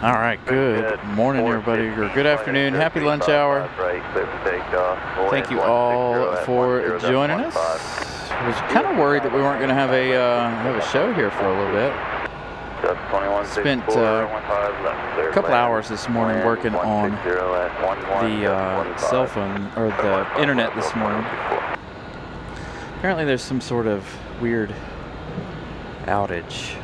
All right, good morning, everybody, or good afternoon. Happy lunch hour. Thank you all for joining us. I was kind of worried that we weren't going to have a show here for a little bit. Spent a couple hours this morning working on the cell phone or the internet this morning. Apparently, there's some sort of weird outage.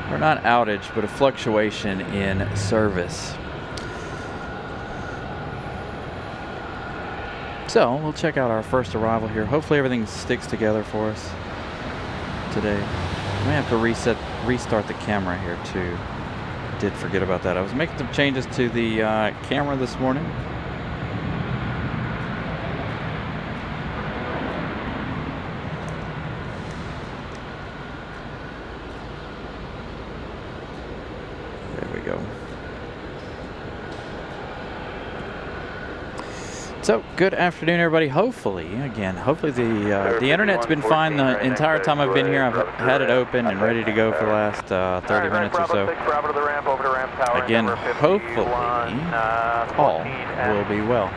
Or not outage, but a fluctuation in service. So we'll check out our first arrival here. Hopefully everything sticks together for us today. I may have to restart the camera here too. Did forget about that. I was making some changes to the camera this morning. So, good afternoon, everybody. Hopefully the internet's been fine the entire time I've been here. I've had it open and ready to go for the last 30 minutes or so. Again, hopefully all will be well.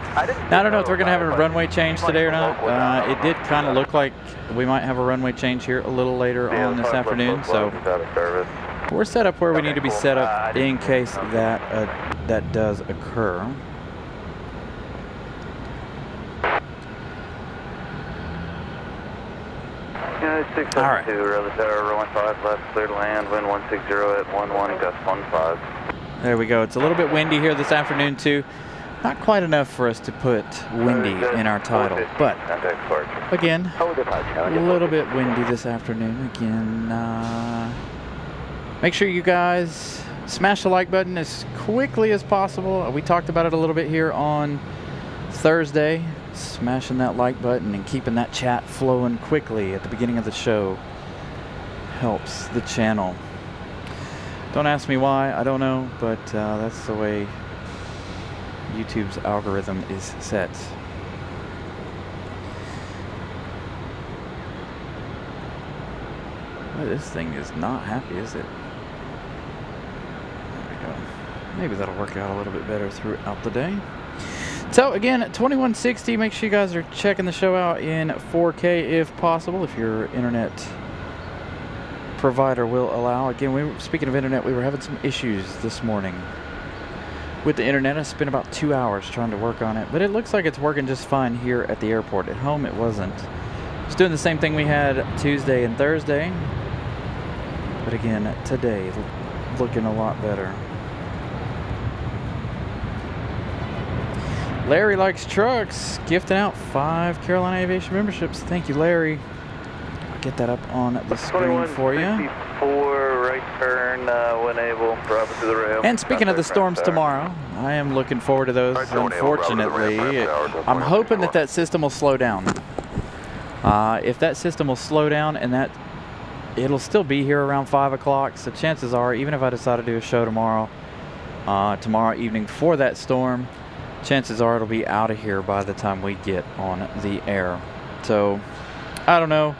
Now, I don't know if we're going to have a runway change today or not. It did kind of look like we might have a runway change here a little later on this afternoon. So, we're set up where we need to be set up in case that does occur. All right. Runway 5 left, clear to land, wind 160 at 11, gust 15. There we go. It's a little bit windy here this afternoon too. Not quite enough for us to put windy in our title, but again, a little bit windy this afternoon. Again, make sure you guys smash the like button as quickly as possible. We talked about it a little bit here on Thursday. Smashing that like button and keeping that chat flowing quickly at the beginning of the show helps the channel. Don't ask me why, I don't know, but that's the way YouTube's algorithm is set. Well, this thing is not happy, is it? There we go. Maybe that'll work out a little bit better throughout the day. So again, 2160, make sure you guys are checking the show out in 4K if possible, if your internet provider will allow. Again, speaking of internet, we were having some issues this morning with the internet. I spent about 2 hours trying to work on it, but it looks like it's working just fine here at the airport. At home, it wasn't. It's doing the same thing we had Tuesday and Thursday, but again, today, looking a lot better. Larry likes trucks, gifting out 5 Carolina Aviation memberships. Thank you, Larry. I'll get that up on the screen for you. Right turn, when able, drop it to the rail. And speaking of the storms tomorrow, I am looking forward to those. Unfortunately, I'm hoping that system will slow down. If that system will slow down and that it'll still be here around 5 o'clock, so chances are, even if I decide to do a show tomorrow evening for that storm, chances are it'll be out of here by the time we get on the air. So, I don't know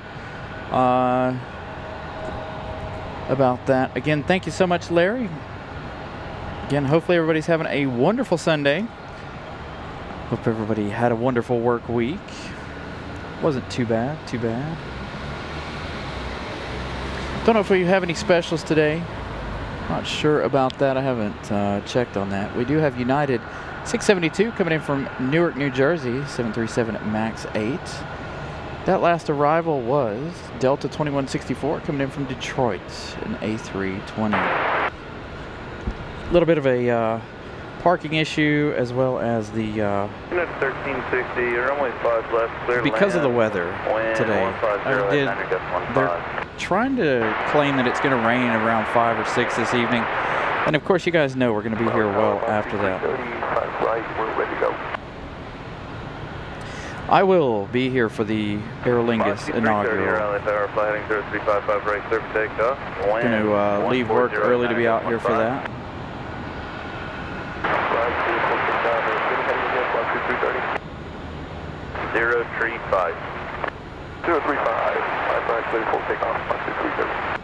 about that. Again, thank you so much, Larry. Again, hopefully everybody's having a wonderful Sunday. Hope everybody had a wonderful work week. Wasn't too bad, too bad. Don't know if we have any specials today. Not sure about that. I haven't checked on that. We do have United 672 coming in from Newark, New Jersey, 737 MAX 8. That last arrival was Delta 2164 coming in from Detroit, an A320. A little bit of a parking issue as well as the 1360, runway 5 left, clear because of the weather today. They're trying to claim that it's going to rain around 5 or 6 this evening. And of course, you guys know we're going to be here well after that. We're ready to go. I will be here for the Aer Lingus inaugural. Going to leave work early to be out here for that. 035. 035, 5 right, clear full takeoff, 16330.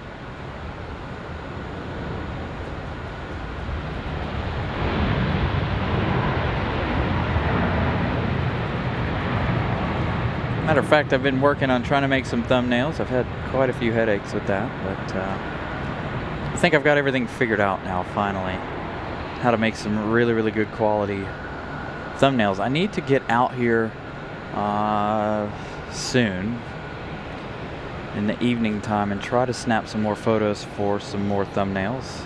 Matter of fact, I've been working on trying to make some thumbnails. I've had quite a few headaches with that, but I think I've got everything figured out now, finally. How to make some really, really good quality thumbnails. I need to get out here soon in the evening time and try to snap some more photos for some more thumbnails.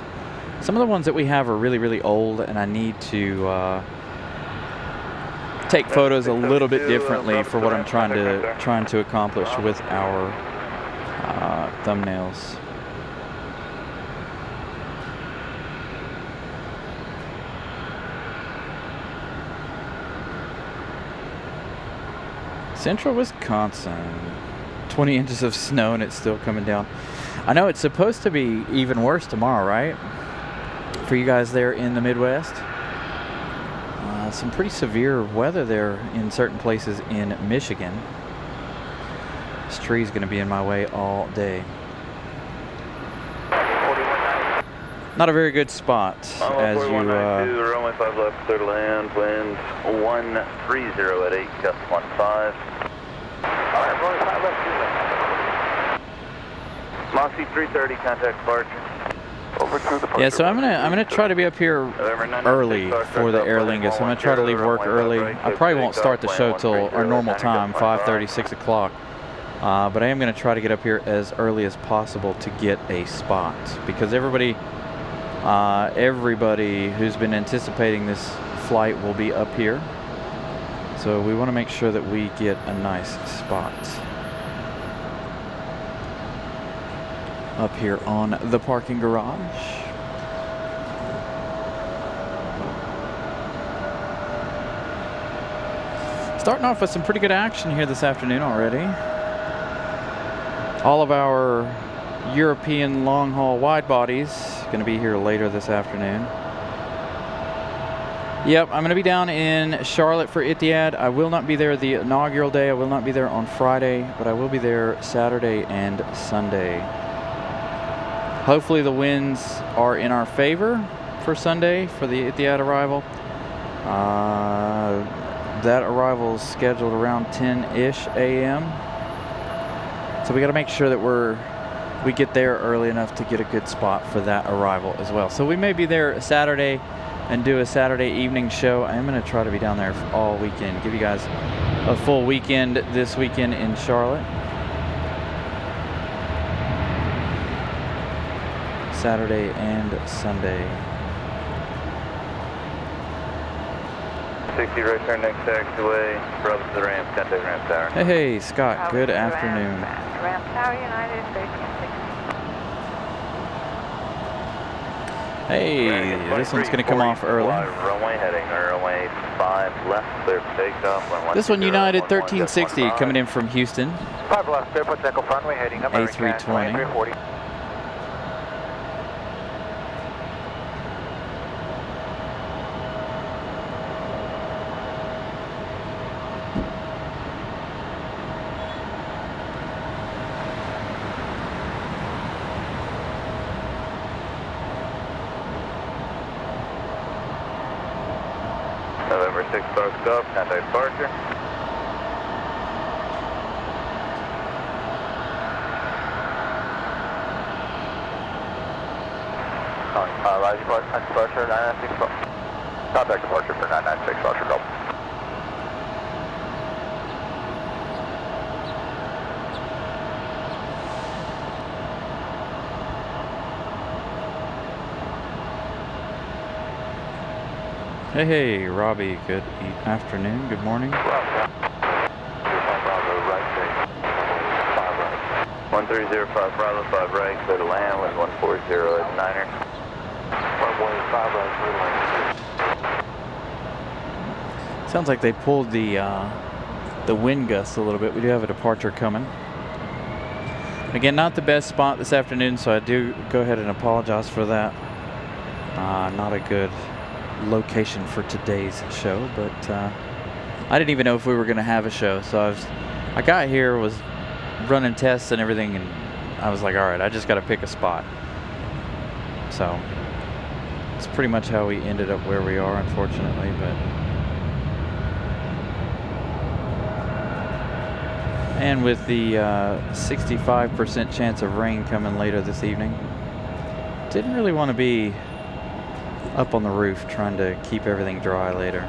Some of the ones that we have are really, really old, and I need to take photos a little bit differently for what I'm trying to accomplish with our thumbnails. Central Wisconsin, 20 inches of snow and it's still coming down. I know it's supposed to be even worse tomorrow, right? For you guys there in the Midwest. Some pretty severe weather there in certain places in Michigan. This tree's going to be in my way all day. Not a very good spot as you... runway 5 left, clear to land, wind 130 at 8, gust 15. Alright, runway 5 left, Moxie 330, contact departure. Yeah, so I'm gonna try to be up here early for the Aer Lingus. I'm gonna try to leave work early. I probably won't start the show till our normal time, 5:30, 6 o'clock. But I am gonna try to get up here as early as possible to get a spot, because everybody who's been anticipating this flight will be up here. So we want to make sure that we get a nice spot up here on the parking garage. Starting off with some pretty good action here this afternoon already. All of our European long-haul wide bodies going to be here later this afternoon. Yep, I'm going to be down in Charlotte for Etihad. I will not be there the inaugural day. I will not be there on Friday, but I will be there Saturday and Sunday. Hopefully the winds are in our favor for Sunday for the Etihad arrival. That arrival is scheduled around 10-ish a.m. So we got to make sure that we get there early enough to get a good spot for that arrival as well. So we may be there Saturday and do a Saturday evening show. I am going to try to be down there all weekend, give you guys a full weekend this weekend in Charlotte. Saturday and Sunday. 60 right turn next taxiway, Bravo to the ramp, contact ramp tower. Hey, Scott, good afternoon. Ramp tower, United 1360. Hey, this one's going to come off early. Runway heading, runway 5 left, clear for takeoff. This one, United 1360, coming in from Houston. 5 left, clear for takeoff, runway heading, A320. 340. November 6 Fox Golf, contact departure. Rise departure, 996 Golf. Contact departure for 996 Fox Golf. Hey, Robbie, good afternoon, good morning. 1305 Bravo 5 right, clear to land, wind 140 at 9er. 115 right, clear to land. Sounds like they pulled the wind gusts a little bit. We do have a departure coming. Again, not the best spot this afternoon, so I do go ahead and apologize for that. Not a good location for today's show, but I didn't even know if we were going to have a show, so I got here, was running tests and everything, and I was like, all right, I just got to pick a spot. So it's pretty much how we ended up where we are, unfortunately. But and with the 65% chance of rain coming later this evening, didn't really want to be up on the roof trying to keep everything dry later.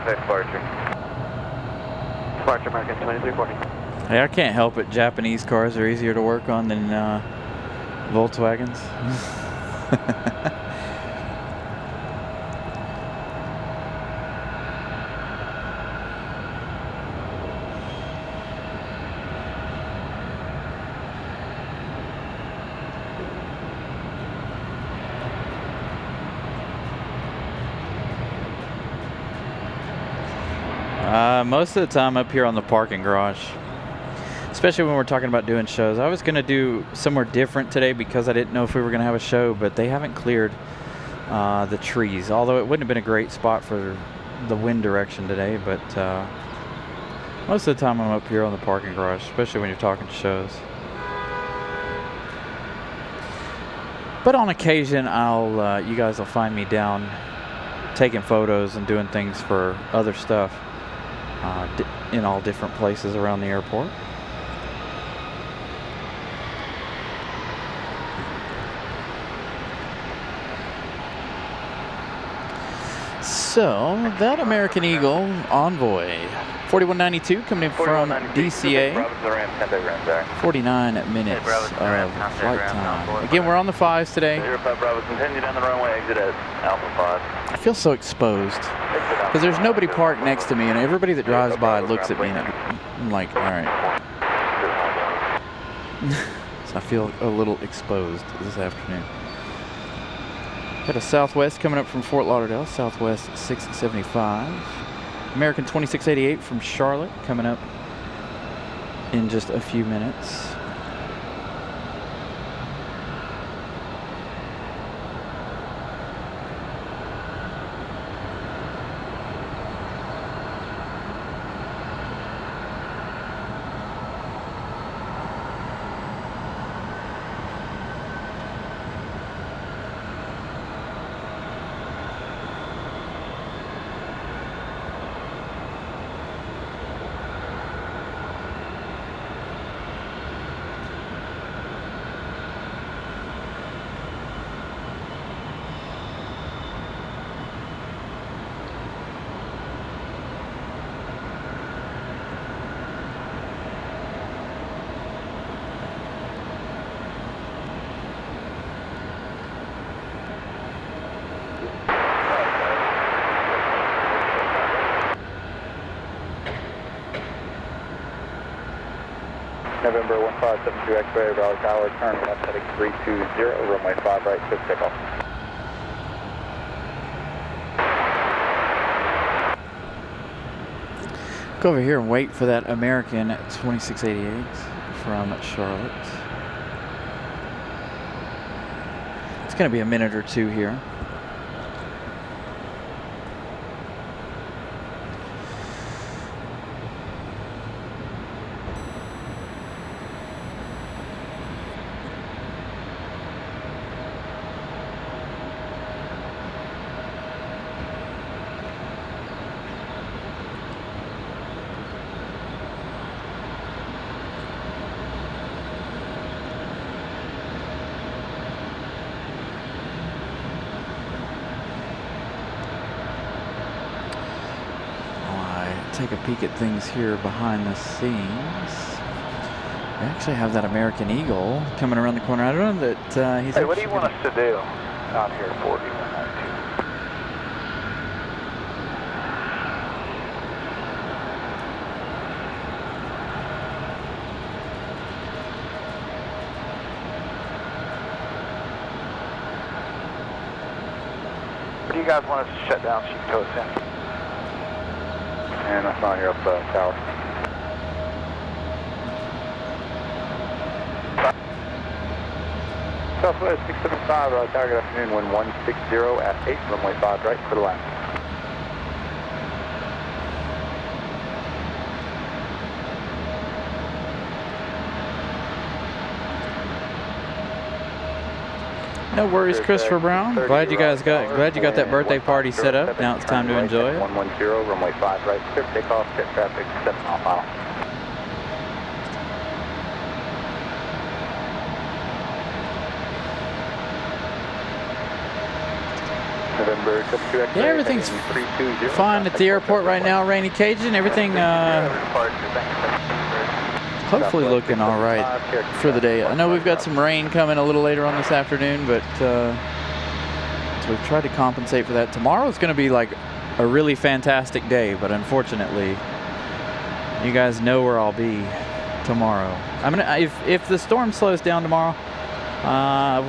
Departure. Departure American 2340. Hey, I can't help it. Japanese cars are easier to work on than Volkswagens. Most of the time up here on the parking garage, especially when we're talking about doing shows. I was going to do somewhere different today because I didn't know if we were going to have a show, but they haven't cleared the trees, although it wouldn't have been a great spot for the wind direction today. But most of the time I'm up here on the parking garage, especially when you're talking shows. But on occasion, you guys will find me down taking photos and doing things for other stuff in all different places around the airport. So that American Eagle Envoy 4192 coming in from DCA. 49 minutes of flight time. Again, we're on the 5s today. 05 Bravo, continue down the runway, exit at Alpha 5. I feel so exposed because there's nobody parked next to me, and everybody that drives by looks at me, and I'm like, all right. So I feel a little exposed this afternoon. Got a Southwest coming up from Fort Lauderdale, Southwest 675. American 2688 from Charlotte coming up in just a few minutes. November 1572 X-ray, Raleigh Tower, turn left heading 320, runway 5 right, quick takeoff. Go over here and wait for that American 2688 from Charlotte. It's going to be a minute or two here. Take a peek at things here behind the scenes. We actually have that American Eagle coming around the corner. I don't know that he's... Hey, what do you want us to do out here at 4192? you guys want us to shut down, so you can tow us in. And that's not here up tower. Southwest 675, tower, good afternoon, wind 160 at 8, runway 5 right, for the line. No worries, Christopher Brown. Glad you got that birthday party set up. Now it's time to enjoy it. 110, runway 5 right, clear for takeoff, jet traffic, 7 mile. Yeah, everything's fine at the airport right now, Rainy Cajun. Everything hopefully looking all right for the day. I know we've got some rain coming a little later on this afternoon, but so we've tried to compensate for that. Tomorrow's going to be like a really fantastic day, but unfortunately, you guys know where I'll be tomorrow. If the storm slows down tomorrow,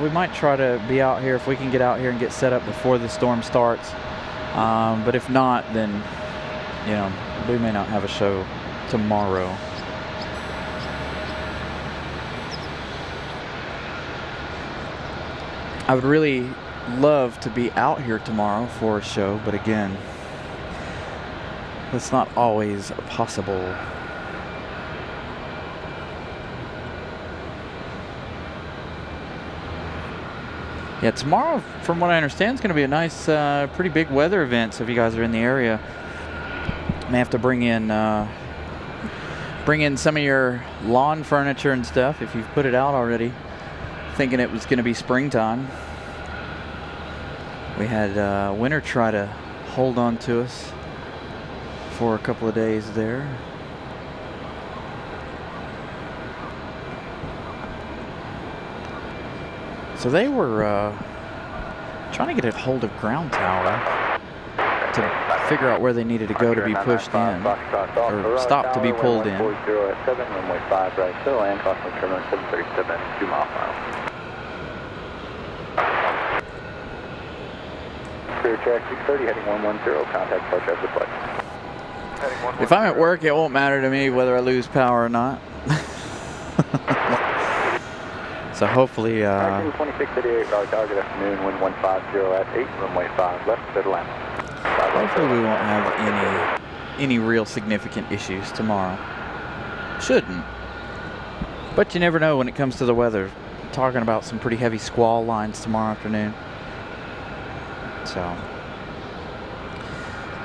we might try to be out here if we can get out here and get set up before the storm starts. But if not, then you know, we may not have a show tomorrow. I would really love to be out here tomorrow for a show, but again, that's not always possible. Yeah, tomorrow, from what I understand, is going to be a nice, pretty big weather event. So if you guys are in the area, may have to bring in some of your lawn furniture and stuff if you've put it out already, thinking it was going to be springtime. We had winter try to hold on to us for a couple of days there. So they were trying to get a hold of ground tower to figure out where they needed to go to be pushed in, or stop to be pulled in. Runway 5 right, still land, crossing terminal 737, 2 mile. Clear track 630, heading 110, contact approach as deployed. If I'm at work, it won't matter to me whether I lose power or not. So hopefully, 2688, target afternoon, wind 150 at 8, runway 5 left, clear to land. Hopefully we won't have any real significant issues tomorrow. Shouldn't. But you never know when it comes to the weather. Talking about some pretty heavy squall lines tomorrow afternoon. So,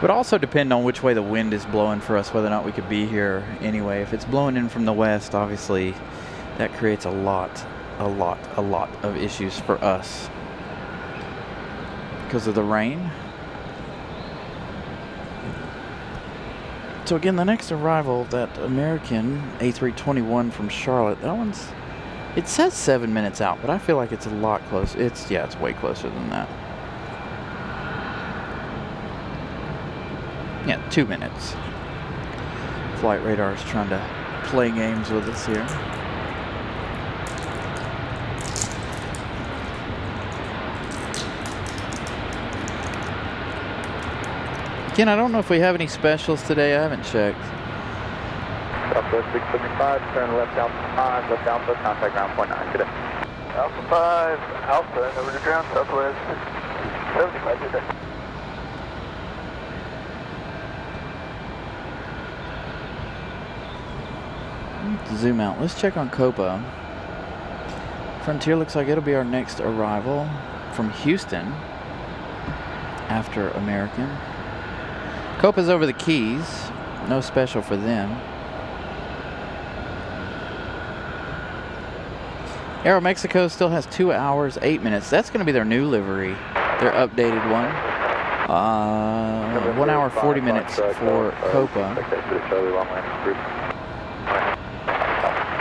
would also depend on which way the wind is blowing for us, whether or not we could be here anyway. If it's blowing in from the west, obviously that creates a lot of issues for us because of the rain. So again, the next arrival, that American A321 from Charlotte, that one's, it says 7 minutes out, but I feel like it's a lot closer. It's way closer than that. Yeah, 2 minutes. Flight radar is trying to play games with us here. Again, I don't know if we have any specials today. I haven't checked. Southwest 675, turn left Alpha 5, left Alpha, contact ground point 9, good day. Alpha 5, Alpha, over to ground, Southwest 75, good day. Zoom out. Let's check on Copa. Frontier looks like it'll be our next arrival from Houston after American. Copa's over the Keys. No special for them. Aeromexico still has 2 hours, 8 minutes. That's going to be their new livery, their updated one. 1 hour, 40 minutes for Copa.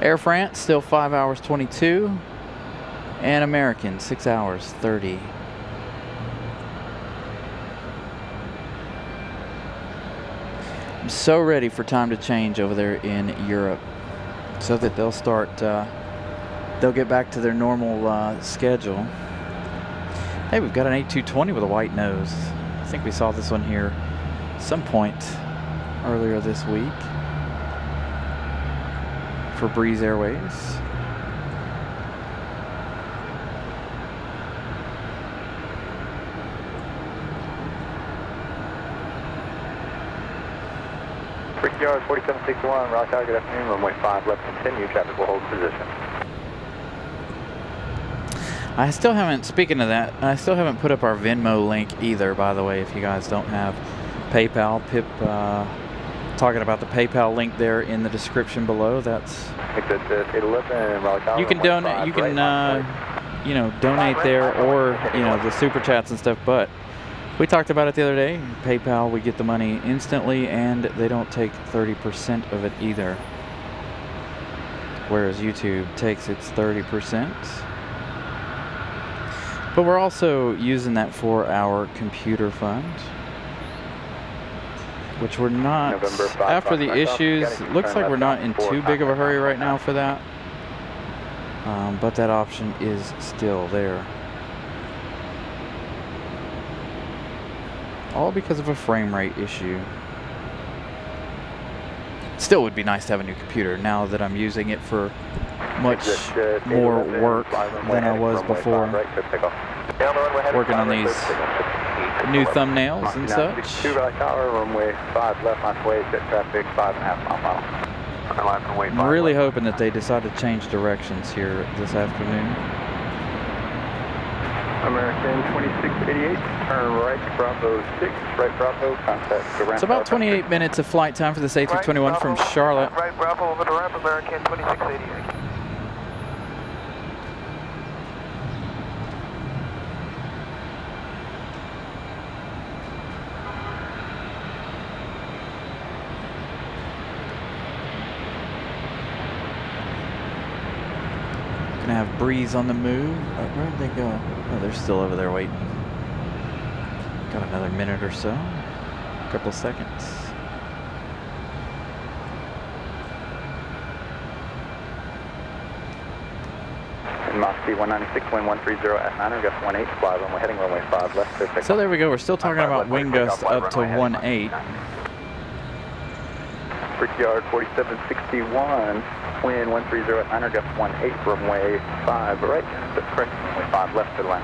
Air France still 5 hours, 22. And American 6 hours, 30. I'm so ready for time to change over there in Europe, so that they'll start, they'll get back to their normal schedule. Hey, we've got an A220 with a white nose. think we saw this one here some point earlier this week for Breeze Airways. Yard 4761, Raleigh Tower, good afternoon, runway 5 left continue, traffic will hold position. I still haven't, speaking of that, I still haven't put up our Venmo link either, by the way, if you guys don't have PayPal. Pip talking about the PayPal link there in the description below. That's, you can donate, you can, you know, donate there, or, you know, the super chats and stuff, but we talked about it the other day. PayPal, we get the money instantly, and they don't take 30% of it either. Whereas YouTube takes its 30%. But we're also using that for our computer fund, which we're not, after the issues, it looks like we're not in too big of a hurry right now for that. But that option is still there. All because of a frame rate issue. Still would be nice to have a new computer now that I'm using it for much more work than I was before. Working on these new thumbnails and such. I'm really hoping that they decide to change directions here this afternoon. American 2688, turn right, Bravo 6, right Bravo, contact Durham. It's about 28 minutes of flight time for this A321 from Charlotte. Right Bravo over Durham, American 2688. Gonna have Breeze on the move. Where'd they go? Oh, they're still over there waiting. Got another minute or so. A couple seconds. Mach 196, wind 130 at 9, gust 18, fly runway heading runway 5 left. So there we go. We're still talking about wind gusts up to 18. Brickyard 4761, wind 130 at 9, gust 18, runway 5 right, that's correct, runway 5 left to the line.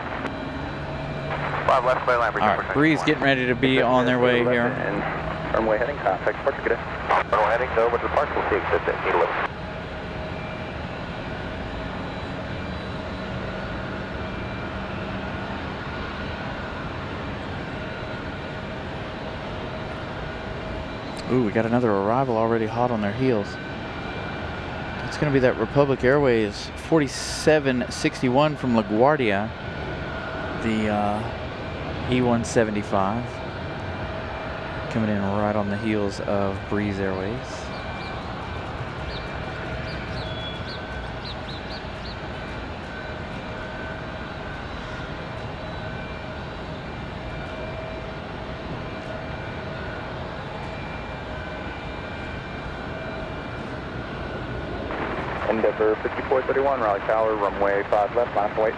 5 left by line. All right, Breeze getting ready to be on their way here. And runway heading, contact departure, good day. Runway heading, so over to departure, we'll see exit at 811. Ooh, we got another arrival already hot on their heels. It's going to be that Republic Airways 4761 from LaGuardia, the E175, coming in right on the heels of Breeze Airways. Endeavor 5431, Raleigh Tower, runway 5 left, line up await.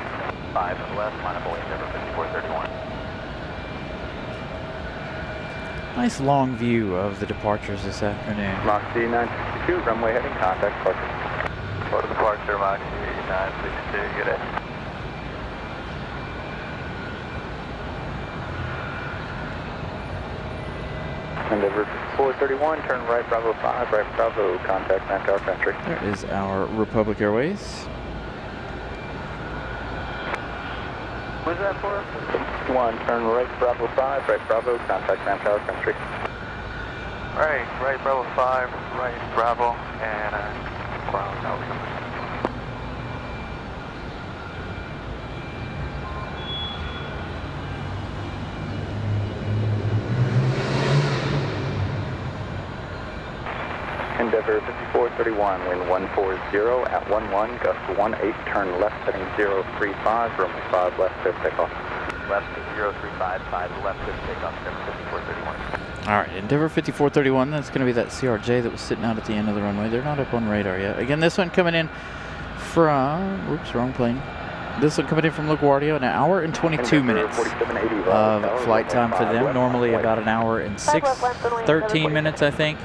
5 left, line up await, Endeavor 5431. Nice long view of the departures this afternoon. Mach C 962, runway heading, contact departure. Port of departure, Mach C 962, good day. Endeavor 5431, turn right, Bravo 5, right Bravo, contact Thank our country. There is our Republic Airways. What is that for? 1, turn right, Bravo 5, right Bravo, contact Thank our country. Right Bravo 5, right Bravo, and ground tower. Endeavor 5431, wind 140 at 11, gust 18, turn left heading 035, runway 5 left, clear takeoff. Left 035, 5 left, clear takeoff, Endeavor 5431. All right, Endeavor 5431, that's going to be that CRJ that was sitting out at the end of the runway. They're not up on radar yet. Again, this one coming in from, oops, wrong plane. This one coming in from LaGuardia, an hour and 22 minutes of flight time for them. Normally about an hour and 13 minutes, I think,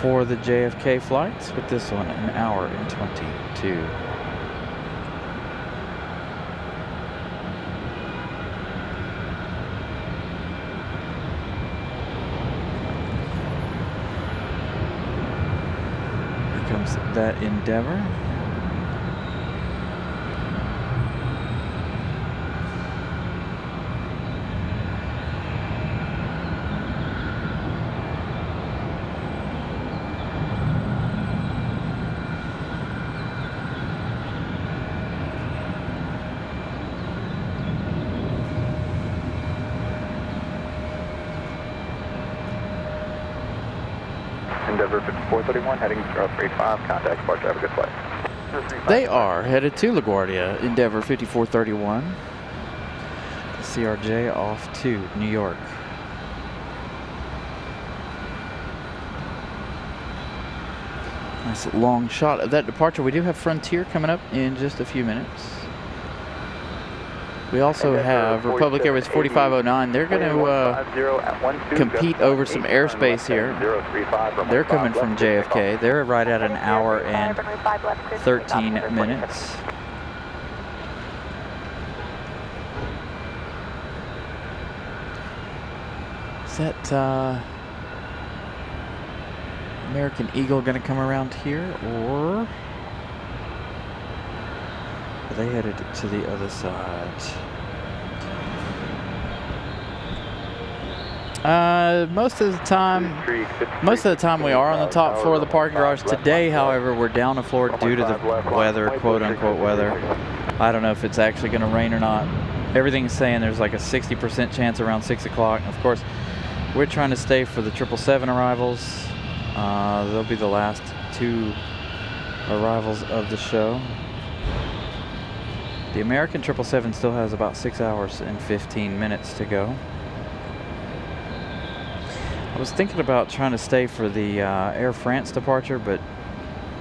for the JFK flights. But this one, an hour and 22. Comes that Endeavor. Endeavor 5431 heading 035, contact departure, have a good flight. They are headed to LaGuardia, Endeavor 5431. CRJ off to New York. Nice long shot of that departure. We do have Frontier coming up in just a few minutes. We also have Republic Airways 4509. They're going to compete over some airspace here. They're coming from JFK. They're right at an hour and 13 minutes. Is that American Eagle going to come around here, or are they headed to the other side? Most of the time we are on the top floor of the parking garage. Today, however, we're down the floor due to the weather, quote unquote weather. I don't know if it's actually going to rain or not. Everything's saying there's like a 60% chance around 6 o'clock. Of course, we're trying to stay for the 777 arrivals. They'll be the last 2 arrivals of the show. The American 777 still has about 6 hours and 15 minutes to go. I was thinking about trying to stay for the Air France departure, but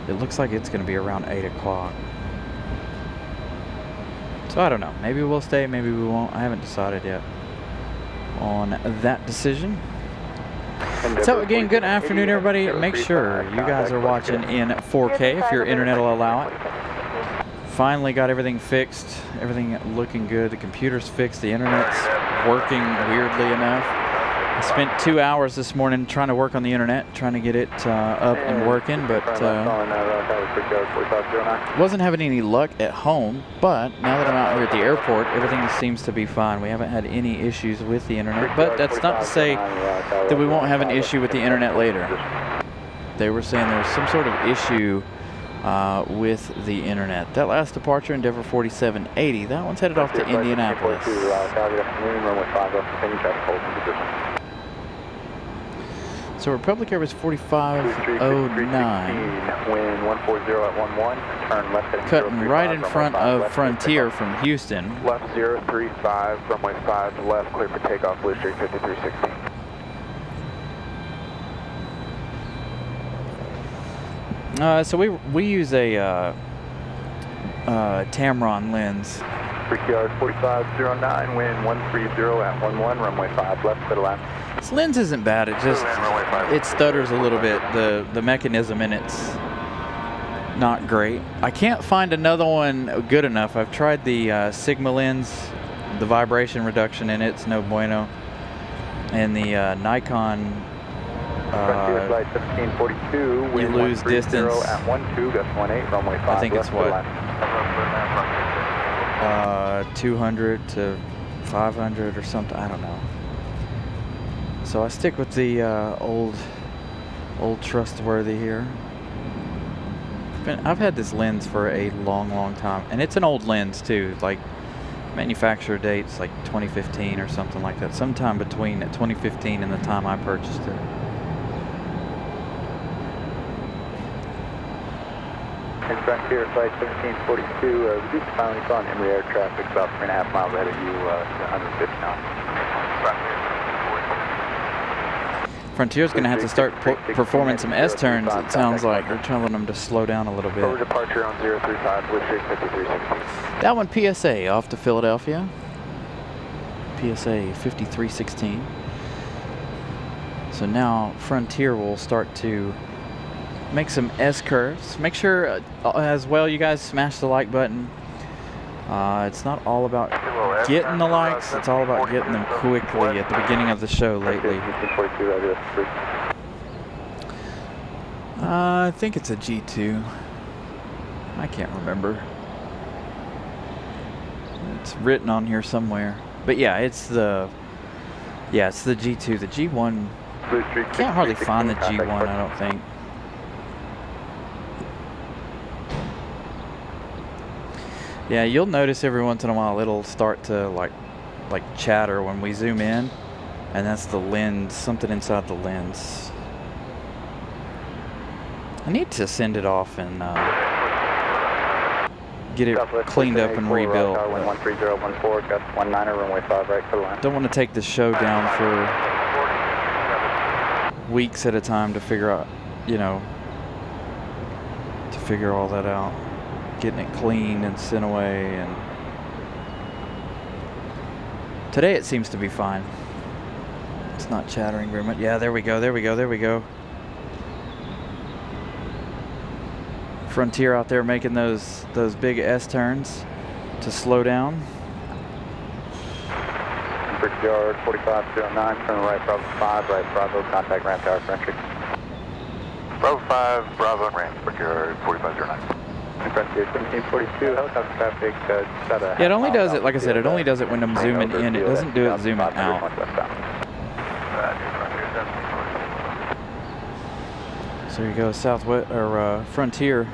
it looks like it's going to be around 8 o'clock. So I don't know. Maybe we'll stay, maybe we won't. I haven't decided yet on that decision. So again, good afternoon, everybody. Make sure you guys are watching in 4K if your internet will allow it. Finally got everything fixed, everything looking good. The computer's fixed, the internet's working weirdly enough. I spent 2 hours this morning trying to work on the internet, trying to get it up and working, but wasn't having any luck at home. But now that I'm out here at the airport, everything seems to be fine. We haven't had any issues with the internet, but that's not to say that we won't have an issue with the internet later. They were saying there's some sort of issue with the internet. That last departure, Endeavor 4780, that one's headed off to Indianapolis. So Republic Airways 4509, wind 140 at 11, turn left heading cutting right in front of Frontier from Houston. Left 035, runway 5 left, clear for takeoff, Blue Street 5316. So we use a Tamron lens. Brickyard 4509, wind 130 at 11, runway 5 left, clear to land. This lens isn't bad. It just it stutters a little bit. The mechanism in it's not great. I can't find another one good enough. I've tried the Sigma lens, the vibration reduction in it's no bueno, and the Nikon. Frontier flight 1742, You lose distance. At 12, gust 18, runway 5 I think it's left, what 200 to 500 or something. I don't know. So I stick with the old trustworthy here. I've had this lens for a long time, and it's an old lens too. Like manufacturer dates like 2015 or something like that. Sometime between 2015 and the time I purchased it. In Frontier flight 1742, reduce the final on Emory air traffic about 3.5 miles ahead of you, 150 knots. Frontier's going to have to start performing some S-turns, it sounds like. They're telling them to slow down a little bit. Over departure on 035 with 5316. That one PSA off to Philadelphia. PSA 5316. So now Frontier will start to make some S-curves. Make sure as well you guys smash the like button. It's not all about getting the likes, it's all about getting them quickly at the beginning of the show lately. I think it's a G2. I can't remember. It's written on here somewhere. But yeah, it's the G2. The G1, can't hardly find the G1, I don't think. Yeah, you'll notice every once in a while it'll start to like chatter when we zoom in, and that's the lens, something inside the lens. I need to send it off and get it cleaned up and rebuilt. Darwin 13014, gust 19er, runway 5 right for the line. Don't want to take the show down for weeks at a time to figure out, to figure all that out. Getting it cleaned and sent away, and today it seems to be fine. It's not chattering very much. Yeah, there we go. Frontier out there making those big S turns to slow down. Brickyard 4509, turn right, Bravo 5, right, Bravo, contact ramp tower for entry. Bravo 5, Bravo and ramp, Brickyard 4509. Frontier 1742, helicopter traffic, yeah, it only does it, like I said, it only does it when I'm zooming in. It doesn't do it zooming out. So you go Southwest or Frontier,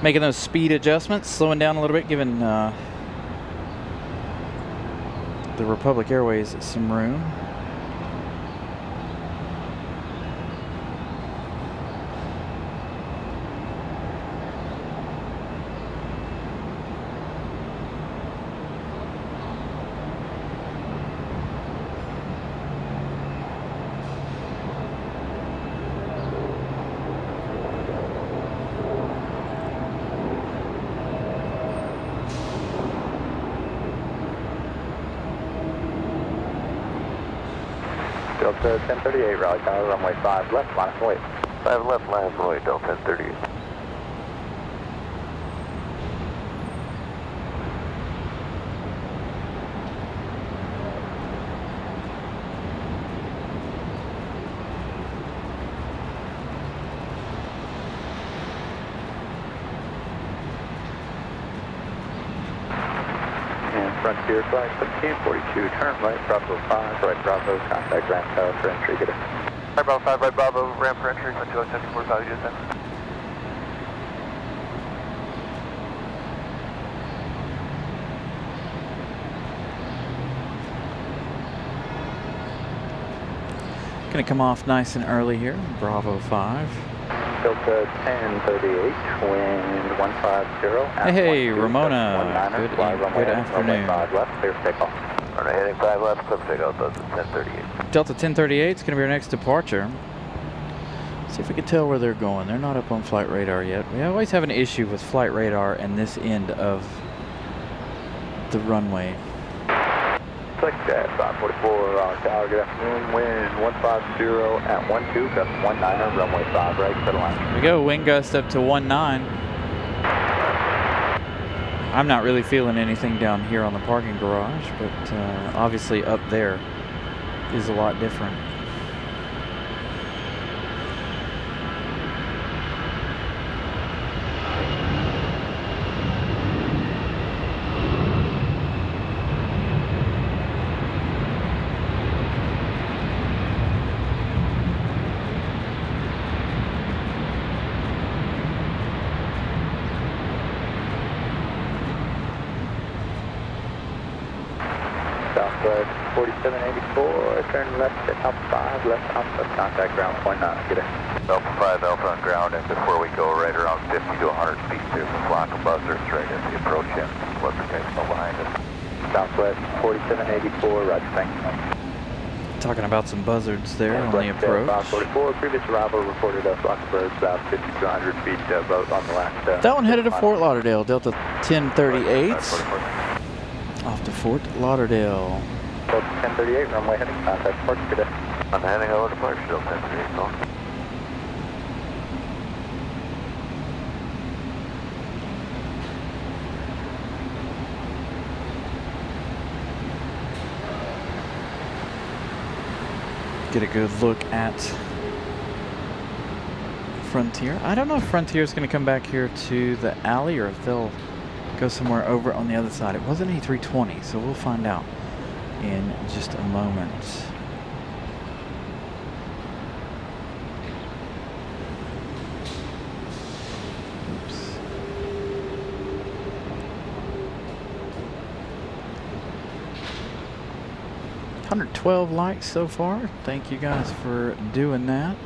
making those speed adjustments, slowing down a little bit, giving the Republic Airways some room. Delta 1038, Raleigh Tower, runway 5 left, line of wait. 5 left, line of wait, Delta 1038. Frontier flight 1742, turn right, Bravo 5, right, Bravo, contact ramp tower for entry, get it. Right, Bravo 5, right, Bravo, ramp for entry, 1745, you just Gonna come off nice and early here, Bravo 5. Delta 1038, wind 150. Hey, Ramona. Good afternoon. 5 left, clear for takeoff. Alright, heading 5 left, clear for takeoff, Delta 1038. Delta 1038 is going to be our next departure. See if we can tell where they're going. They're not up on flight radar yet. We always have an issue with flight radar and this end of the runway. Select 544, tower, good afternoon, wind 150 at 12, gust 19er, runway 5 right, clear the line. There we go, wind gust up to 19. I'm not really feeling anything down here on the parking garage, but obviously up there is a lot different. Southwest 4784, turn left at Alpha 5, left Alpha, contact ground 0.9, get it. Alpha 5, Alpha on ground, and before we go right around 50 to 100 feet, there's a flock of buzzers right as we approach him. What's the signal behind us? Southwest 4784, roger, thanks. Talking about some buzzards there on the approach. 544, previous arrival reported Roxburgh's about 50 to 100 feet boat on the last. That one headed to Fort Lauderdale, Delta 1038. Off to Fort Lauderdale. Delta 1038, runway heading, contact departure today. I'm heading over to departure, Delta 1038, call. Get a good look at Frontier. I don't know if Frontier is going to come back here to the alley or if they'll go somewhere over on the other side. It was an A320, so we'll find out in just a moment. Oops. 112 likes so far. Thank you guys for doing that.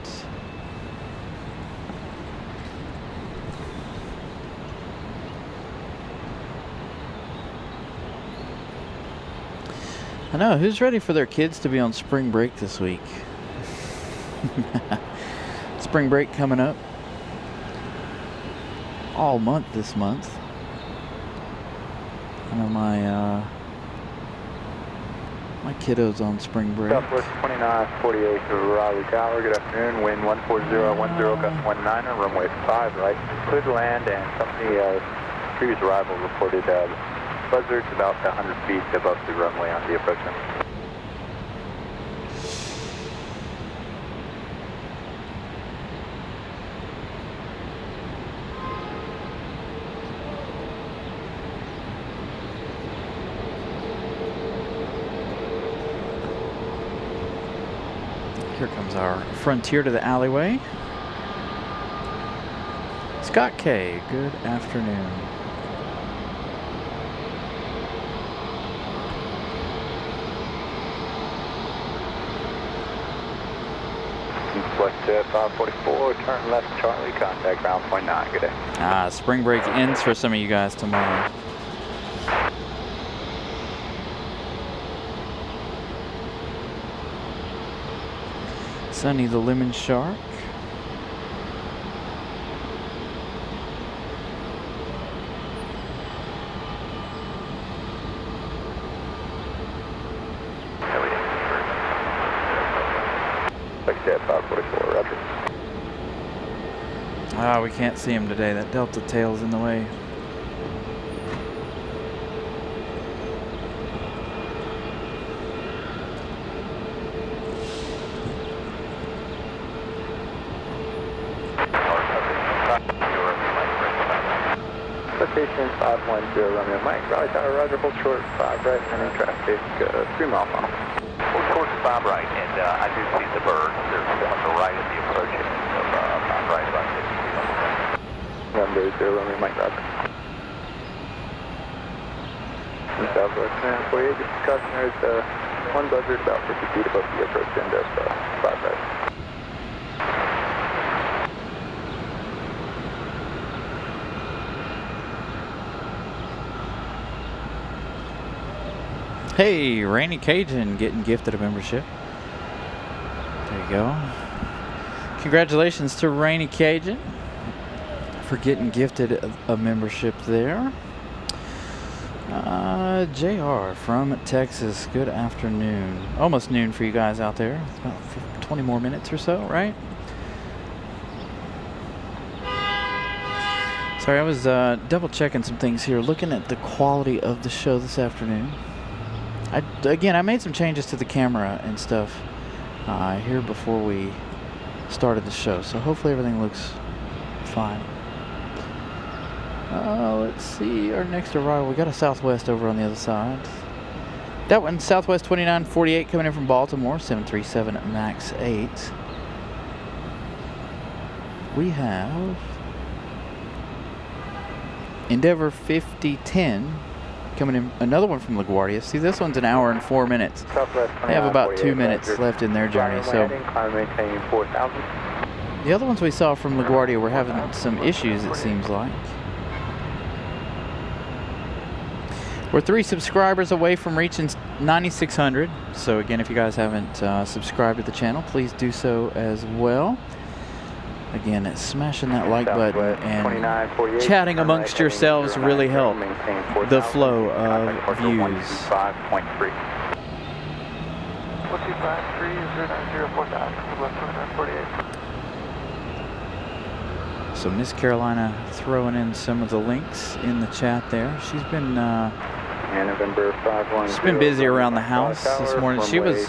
I know, who's ready for their kids to be on spring break this week? Spring break coming up all month this month. I know my kiddo's on spring break. Southwest 2948 to Raleigh Tower. Good afternoon. Wind 14010, gust 19, runway 5 right. Clear to land, and company previous arrival reported buzzards about 100 feet above the runway on the approach. Here comes our Frontier to the alleyway. Scott K, good afternoon. Select 544, turn left Charlie, contact ground point 9, good day. Spring break ends for some of you guys tomorrow. Sunny the Lemon Shark. Select 544, roger. We can't see him today. That Delta tail's in the way. Station 510, Romeo Mike, Raleigh Tower, roger, hold short, 5 right, turning traffic, 3 mile funnel. Hold short to 5 right, and I do see the birds. They're on the right of the approach of 5 right, about 50 feet. Number 0, Romeo Mike, roger. In Southwest 948, just caution, there's one buzzard about 50 feet above the approach end of 5 right. Hey, Rainy Cajun getting gifted a membership. There you go. Congratulations to Rainy Cajun for getting gifted a membership there. JR from Texas, good afternoon. Almost noon for you guys out there. It's about 20 more minutes or so, right? Sorry, I was double checking some things here, looking at the quality of the show this afternoon. Again, I made some changes to the camera and stuff here before we started the show, so hopefully everything looks fine. Let's see, our next arrival, we got a Southwest over on the other side. That one, Southwest 2948 coming in from Baltimore, 737 MAX 8. We have Endeavor 5010 coming in, another one from LaGuardia. See, this one's an hour and 4 minutes. They have about 2 minutes left in their journey, so the other ones we saw from LaGuardia were having some issues, it seems like. We're 3 subscribers away from reaching 9,600. So again, if you guys haven't subscribed to the channel, please do so as well. Again, smashing that like button and chatting amongst yourselves really help the flow of views. 5.3. So Miss Carolina throwing in some of the links in the chat there. She's been busy around the house this morning. She was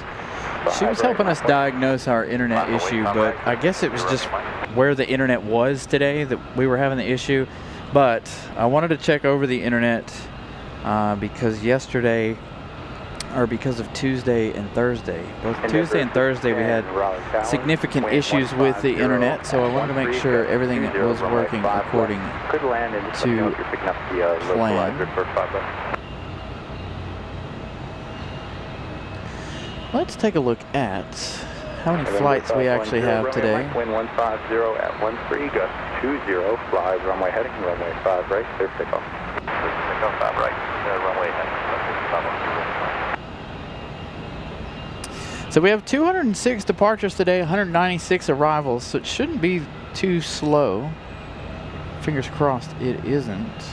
helping us diagnose our internet issue, but I guess it was just where the internet was today that we were having the issue. But I wanted to check over the internet because yesterday, or because of Tuesday and Thursday. Both Tuesday and Thursday we had significant issues with the internet, so I wanted to make sure everything was working according to plan. Let's take a look at how many flights we actually have today. Wind 150 at 13, gust 20, flies runway heading, runway 5 right, clear for takeoff. Takeoff 5 right, runway heading, 5 So we have 206 departures today, 196 arrivals, so it shouldn't be too slow. Fingers crossed it isn't.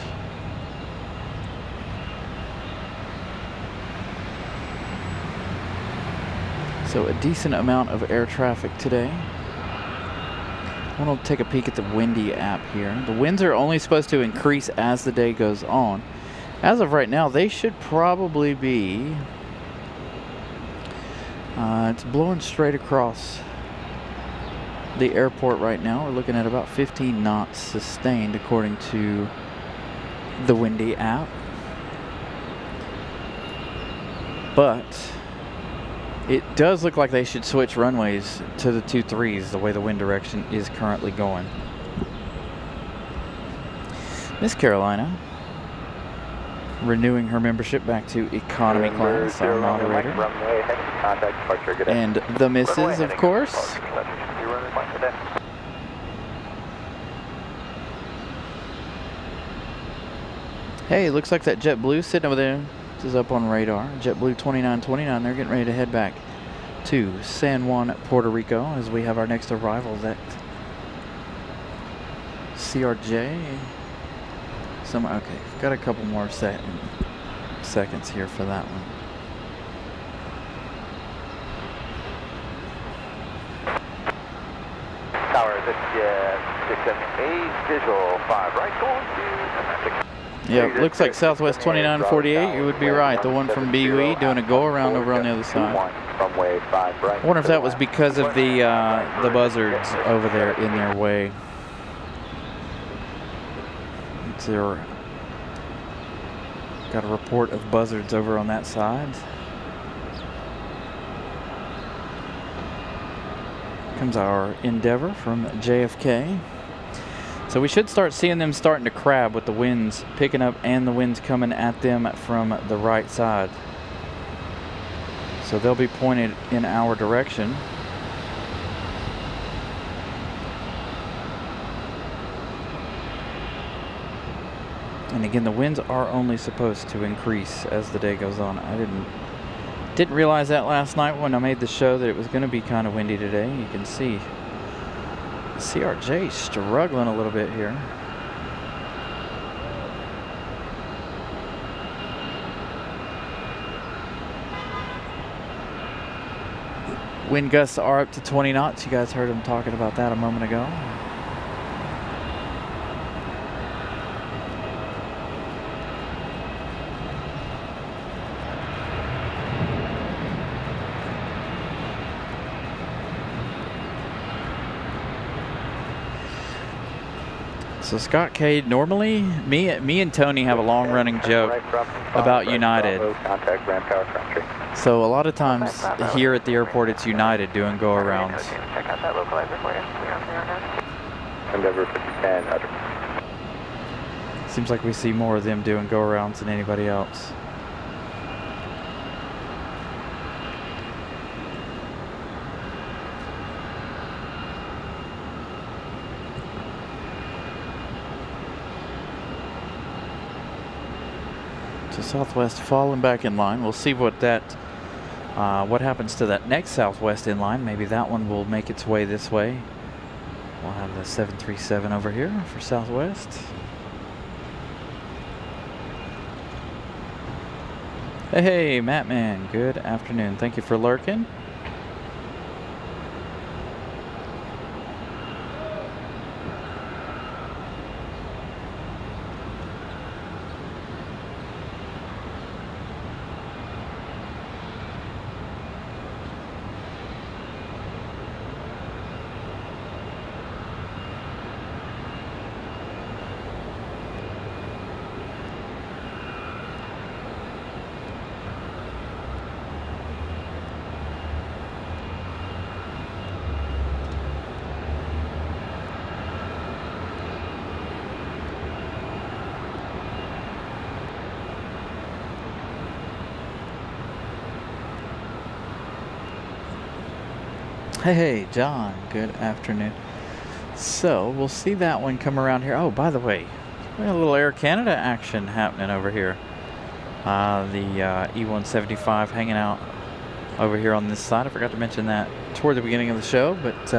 So a decent amount of air traffic today. I want to take a peek at the windy app here. The winds are only supposed to increase as the day goes on. As of right now, they should probably be... it's blowing straight across the airport right now. We're looking at about 15 knots sustained according to the windy app. But it does look like they should switch runways to the 23s the way the wind direction is currently going. Miss Carolina renewing her membership back to economy class, our moderator. And the missus, of course. Hey, looks like that JetBlue sitting over there is up on radar. JetBlue 2929, they're getting ready to head back to San Juan, Puerto Rico, as we have our next arrival at CRJ. Okay, got a couple more seconds here for that one. Tower, this is 678, visual 5 right, going to... Yeah, looks like Southwest 2948. You would be right. The one from BUE doing a go around over on the other side. I wonder if that was because of the buzzards over there in their way. Got a report of buzzards over on that side. Comes our Endeavor from JFK. So we should start seeing them starting to crab with the winds picking up and the winds coming at them from the right side. So they'll be pointed in our direction. And again, the winds are only supposed to increase as the day goes on. I didn't realize that last night when I made the show that it was going to be kind of windy today. You can see CRJ struggling a little bit here. Wind gusts are up to 20 knots. You guys heard him talking about that a moment ago. So Scott Cade, normally me and Tony have a long-running joke about United. So a lot of times here at the airport, it's United doing go-arounds. Check out that localizer for you. We are Endeavor 5010. Seems like we see more of them doing go-arounds than anybody else. So Southwest falling back in line. We'll see what that, what happens to that next Southwest in line. Maybe that one will make its way this way. We'll have the 737 over here for Southwest. Hey, Matt Man, good afternoon. Thank you for lurking. Hey, John, good afternoon. So, we'll see that one come around here. Oh, by the way, we got a little Air Canada action happening over here. The E-175 hanging out over here on this side. I forgot to mention that toward the beginning of the show, but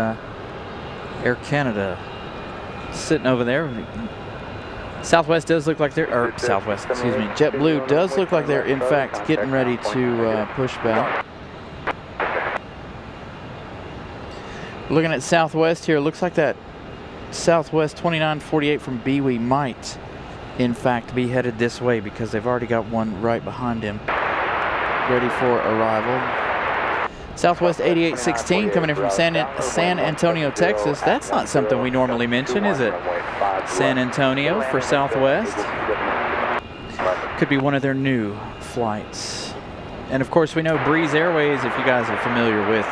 Air Canada sitting over there. Southwest does look like they're, or Southwest, excuse me, JetBlue does look like they're in fact getting ready to push back. Looking at Southwest here, looks like that Southwest 2948 from BWE might in fact be headed this way because they've already got one right behind him ready for arrival. Southwest 8816 coming in from San Antonio, Texas. That's not something we normally mention, is it? San Antonio for Southwest. Could be one of their new flights. And of course we know Breeze Airways, if you guys are familiar with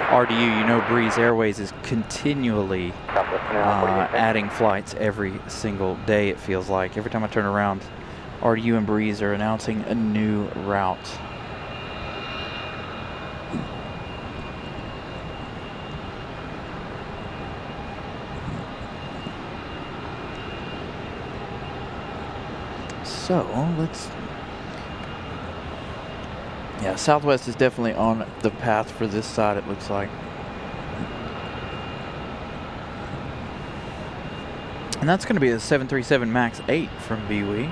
RDU, you know Breeze Airways is continually adding flights every single day, it feels like. Every time I turn around, RDU and Breeze are announcing a new route. So, yeah, Southwest is definitely on the path for this side, it looks like. And that's going to be the 737 MAX 8 from BWE.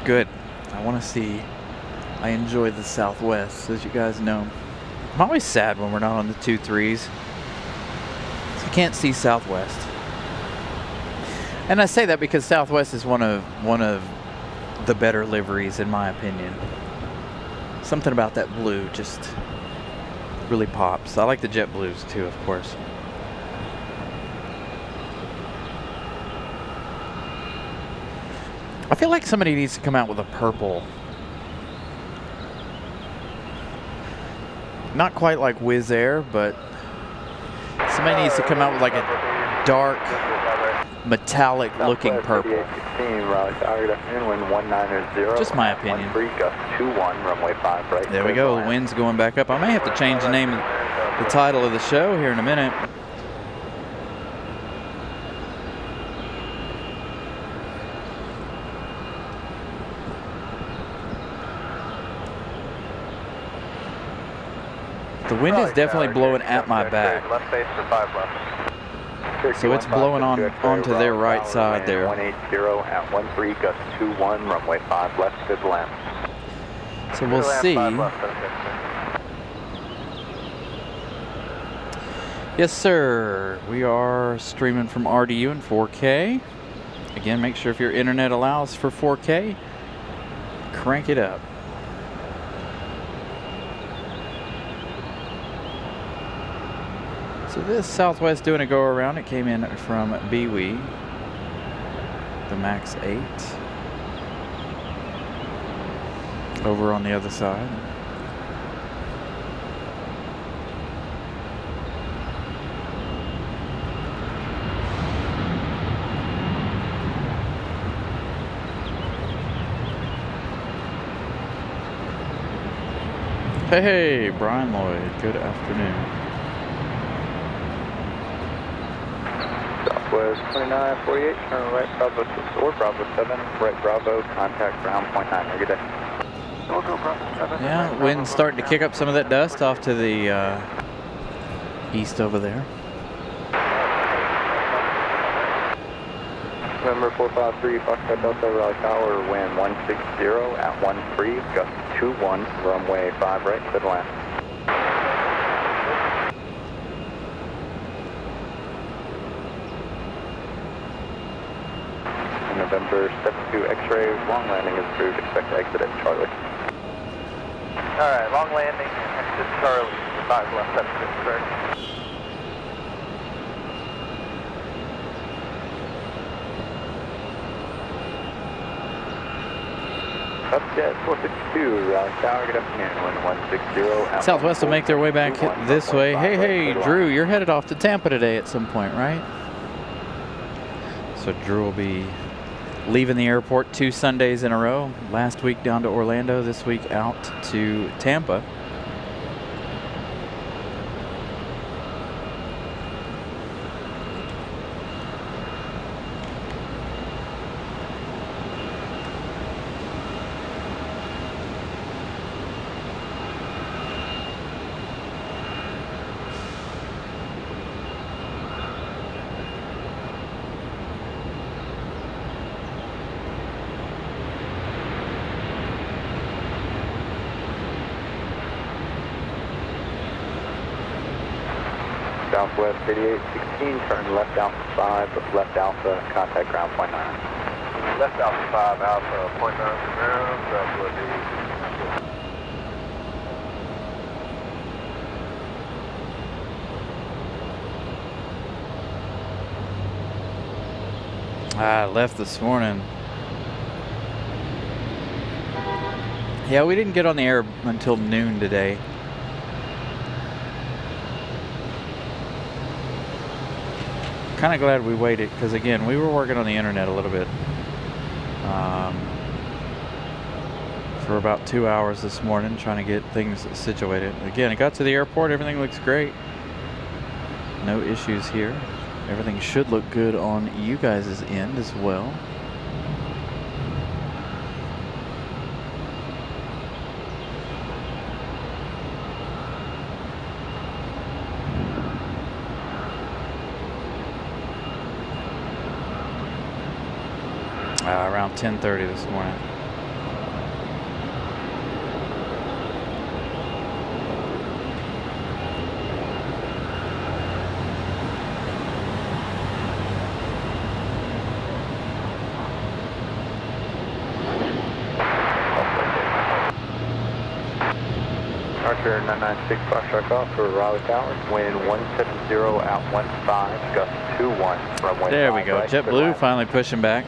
Good. I want to see. I enjoy the Southwest, as you guys know. I'm always sad when we're not on the 2-3s. So I can't see Southwest. And I say that because Southwest is one of the better liveries in my opinion. Something about that blue just really pops. I like the jet blues too, of course. I feel like somebody needs to come out with a purple. Not quite like Wizz Air, but somebody needs to come out with like a dark, metallic looking purple. Just my opinion. There we go, the wind's going back up. I may have to change the name of the title of the show here in a minute. The wind is definitely blowing at my back. Left base for 5 left. So it's blowing onto their right side there. 180 at 13, gust 21, runway 5 left, good land. So we'll see. Yes, sir. We are streaming from RDU in 4K. Again, make sure if your internet allows for 4K, crank it up. So this Southwest doing a go around. It came in from BWE, the MAX 8, over on the other side. Hey, Brian Lloyd. Good afternoon. Southwest 2948, turn right Bravo 6 or Bravo 7, right Bravo, contact ground point 9. Have a good day. Yeah, wind's starting to kick up some of that dust off to the east over there. November 453, Foxtrot Delta, Raleigh Tower, wind 160 at 13, gust 21, runway 5 right, clear to land. November 72 X-ray, long landing is approved, expect to exit at Charlie. Alright, long landing, exit Charlie, 5 left 76, correct? Upjet 462, Raleigh Tower, good afternoon, wind 160 at Southwest will make their way back this way. Hey, Drew, you're headed off to Tampa today at some point, right? So Drew will be leaving the airport 2 Sundays in a row. Last week down to Orlando, this week out to Tampa. Southwest 8816, turn left Alpha 5, left Alpha, contact ground point 9. Left Alpha 5, Alpha, point 9 to ground, Southwest 8816. I left this morning. Yeah, we didn't get on the air until noon today. Kind of glad we waited because, again, we were working on the internet a little bit for about 2 hours this morning, trying to get things situated. Again, I got to the airport, everything looks great. No issues here. Everything should look good on you guys' end as well. Around 10:30 this morning. Archer 996 Foxtrot Golf for Raleigh Tower, wind 170 at 15, gust 21, runway 5 There we go. right, JetBlue finally pushing back.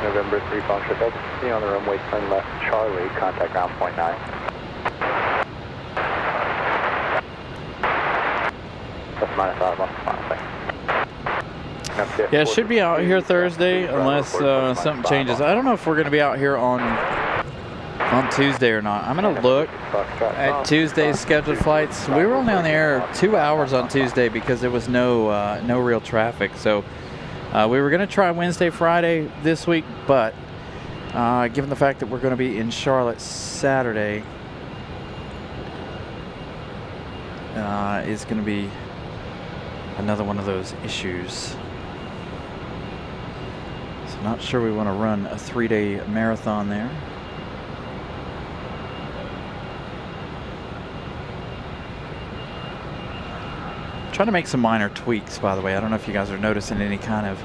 November 3 Foxtrot Delta, continue on the runway, turn left Charlie, contact ground point 9. That's -5 on the final thing. Yeah, it should be out here Thursday unless something changes. I don't know if we're going to be out here on Tuesday or not. I'm going to look at Tuesday's scheduled flights. We were only on the air 2 hours on Tuesday because there was no real traffic. So we were going to try Wednesday, Friday this week, but given the fact that we're going to be in Charlotte Saturday, is going to be another one of those issues. So not sure we want to run a 3-day marathon there. Trying to make some minor tweaks, by the way. I don't know if you guys are noticing any kind of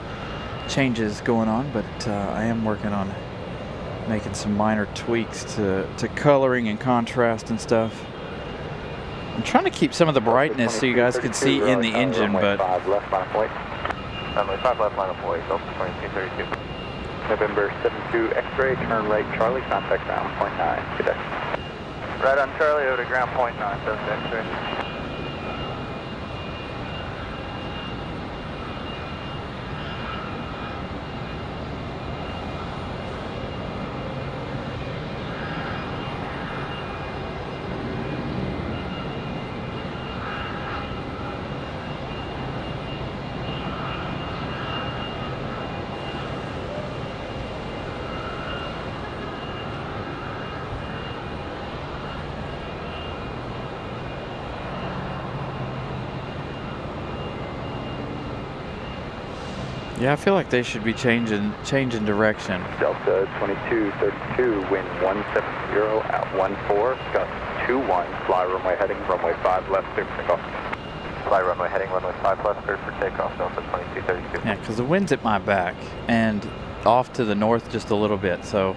changes going on, but I am working on making some minor tweaks to coloring and contrast and stuff. I'm trying to keep some of the brightness so you guys can see in the engine, but left line of point. Runway 5 left line of point, Delta 2232. November 72 X-ray, turn right Charlie, contact ground, point 9. Good day. Right on Charlie, over to ground point 9, Delta X-ray. yeah, I feel like they should be changing direction. Delta 2232, wind 170 at 14, gust 21, fly runway heading, runway 5 left, clear for takeoff. Fly runway heading, runway 5 left, clear for takeoff, Delta 2232. Yeah, because the wind's at my back and off to the north just a little bit, so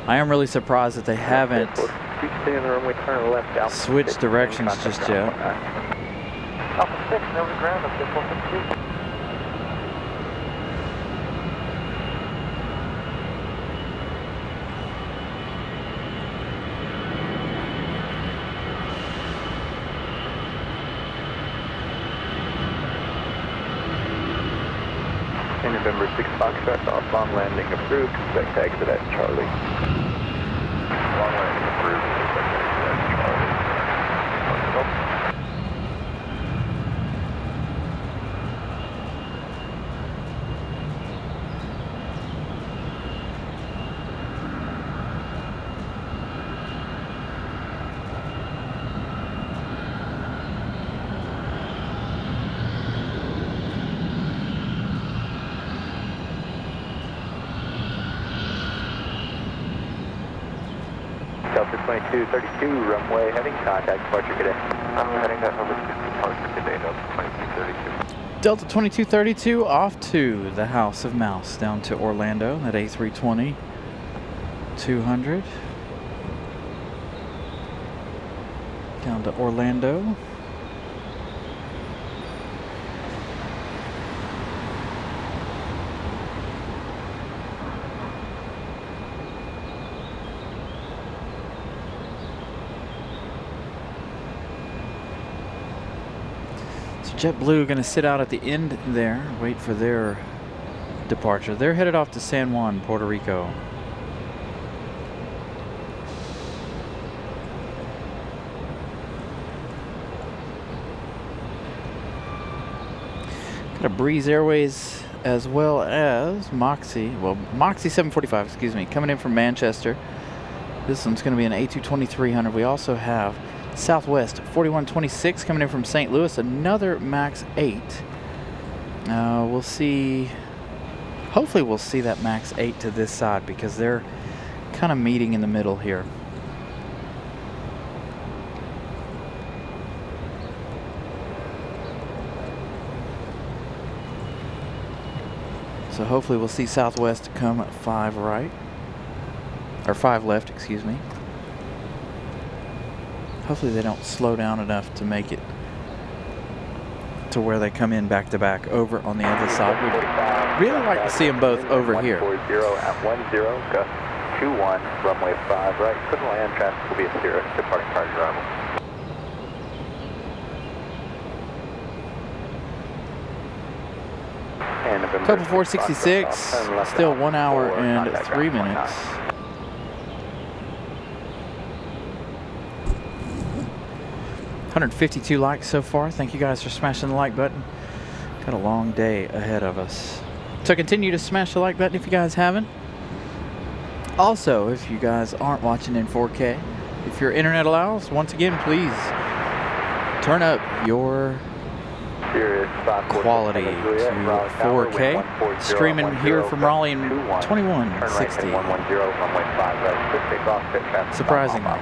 I am really surprised that they haven't Keep staying on the runway, turn left, Alpha switched 6, directions contact just ground, yet. point 9. Alpha 6, over to ground, up to 452. November 6 Foxtrot, southbound landing approved, expect to exit at Charlie. Long landing approved, expect to exit at Charlie. Delta 2232, runway heading, contact departure, good day. Runway heading, that number 2, departure, good day, Delta 2232. Delta 2232 off to the House of Mouse down to Orlando at A320 200. Down to Orlando. JetBlue going to sit out at the end there, wait for their departure. They're headed off to San Juan, Puerto Rico. Got a Breeze Airways as well as Moxie 745, excuse me, coming in from Manchester. This one's going to be an A220-300. We also have Southwest 4126 coming in from St. Louis, another MAX 8. We'll see, hopefully we'll see that MAX 8 to this side because they're kind of meeting in the middle here. So hopefully we'll see Southwest come at 5 right, or 5 left, excuse me. Hopefully they don't slow down enough to make it to where they come in back to back over on the other side. We'd really like to see them both over here. 140 at 10, gust 21, runway 5 right, clear to land, traffic will be at 0, departing target arrival. Couple 466, still 1 hour and 3 minutes. 152 likes so far. Thank you guys for smashing the like button. Got a long day ahead of us. So continue to smash the like button if you guys haven't. Also, if you guys aren't watching in 4K, if your internet allows, once again, please turn up your quality to 4K. Streaming here from Raleigh in 2160. Surprisingly.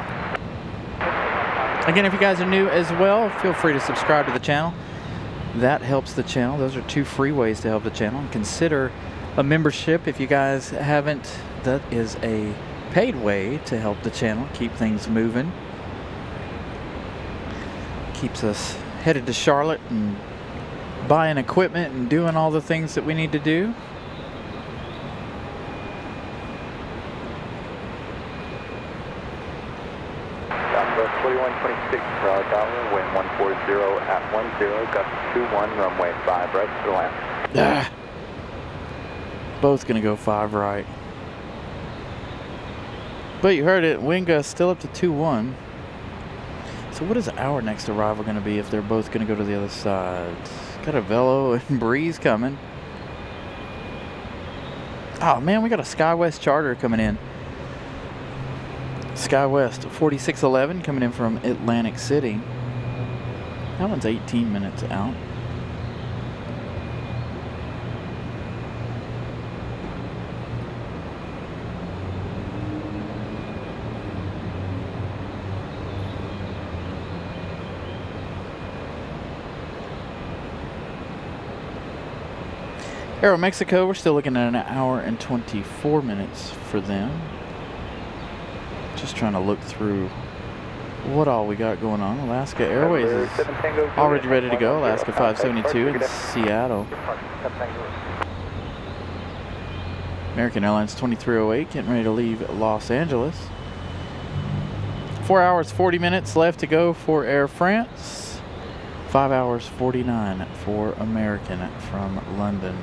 Again, if you guys are new as well, feel free to subscribe to the channel. That helps the channel. Those are 2 free ways to help the channel. And consider a membership if you guys haven't. That is a paid way to help the channel keep things moving. Keeps us headed to Charlotte and buying equipment and doing all the things that we need to do. Southwest 4126, Raleigh Tower, wind 140 at 10, gust 21, runway 5 right to the land. Ah. Both gonna go 5 right. But you heard it, wind gust still up to 2-1. So what is our next arrival gonna be if they're both gonna go to the other side? Got a Velo and Breeze coming. Oh man, we got a SkyWest charter coming in. SkyWest 4611 coming in from Atlantic City. That one's 18 minutes out. Aero Mexico, we're still looking at an hour and 24 minutes for them. Just trying to look through what all we got going on. Alaska Airways is already ready to go. Alaska 572 in Seattle. American Airlines 2308 getting ready to leave Los Angeles. 4 hours 40 minutes left to go for Air France. 5 hours 49 for American from London.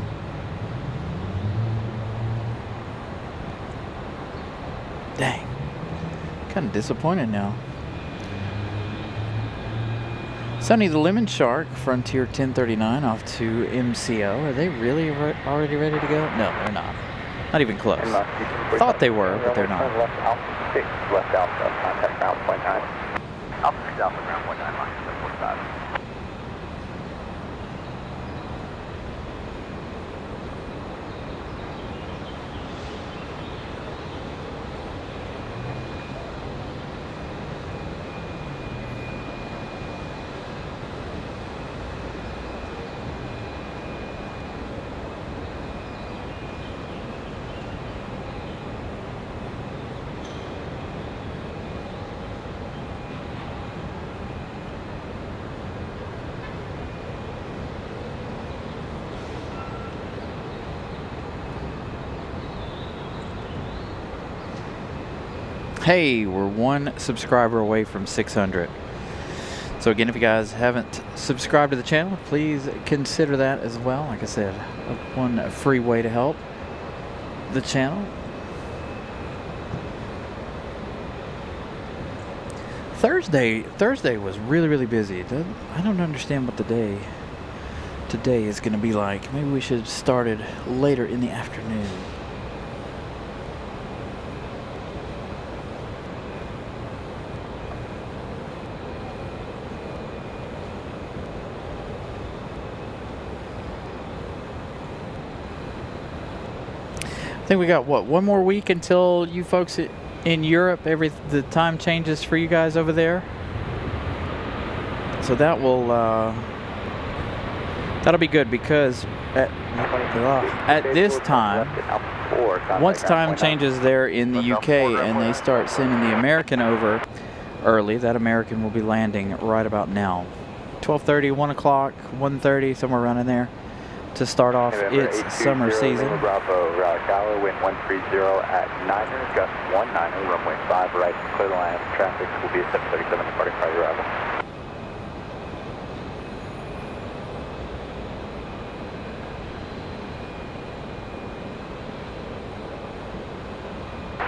Dang. Kind of disappointed now. Sunny the Lemon Shark, Frontier 1039 off to MCO. Are they really already ready to go? No, they're not. Not even close. Thought they were, but they're not. Left Alpha 6, left Alpha, contact ground point 9. Alpha 6 Alpha, ground point 9, line 745. Hey, we're 1 subscriber away from 600. So again, if you guys haven't subscribed to the channel, please consider that as well. Like I said, one free way to help the channel. Thursday was really busy. I don't understand what the day today is going to be like. Maybe we should have started later in the afternoon. I think we got what, one more week until you folks in Europe, the time changes for you guys over there. So that will that'll be good, because at this time, once time changes there in the UK and they start sending the American over early, that American will be landing right about now, 12:30, 1 o'clock, 1:30, somewhere around in there, to start off its summer season. Bravo, Raleigh Tower, wind 130 at 9er, gust 19, runway 5 right, clear the land. Traffic will be at 737 departing prior arrival.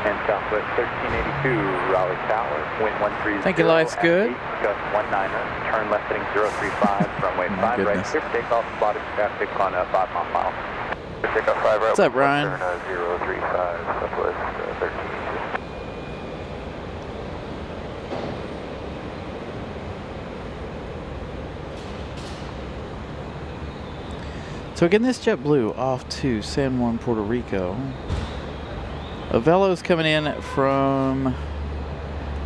And Southwest 1382, Raleigh Tower, wind 130. Thank you, life's good. Gust 19er, turn left heading 035, runway 5 right, clear for takeoff, spotted traffic on 5 miles. Takeoff 5 right. What's up, Ryan? Turn 035, Southwest 1382. So again, this JetBlue off to San Juan, Puerto Rico. Velo's coming in from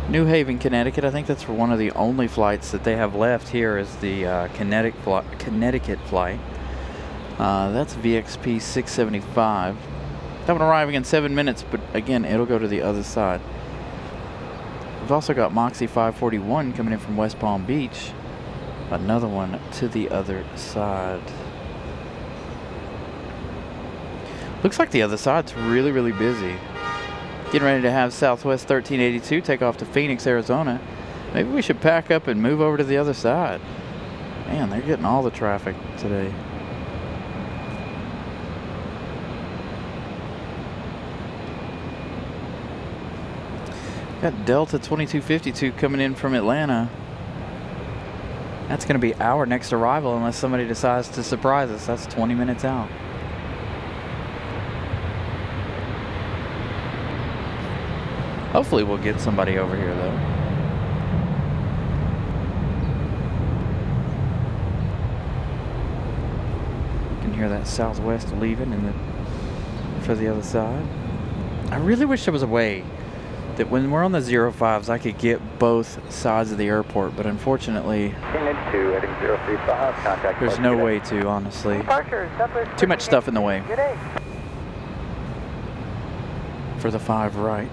New Haven, Connecticut. I think that's for one of the only flights that they have left here is the Connecticut flight. That's VXP 675. That one arriving in 7 minutes, but again, it'll go to the other side. We've also got Moxie 541 coming in from West Palm Beach. Another one to the other side. Looks like the other side's really, really busy. Getting ready to have Southwest 1382 take off to Phoenix, Arizona. Maybe we should pack up and move over to the other side. Man, they're getting all the traffic today. Got Delta 2252 coming in from Atlanta. That's going to be our next arrival unless somebody decides to surprise us. That's 20 minutes out. Hopefully we'll get somebody over here though. You can hear that Southwest leaving for the other side. I really wish there was a way that when we're on the 05s I could get both sides of the airport, but unfortunately heading 035, contact there's no way to, honestly. Too much stuff in the way for the 5 right.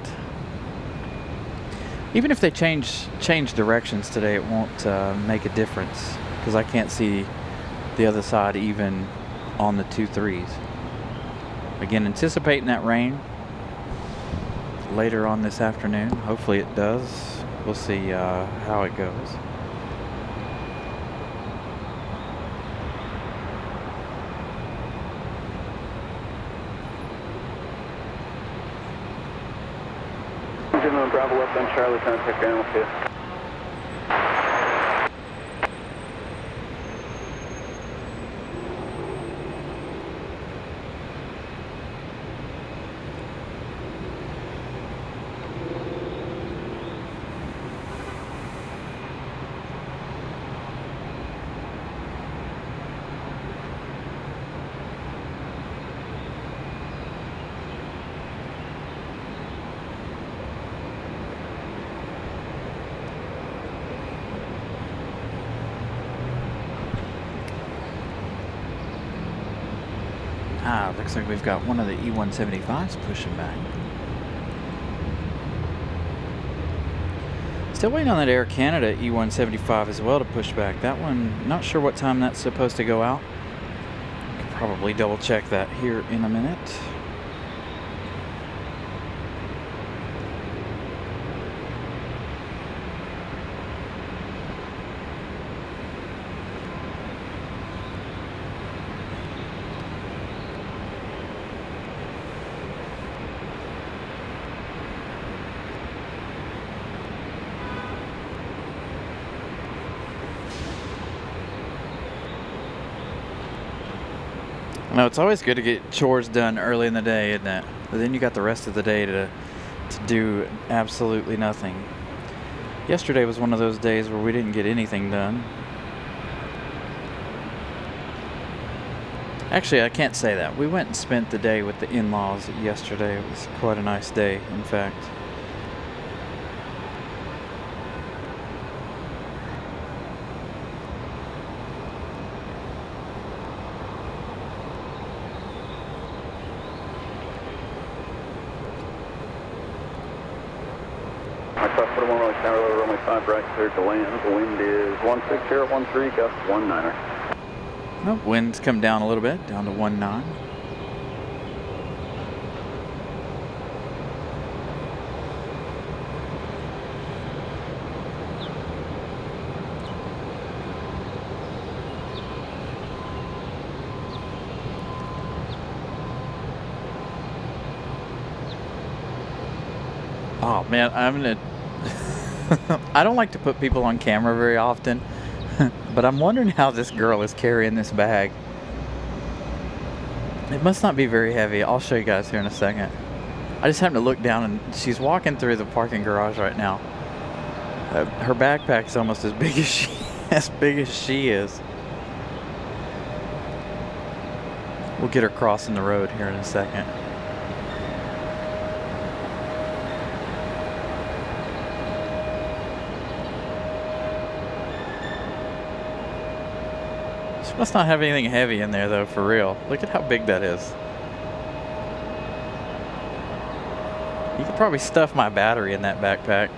Even if they change directions today, it won't make a difference because I can't see the other side even on the 23s. Again, anticipating that rain later on this afternoon. Hopefully it does. We'll see how it goes. Bravo left on Charlie, contact ground with you. Looks like we've got one of the E175s pushing back. Still waiting on that Air Canada E175 as well to push back. That one, not sure what time that's supposed to go out. Could probably double check that here in a minute. No, it's always good to get chores done early in the day, isn't it? But then you got the rest of the day to do absolutely nothing. Yesterday was one of those days where we didn't get anything done. Actually, I can't say that. We went and spent the day with the in-laws yesterday. It was quite a nice day, in fact. Runway 5 right, cleared to land. The wind is 16013, gust 19er. Oh, wind's come down a little bit, down to 19. Oh man, I'm gonna I don't like to put people on camera very often, but I'm wondering how this girl is carrying this bag. It must not be very heavy. I'll show you guys here in a second. I just happened to look down and she's walking through the parking garage right now. Her backpack's almost as big as she is. We'll get her crossing the road here in a second. Must not have anything heavy in there though, for real. Look at how big that is. You could probably stuff my battery in that backpack.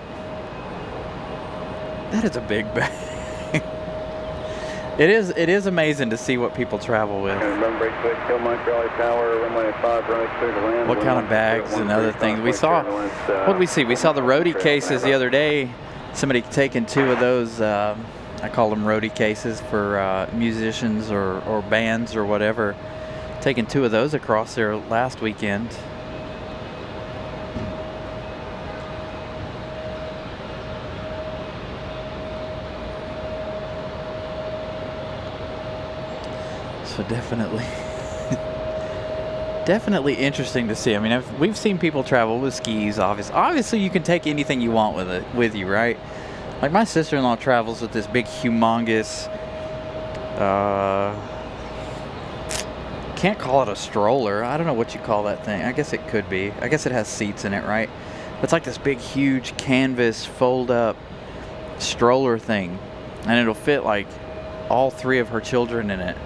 That is a big bag. It is amazing to see what people travel with. Remember, break kill Mike Raleigh Tower, runway 5, runway clear to land. What kind of bags and other things. We saw, what did we see? We saw the roadie cases the other day. Somebody taking 2 of those, I call them roadie cases for musicians or bands or whatever. Taking 2 of those across there last weekend. So definitely, definitely interesting to see. I mean, we've seen people travel with skis. Obviously, you can take anything you want with you, right? Like my sister-in-law travels with this big, humongous. Can't call it a stroller. I don't know what you call that thing. I guess it could be. I guess it has seats in it, right? It's like this big, huge canvas fold-up stroller thing, and it'll fit like all 3 of her children in it.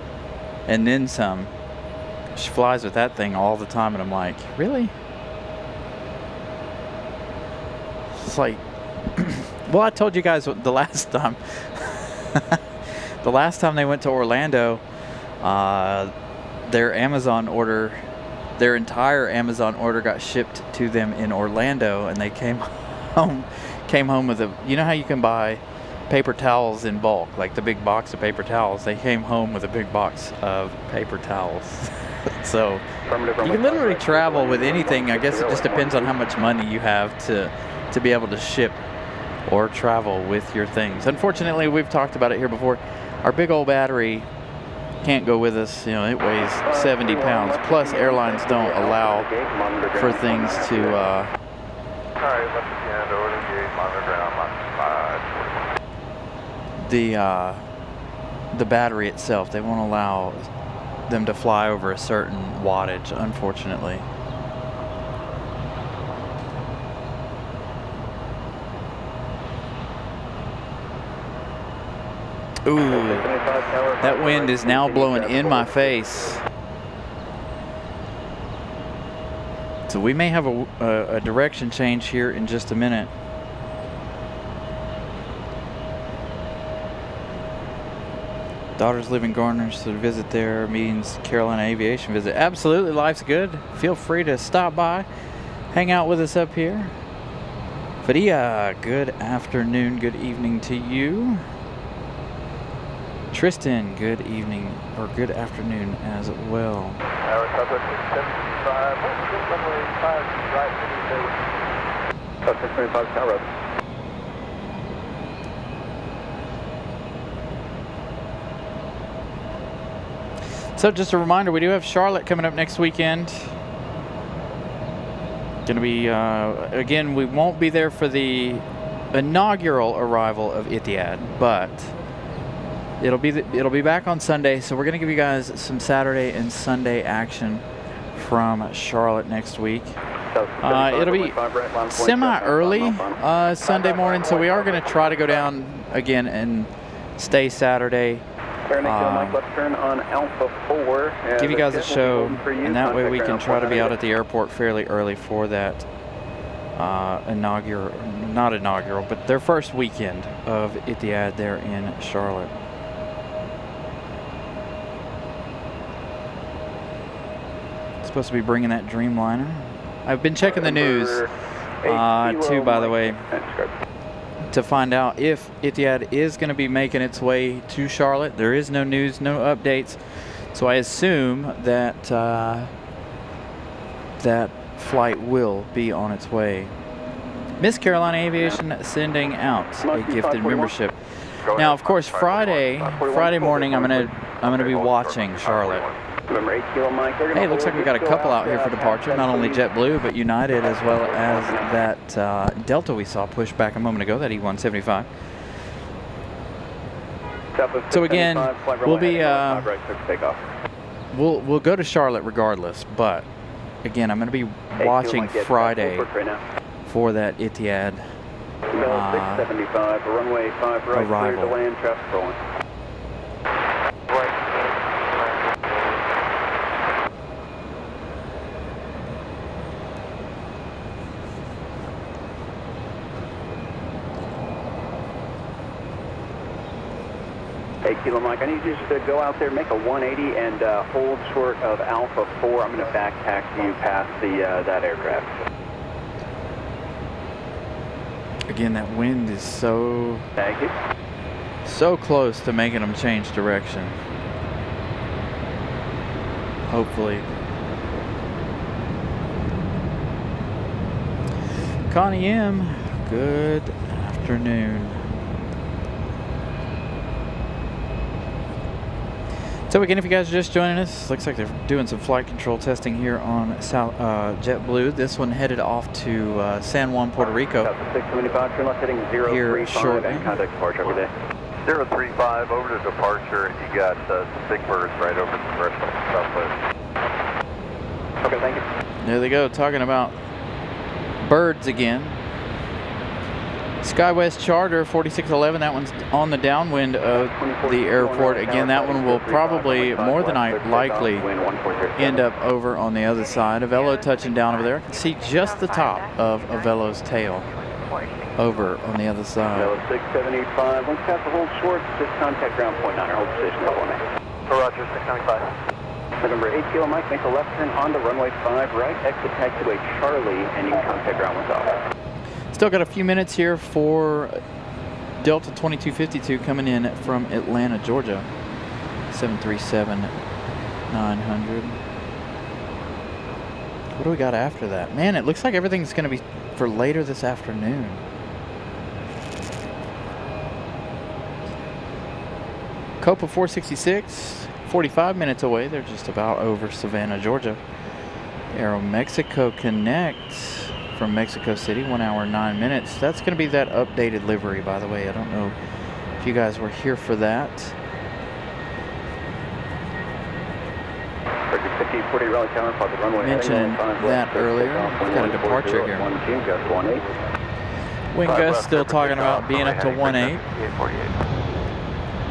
And then some. She flies with that thing all the time, and I'm like, really? It's like, well, I told you guys the last time. The last time they went to Orlando, their Amazon order, their entire Amazon order got shipped to them in Orlando, and they came home with a, you know how you can buy paper towels in bulk, like the big box of paper towels. They came home with a big box of paper towels. So you can literally travel with anything. I guess it just depends on how much money you have to be able to ship or travel with your things. Unfortunately, we've talked about it here before. Our big old battery can't go with us. You know, it weighs 70 pounds. Plus, airlines don't allow for things to. Alright, left again, over to gate, monitor ground, the battery itself, they won't allow them to fly over a certain wattage, unfortunately. Ooh, that wind is now blowing in my face. So we may have a direction change here in just a minute. Daughters live in Garner, so to visit there means Carolina Aviation visit. Absolutely, life's good. Feel free to stop by, hang out with us up here. Fadia, good afternoon, good evening to you. Tristan, good evening, or good afternoon as well. Tower Southwest 675, runway 5, right, Southwest 625, Tower. So just a reminder, we do have Charlotte coming up next weekend. Going to be, again, we won't be there for the inaugural arrival of Etihad, but it'll be back on Sunday. So we're going to give you guys some Saturday and Sunday action from Charlotte next week. It'll be semi-early Sunday morning, so we are going to try to go down again and stay Saturday. Left turn on Alpha 4. Give you guys a show, and that way we can try to be out at the airport fairly early for that not inaugural, but their first weekend of Etihad there in Charlotte. Supposed to be bringing that Dreamliner. I've been checking the news too, by the way, to find out if Etihad is going to be making its way to Charlotte. There is no news, no updates, so I assume that that flight will be on its way. Miss Carolina Aviation sending out a gifted membership. Now, of course, Friday morning, I'm gonna be watching Charlotte. Hey, looks like we got a couple out here for departure. Not only JetBlue, but United, as well as that Delta we saw push back a moment ago, that E175. So again, we'll be we'll go to Charlotte regardless. But again, I'm going to be watching Friday for that Etihad 675, runway 5 right, arrival. clear to land, traffic rolling. 8 Kilo Mike, I need you just to go out there, make a 180, and hold short of Alpha 4. I'm going to back taxi you past that aircraft. Again, that wind is so close to making them change direction. Hopefully. Connie M, good afternoon. So again, if you guys are just joining us, looks like they're doing some flight control testing here on JetBlue. This one headed off to San Juan, Puerto Rico. Here shortly. Contact departure every day. 035 over to departure, and you got big birds right over the threshold. Southwest. Okay, thank you. There they go, talking about birds again. SkyWest Charter 4611, that one's on the downwind of the airport. Again, that one will probably, more than likely, end up over on the other side. Avelo touching down over there. I can see just the top of Avelo's tail over on the other side. Avelo 6785, once past the hold short, just contact ground point 9, hold position, level 1. Roger, 695. November 8 Kilo Mike, make a left turn onto runway 5 right, exit taxiway Charlie, and you can contact ground 1 south. Still got a few minutes here for Delta 2252 coming in from Atlanta, Georgia. 737-900. What do we got after that? Man, it looks like everything's going to be for later this afternoon. Copa 466, 45 minutes away. They're just about over Savannah, Georgia. Aeromexico Connect from Mexico City, 1 hour 9 minutes. That's going to be that updated livery, by the way. I don't know if you guys were here for that. Mentioned that earlier. We've got a departure here. Wind gust still talking about being up to 1.8.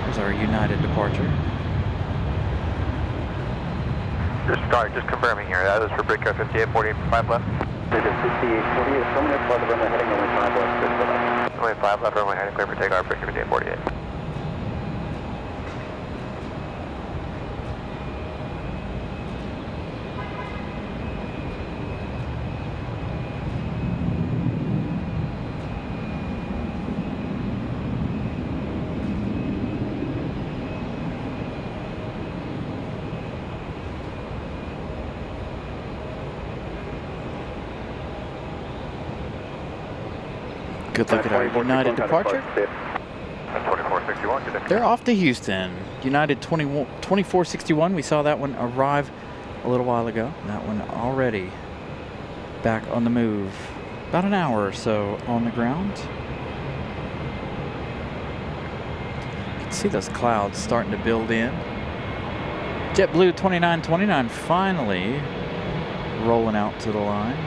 There's our United departure. Just confirming here. That was for Breakout 5848, 5 left. 5848, coming up on the runway heading only 5 left. Only 5 left, runway heading clear for takeoff, Breakout 5848. Good look at our United departure. 2461. They're off to Houston. United 2461. We saw that one arrive a little while ago. That one already back on the move. About an hour or so on the ground. You can see those clouds starting to build in. JetBlue 2929 finally rolling out to the line.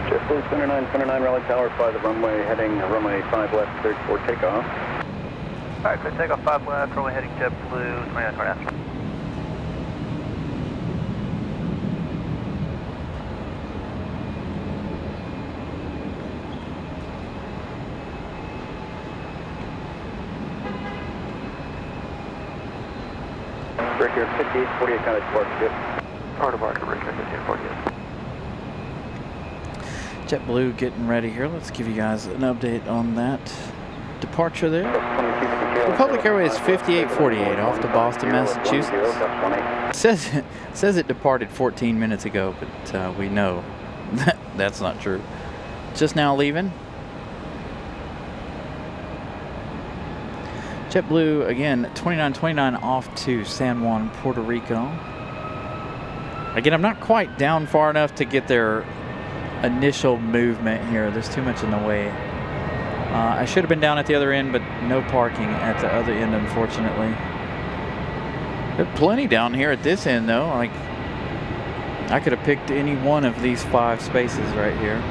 JetBlue 2929 Raleigh Tower, fly the runway heading runway 5 left, cleared for takeoff. Alright, clear takeoff 5 left, runway heading JetBlue 2929. Breaker 5848, kind of departure. Or departure, Breaker 5848. JetBlue getting ready here. Let's give you guys an update on that departure there. Republic Airways 5848 off to Boston, Massachusetts. Says it departed 14 minutes ago, but we know that's not true. Just now leaving. JetBlue again 2929 off to San Juan, Puerto Rico. Again, I'm not quite down far enough to get their initial movement here. There's too much in the way. I should have been down at the other end, but no parking at the other end, unfortunately. There's plenty down here at this end, though. Like, I could have picked any one of these 5 spaces right here.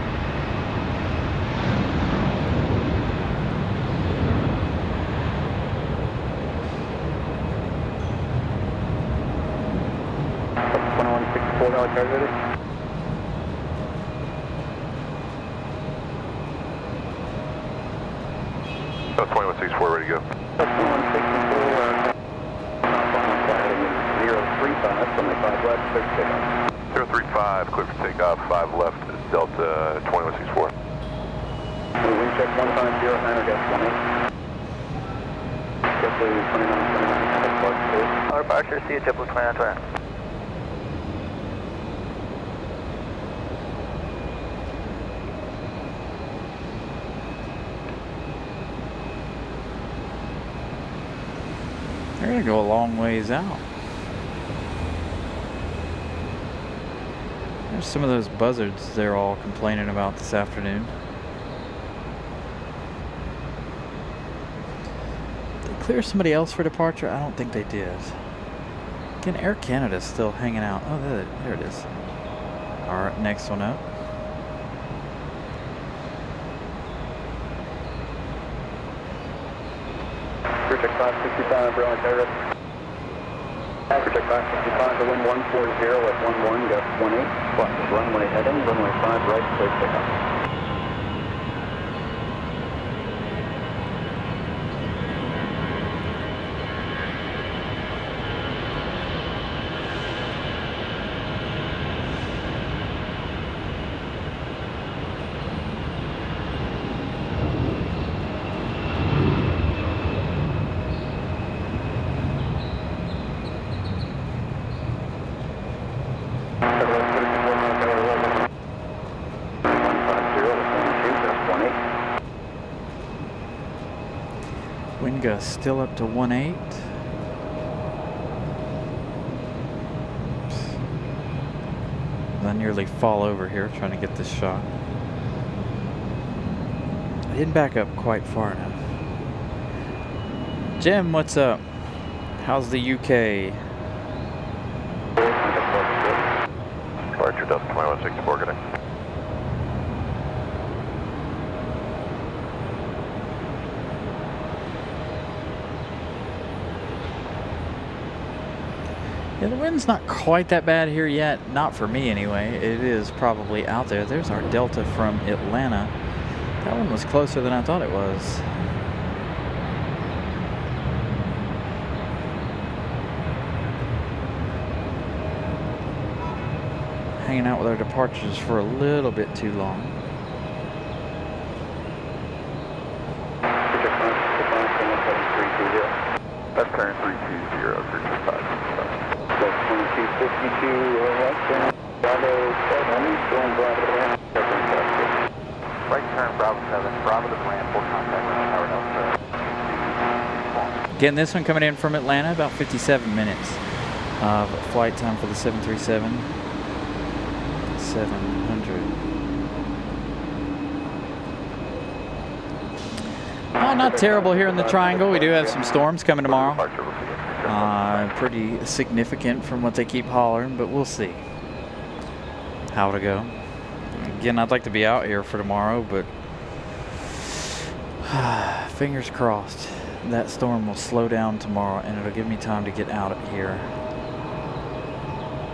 That's 2164, ready to go. That's 2164. 035, 25 left, clear for takeoff. 035, clear for takeoff, 5 left is Delta 2164. Wind check 150, niner gets 18. Get to 2929, departure. Our departure, see you, JetBlue 2929. They're gonna go a long ways out. There's some of those buzzards they're all complaining about this afternoon. Did they clear somebody else for departure? I don't think they did. Again, Air Canada's still hanging out. Oh, there it is. All right, next one up. Project 565, Raleigh, Paris. Project 565 to wind 140 at 11, gust 18. Plus runway heading, runway 5 right, clear takeoff. Wind gust still up to 18. I nearly fall over here trying to get this shot. I didn't back up quite far enough. Jim, what's up? How's the UK? Departure Delta 2164, good day. Yeah, the wind's not quite that bad here yet. Not for me anyway. It is probably out there. There's our Delta from Atlanta. That one was closer than I thought it was. Hanging out with our departures for a little bit too long. That's turn 320, 325. 2252, westbound, Bravo 7, going Bravo down. Right turn, Bravo 7, Bravo to the land, full contact, Tower Delta. Again, this one coming in from Atlanta, about 57 minutes of flight time for the 737. 700. Not terrible here in the triangle. We do have some storms coming tomorrow. Pretty significant from what they keep hollering, but we'll see how to go. Again, I'd like to be out here for tomorrow, but fingers crossed that storm will slow down tomorrow and it'll give me time to get out of here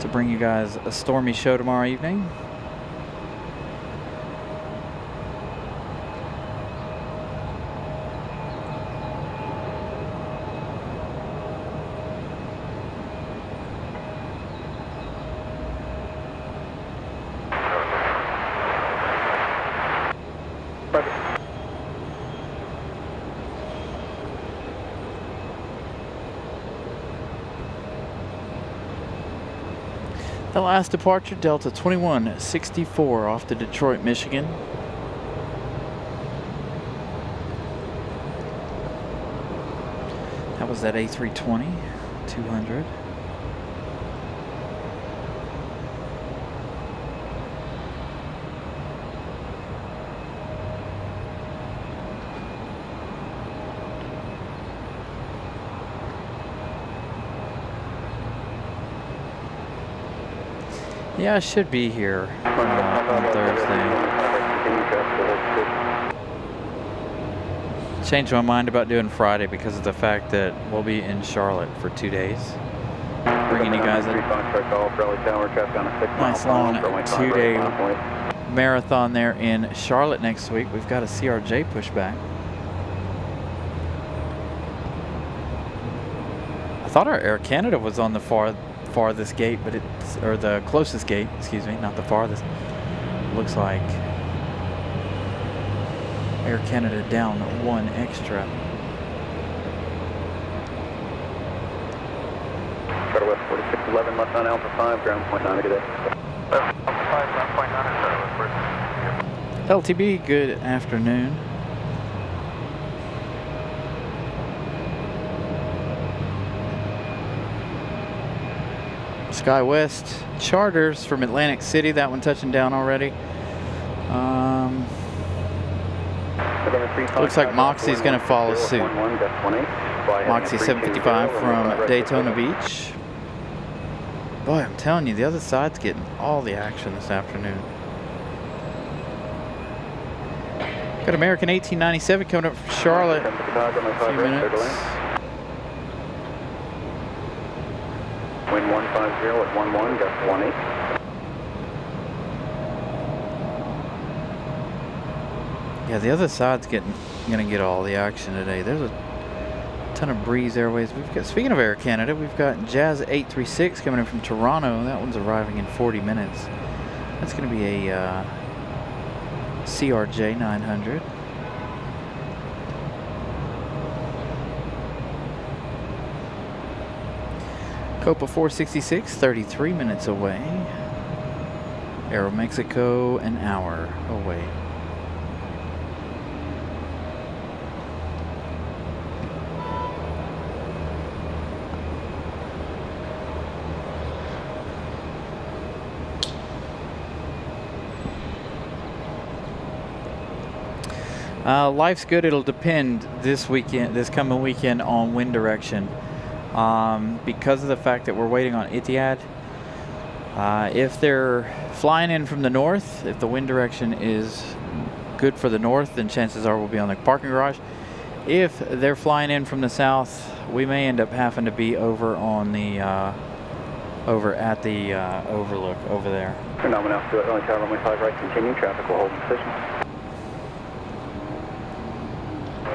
to bring you guys a stormy show tomorrow evening. The last departure, Delta 2164 off to Detroit, Michigan. That was that A320, 200. Yeah, I should be here on Thursday. Changed my mind about doing Friday because of the fact that we'll be in Charlotte for 2 days. Bringing you guys a nice long 2-day marathon there in Charlotte next week. We've got a CRJ pushback. Thought our Air Canada was on the farthest gate, but it's, or the closest gate, excuse me, not the farthest. Looks like Air Canada down one extra. Go to West 4611, left on Alpha 5, ground point 9, good day. Alpha 5, ground point 9, LTB, good afternoon. SkyWest charters from Atlantic City, that one touching down already. Looks like Moxie's going to follow suit. Moxie 755 from Daytona Beach. Boy, I'm telling you, the other side's getting all the action this afternoon. Got American 1897 coming up from Charlotte in a few minutes. Wind 150 at 11, gust 18. Yeah, the other side's gonna get all the action today. There's a ton of Breeze Airways. We've got, speaking of Air Canada, we've got Jazz 836 coming in from Toronto. That one's arriving in 40 minutes. That's gonna be a CRJ 900. Copa 466, 33 minutes away. Aero Mexico, an hour away. Life's good. It'll depend this coming weekend on wind direction. Because of the fact that we're waiting on Etihad. If they're flying in from the north, if the wind direction is good for the north, then chances are we'll be on the parking garage. If they're flying in from the south, we may end up having to be over on the over at the overlook over there. Phenomenal altitude, runway tower, runway 5 right, continue, traffic will hold in position.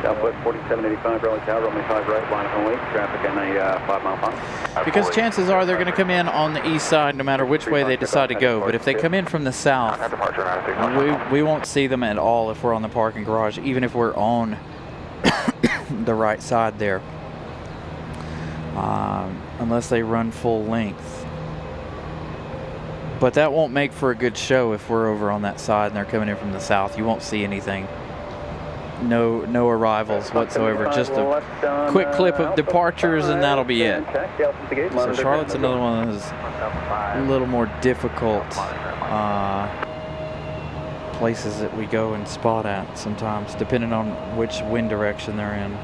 Southwest 4785, runway tower, runway 5 right, line only, traffic in a 5 mile final. Because chances are they're going to come in on the east side no matter which way they decide to go. But if they come in from the south, we won't see them at all if we're on the parking garage, even if we're on the right side there. Unless they run full length. But that won't make for a good show if we're over on that side and they're coming in from the south. You won't see anything. No arrivals whatsoever. Just a quick clip of departures and that'll be it. So Charlotte's another one of those a little more difficult places that we go and spot at sometimes, depending on which wind direction they're in.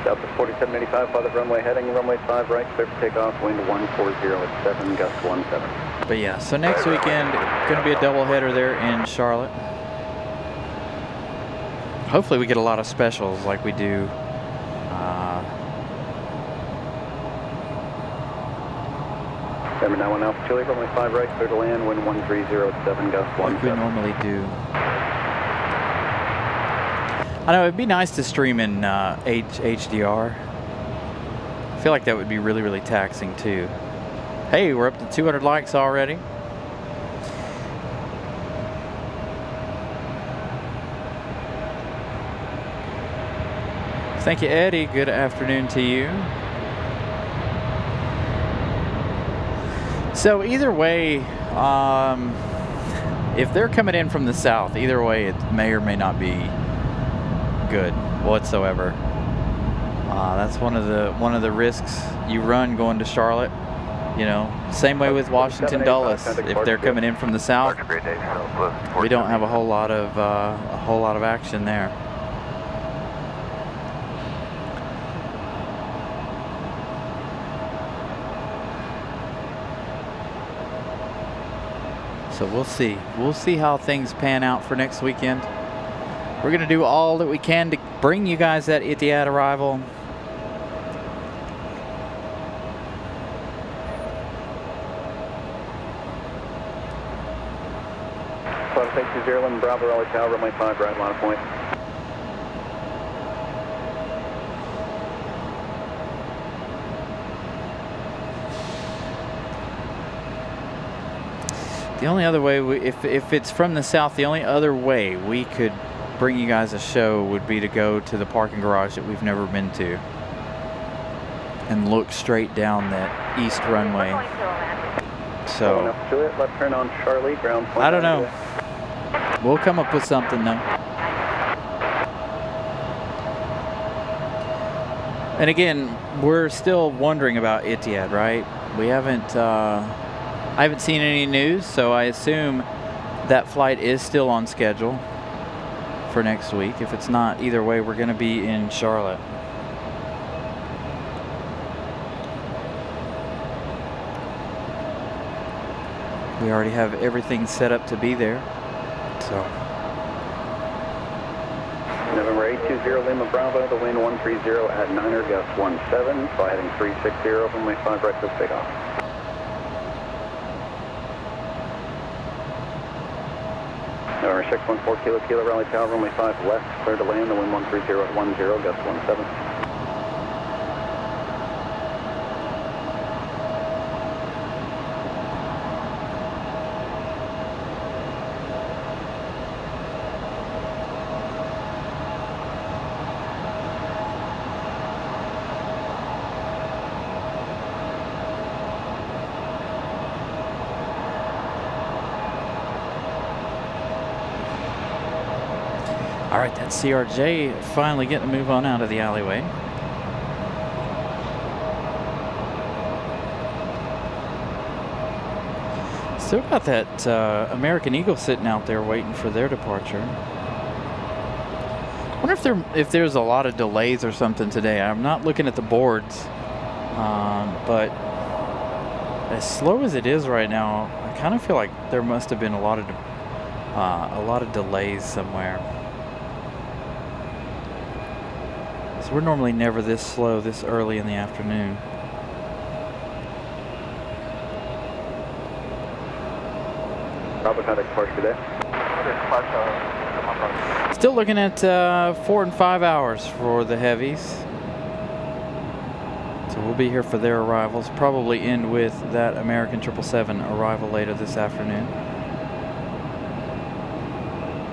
Southwest 4785, father runway heading, runway 5 right, clear for takeoff, wind 140 at 7, gust 17. But yeah, so next weekend, going to be a double header there in Charlotte. Hopefully we get a lot of specials like we do. Number 91 Alpha Chile, runway 5 right, clear to land, wind 130 at 7, gust 17. Like we normally do. I know it'd be nice to stream in HDR. I feel like that would be really, really taxing too. Hey, we're up to 200 likes already. Thank you, Eddie. Good afternoon to you. So either way, if they're coming in from the south, either way, it may or may not be good whatsoever. That's one of the risks you run going to Charlotte. You know, same way with Washington Dulles. If they're coming in from the south, we don't have a whole lot of action there. So we'll see. We'll see how things pan out for next weekend. We're going to do all that we can to bring you guys that Etihad arrival. Thank you, 011 Bravo, Raleigh Tower, runway 5 right, line of point. The only other way, if it's from the south, the only other way we could bring you guys a show would be to go to the parking garage that we've never been to and look straight down that east runway. So, left turn on Charlie, ground point. I don't know. We'll come up with something though. And again, we're still wondering about Etihad, right? We haven't, I haven't seen any news, so I assume that flight is still on schedule for next week. If it's not, either way, we're going to be in Charlotte. We already have everything set up to be there, so. November 820 Lima Bravo, the wind 130 at 9er, gust 17, fly heading 360, runway 5 right, clear takeoff. November 614 Kilo Kilo Raleigh Tower, runway 5 left, clear to land, the wind 130 at 10, gust 17. All right, that's CRJ finally getting to move on out of the alleyway. Still got that American Eagle sitting out there waiting for their departure. I wonder if there's a lot of delays or something today. I'm not looking at the boards, but as slow as it is right now, I kind of feel like there must have been a lot of delays somewhere. So we're normally never this slow this early in the afternoon. Bravo contact departure today. Still looking at 4 and 5 hours for the heavies. So we'll be here for their arrivals. Probably end with that American 777 arrival later this afternoon.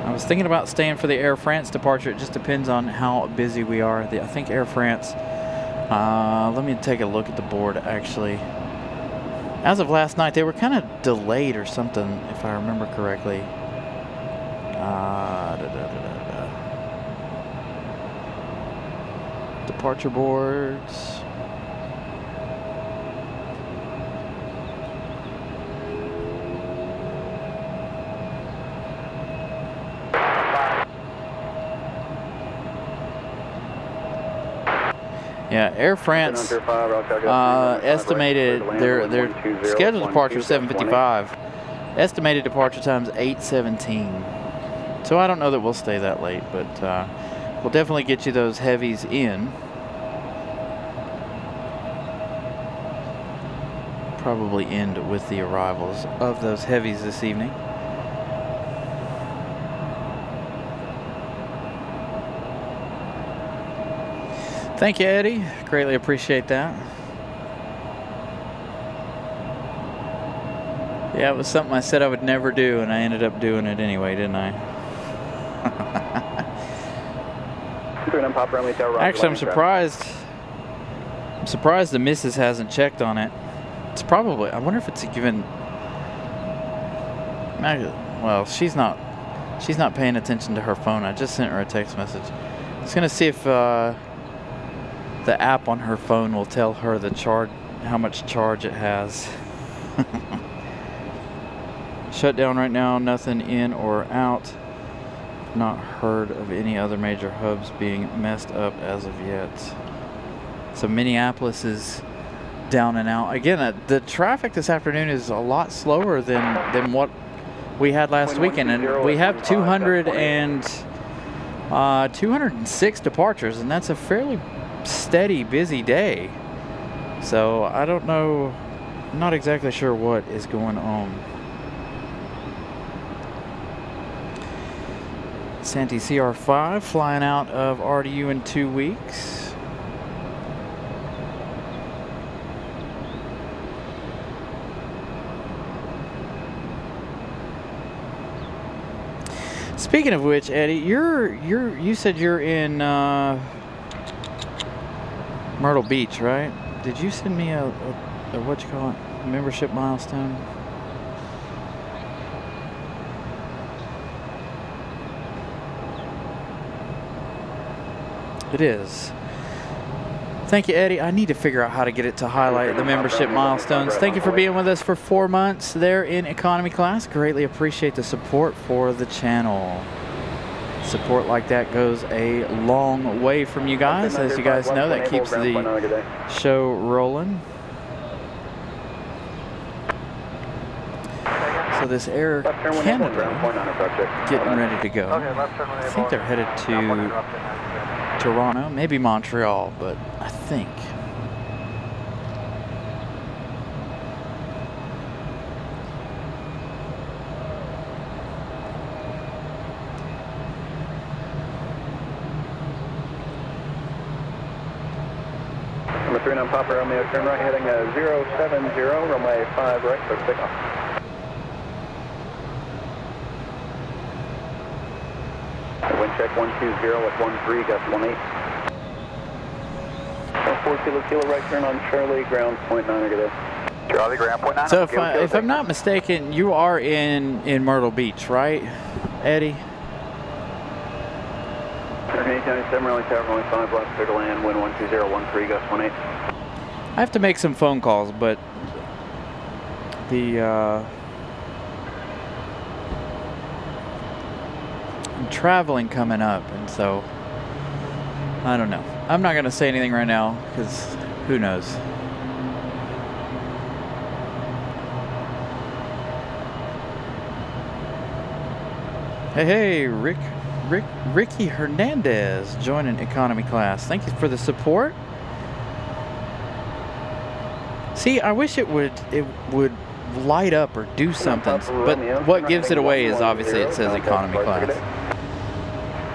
I was thinking about staying for the Air France departure. It just depends on how busy we are. I think Air France, let me take a look at the board actually. As of last night, they were kind of delayed or something, if I remember correctly. Departure boards. Yeah, Air France estimated their scheduled departure 7:55. Estimated departure time's 8:17. So I don't know that we'll stay that late, but we'll definitely get you those heavies in. Probably end with the arrivals of those heavies this evening. Thank you, Eddie. Greatly appreciate that. Yeah, it was something I said I would never do, and I ended up doing it anyway, didn't I? Actually, I'm surprised. I'm surprised the missus hasn't checked on it. It's probably, I wonder if it's given. Well, she's not paying attention to her phone. I just sent her a text message. I was gonna see if the app on her phone will tell her the charge, how much charge it has. Shut down right now, nothing in or out. Not heard of any other major hubs being messed up as of yet. So Minneapolis is down and out. Again, the traffic this afternoon is a lot slower than what we had last weekend. And we have 206 departures, and that's a fairly steady, busy day. So I don't know, I'm not exactly sure what is going on. Santee CR5 flying out of RDU in 2 weeks. Speaking of which, Eddie, you said you're in Myrtle Beach, right? Did you send me a what you call it, membership milestone? It is. Thank you, Eddie. I need to figure out how to get it to highlight the membership milestones. Thank you for being with us for 4 months there in economy class. Greatly appreciate the support for the channel. Support like that goes a long way from you guys. As you guys know, that keeps the show rolling. So this Air Canada getting ready to go. I think they're headed to Toronto, maybe Montreal, but I think. Number 39 Papa Romeo, turn right heading 070, runway 5 right, clear for takeoff. Wind check 120 at 13, gust 18. 4 kilo right turn on Charlie, ground point 9 negative. Charlie, ground point 9. So if I'm not mistaken, you are in Myrtle Beach, right, Eddie? 897, Raleigh Tower, runway 5 left, clear to land, wind 120, 13, gust 18. I have to make some phone calls, but the I'm traveling coming up, and so I don't know. I'm not gonna say anything right now because who knows. Hey, Ricky Hernandez joining economy class. Thank you for the support. See, I wish it would light up or do something, but what gives it away is obviously it says economy class.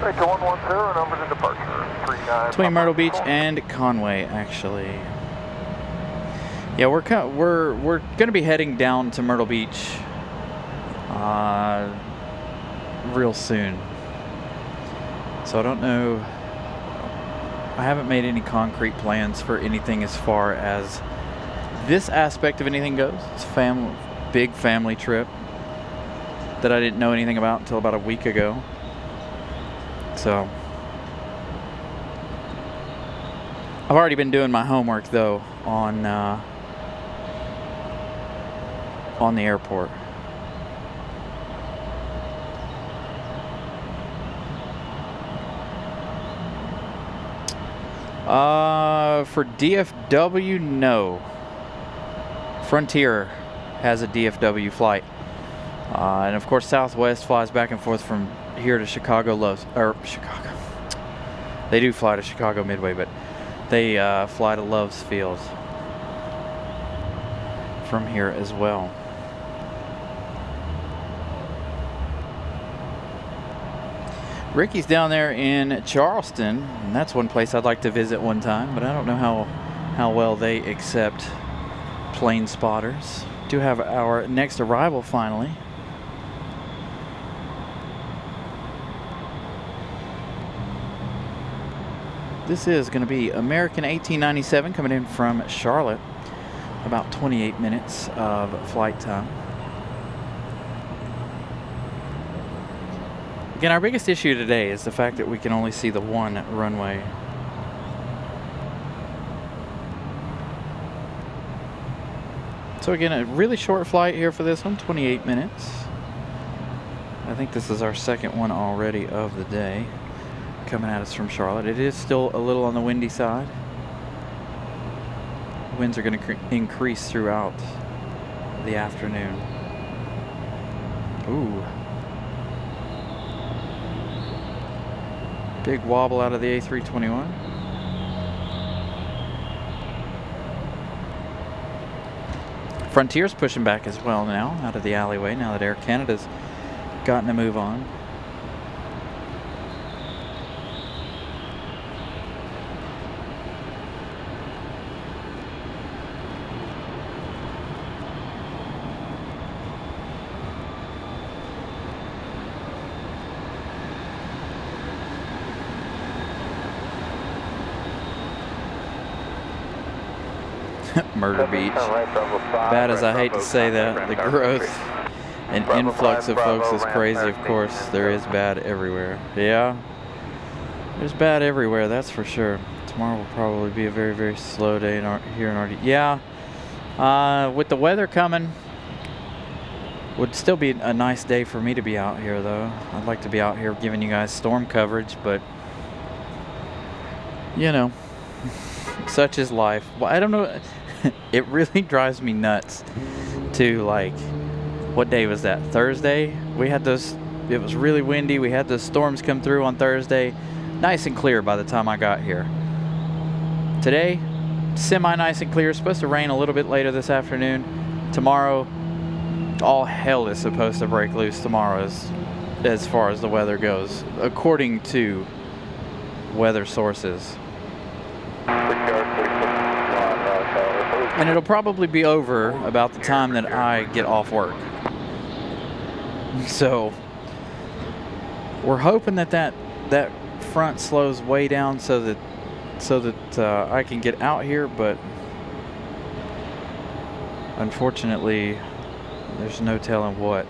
Victor 110, numbers of departure 39. Between Myrtle Beach and Conway, actually. Yeah, we're gonna be heading down to Myrtle Beach real soon. So I don't know. I haven't made any concrete plans for anything as far as this aspect of anything goes. It's a big family trip that I didn't know anything about until about a week ago. So I've already been doing my homework though on the airport. For DFW, no. Frontier has a DFW flight. And of course Southwest flies back and forth from here to Chicago Chicago. They do fly to Chicago Midway, but they fly to Love's Field from here as well. Ricky's down there in Charleston, and that's one place I'd like to visit one time, but I don't know how well they accept plane spotters. Do have our next arrival finally. This is going to be American 1897 coming in from Charlotte. About 28 minutes of flight time. Again, our biggest issue today is the fact that we can only see the one runway. So again, a really short flight here for this one, 28 minutes. I think this is our second one already of the day coming at us from Charlotte. It is still a little on the windy side. Winds are going to increase throughout the afternoon. Ooh. Big wobble out of the A321. Frontier's pushing back as well now out of the alleyway now that Air Canada's gotten a move on. Murder Beach. Bad as I hate to say that, the growth and influx of folks is crazy. Of course, there is bad everywhere. Yeah, there's bad everywhere, that's for sure. Tomorrow will probably be a very, very slow day here in RD. Yeah, with the weather coming, would still be a nice day for me to be out here, though. I'd like to be out here giving you guys storm coverage, but you know, such is life. Well, I don't know. It really drives me nuts to, like, what day was that? Thursday? We had those, it was really windy. We had those storms come through on Thursday. Nice and clear by the time I got here. Today, semi-nice and clear. Supposed to rain a little bit later this afternoon. Tomorrow, all hell is supposed to break loose tomorrow as far as the weather goes, according to weather sources. And it'll probably be over about the time that I get off work. So we're hoping that front slows way down so that I can get out here, but unfortunately there's no telling what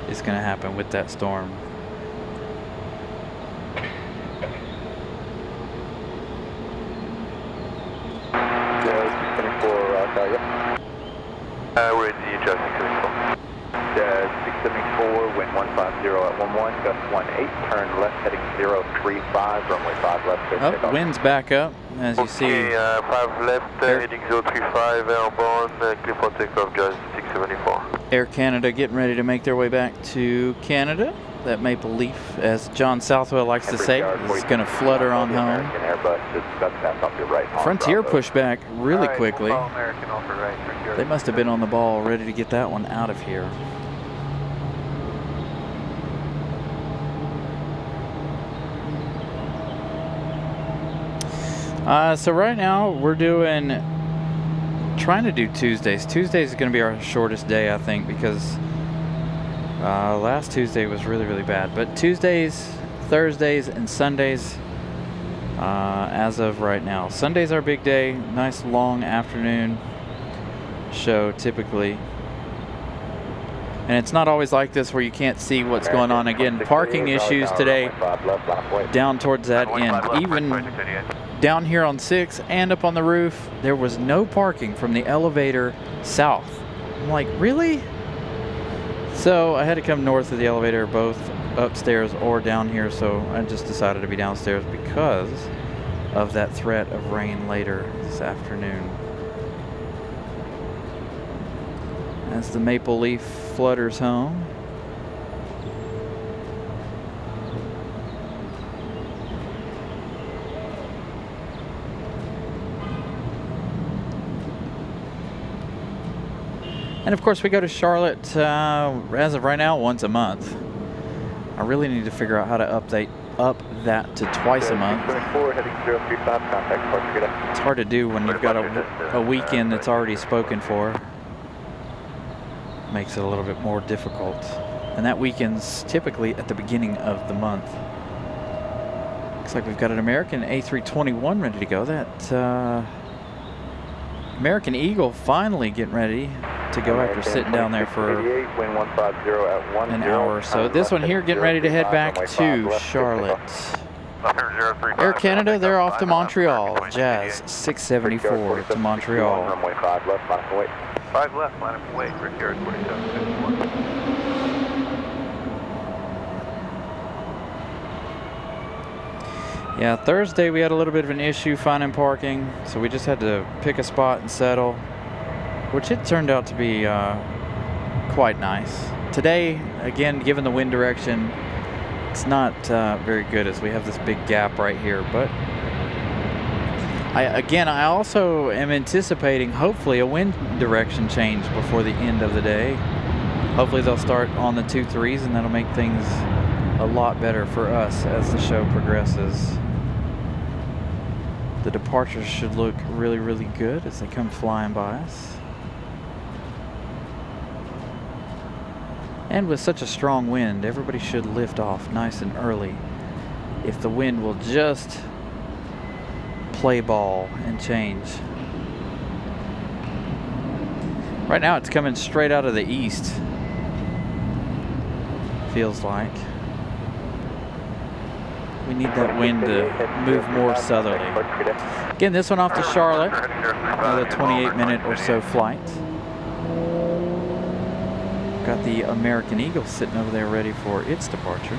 is going to happen with that storm. We're in the traffic 674, wind 150 at 11, gust 18, turn left heading 035, runway 5 left. Oh, wind's back up, as you see. 5 left, heading 035, airborne, clear for takeoff, just 674. Air Canada getting ready to make their way back to Canada. That Maple Leaf, as John Southwell likes to say, is going to flutter on home. Frontier pushed back really quickly. They must have been on the ball ready to get that one out of here. So right now we're trying to do Tuesdays. Tuesdays is going to be our shortest day, I think, because last Tuesday was really, really bad. But Tuesdays, Thursdays, and Sundays, as of right now. Sunday's our big day. Nice long afternoon show, typically. And it's not always like this where you can't see what's going on. Again, parking issues today down towards that end. Even down here on 6 and up on the roof, there was no parking from the elevator south. I'm like, really? So I had to come north of the elevator, both upstairs or down here, so I just decided to be downstairs because of that threat of rain later this afternoon. As the Maple Leaf flutters home. And of course we go to Charlotte, as of right now, once a month. I really need to figure out how to up that to twice a month. It's hard to do when you've got a weekend that's already spoken for. Makes it a little bit more difficult. And that weekend's typically at the beginning of the month. Looks like we've got an American A321 ready to go. That American Eagle finally getting ready to go after sitting down there for an hour or so. This one here getting ready to head back to Charlotte. Air Canada, they're off to Montreal. Jazz 674 to Montreal. Runway 5 left, line of wait. 5 left, line of wait, Rick here at 4761. Yeah, Thursday we had a little bit of an issue finding parking, so we just had to pick a spot and settle, which it turned out to be quite nice. Today, again, given the wind direction, it's not very good as we have this big gap right here, but I also am anticipating hopefully a wind direction change before the end of the day. Hopefully they'll start on the 2-3s, and that'll make things a lot better for us as the show progresses. The departures should look really, really good as they come flying by us. And with such a strong wind, everybody should lift off nice and early. If the wind will just play ball and change. Right now it's coming straight out of the east. Feels like. We need that wind to move more southerly. Again, this one off to Charlotte. Another 28-minute or so flight. Got the American Eagle sitting over there ready for its departure.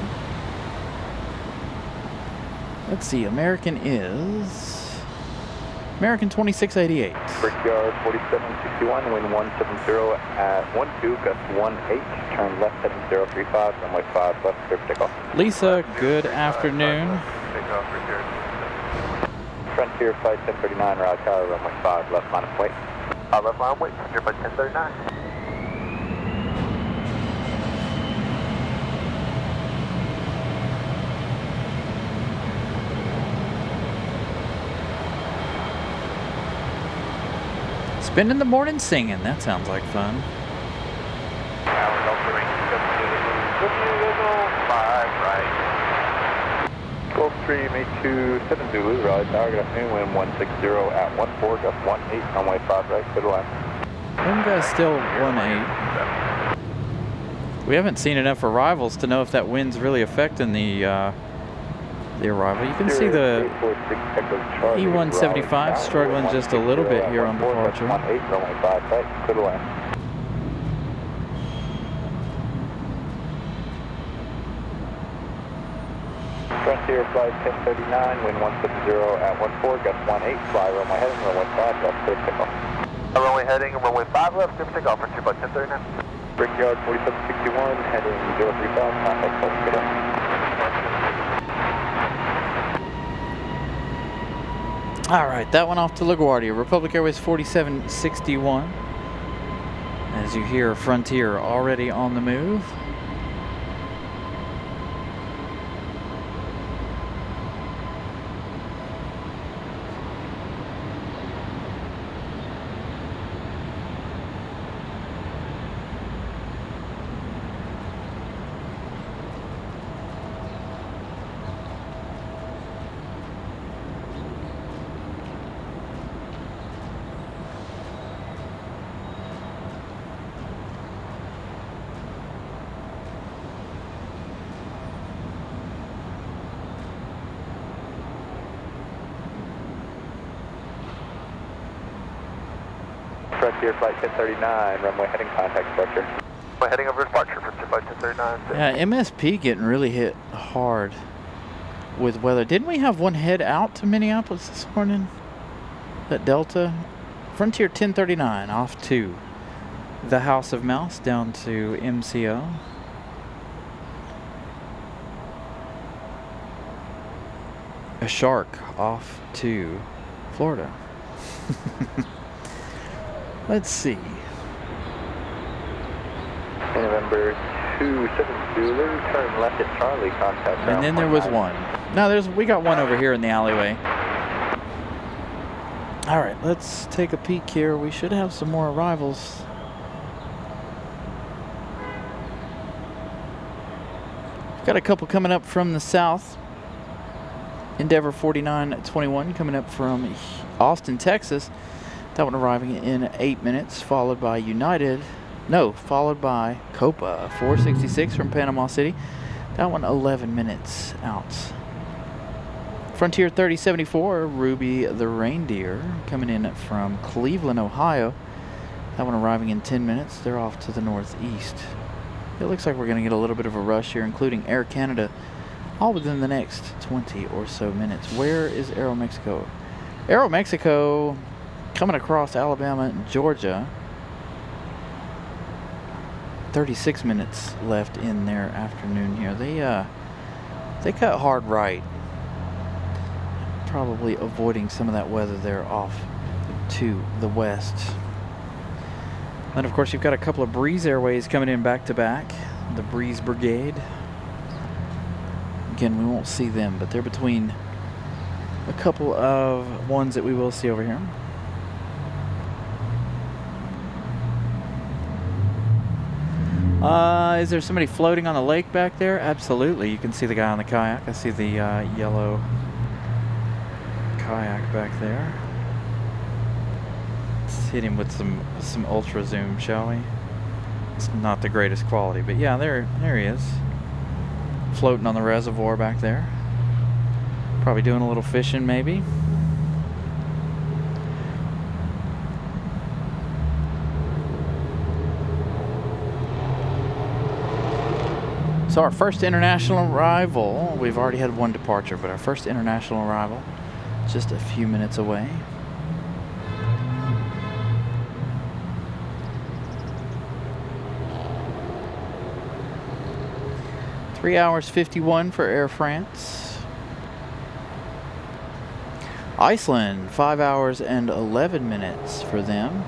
Let's see, American is American 2688. Brickyard 4761, wind 170 at 12, gust 18, turn left 7035, runway 5 left, clear for takeoff. Lisa, good afternoon. Frontier flight 1039, Raleigh Tower, runway 5 left line of wait. Left line wait, Frontier flight 1039. Spending the morning singing, that sounds like fun. 12-3, mate 27 Zulu, Raleigh Tower, good afternoon, wind 160 at 14, gust 18, runway 5 right, clear to land. Wind gust still 18. We haven't seen enough arrivals to know if that wind's really affecting the arrival. You can see the E175 struggling just a little bit here on departure. 18, runway 5 right, clear to land. Frontier flight 1039, wind 170 at 14, gust 18, fly runway heading, runway 5 left, clear takeoff. Runway heading, runway 5 left, clear for takeoff, Frontier flight 1039. Brickyard 4761, heading 035, contact close, good up. All right, that one off to LaGuardia. Republic Airways 4761. As you hear, Frontier already on the move. Frontier flight 1039, runway heading, contact departure. Runway heading over departure, Frontier flight 1039. Yeah, MSP getting really hit hard with weather. Didn't we have one head out to Minneapolis this morning? That Delta? Frontier 1039 off to the House of Mouse down to MCO. A shark off to Florida. Let's see. November 27 Zulu, turn left at Charlie, contact. And then there was one. No, we got one over here in the alleyway. All right, let's take a peek here. We should have some more arrivals. We've got a couple coming up from the south. Endeavor 4921 coming up from Austin, Texas. That one arriving in 8 minutes, followed by followed by Copa 466 from Panama City. That one 11 minutes out. Frontier 3074, Ruby the Reindeer, coming in from Cleveland, Ohio. That one arriving in 10 minutes. They're off to the northeast. It looks like we're going to get a little bit of a rush here, including Air Canada, all within the next 20 or so minutes. Where is Aeromexico? Aeromexico coming across Alabama and Georgia. 36 minutes left in their afternoon here. They cut hard right. Probably avoiding some of that weather there off to the west. And of course you've got a couple of Breeze Airways coming in back to back. The Breeze Brigade. Again, we won't see them, but they're between a couple of ones that we will see over here. Is there somebody floating on the lake back there? Absolutely. You can see the guy on the kayak. I see the yellow kayak back there. Let's hit him with some ultra zoom, shall we? It's not the greatest quality, but yeah, there he is, floating on the reservoir back there. Probably doing a little fishing, maybe. So our first international arrival, we've already had one departure, but our first international arrival, just a few minutes away. Three hours 51 for Air France. Iceland, 5 hours and 11 minutes for them.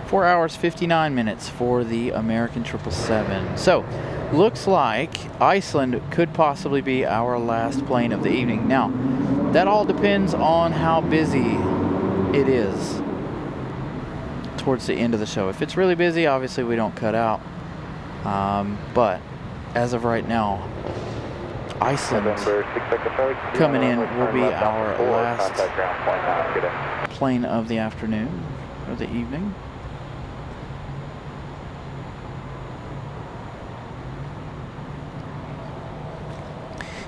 4 hours 59 minutes for the American 777. So, looks like Iceland could possibly be our last plane of the evening. Now, that all depends on how busy it is towards the end of the show. If it's really busy, obviously we don't cut out. But as of right now, Iceland coming in will be our last plane of the afternoon or the evening.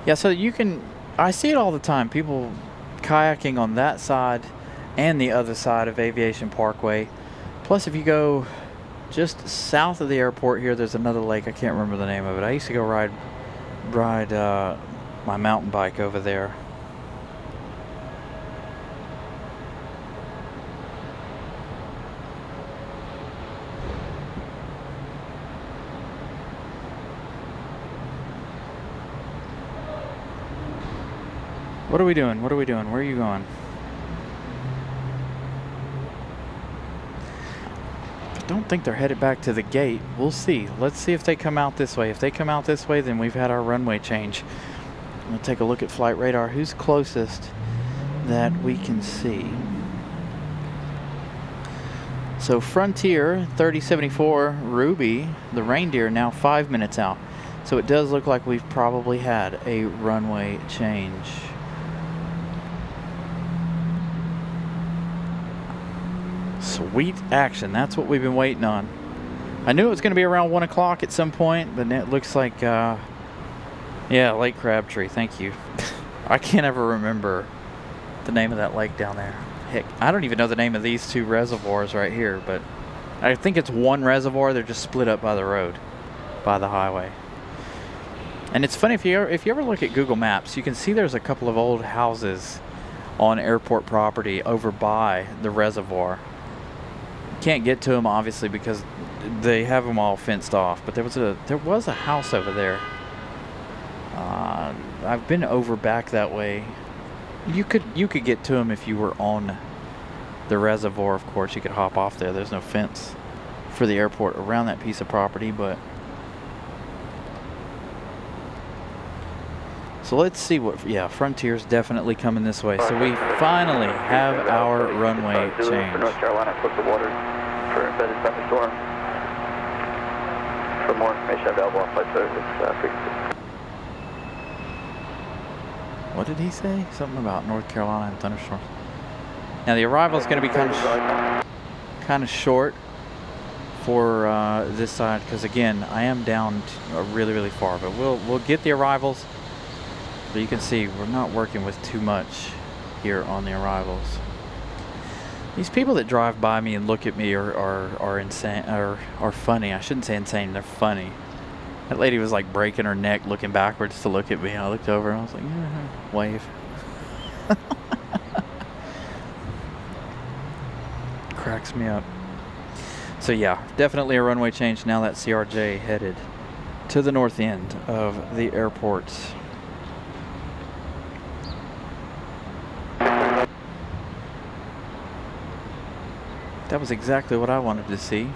Yeah, so you can, I see it all the time, people kayaking on that side and the other side of Aviation Parkway. Plus, if you go just south of the airport here, there's another lake. I can't remember the name of it. I used to go ride my mountain bike over there. What are we doing? What are we doing? Where are you going? I don't think they're headed back to the gate. We'll see. Let's see if they come out this way. If they come out this way, then we've had our runway change. We'll take a look at flight radar. Who's closest that we can see? So Frontier 3074 Ruby, the Reindeer, now 5 minutes out. So it does look like we've probably had a runway change. Sweet action. That's what we've been waiting on. I knew it was going to be around 1 o'clock at some point, but it looks like, yeah, Lake Crabtree. Thank you. I can't ever remember the name of that lake down there. Heck, I don't even know the name of these two reservoirs right here, but I think it's one reservoir. They're just split up by the road, by the highway. And it's funny, if you ever look at Google Maps, you can see there's a couple of old houses on airport property over by the reservoir. Can't get to them obviously because they have them all fenced off, but there was a house over there. I've been over back that way. You could get to them if you were on the reservoir. Of course, you could hop off there. There's no fence for the airport around that piece of property, but so let's see what. Yeah, Frontier's definitely coming this way. So we finally have our runway change. For North Carolina, flip the water for embedded thunderstorm. For more information available on flight service frequency. What did he say? Something about North Carolina and thunderstorms. Now the arrival is going to be kind of short for this side because again I am down really far, but we'll get the arrivals. But you can see we're not working with too much here on the arrivals. These people that drive by me and look at me are insane, are funny. I shouldn't say insane, they're funny. That lady was like breaking her neck looking backwards to look at me. I looked over and I was like, yeah, wave. Cracks me up. So yeah, definitely a runway change now that CRJ headed to the north end of the airport. That was exactly what I wanted to see.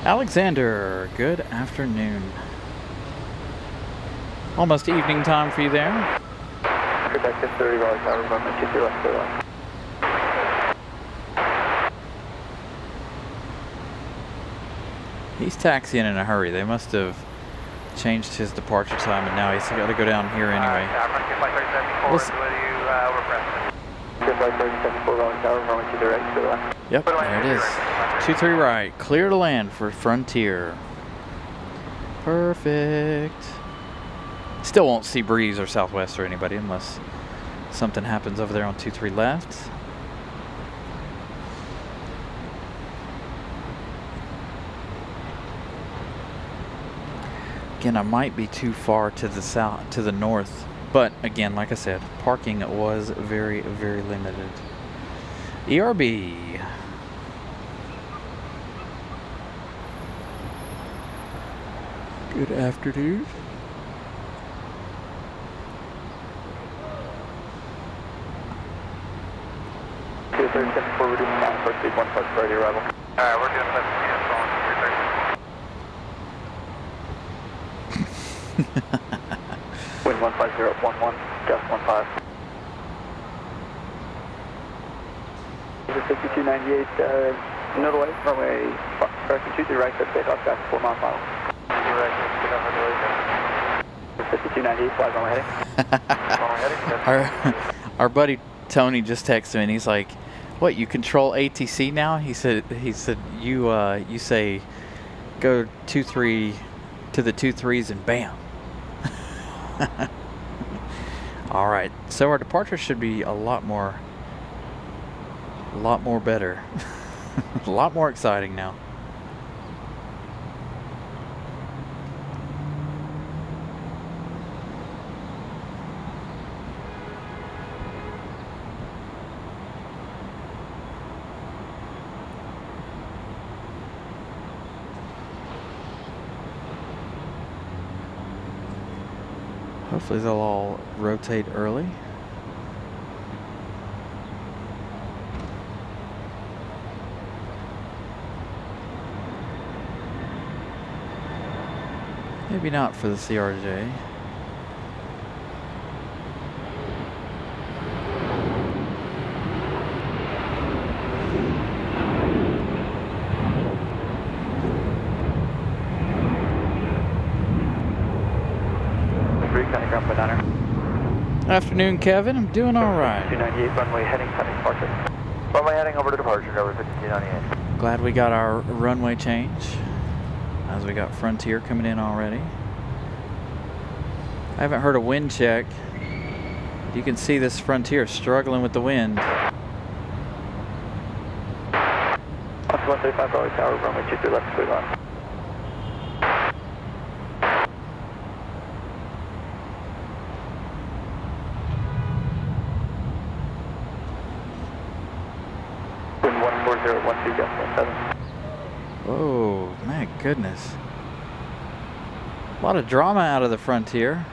Alexander, good afternoon. Almost evening time for you there. Quebec 30 Raleigh Tower, runway 23 left, clear line. He's taxiing in a hurry. They must have changed his departure time, and now he's got to go down here anyway. Yep, there it is. 2-3 right. Clear to land for Frontier. Perfect. Still won't see Breeze or Southwest or anybody unless something happens over there on 2-3 left. Again, I might be too far to the south, to the north, but again, like I said, parking was very, very limited. ERB. Good afternoon. Forward in line for speed 1 ready arrival. Alright, we're doing 7 Wind 15011, gust 15. This is 5298, Middle Way, runway, correction 23 right, set takeoff, got 4 miles final. 5298, flies runway heading. Our buddy Tony just texted me and he's like, "What, you control ATC now?" He said you say go 2-3 to the 2-3s and bam. All right, so our departure should be a lot more better. A lot more exciting now. Hopefully they'll all rotate early. Maybe not for the CRJ. Afternoon, Kevin. I'm doing all right. 298, runway heading, cutting departure. Runway heading over to departure, over 5298. Glad we got our runway change, as we got Frontier coming in already. I haven't heard a wind check. You can see this Frontier struggling with the wind. 135 Raleigh Tower, runway 23 left, clear line. Wind 14012, gust 17. Oh, my goodness. A lot of drama out of the Frontier.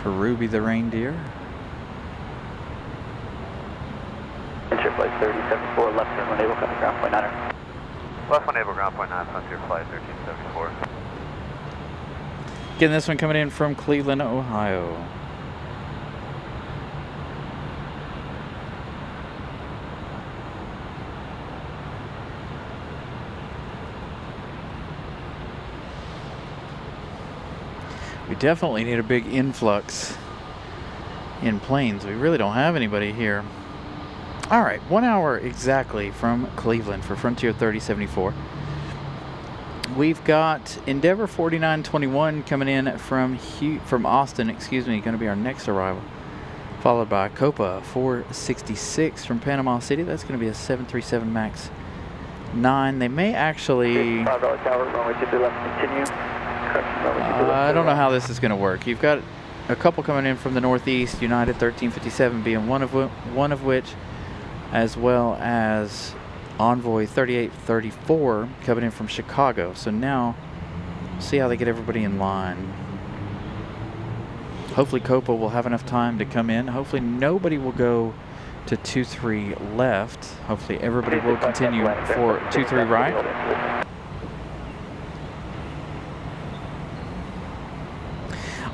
For Ruby the reindeer. Enter flight 3074, left turn, enable, coming ground point 9er. Left enable, ground point 9, Frontier flight 1374. Getting this one coming in from Cleveland, Ohio. We definitely need a big influx in planes. We really don't have anybody here. All right, 1 hour exactly from Cleveland for Frontier 3074. We've got Endeavor 4921 coming in from Austin, excuse me, going to be our next arrival. Followed by Copa 466 from Panama City. That's going to be a 737 MAX 9. They may actually... $5 tower, runway 23 left, continue. I don't know how this is going to work. You've got a couple coming in from the Northeast, United 1357 being one of which, as well as Envoy 3834 coming in from Chicago. So now, see how they get everybody in line. Hopefully Copa will have enough time to come in. Hopefully nobody will go to 23 left. Hopefully everybody will continue for 23 right.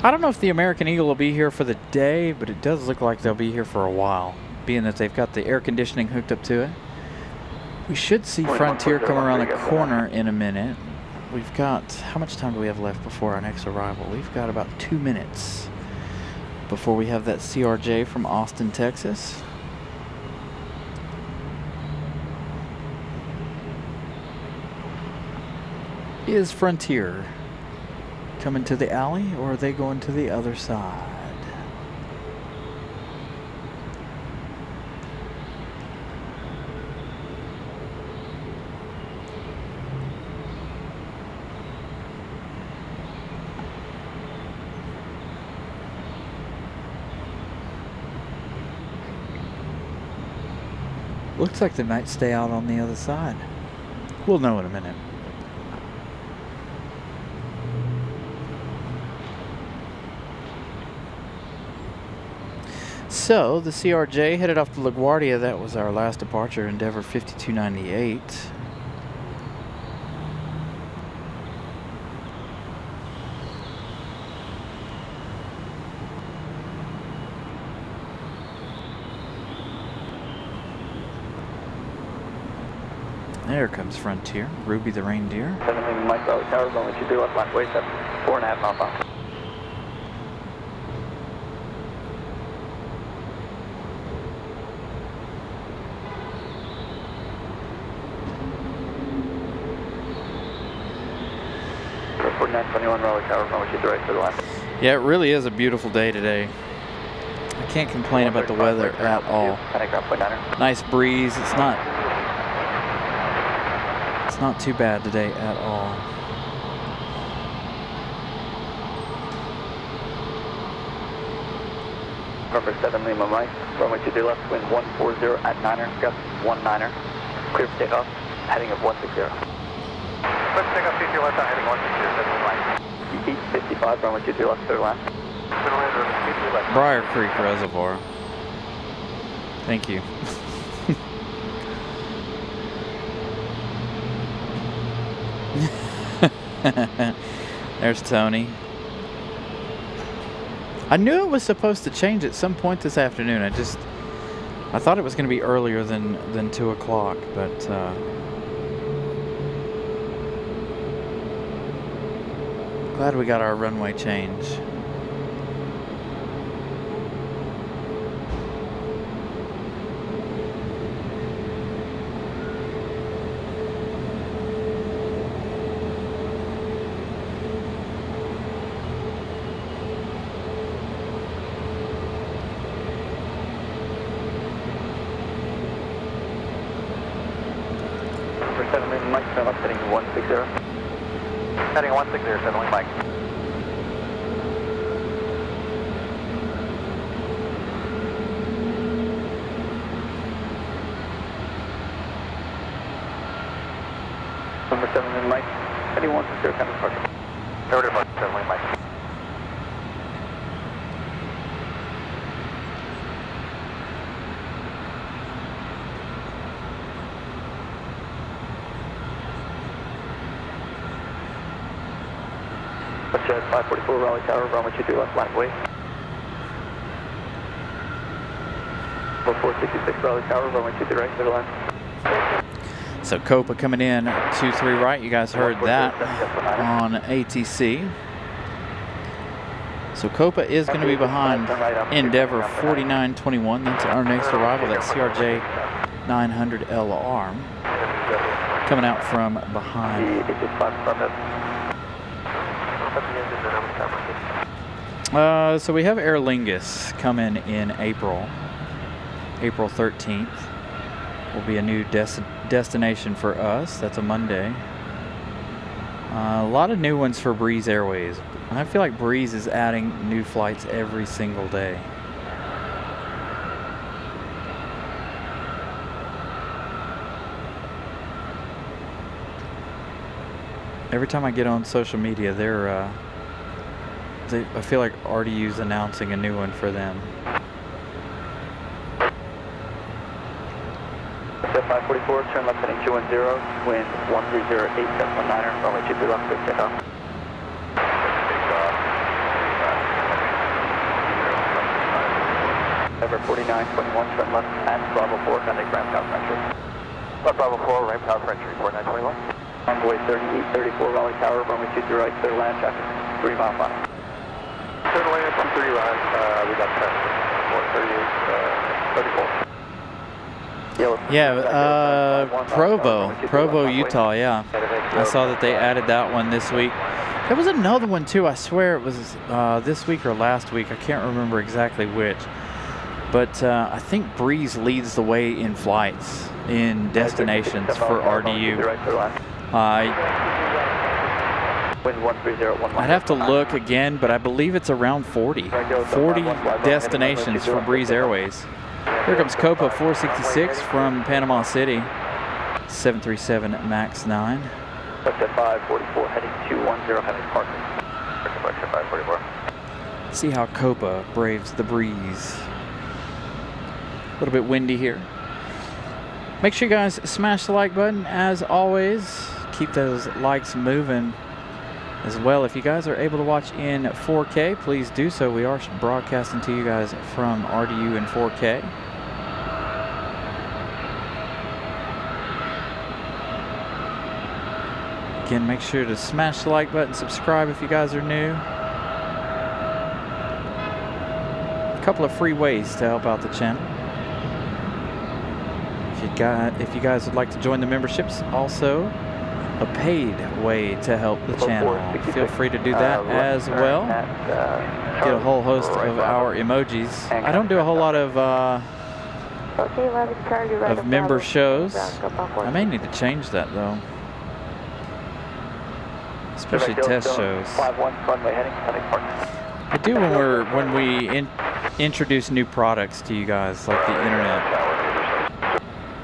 I don't know if the American Eagle will be here for the day, but it does look like they'll be here for a while, being that they've got the air conditioning hooked up to it. We should see Frontier come around the corner in a minute. We've got, how much time do we have left before our next arrival? We've got about 2 minutes before we have that CRJ from Austin, Texas. Is Frontier coming to the alley, or are they going to the other side? Looks like they might stay out on the other side. We'll know in a minute. So, the CRJ headed off to LaGuardia. That was our last departure, Endeavor 5298. There comes Frontier, Ruby the Reindeer. 7 Mike Raleigh Tower, going to do left line, wait up, 4.5 miles off. Report 921 Raleigh Tower, going to the right to the left. Yeah, it really is a beautiful day today. I can't complain about the weather at all. Nice breeze. It's not too bad today at all. Number 7 Lima Mike, runway 23 left, wind 140 at 9er, gust 19er. Clear for takeoff, heading of 160. Let's take up PT left, heading 160, 7 Mike. 55, runway 23 left, third left. Briar Creek Reservoir. Thank you. There's Tony. I knew it was supposed to change at some point this afternoon. I thought it was going to be earlier than 2 o'clock, but glad we got our runway change. Mike, turn left, heading 160. Heading 160, 7 Mike. Number 7 Mike, heading 160, kind of departure. Order 7 Mike. Jet 544 Raleigh Tower, runway 23 left, line of way. 466 Raleigh Tower, runway 23 right, clear line. So Copa coming in 23 right. You guys heard that on ATC. So Copa is going to be behind Endeavor 4921. That's our next arrival. That's CRJ 900LR coming out from behind. So we have Aer Lingus coming in April 13th. Will be a new destination for us. That's a Monday. A lot of new ones for Breeze Airways. I feel like Breeze is adding new flights every single day. Every time I get on social media, I feel like RDU's announcing a new one for them. 544, turn left heading 210, wind 130, 8, 719er, runway 23 left, clear takeoff. November 4921, turn left at Bravo 4, contact ramp tower French. Left Bravo 4, ramp tower French, report 921. Runway 3834 Raleigh Tower, runway 23 right, clear land, traffic 3 mile final. Clear to land, 23 right, we got traffic, 34. Yeah, Provo, Utah, yeah. I saw that they added that one this week. There was another one too, I swear it was this week or last week, I can't remember exactly which. But I think Breeze leads the way in flights, in destinations for RDU. I'd have to look again, but I believe it's around 40 destinations for Breeze Airways. Here comes Copa 466 from Panama City, 737 MAX 9. Left at 544, heading 210, having parking. Left at 544. See how Copa braves the breeze. A little bit windy here. Make sure you guys smash the like button as always. Keep those likes moving as well. If you guys are able to watch in 4K, please do so. We are broadcasting to you guys from RDU in 4K. Again, make sure to smash the like button, subscribe if you guys are new. A couple of free ways to help out the channel. If you guys would like to join the memberships, also a paid way to help the channel. Feel free to do that as well. Get a whole host of our emojis. I don't do a whole lot of member shows. I may need to change that though. Especially test shows. I do when we introduce new products to you guys, like the internet.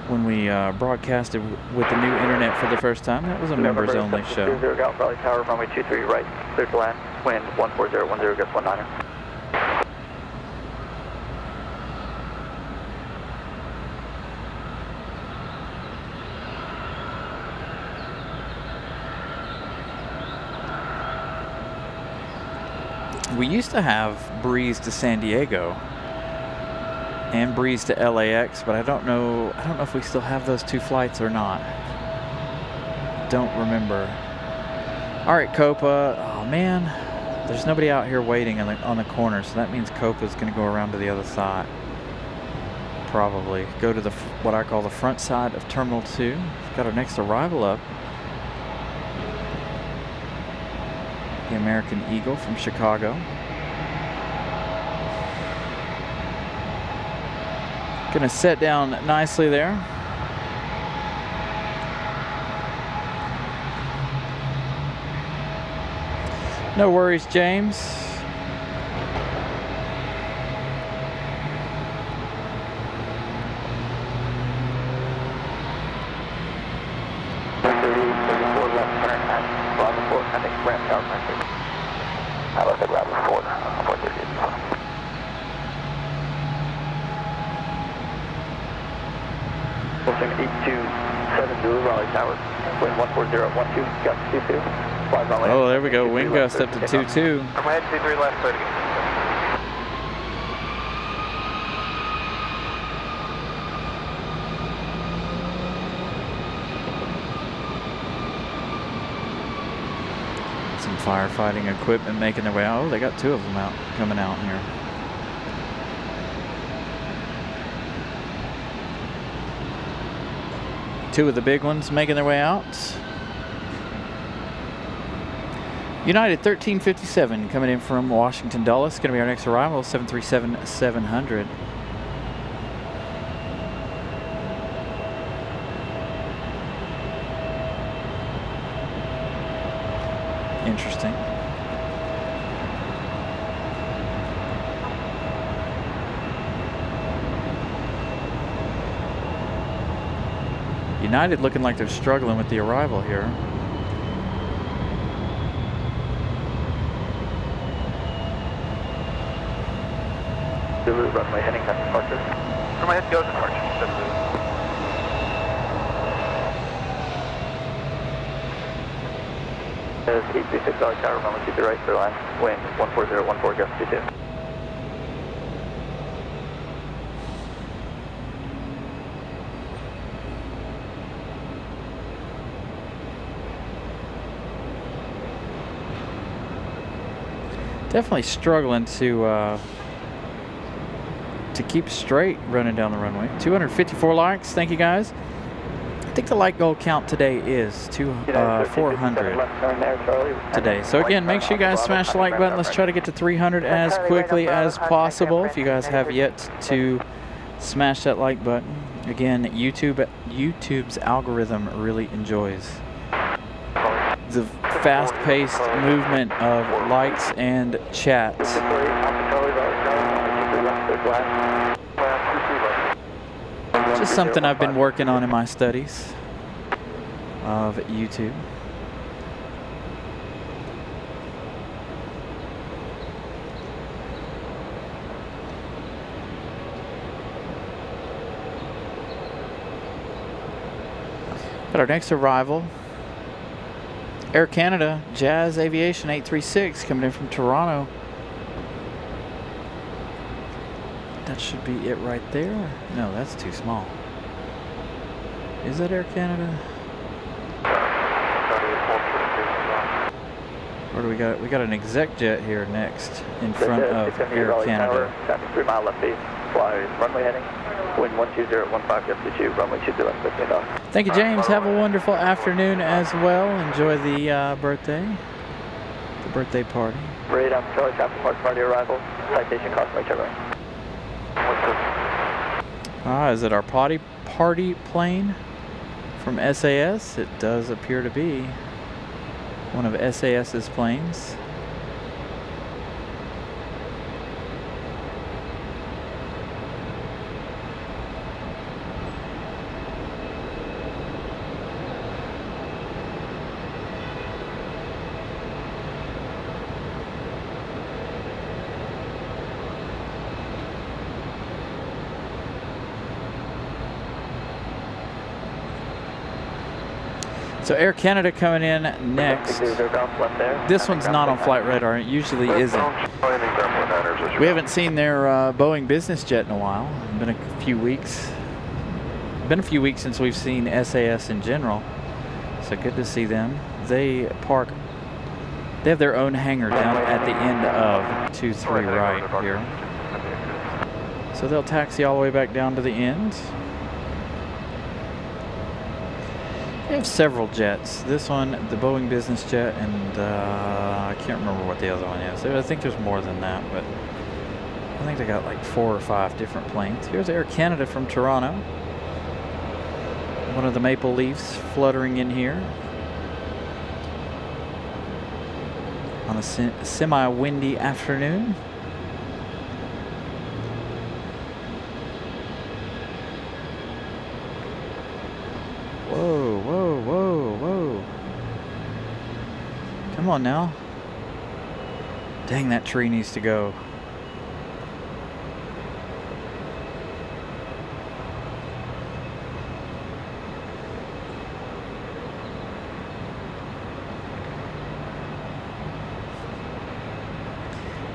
When we broadcasted with the new internet for the first time, that was a members only show. Raleigh Tower, runway 23 right, clear to land, wind 14010, gust 19er. We used to have Breeze to San Diego and Breeze to LAX, but I don't know if we still have those two flights or not. Don't remember. All right, Copa. Oh man, there's nobody out here waiting on the corner, so that means Copa's going to go around to the other side. Probably go to what I call the front side of Terminal 2. Got our next arrival up. The American Eagle from Chicago. Gonna set down nicely there. No worries, James. I left at Bravo 4, 438. Wilson 8270 Raleigh Tower, wind 14012, gust 22. Oh, there we go, wind gust up to 22. I'm heading 23 left, clear to get. Some firefighting equipment making their way out. Oh, they got two of them coming out here. Two of the big ones making their way out. United 1357 coming in from Washington Dulles. Going to be our next arrival, 737-700. Interesting. United looking like they're struggling with the arrival here. Zulu runway heading past departure. Runway head goes to departure. There's 836 Raleigh Tower, runway 23 right, clear line, wind 14014, gust 22. Definitely struggling to keep straight running down the runway. 254 likes. Thank you guys. I think the like goal count today is 400 today. So again, make sure you guys smash the like button. Let's try to get to 300 as quickly as possible. If you guys have yet to smash that like button, again, YouTube's algorithm really enjoys the fast-paced movement of likes and chats. Just something I've been working on in my studies of YouTube. Got our next arrival. Air Canada, Jazz Aviation 836 coming in from Toronto. That should be it right there. No, that's too small. Is that Air Canada? Or do we got? We got an exec jet here next in front of Air Canada. 3 mile left base, fly runway heading, wind 12015, altitude, runway 20 left, 15 off. Thank you, James. Have a wonderful afternoon as well. Enjoy the birthday party. Radar, Charlie, traffic party arrival, citation cost by Chevrolet. Is it our party plane from SAS? It does appear to be one of SAS's planes. So Air Canada coming in next. This one's not on flight radar. It usually isn't. We haven't seen their Boeing business jet in a while. It's been a few weeks. Been a few weeks since we've seen SAS in general. So good to see them. They have their own hangar down at the end of 23 right here. So they'll taxi all the way back down to the end. They have several jets. This one, the Boeing business jet, and I can't remember what the other one is. I think there's more than that, but I think they got like 4 or 5 different planes. Here's Air Canada from Toronto. One of the maple leaves fluttering in here on a semi-windy afternoon. Whoa, whoa, whoa, whoa. Come on now. Dang, that tree needs to go.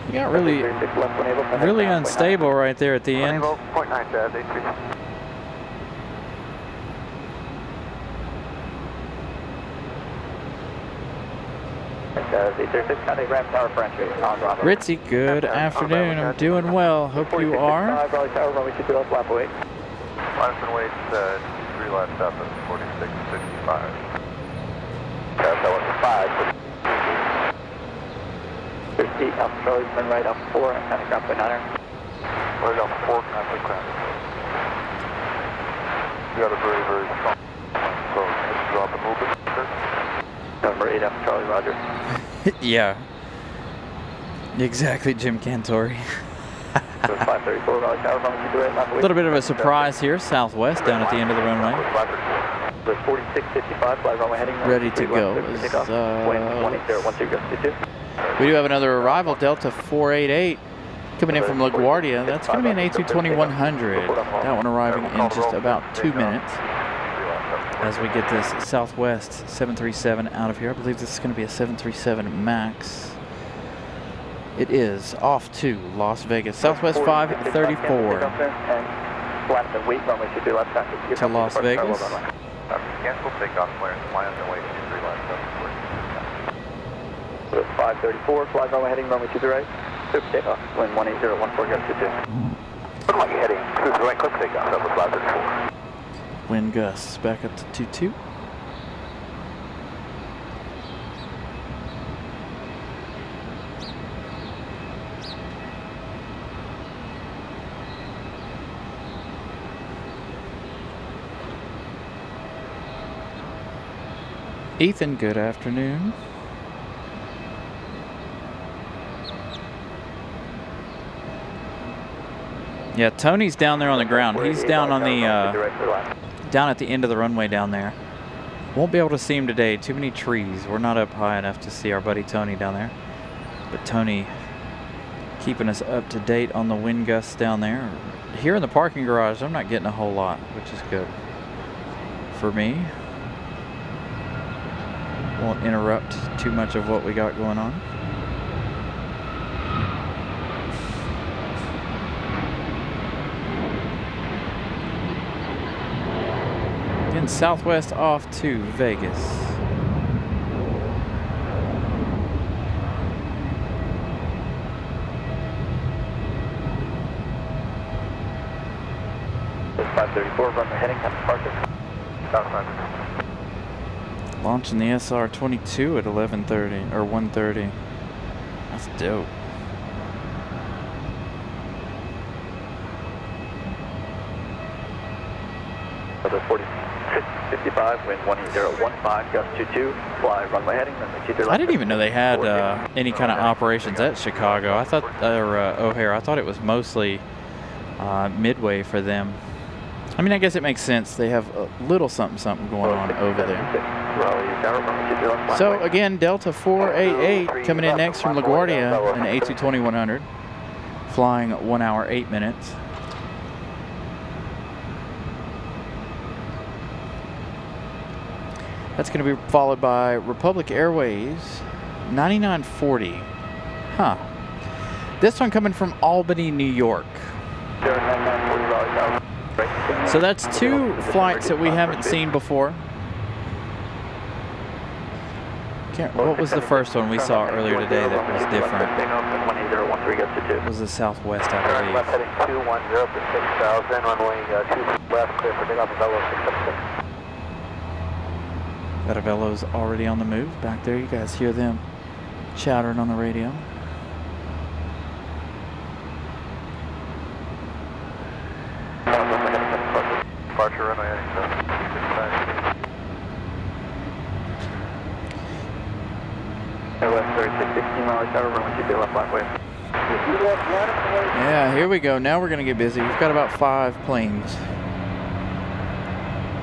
You got really unstable right there at the end. Ritzy, good afternoon. I'm doing well. Hope you are. Last and wait, 3 laps up at 46.55. That was 5. 30 up, Charlie, turn right up 4, and kind of ground by 9er. Right up 4, kind of ground. You got a very, very strong. So, let's drop a little bit. Number 8 up, Charlie, Roger. Yeah. Exactly, Jim Cantori. A little bit of a surprise here, southwest down at the end of the runway. 4655, fly runway heading. Ready to go. We do have another arrival, Delta 488, coming in from LaGuardia. That's going to be an A220-100. That one arriving in just about 2 minutes. As we get this Southwest 737 out of here. I believe this is going to be a 737 MAX. It is off to Las Vegas. Southwest 534 to Las Vegas. Cancel takeoff clearance, fly on the way 23 laps up. 534, fly runway heading runway 23 right. Clear for takeoff. Wind 18014, gust 22. Runway heading 23 right, clear for takeoff. That was 534. Wind gusts back up to 22. Ethan, good afternoon. Yeah, Tony's down there on the ground. He's down on the down at the end of the runway down there. Won't be able to see him today. Too many trees. We're not up high enough to see our buddy Tony down there. But Tony keeping us up to date on the wind gusts down there. Here in the parking garage, I'm not getting a whole lot, which is good for me. Won't interrupt too much of what we got going on. Again, southwest off to Vegas. It's 534, runway heading, time to departure. Southbound. Launching the SR-22 at 11:30 or 1:30. That's dope. Weather 55, wind 18015, gust 22, fly runway heading, runway 23 left. I didn't even know they had any kind of operations at Chicago. I thought, or O'Hare. I thought it was mostly Midway for them. I mean, I guess it makes sense. They have a little something going on over there. So again, Delta 488 coming in next from LaGuardia, an A220-100, flying 1 hour 8 minutes. That's going to be followed by Republic Airways 9940. Huh. This one coming from Albany, New York. So that's two flights that we haven't seen before. What was the first one we saw earlier today that was different? It was the Southwest, I believe. Heading 210 for 6,000, runway 2 left, clear for takeoff, Velo 676. Vetavello's already on the move. Back there, you guys hear them chattering on the radio. Departure runway heading 265. West 36, 16 miles tower, runway 23 left, black wave. Yeah, here we go. Now we're going to get busy. We've got about 5 planes.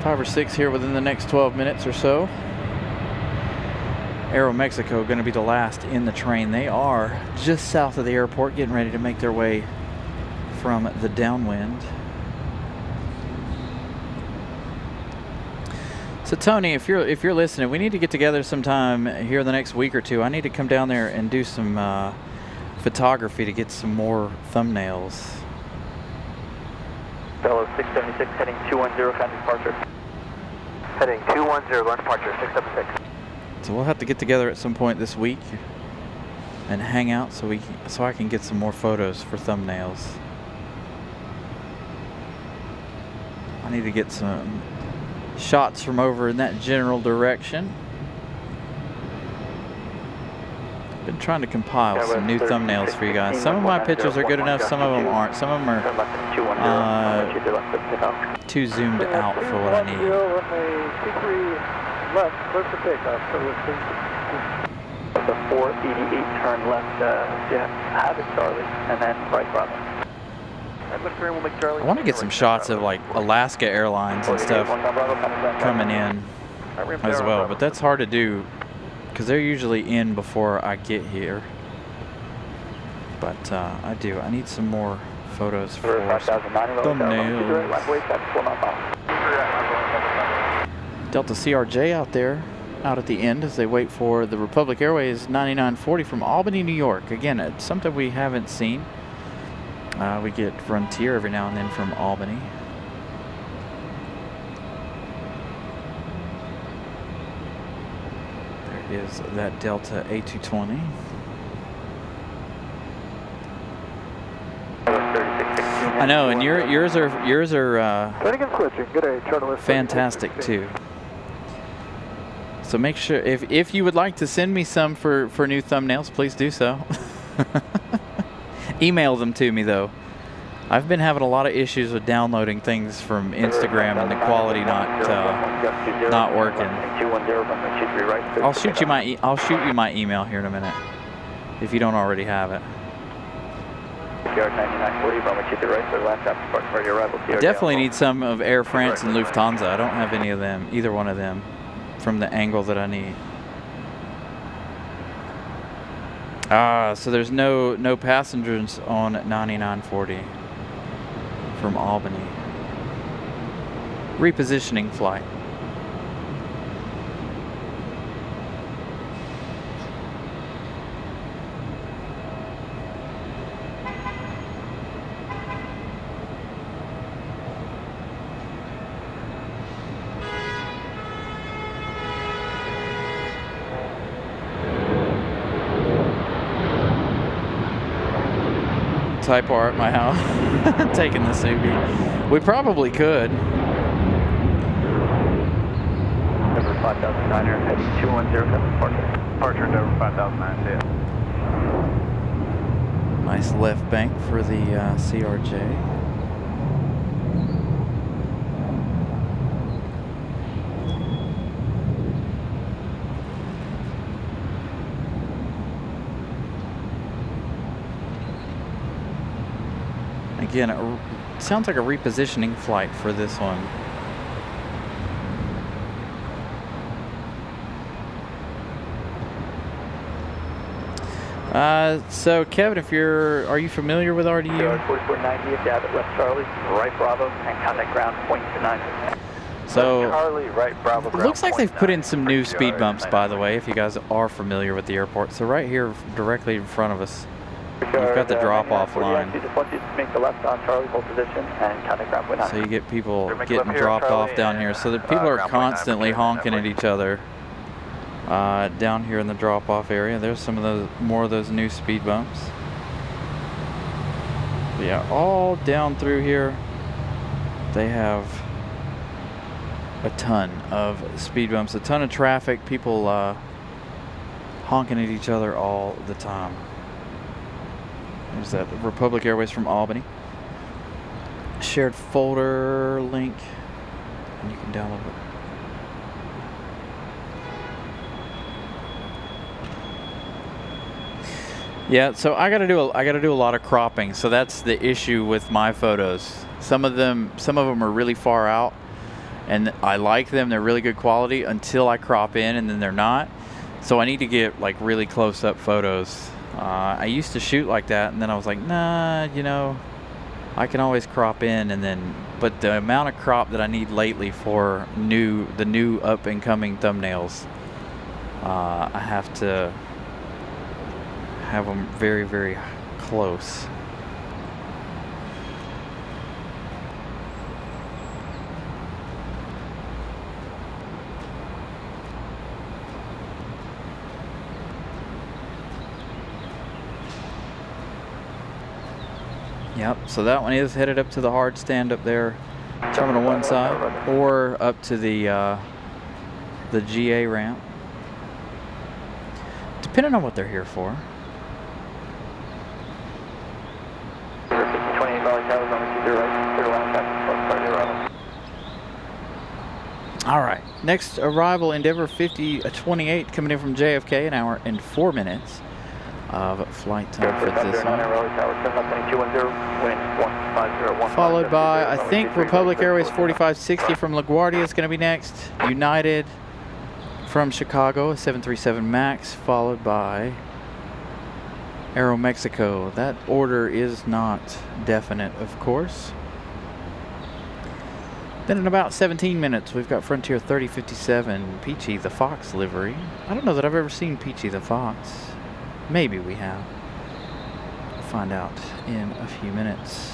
5 or 6 here within the next 12 minutes or so. Aeromexico going to be the last in the train. They are just south of the airport, getting ready to make their way from the downwind. So Tony, if you're listening, we need to get together sometime here in the next week or two. I need to come down there and do some photography to get some more thumbnails. Velo 676, heading 210, kind departure. Heading 210, going departure, 676. So we'll have to get together at some point this week and hang out so I can get some more photos for thumbnails. I need to get some shots from over in that general direction. Been trying to compile some new thumbnails for you guys. Some of my pictures are good enough, some of them aren't. Some of them are too zoomed out for what I need. Left, clear for takeoff. The 488 turn left, have it Charlie, and then right Bravo. I want to get some shots of like Alaska Airlines and stuff coming in as well, but that's hard to do because they're usually in before I get here. But I need some more photos for thumbnails. Delta CRJ out there, out at the end as they wait for the Republic Airways 9940 from Albany, New York. Again, it's something we haven't seen. We get Frontier every now and then from Albany. There is that Delta A220. I know, and yours are fantastic too. So make sure if you would like to send me some for new thumbnails, please do so. Email them to me though. I've been having a lot of issues with downloading things from Instagram and the quality not working. I'll shoot you my email here in a minute if you don't already have it. I definitely need some of Air France and Lufthansa. I don't have any of them, either one of them, from the angle that I need. So there's no passengers on 9940 from Albany. Repositioning flight. Type R at my house. Taking the Subi. We probably could. Number 5009er, heading 210, departure Dover 5009, Nice left bank for the CRJ. Again, it sounds like a repositioning flight for this one. So Kevin, are you familiar with RDU? 4490 at Davit, left Charlie, right Bravo, and contact ground, point to 9. So, Charlie, right Bravo. it looks like they've put in some new speed bumps, by the way, if you guys are familiar with the airport. So right here, directly in front of us, you've got the drop-off line. Make the left on Charlie, hold position, and contact ground, point 9. So you get people getting dropped off down here. So the people are constantly honking at each other down here in the drop-off area. There's some of those, more of those new speed bumps. But yeah, all down through here, they have a ton of speed bumps, a ton of traffic, people honking at each other all the time. There's that Republic Airways from Albany. Shared folder link, and you can download it. Yeah, so I gotta do a lot of cropping. So that's the issue with my photos. Some of them are really far out, and I like them. They're really good quality until I crop in, and then they're not. So I need to get like really close up photos. I used to shoot like that, and then I was like, nah, you know, I can always crop in, and then, but the amount of crop that I need lately for the new up and coming thumbnails, I have to have them very, very close. Yep, so that one is headed up to the hard stand up there, Terminal 1 side, or up to the GA ramp, depending on what they're here for. All right, next arrival, Endeavour 5028 coming in from JFK, an hour and 4 minutes of flight time for this one. Followed by, I think, Republic Airways 4560 from LaGuardia is going to be next. United from Chicago, 737 MAX, followed by Aeromexico. That order is not definite, of course. Then in about 17 minutes, we've got Frontier 3057, Peachy the Fox livery. I don't know that I've ever seen Peachy the Fox. Maybe we have. We'll find out in a few minutes.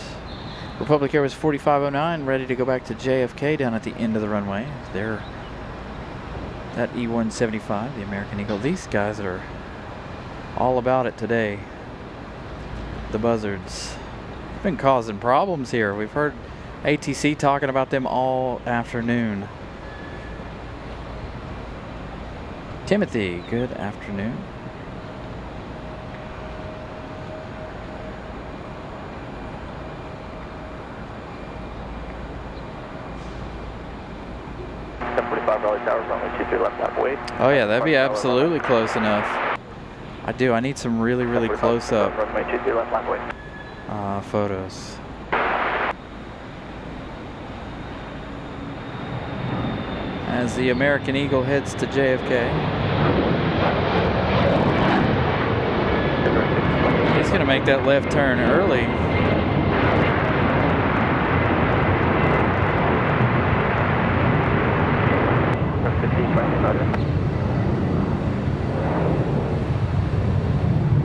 Republic Airways 4509, ready to go back to JFK down at the end of the runway. They That E175, the American Eagle. These guys are all about it today. The buzzards. Been causing problems here. We've heard ATC talking about them all afternoon. Timothy, good afternoon. Oh yeah, that'd be absolutely close enough. I do. I need some really, really close up photos. As the American Eagle heads to JFK. He's going to make that left turn early.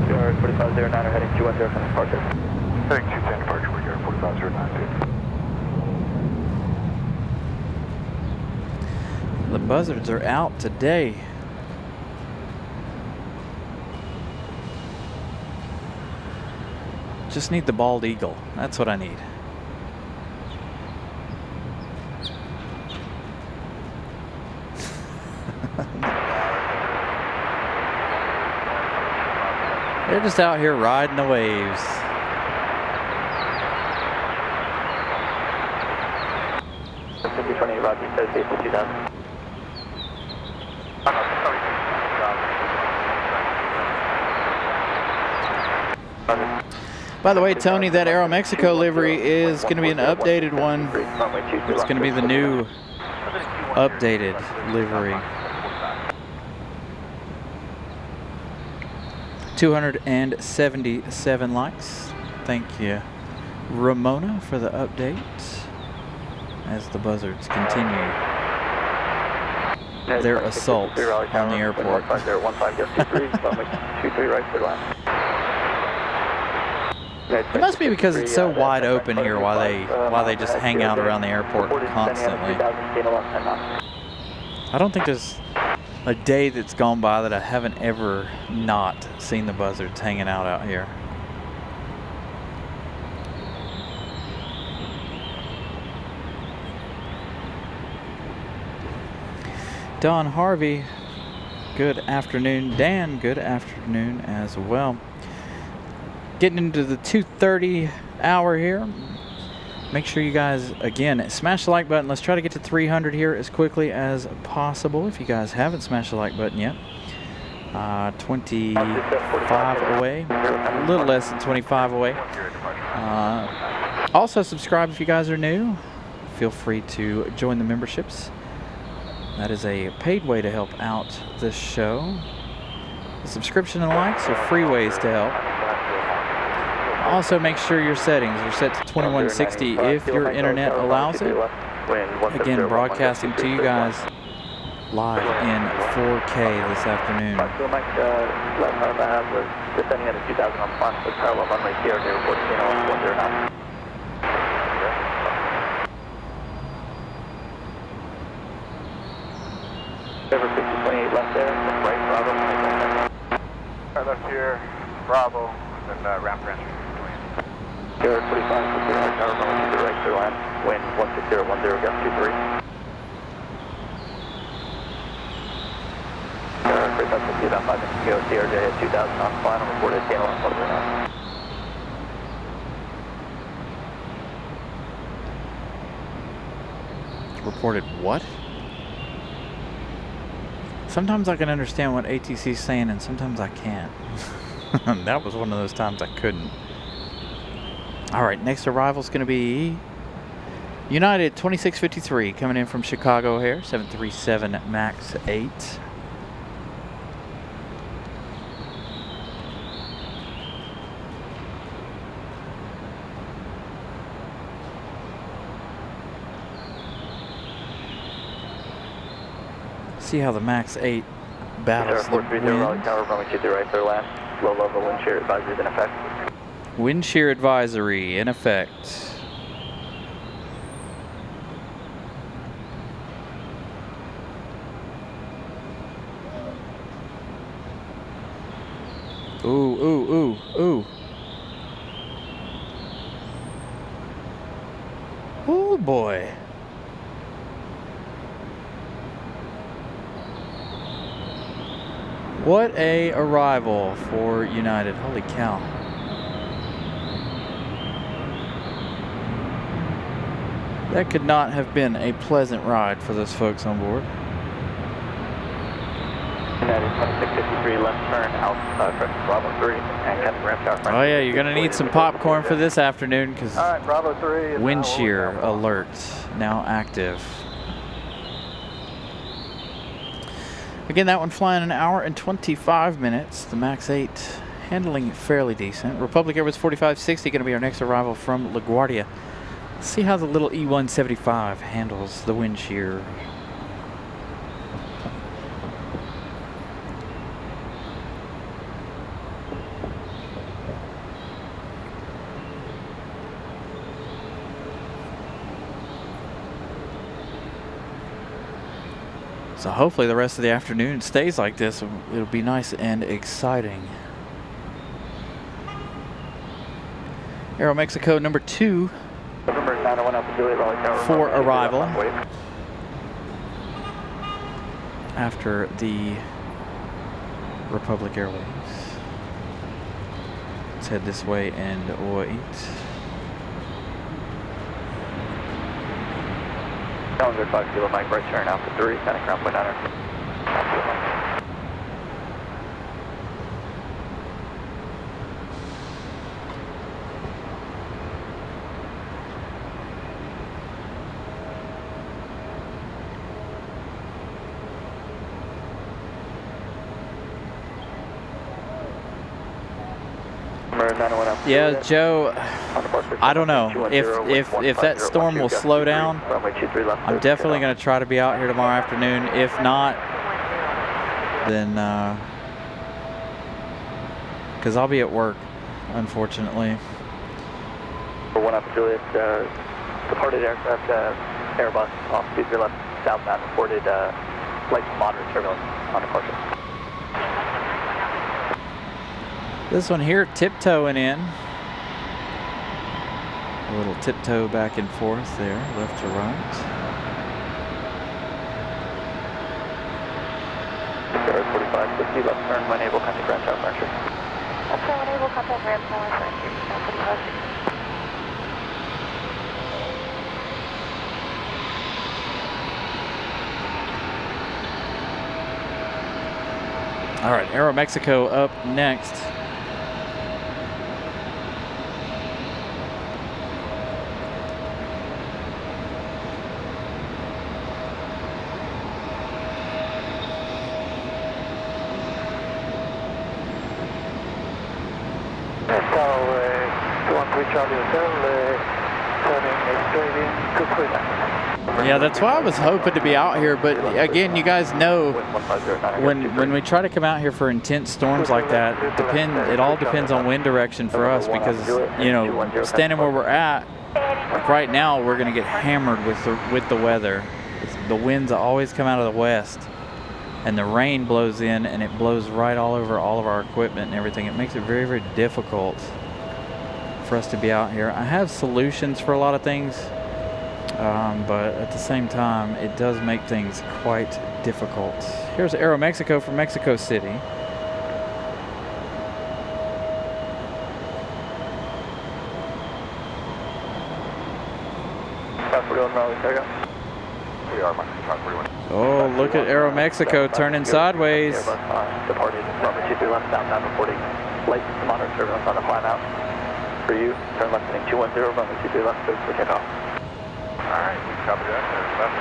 Yard 4509 heading 210 from departure. Heading 210 departure, we got 45092. The buzzards are out today. Just need the bald eagle. That's what I need. They're just out here riding the waves. By the way, Tony, that Aeromexico livery is going to be an updated one. It's going to be the new updated livery. 277 likes. Thank you, Ramona, for the update as the buzzards continue their assault on the airport. It must be because it's so wide open here while they just hang out around the airport constantly. I don't think there's a day that's gone by that I haven't ever not seen the buzzards hanging out here. Don Harvey, good afternoon. Dan, good afternoon as well. Getting into the 2:30 hour here. Make sure you guys, again, smash the like button. Let's try to get to 300 here as quickly as possible. If you guys haven't smashed the like button yet. 25 away. A little less than 25 away. Also, subscribe if you guys are new. Feel free to join the memberships. That is a paid way to help out this show. The subscription and likes are free ways to help. Also, make sure your settings are set to 2160 if your internet allows it. Again, broadcasting to you guys live in 4K this afternoon. Descending at a 2000 on front with parallel runway here near 140109. Over 5028 left there, right Bravo. Right left here, Bravo, and ramp ranch. Here 45, tower runway to the right, clear land, wind 16010, gust 23. Freight bus 50 about 5 minutes ago, CRJ at 2000 on final, reported channel on 109. Reported what? Sometimes I can understand what ATC is saying and sometimes I can't. That was one of those times I couldn't. Alright, next arrival is going to be United 2653 coming in from Chicago here, 737 MAX 8. See how the MAX 8 battles the wind. Tower runway to the right, clear land. Low level wind shear advisory is in effect. Wind shear advisory in effect. Ooh, ooh, ooh, ooh. Oh boy. What a arrival for United. Holy cow. That could not have been a pleasant ride for those folks on board. United 2653, left turn out for Bravo 3 and Captain Ramp Tower. Oh yeah, you're gonna need some popcorn for this afternoon because All right, Bravo 3. wind shear alert now active. Again, that one flying an hour and 25 minutes. The Max 8 handling fairly decent. Republic Airways 4560 going to be our next arrival from LaGuardia. Let's see how the little E175 handles the wind shear. So hopefully the rest of the afternoon stays like this. It'll be nice and exciting. Aero Mexico number 2 for arrival after the Republic Airways. Let's head this way and wait. Calendar 5 kilo Mike, right turn out to 3, Santa Crown point 9. Yeah, Joe, I don't know if that storm will slow down. I'm definitely going to try to be out here tomorrow afternoon. If not, then because I'll be at work, unfortunately. For 1 up Juliet, departed aircraft Airbus off speed your left southbound reported light to moderate turbulence on departure. This one here tiptoeing in. A little tiptoe back and forth there, left to right. 4550, left turn, when able, contact Grand Tower Furniture. Left turn, when able, contact Grand Tower Furniture. 4550. All right, Aero Mexico up next. Yeah, that's why I was hoping to be out here, but again, you guys know when we try to come out here for intense storms like that, it all depends on wind direction for us because, you know, standing where we're at, like right now, we're going to get hammered with the weather. The winds always come out of the west, and the rain blows in, and it blows right all over all of our equipment and everything. It makes it very, very difficult for us to be out here. I have solutions for a lot of things, but at the same time, it does make things quite difficult. Here's Aero Mexico from Mexico City. Oh, look at Aero Mexico turning sideways. Departed runway 23 left, southbound reporting light to moderate turbulence on the climb out. For you, turn left heading 210, runway 23 left, clear for takeoff. Alright, we copy that. Left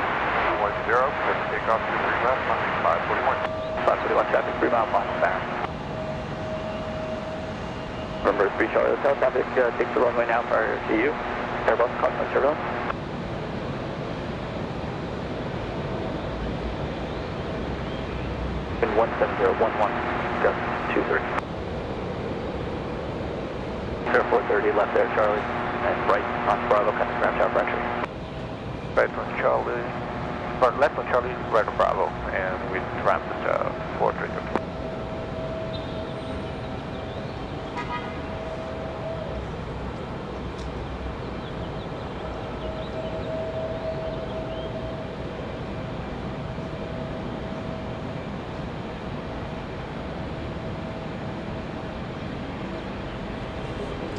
210, clear for takeoff 23 left, runway 541. 541 traffic, 3 mile line, bound. Remember 3 Charlie Hotel, traffic takes the runway now prior to you. Airbus, caution turbulence. In 17011, just 230. Clear 430, left there, Charlie, and right on Bravo, contact Grand Tower Furniture. Right on Charlie, or left on Charlie, right on Bravo, and we transit 430.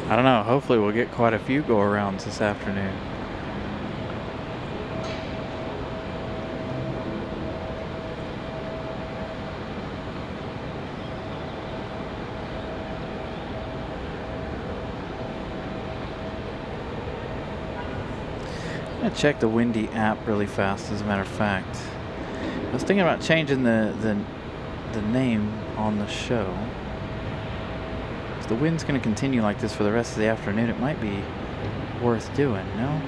I don't know. Hopefully we'll get quite a few go-arounds this afternoon. I'm gonna check the Windy app really fast, as a matter of fact. I was thinking about changing the name on the show. If the wind's going to continue like this for the rest of the afternoon, it might be worth doing, no?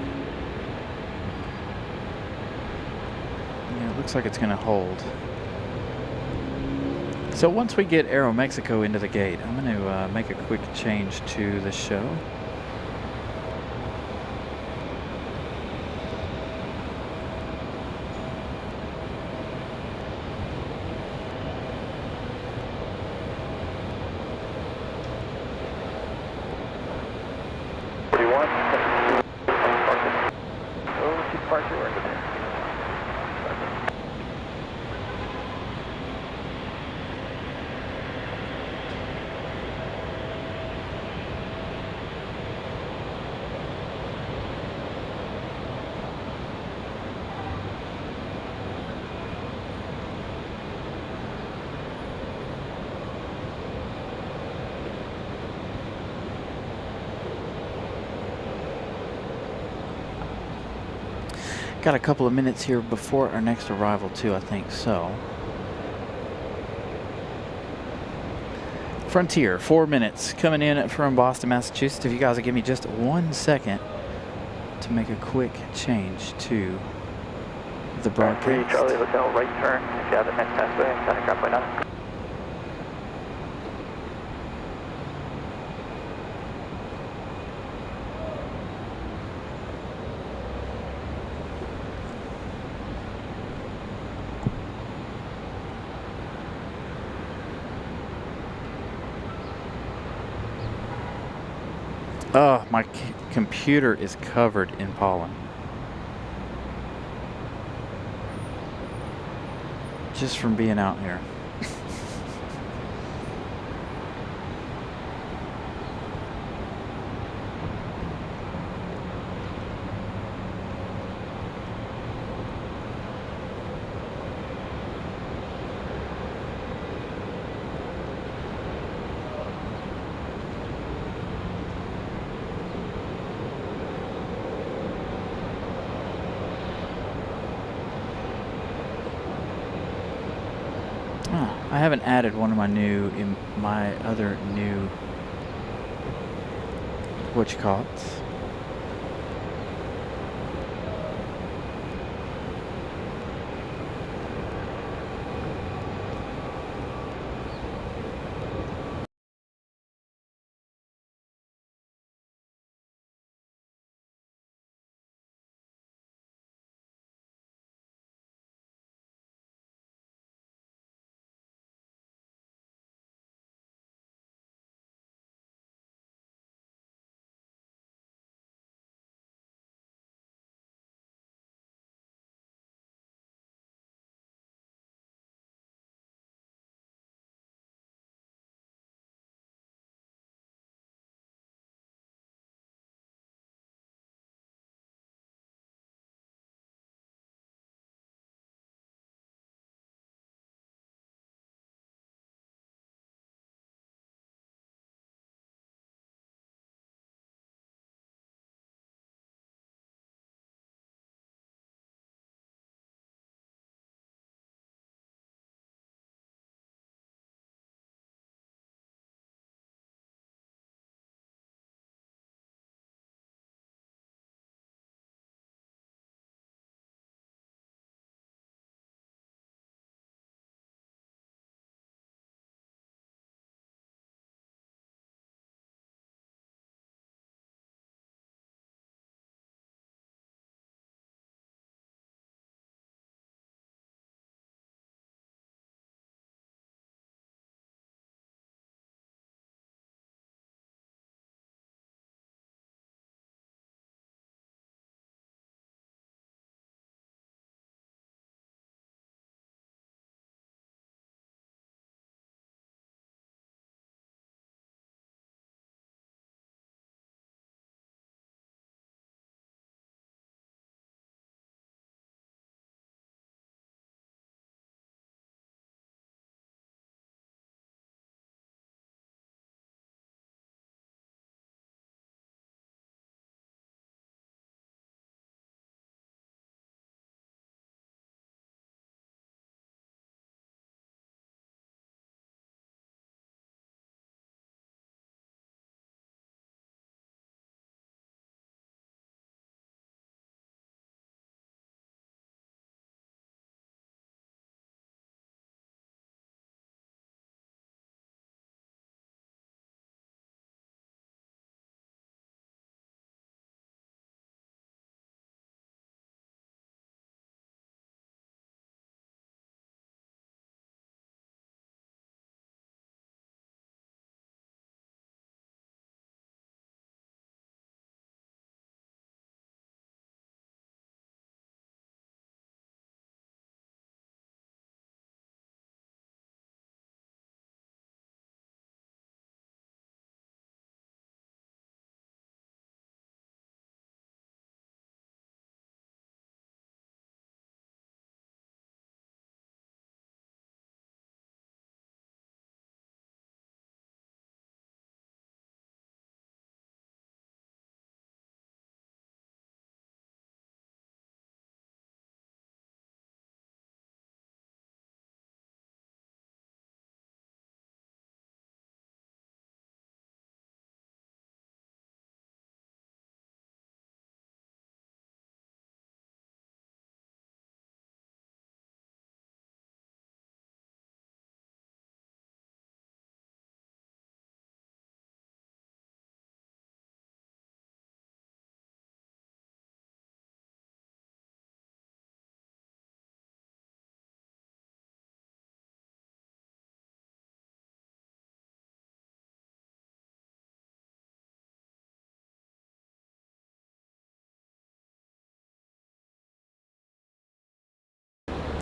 Yeah, it looks like it's going to hold. So once we get Aero Mexico into the gate, I'm going to make a quick change to the show. Got a couple of minutes here before our next arrival too, I think so. Frontier, 4 minutes coming in from Boston, Massachusetts. If you guys will give me just 1 second to make a quick change to the broadcast. Charlie Hotel, right turn. If you have the next pathway, kind of crap by now. Oh, my computer is covered in pollen. Just from being out here. I haven't added one of my other new whatchamacallits.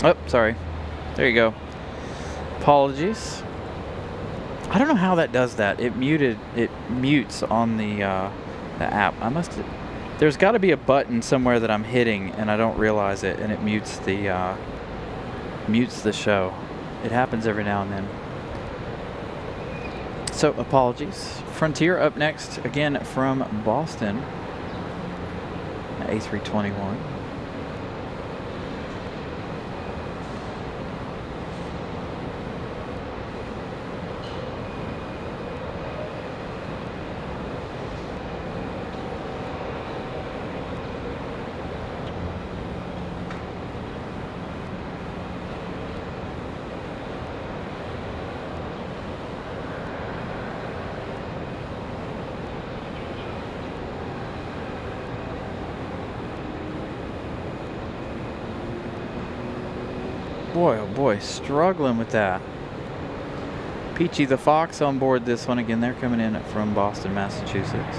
Oh, sorry. There you go. Apologies. I don't know how that does that. It mutes on the app. There's got to be a button somewhere that I'm hitting and I don't realize it, and it mutes the show. It happens every now and then. So apologies. Frontier up next, again from Boston. A321. Boy, oh boy, struggling with that. Peachy the Fox on board this one. Again, they're coming in from Boston, Massachusetts.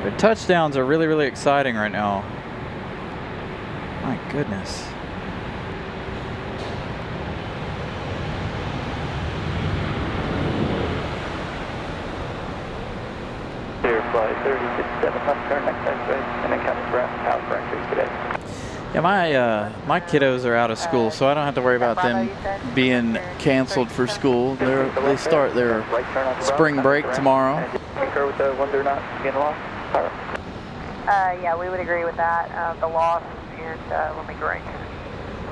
The touchdowns are really, really exciting right now. My goodness. Clear flight 3067 left turn next exit, and then coming out Frankfurt today. Yeah, my kiddos are out of school, so I don't have to worry about them being canceled for school. They start their spring break tomorrow. Concur with the ones that are not being lost? Yeah, we would agree with that. The loss, and we'll make a right.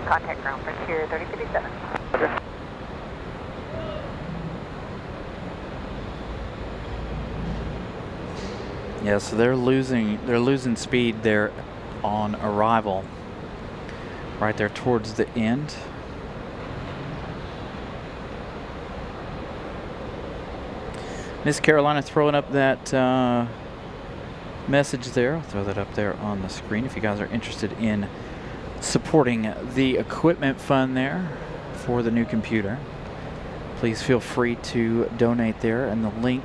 Contact ground Frontier 3057. Okay. Yeah, so they're losing speed there on arrival. Right there towards the end. Miss Carolina throwing up that message there. I'll throw that up there on the screen if you guys are interested in supporting the equipment fund there for the new computer. Please feel free to donate there, and the link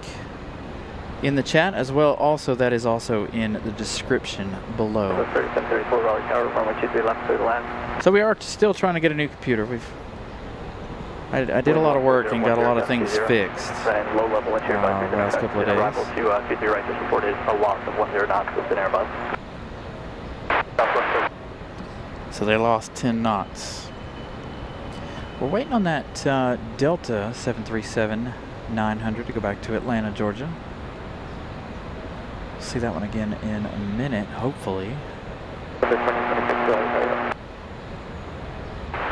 in the chat as well. Also, that is also in the description below. 3734 Raleigh Tower, runway 23 left to the land. So we are still trying to get a new computer. I did a lot of work and got a lot of things fixed Low level wind shear last couple of days. Arrival to 23 right to support is a loss of 10 knots with an Airbus. So they lost 10 knots. We're waiting on that Delta 737-900 to go back to Atlanta, Georgia. See that one again in a minute, hopefully.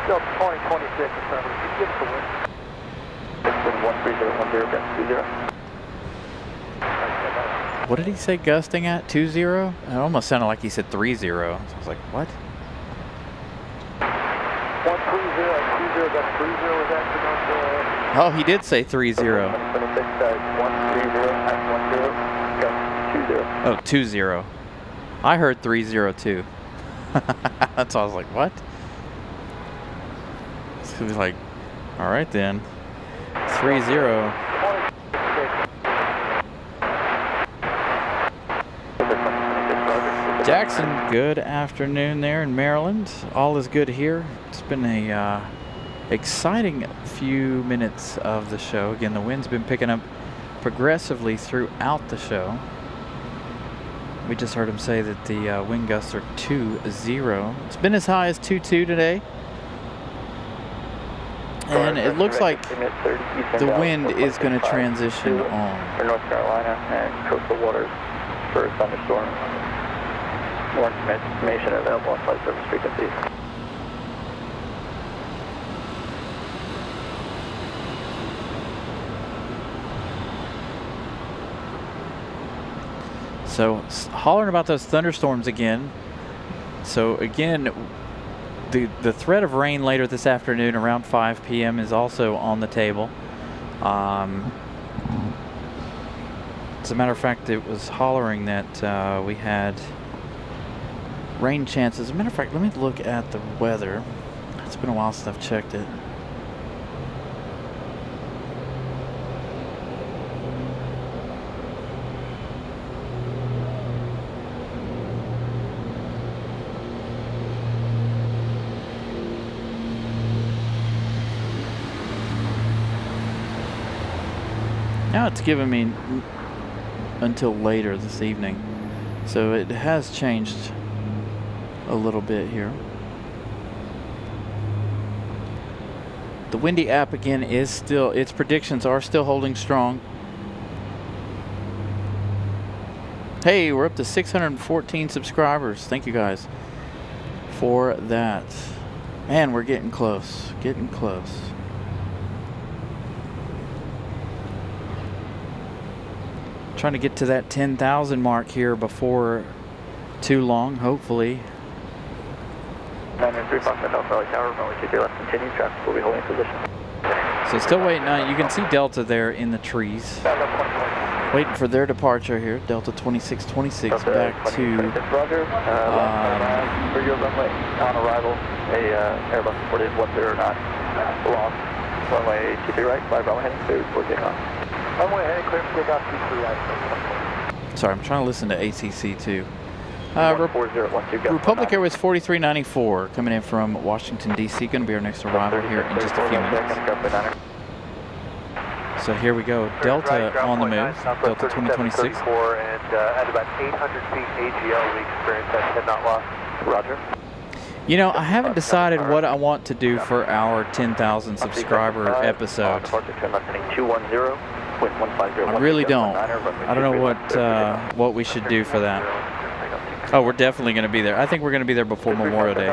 Delta 2026, affirmative. Give us a wind. 13010, 20. What did he say gusting at? 20? It almost sounded like he said 30. So I was like, what? 130, 20, got 30 was actually not Oh, he did say 30. 130, 10, Oh, 20. I heard 30 too. That's why I was like, what? It's gonna be like, all right then. 30. Jackson, good afternoon there in Maryland. All is good here. It's been a exciting few minutes of the show. Again, the wind's been picking up progressively throughout the show. We just heard him say that the wind gusts are 20. It's been as high as 22 today. And it looks like the wind is going to transition on. For North Carolina and coastal waters for thunderstorms. More information available on flight service frequencies. So hollering about those thunderstorms again. So again, the threat of rain later this afternoon around 5 p.m. is also on the table. As a matter of fact, it was hollering that we had rain chances. As a matter of fact, let me look at the weather. It's been a while since I've checked it. Now it's giving me until later this evening. So it has changed a little bit here. The Windy app again is still, its predictions are still holding strong. Hey, we're up to 614 subscribers. Thank you guys for that. Man, we're getting close, getting close. Trying to get to that 10,000 mark here before too long, hopefully. 993 Fox South Raleigh Tower, runway 23 left, continue, traffic will be holding position. So still waiting on, you can see Delta there in the trees. Waiting for their departure here, Delta 2626 back to... Roger, for your runway on arrival, Airbus reported 10 knots, lost, runway 23 right, 5 runway heading, clear for takeoff. Runway heading, clear for takeoff, 23 right. Sorry, I'm trying to listen to ACC too. 14012, Republic Airways 4394 coming in from Washington, D.C. Going to be our next arrival here in just a few minutes. So here we go. Delta on the move. Delta 2026. And at about 800 feet AGL, we experienced that head not lost. Roger. You know, I haven't decided what I want to do for our 10,000 subscriber episode. I really don't. I don't know what we should do for that. Oh, we're definitely going to be there. I think we're going to be there before Memorial Day.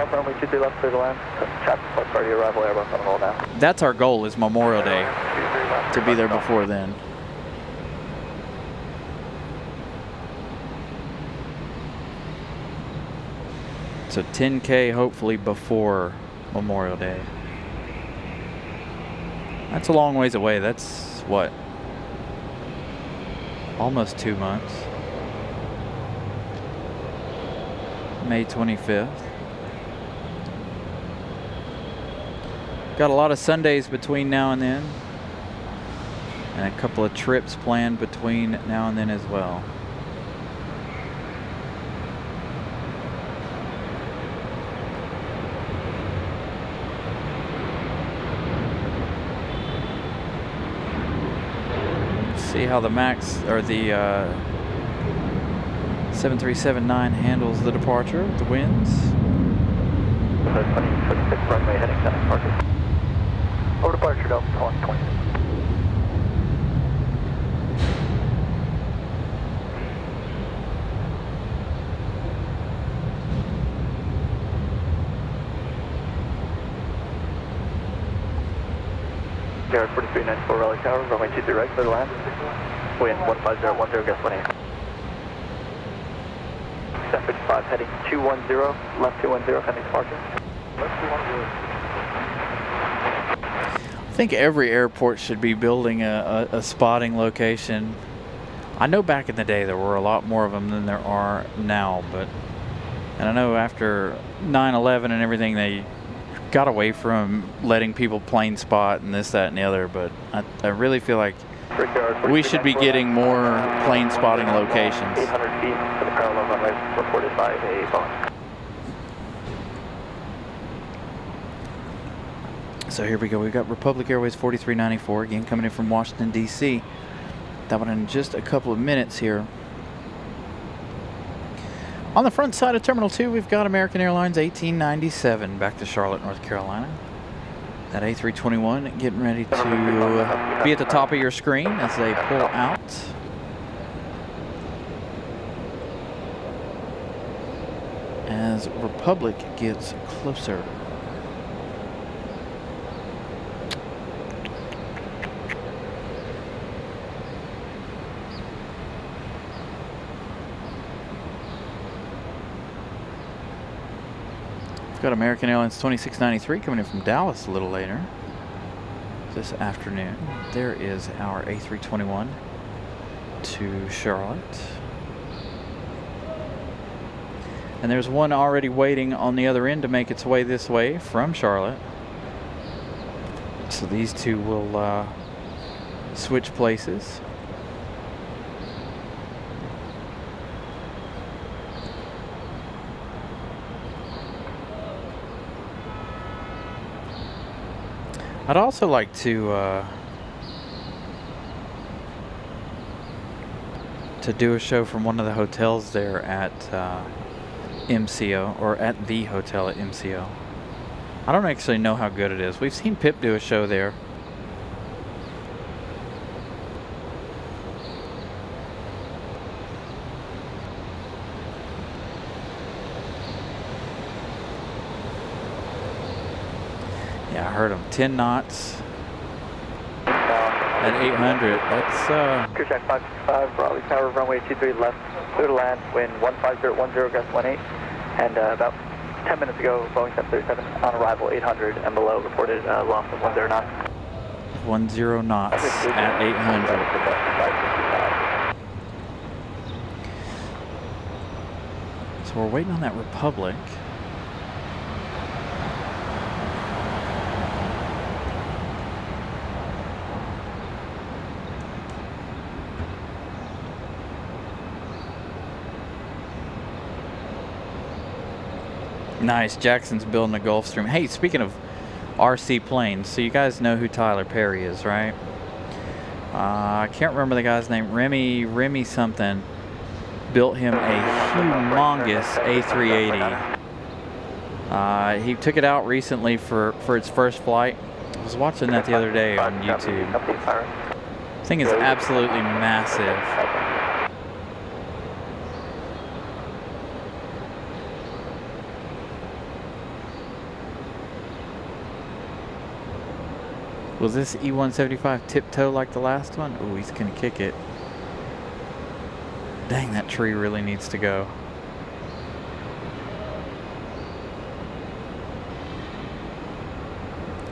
That's our goal, is Memorial Day, to be there before then. So 10K hopefully before Memorial Day. That's a long ways away. That's what? Almost 2 months. May 25th. Got a lot of Sundays between now and then, and a couple of trips planned between now and then as well. Let's see how the Max or the 7379 handles the departure, the winds. 26 runway heading center departure. Over departure, Delta 2020. Garrett 4394 Raleigh Tower, runway 23 right, clear to land. Wind 15010, gust 18. 755 heading 210, left 210, heading departure. Left 210. I think every airport should be building a spotting location. I know back in the day there were a lot more of them than there are now, and I know after 9/11 and everything they got away from letting people plane spot and this, that, and the other, but I really feel like we should be getting more plane spotting locations. 800 feet for the parallel runway reported by a Boeing. So here we go. We've got Republic Airways 4394 again coming in from Washington, D.C. That one in just a couple of minutes here. On the front side of Terminal 2, we've got American Airlines 1897 back to Charlotte, North Carolina. That A321 getting ready to be at the top of your screen as they pull out. As Republic gets closer. We've got American Airlines 2693 coming in from Dallas a little later this afternoon. There is our A321 to Charlotte. And there's one already waiting on the other end to make its way this way from Charlotte. So these two will switch places. I'd also like to to do a show from one of the hotels there at MCO, or at the hotel at MCO. I don't actually know how good it is. We've seen Pip do a show there. Yeah, I heard him. 10 knots at 800. That's Cruise track 565, Raleigh Tower, runway 23 left, clear to land, wind 15010, gust 18, and about 10 minutes ago, Boeing 737 on arrival 800 and below reported loss of 10 knots. 10 knots at 800. So we're waiting on that Republic. Nice. Jackson's building a Gulfstream. Hey, speaking of RC planes, so you guys know who Tyler Perry is, right? I can't remember the guy's name. Remy something built him a humongous A380. He took it out recently for its first flight. I was watching that the other day on YouTube. This thing is absolutely massive. Was this E175 tiptoe like the last one? Oh, he's gonna kick it. Dang, that tree really needs to go.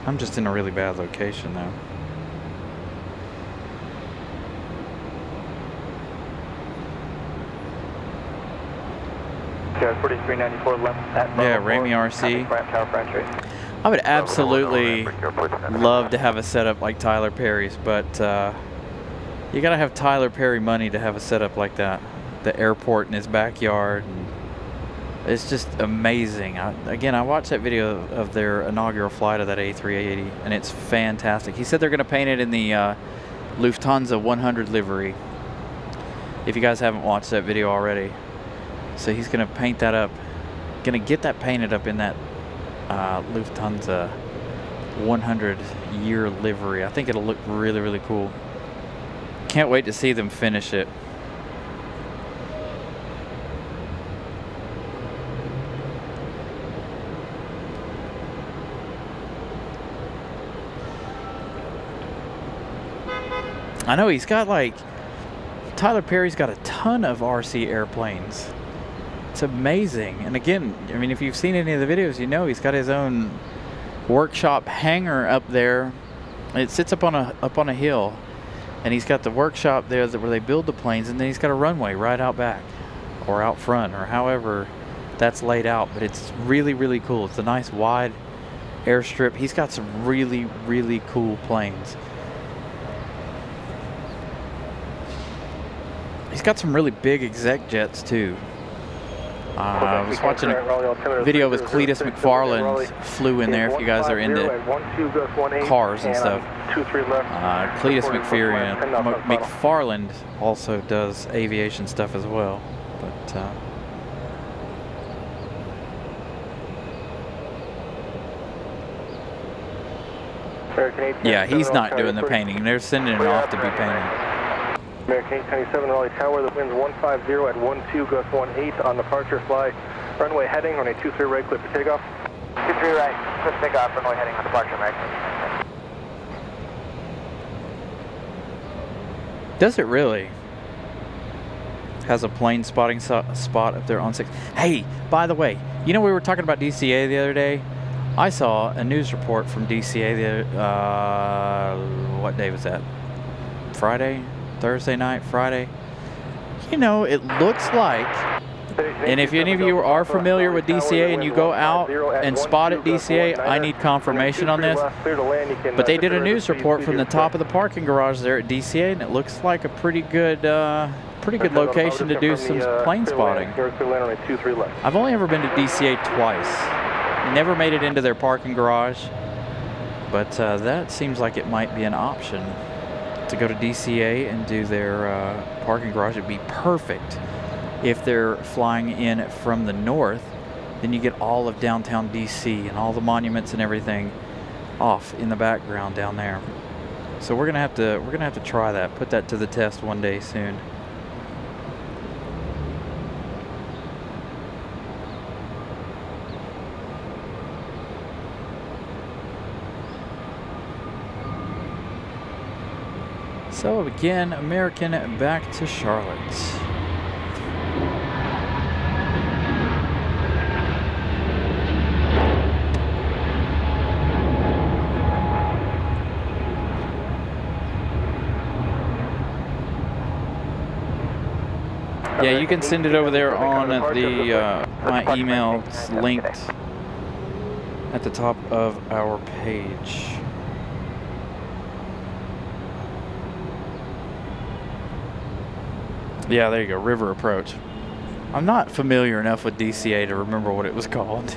I'm just in a really bad location though. Yeah, 4394 left at yeah, Ramey RC. Tower for entry. I would absolutely love to have a setup like Tyler Perry's, but you gotta have Tyler Perry money to have a setup like that. The airport in his backyard, and it's just amazing. Again, I watched that video of their inaugural flight of that A380, and it's fantastic. He said they're gonna paint it in the Lufanza 100 livery. If you guys haven't watched that video already, so he's gonna paint that up, gonna get that painted up in that Lufthansa 100-year livery. I think it'll look really, really cool. Can't wait to see them finish it. I know he's got Tyler Perry's got a ton of RC airplanes. It's amazing. And again, I mean, if you've seen any of the videos, you know he's got his own workshop hangar up there. It sits up on a hill, and he's got the workshop there where they build the planes, and then he's got a runway right out back or out front, or however that's laid out. But it's really, really cool. It's a nice wide airstrip. He's got some really, really cool planes. He's got some really big exec jets too. I was watching a video with Cletus McFarland flew in there, if you guys are into cars and stuff. Cletus McFarland also does aviation stuff as well. But yeah, he's not doing the painting. They're sending it off to be painted. American 827 Raleigh Tower, the wind's 150 at 12, gust 18 on departure, fly runway heading, runway 23 right, clear for takeoff. 23 right, clear for takeoff, runway heading on departure, American. Does it really? Has a plane spotting spot up there on 6. Hey, by the way, you know we were talking about DCA the other day? I saw a news report from DCA what day was that? Friday? Thursday night, Friday. You know, it looks like, and if any of you are familiar with DCA and you go out and spot at DCA, I need confirmation on this. But they did a news report from the top of the parking garage there at DCA, and it looks like a pretty good location to do some plane spotting. I've only ever been to DCA twice. Never made it into their parking garage, but that seems like it might be an option. to go to DCA and do their parking garage. It'd be perfect if they're flying in from the north. Then you get all of downtown DC and all the monuments and everything off in the background down there. So we're gonna have to try that, put that to the test one day soon. So again, American back to Charlotte. Yeah, you can send it over there on the my email. It's linked at the top of our page. Yeah, there you go, River Approach. I'm not familiar enough with DCA to remember what it was called.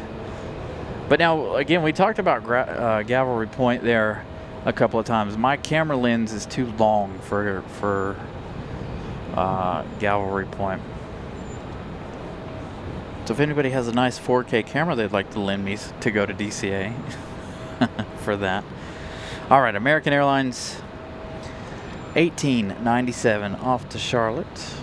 But now, again, we talked about Gallery Point there a couple of times. My camera lens is too long for Gallery Point. So if anybody has a nice 4K camera they'd like to lend me to go to DCA for that. All right, American Airlines 1897 off to Charlotte.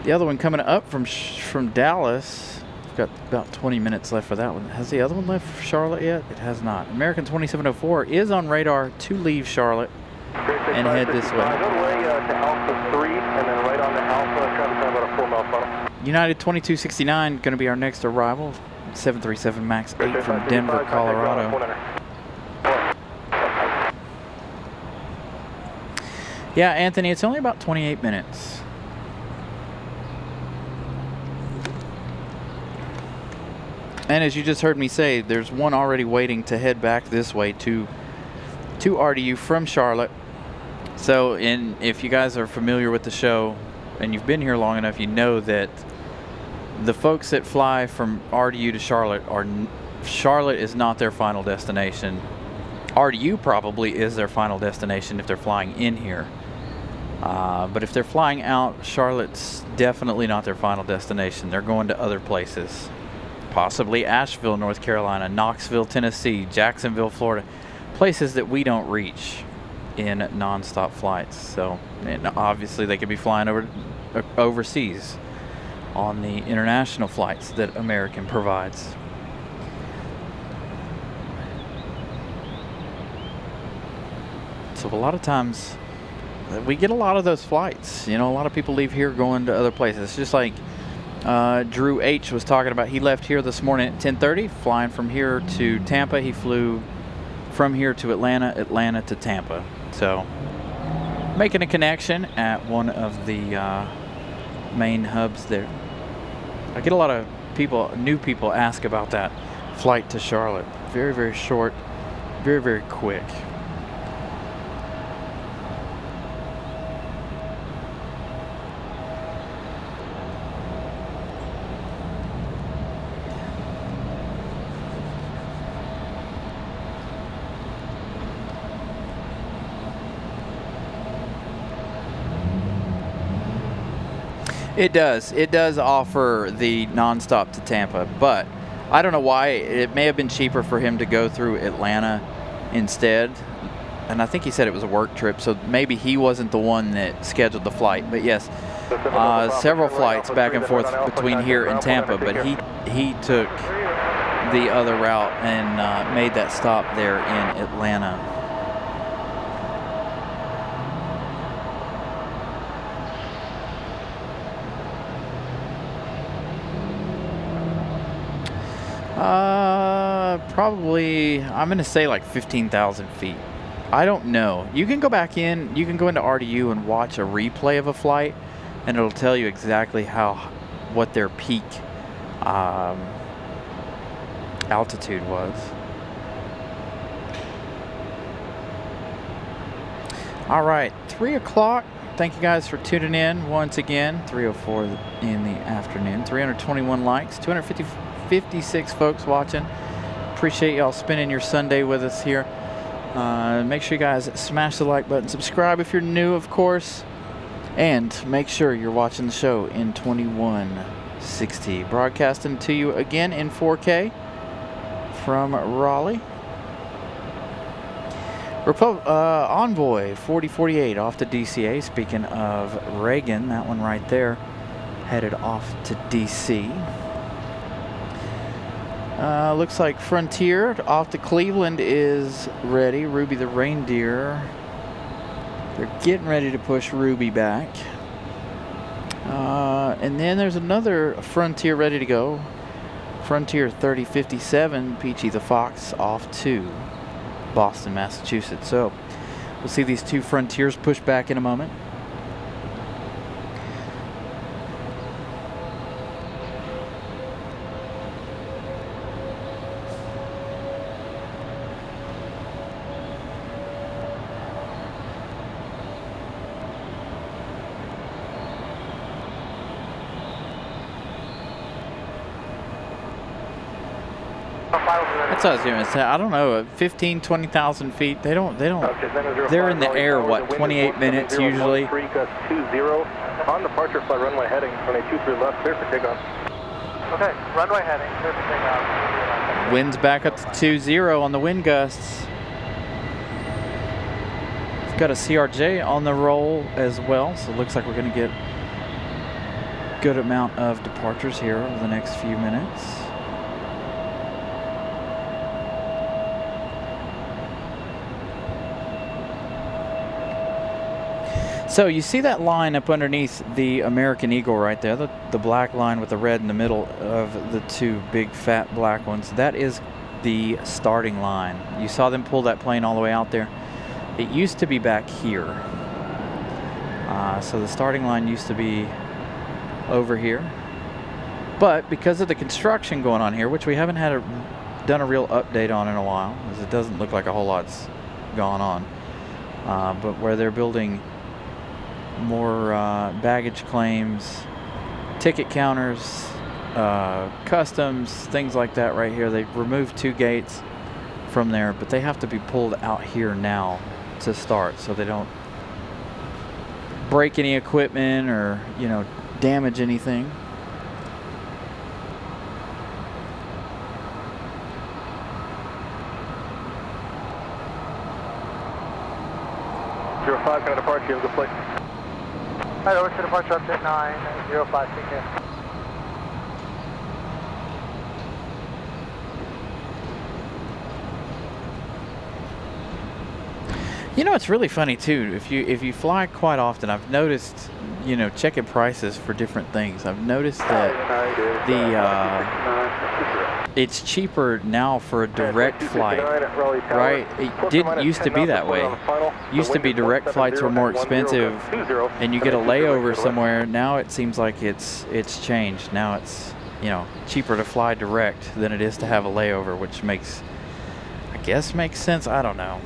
The other one coming up from Dallas. We've got about 20 minutes left for that one. Has the other one left for Charlotte yet? It has not. American 2704 is on radar to leave Charlotte and head this way. Go away to Alpha 3 and then right on to Alpha, traffic time about a 4-mile funnel. United 2269 going to be our next arrival. 737 MAX 8 from Denver, Colorado. Yeah, Anthony, it's only about 28 minutes. And as you just heard me say, there's one already waiting to head back this way to RDU from Charlotte. So, if you guys are familiar with the show and you've been here long enough, you know that the folks that fly from RDU to Charlotte Charlotte is not their final destination. RDU probably is their final destination if they're flying in here. But if they're flying out, Charlotte's definitely not their final destination. They're going to other places. Possibly Asheville, North Carolina, Knoxville, Tennessee, Jacksonville, Florida. Places that we don't reach in non-stop flights. So, and obviously they could be flying overseas on the international flights that American provides. So a lot of times we get a lot of those flights. You know, a lot of people leave here going to other places. It's just like Drew H was talking about. He left here this morning at 10:30, flying from here to Tampa. He flew from here to Atlanta, Atlanta to Tampa. So making a connection at one of the main hubs there. I get a lot of people, new people, ask about that flight to Charlotte. Very, very short, very, very quick. It does. It does offer the nonstop to Tampa, but I don't know why. It may have been cheaper for him to go through Atlanta instead. And I think he said it was a work trip, so maybe he wasn't the one that scheduled the flight. But yes, several flights back and forth between here and Tampa, but he took the other route and made that stop there in Atlanta. Probably, I'm going to say like 15,000 feet. I don't know. You can go back in, you can go into RDU and watch a replay of a flight, and it'll tell you exactly what their peak altitude was. All right, 3 o'clock. Thank you guys for tuning in once again. 3:04 in the afternoon. 321 likes, 256 folks watching. appreciate y'all spending your Sunday with us here. Make sure you guys smash the like button. Subscribe if you're new, of course. And make sure you're watching the show in 2160. Broadcasting to you again in 4K from Raleigh. Envoy 4048 off to DCA. Speaking of Reagan, that one right there headed off to DC. Looks like Frontier off to Cleveland is ready. Ruby the Reindeer. They're getting ready to push Ruby back. And then there's another Frontier ready to go. Frontier 3057, Peachy the Fox off to Boston, Massachusetts. So we'll see these two Frontiers push back in a moment. That's what I was going to say. I don't know, 15, 20,000 feet. They're in the air, what, 28 minutes usually? On departure, fly runway heading, runway 23 left, clear for takeoff. Okay, runway heading, clear for takeoff. Winds back up to 2-0 on the wind gusts. We've got a CRJ on the roll as well, so it looks like we're going to get a good amount of departures here over the next few minutes. So you see that line up underneath the American Eagle right there, the black line with the red in the middle of the two big fat black ones. That is the starting line. You saw them pull that plane all the way out there. It used to be back here. So the starting line used to be over here. But because of the construction going on here, which we haven't had done a real update on in a while, as it doesn't look like a whole lot's gone on, but where they're building more baggage claims, ticket counters, customs, things like that right here. They've removed two gates from there, but they have to be pulled out here now to start so they don't break any equipment or, you know, damage anything. Kind of departure, you have a good flight. Alright, over to departure up to 905, take care. You know, it's really funny too. If you fly quite often, I've noticed, you know, checking prices for different things. I've noticed that it's cheaper now for a direct flight, right? It didn't used to be that way. Used to be direct flights were more expensive, and you get a layover somewhere. Now it seems like it's changed. Now it's, you know, cheaper to fly direct than it is to have a layover, which makes sense. I don't know.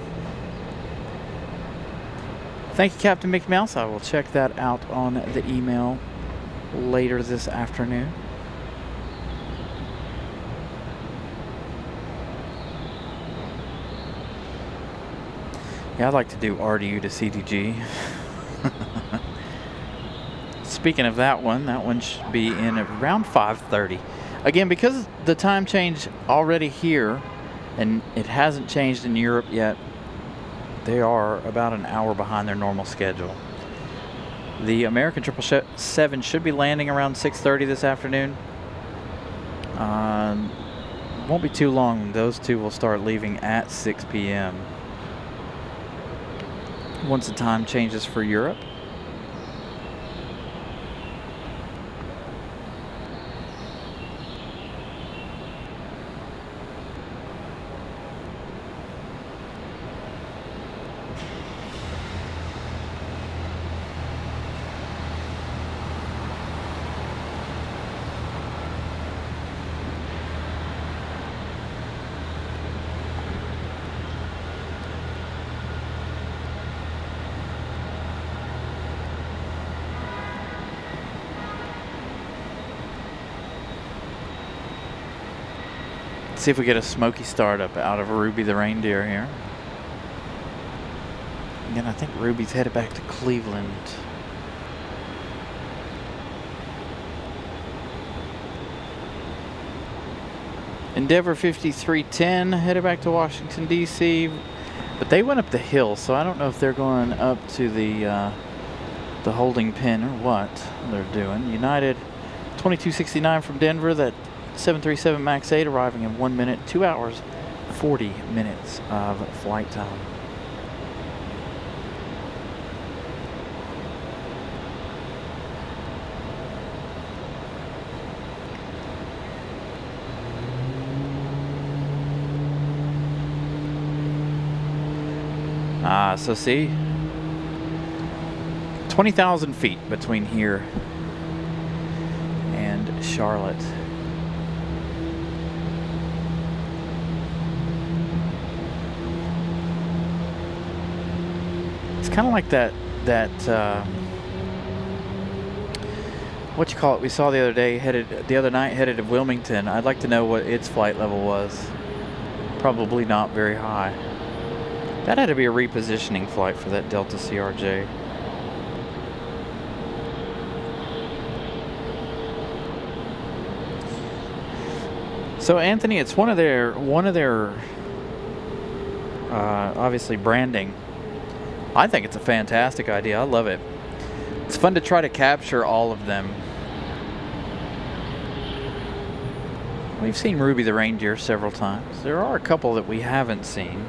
Thank you, Captain Mickey Mouse. I will check that out on the email later this afternoon. Yeah, I'd like to do RDU to CDG. Speaking of that one should be in around 5:30. Again, because the time change already here, and it hasn't changed in Europe yet, they are about an hour behind their normal schedule. The American 777 should be landing around 6:30 this afternoon. Won't be too long. Those two will start leaving at 6 p.m. once the time changes for Europe. see if we get a smoky startup out of Ruby the Reindeer here. Again, I think Ruby's headed back to Cleveland. Endeavor 5310 headed back to Washington, D.C. But they went up the hill, so I don't know if they're going up to the holding pin or what they're doing. United 2269 from Denver, that 737 MAX 8 arriving in 1 minute, 2 hours, 40 minutes of flight time. So see, 20,000 feet between here and Charlotte. It's kind of like that what you call it we saw the other night headed to Wilmington. I'd like to know what its flight level was. Probably not very high. That had to be a repositioning flight for that Delta CRJ. So Anthony, it's one of their obviously branding. I think it's a fantastic idea. I love it. It's fun to try to capture all of them. We've seen Ruby the Reindeer several times. There are a couple that we haven't seen.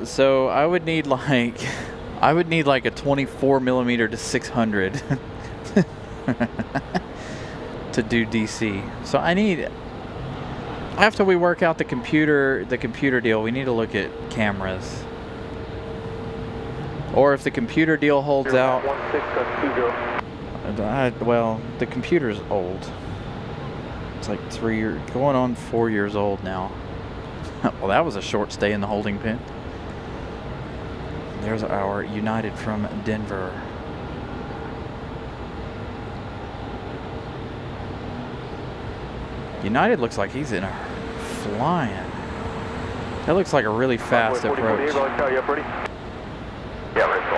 So I would need like a 24 millimeter to 600 to do DC. So after we work out the computer deal, we need to look at cameras. Or if the computer deal holds out, well, the computer's old. It's like 3 years, going on 4 years old now. Well, that was a short stay in the holding pen. There's our United from Denver. United looks like he's in a flying. That looks like a really fast approach. Yeah, right, so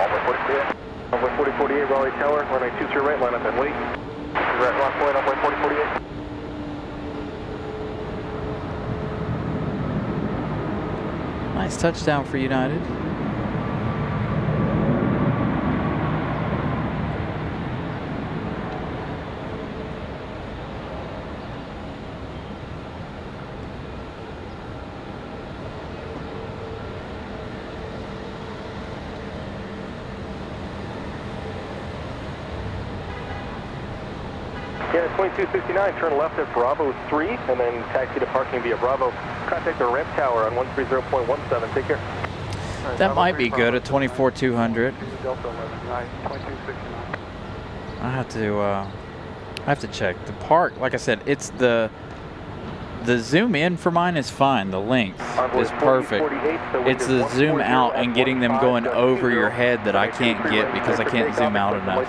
Runway 4048, Raleigh Tower, runway 23 right, line up and wait. We're at lock point, runway 4048. Nice touchdown for United. Yeah, 2269, turn left at Bravo 3, and then taxi to parking via Bravo. Contact the ramp tower on 130.17. Take care. That might be good, a 24-200. I have to check. The park, like I said, it's the zoom in for mine is fine. The length is perfect. It's the zoom out and getting them going over your head that I can't get because I can't zoom out enough.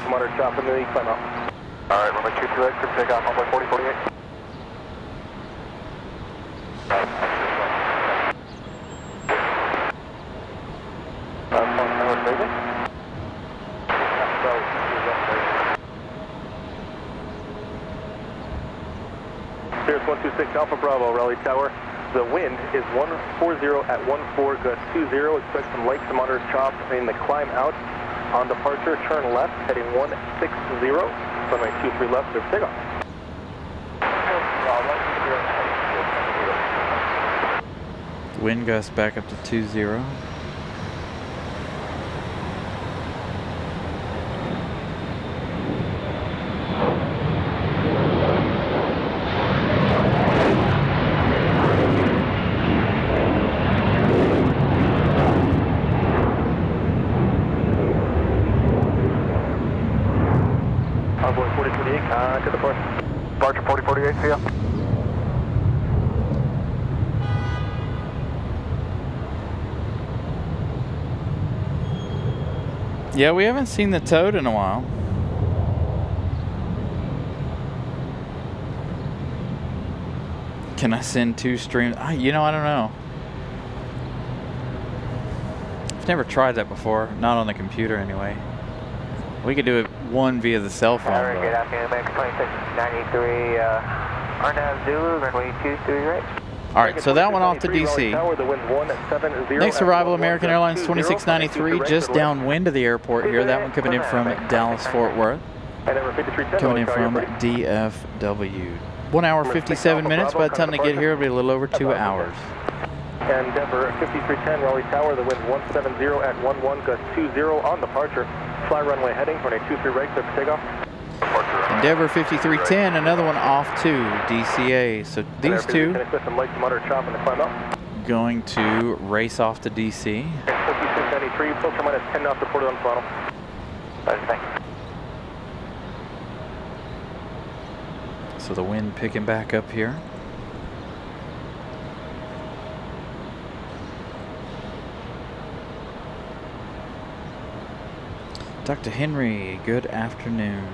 All right, runway 22 exit, take off runway 4048. Here's 126 Alpha Bravo, Raleigh Tower. The wind is 140 at 14, gust 20. Expect some light to moderate chop in the climb out. On departure, turn left, heading 160. Runway 23 left, clear for takeoff. Wind gust back up to 20. Envoy 4048, to the port. Departure 4048, see ya. Yeah, we haven't seen the toad in a while. Can I send 2 streams? You know, I don't know. I've never tried that before. Not on the computer, anyway. We could do it one via the cell phone. Alright, good afternoon, Max 2693, RNAV Zulu, runway 23 right. Alright, so that one off to DC. Next arrival, American Airlines 2693, just downwind of the airport here. That one coming in from Dallas-Fort Worth. Coming in from DFW. 1 hour 57 minutes. By the time they get here, it'll be a little over 2 hours. Endeavor 5310, Raleigh Tower, the wind 170 at 11, gust 20 on departure. Fly runway heading, runway 23 right, clear for takeoff. Endeavor 5310, another one off to DCA. So these two going to race off to DC. 4693, plus or minus 10 knots reported on throttle. So the wind picking back up here. Dr. Henry, good afternoon.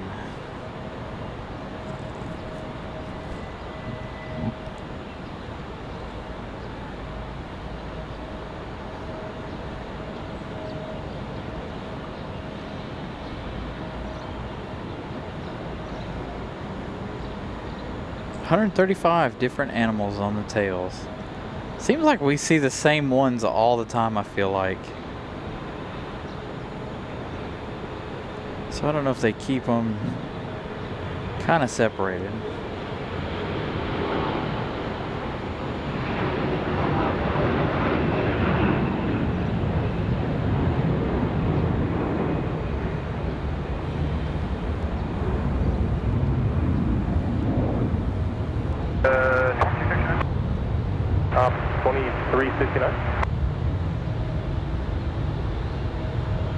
$135 different animals on the tails. Seems like we see the same ones all the time, I feel like. So I don't know if they keep them kind of separated. Op 2369.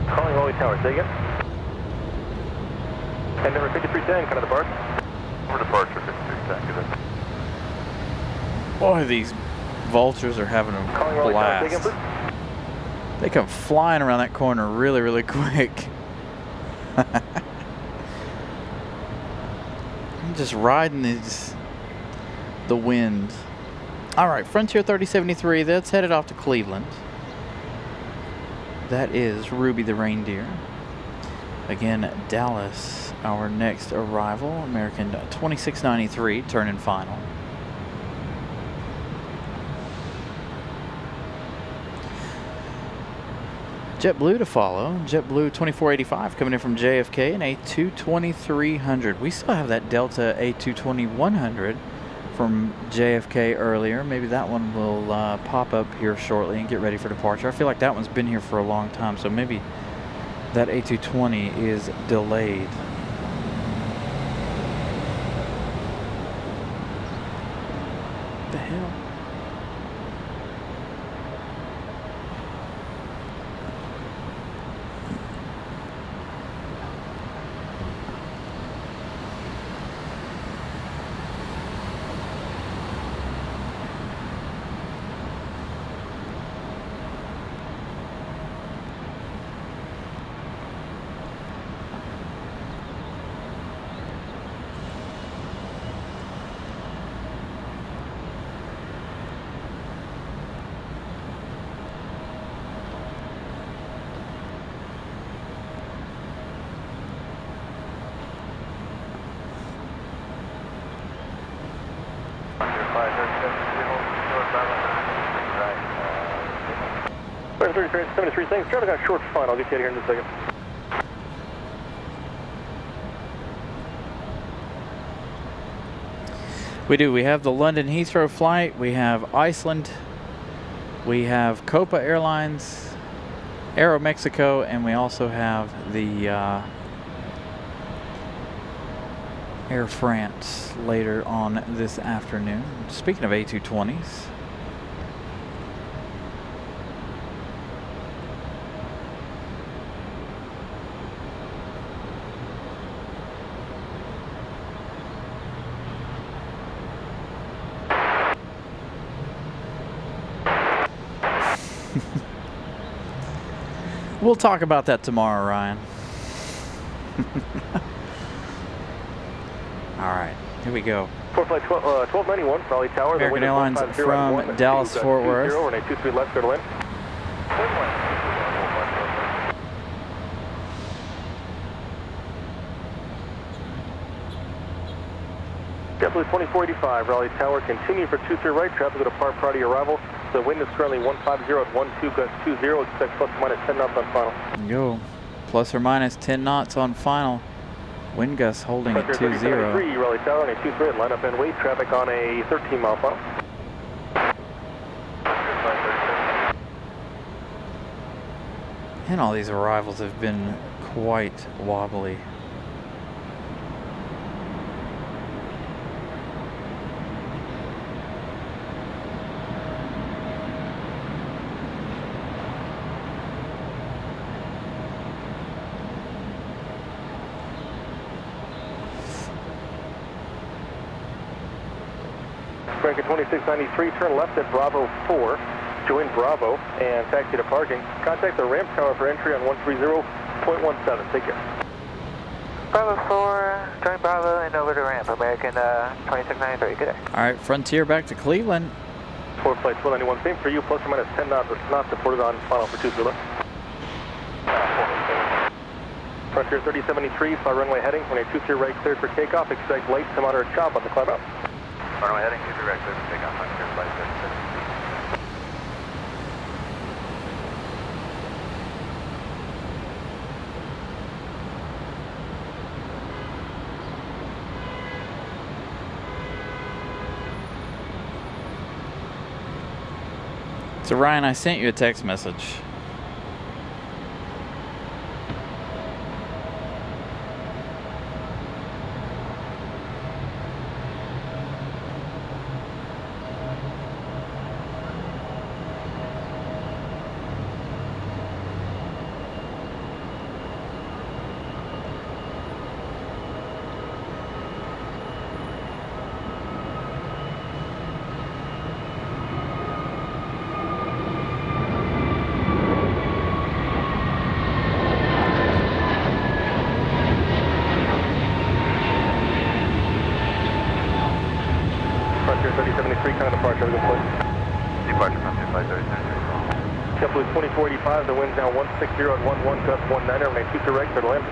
Calling Raleigh Tower, say again. Endeavor 5310, kind of depart. For departure, 5310, good. Boy, these vultures are having a blast. They come flying around that corner really, really quick. I'm just riding the wind. All right, Frontier 3073, that's headed off to Cleveland. That is Ruby the Reindeer. Again, Dallas, our next arrival. American 2693, turning final. JetBlue to follow. JetBlue 2485 coming in from JFK, and A220-300. We still have that Delta A220-100 from JFK earlier. Maybe that one will pop up here shortly and get ready for departure. I feel like that one's been here for a long time, so maybe that A220 is delayed. What the hell? Right, 73, thanks. Traffic got short fine. I'll get you out of here in just a second. We do. We have the London Heathrow flight. We have Iceland. We have Copa Airlines, Aero Mexico, and we also have the Air France later on this afternoon. Speaking of A220s. We'll talk about that tomorrow, Ryan. All right, here we go. Flight 1291, Raleigh Tower. American Airlines from Dallas, Fort Worth. Runway 23 left, clear to land. JetBlue 2485, Raleigh Tower, continue for 23 right, traffic will depart prior to your arrival. The wind is currently 150 at 12, gust 20, expect plus or minus 10 knots on final. Go. Plus or minus 10 knots on final. Wind gusts holding at 20. Raleigh Tower on a 23 line up and wait, traffic on a 13 mile final. And all these arrivals have been quite wobbly. Frank at 2693, turn left at Bravo 4, join Bravo, and taxi to parking. Contact the ramp tower for entry on 130.17. Take care. Bravo 4, join Bravo and over to ramp. American 2693, good day. All right, Frontier back to Cleveland. For flight 191, same for you, plus or minus 10 knots, not supported on final for 23 left. Frontier 3073, fly runway heading, when a 23 right cleared for takeoff, expect light to moderate chop on the climb out. Runway heading, 23 right, clear for takeoff, Frontier flight 3073. So Ryan, I sent you a text message. Frontier 3073, kind of departure, good point. Departure Frontier flight 3073. JetBlue 2485, the wind's now 160 at 11, gust 19, remain 23 right, clear to land.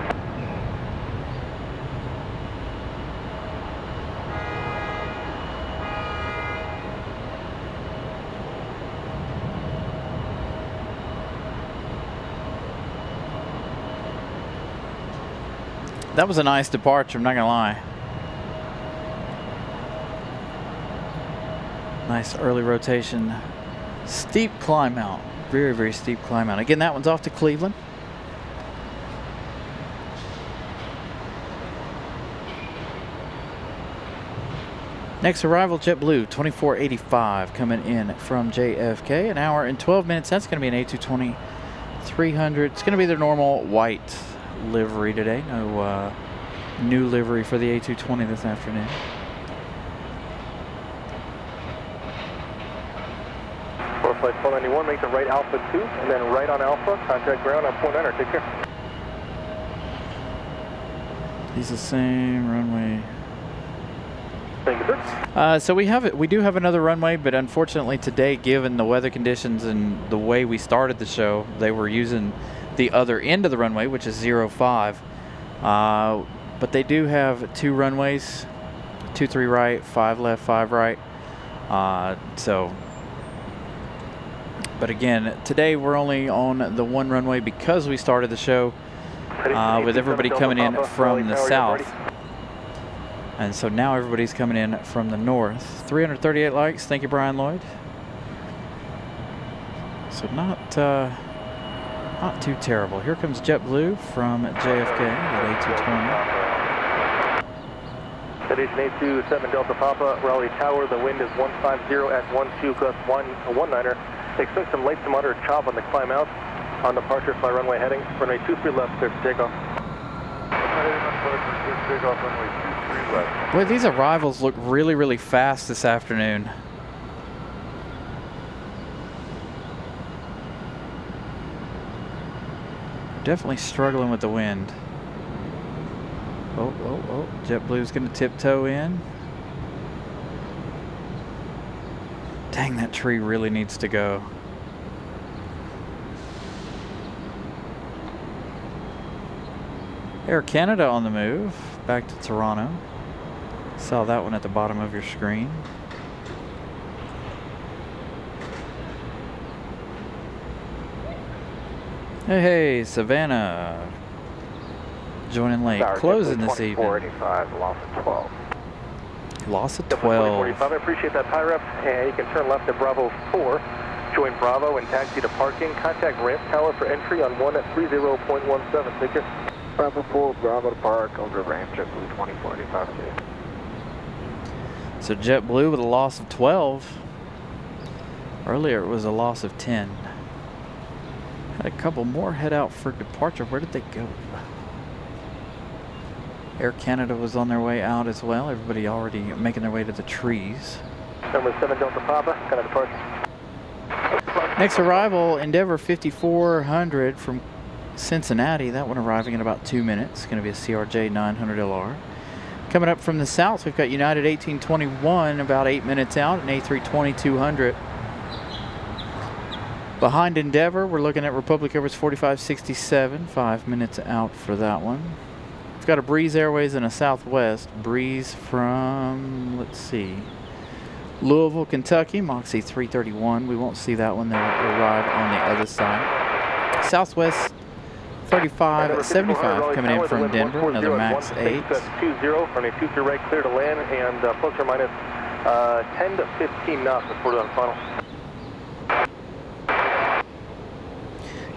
That was a nice departure, I'm not gonna lie. Nice early rotation. Steep climb out. Very, very steep climb out. Again, that one's off to Cleveland. Next arrival, JetBlue 2485 coming in from JFK. An hour and 12 minutes. That's going to be an A220-300. It's going to be their normal white livery today. No new livery for the A220 this afternoon. For flight 1291, make the right Alpha 2, and then right on Alpha, contact ground on 49er, take care. He's the same runway. Thank you, sir. So we do have another runway, but unfortunately today, given the weather conditions and the way we started the show, they were using the other end of the runway, which is 05. But they do have two runways, 23 right, 5 left, 5 right. But again, today we're only on the one runway because we started the show with everybody coming in from the south. And so now everybody's coming in from the north. 338 likes. Thank you, Brian Lloyd. So not too terrible. Here comes JetBlue from JFK at A220. Station 827 Delta Papa, Raleigh Tower. The wind is 150 at 12, gust 19. Expect some light to moderate chop on the climb out. On departure, fly runway heading. Runway 23 left, clear for takeoff. Boy, these arrivals look really, really fast this afternoon. definitely struggling with the wind. Oh, oh, oh. JetBlue's going to tiptoe in. Dang, that tree really needs to go. Air Canada on the move. Back to Toronto. Saw that one at the bottom of your screen. Hey, hey, Savannah. Joining late. Closing this evening. 485, loss of 12. Loss of 45. 12. I appreciate that, Pyrep. And you can turn left at Bravo 4. Join Bravo and taxi to parking. Contact ramp tower for entry on 1 at 30.17. Take care. Bravo 4, Bravo to park, over ramp, JetBlue 2045. So JetBlue with a loss of 12. Earlier it was a loss of 10. Had a couple more head out for departure. Where did they go? Air Canada was on their way out as well. Everybody already making their way to the trees. Number 7 Delta Papa, kind of departure. Next arrival, Endeavor 5400 from Cincinnati. That one arriving in about 2 minutes. Going to be a CRJ 900LR. Coming up from the south, we've got United 1821 about 8 minutes out, and A320 200. Behind Endeavor, we're looking at Republic Airways 4567, 5 minutes out for that one. We've got a Breeze Airways and a Southwest. Breeze from, let's see, Louisville, Kentucky, Moxie 331. We won't see that one. They'll arrive on the other side. Southwest 3575 coming in from Denver, another Max 8. 20, running 23 right, clear to land, and plus or minus 10 to 15 knots reported on final.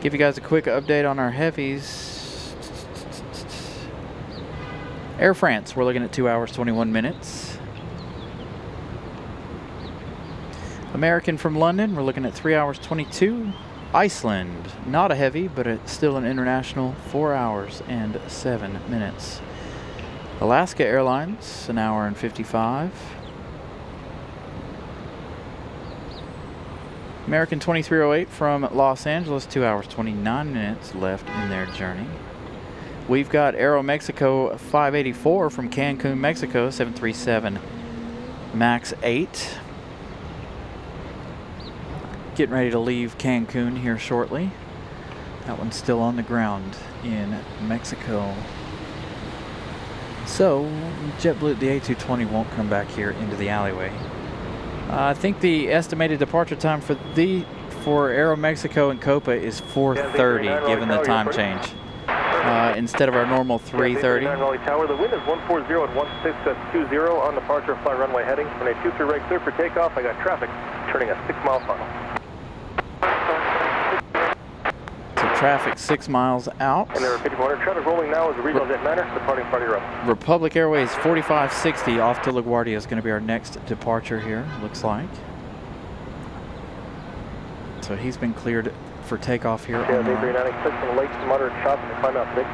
Give you guys a quick update on our heavies. Air France, we're looking at 2 hours, 21 minutes. American from London, we're looking at 3 hours, 22. Iceland, not a heavy, but it's still an international, 4 hours and 7 minutes. Alaska Airlines, an hour and 55. American 2308 from Los Angeles, 2 hours, 29 minutes left in their journey. We've got Aeromexico 584 from Cancun, Mexico, 737 Max 8. Getting ready to leave Cancun here shortly. That one's still on the ground in Mexico. So, JetBlue, the A220 won't come back here into the alleyway. I think the estimated departure time for Aeromexico and Copa is 4:30, given the time change. Instead of our normal 3:30. Raleigh Tower, the wind is 140 at 1620 on departure, fly runway heading. Runway 23 right, clear for takeoff. I got traffic turning a 6-mile funnel. So traffic 6 miles out. And there are 5400 traffic rolling now as a regional jetliner departing party row. Republic Airways 4560 off to LaGuardia is going to be our next departure here, looks like. So he's been cleared for takeoff here. Yeah, they bring 96 from the lake to moderate chop and climb out big.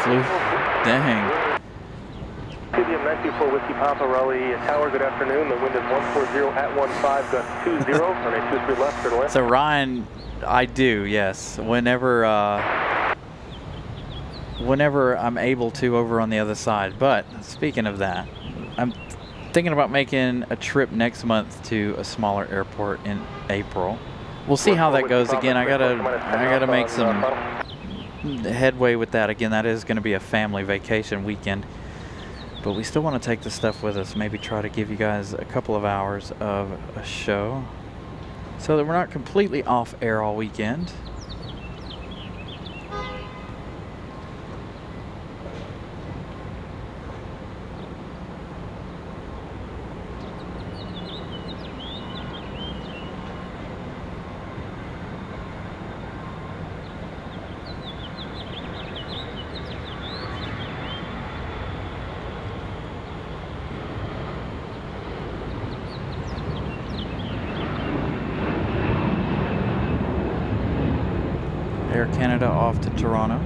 Flew. Dang. Studio 924 Whiskey Papa, Raleigh Tower, good afternoon. The wind is 140 at 15, gust 20, runway 23 left, clear to land. So Ryan, I do, yes. Whenever I'm able to over on the other side. But speaking of that, I'm thinking about making a trip next month to a smaller airport in April. We'll see how that goes. Again, I gotta make some headway with that. Again, that is going to be a family vacation weekend, but we still want to take the stuff with us. Maybe try to give you guys a couple of hours of a show so that we're not completely off air all weekend. Air Canada off to Toronto.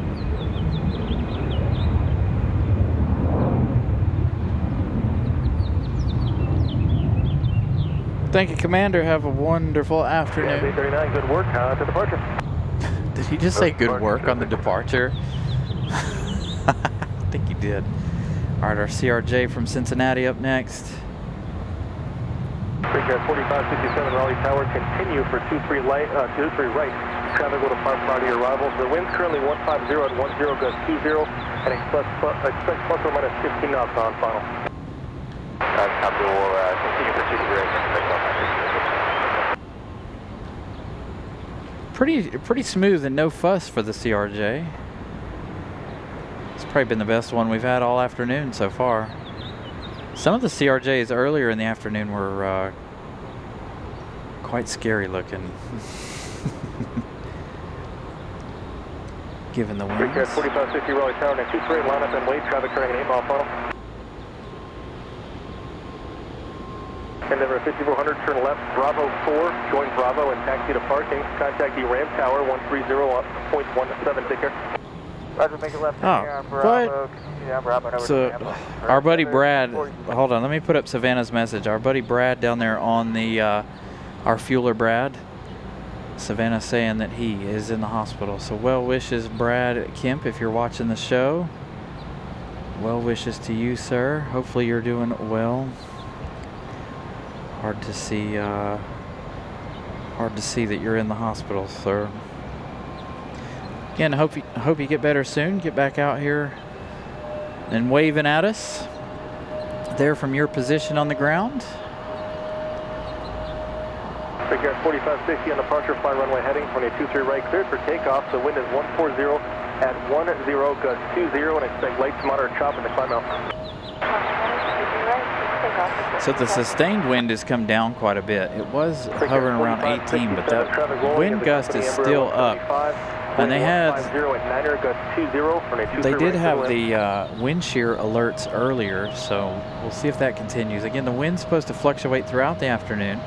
Thank you, Commander. Have a wonderful Yeah, afternoon. 839, good work to departure. Did he just say good work on the departure? I think he did. All right, our CRJ from Cincinnati up next. Brickyard 4567 Raleigh Tower, continue for 23 right. Traffic will depart prior to your arrival. The wind's currently 150 at 10 gust 20 and expect plus or minus 15 knots on final. Copy, we'll continue for 23 right. Pretty smooth and no fuss for the CRJ. It's probably been the best one we've had all afternoon so far. Some of the CRJs earlier in the afternoon were quite scary looking. Given the winds. Brickyard 4560 Raleigh Tower, next 23, line up and wait, traffic turning 8 mile final. Endeavor 5400, turn left, Bravo 4, join Bravo and taxi to parking. Contact the Ram Tower, 130.17, take care. Roger, make it left. Oh, Bravo. Yeah, Bravo. So, our buddy Brad, hold on, let me put up Savannah's message. Our buddy Brad down there on the, our fueler Brad, Savannah saying that he is in the hospital. So well wishes, Brad Kemp, if you're watching the show. Well wishes to you, sir. Hopefully you're doing well. Hard to see that you're in the hospital, sir. Again, hope you get better soon. Get back out here and waving at us there from your position on the ground. Brickyard 4560 on departure, fly runway heading, 22-3 right, cleared for takeoff. The wind is 140 at 10 gust 20 and expect light to moderate chop in the climb out. So the sustained wind has come down quite a bit. It was hovering around 18, but that wind gust is still up. And they did have the wind shear alerts earlier, so we'll see if that continues. Again, the wind's supposed to fluctuate throughout the afternoon.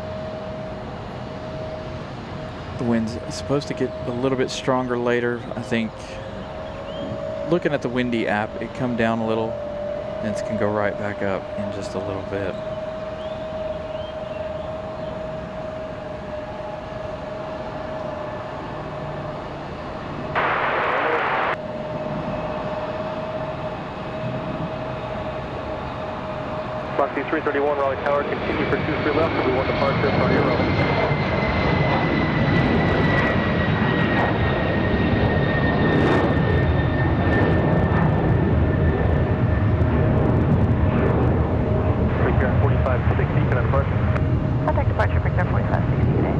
The wind's supposed to get a little bit stronger later. I think looking at the windy app, it come down a little and it can go right back up in just a little bit. Foxy 331 Raleigh Tower, continue for 23 left, and we want departure from your level. Brickyard 4560, can I depart? Contact departure, Brickyard 4560 today.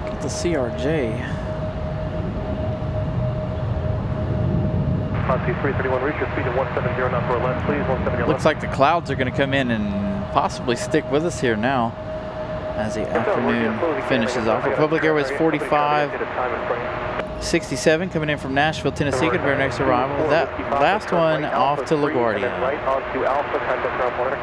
Get the CRJ. Foxy 331, reach your speed of 170 knots or less, please, 170 or less. Looks like the clouds are going to come in and possibly stick with us here now as the afternoon finishes off. Republic Airways 4567 coming in from Nashville, Tennessee, going to be our next arrival. That last one off to LaGuardia. Right onto Alpha, contact ground monitor.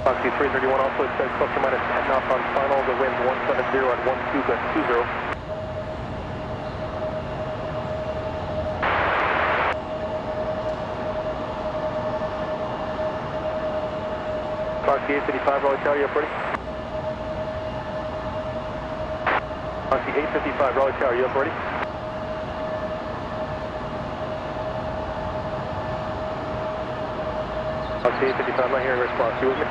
Foxy 331 also expects plus or minus 10 knots on final. The wind 170 at 12 gust 20. Foxy 855, Raleigh Tower, you up ready? Foxy 855, Raleigh Tower, you up ready? Foxy 855, I'm not hearing a response. You with me?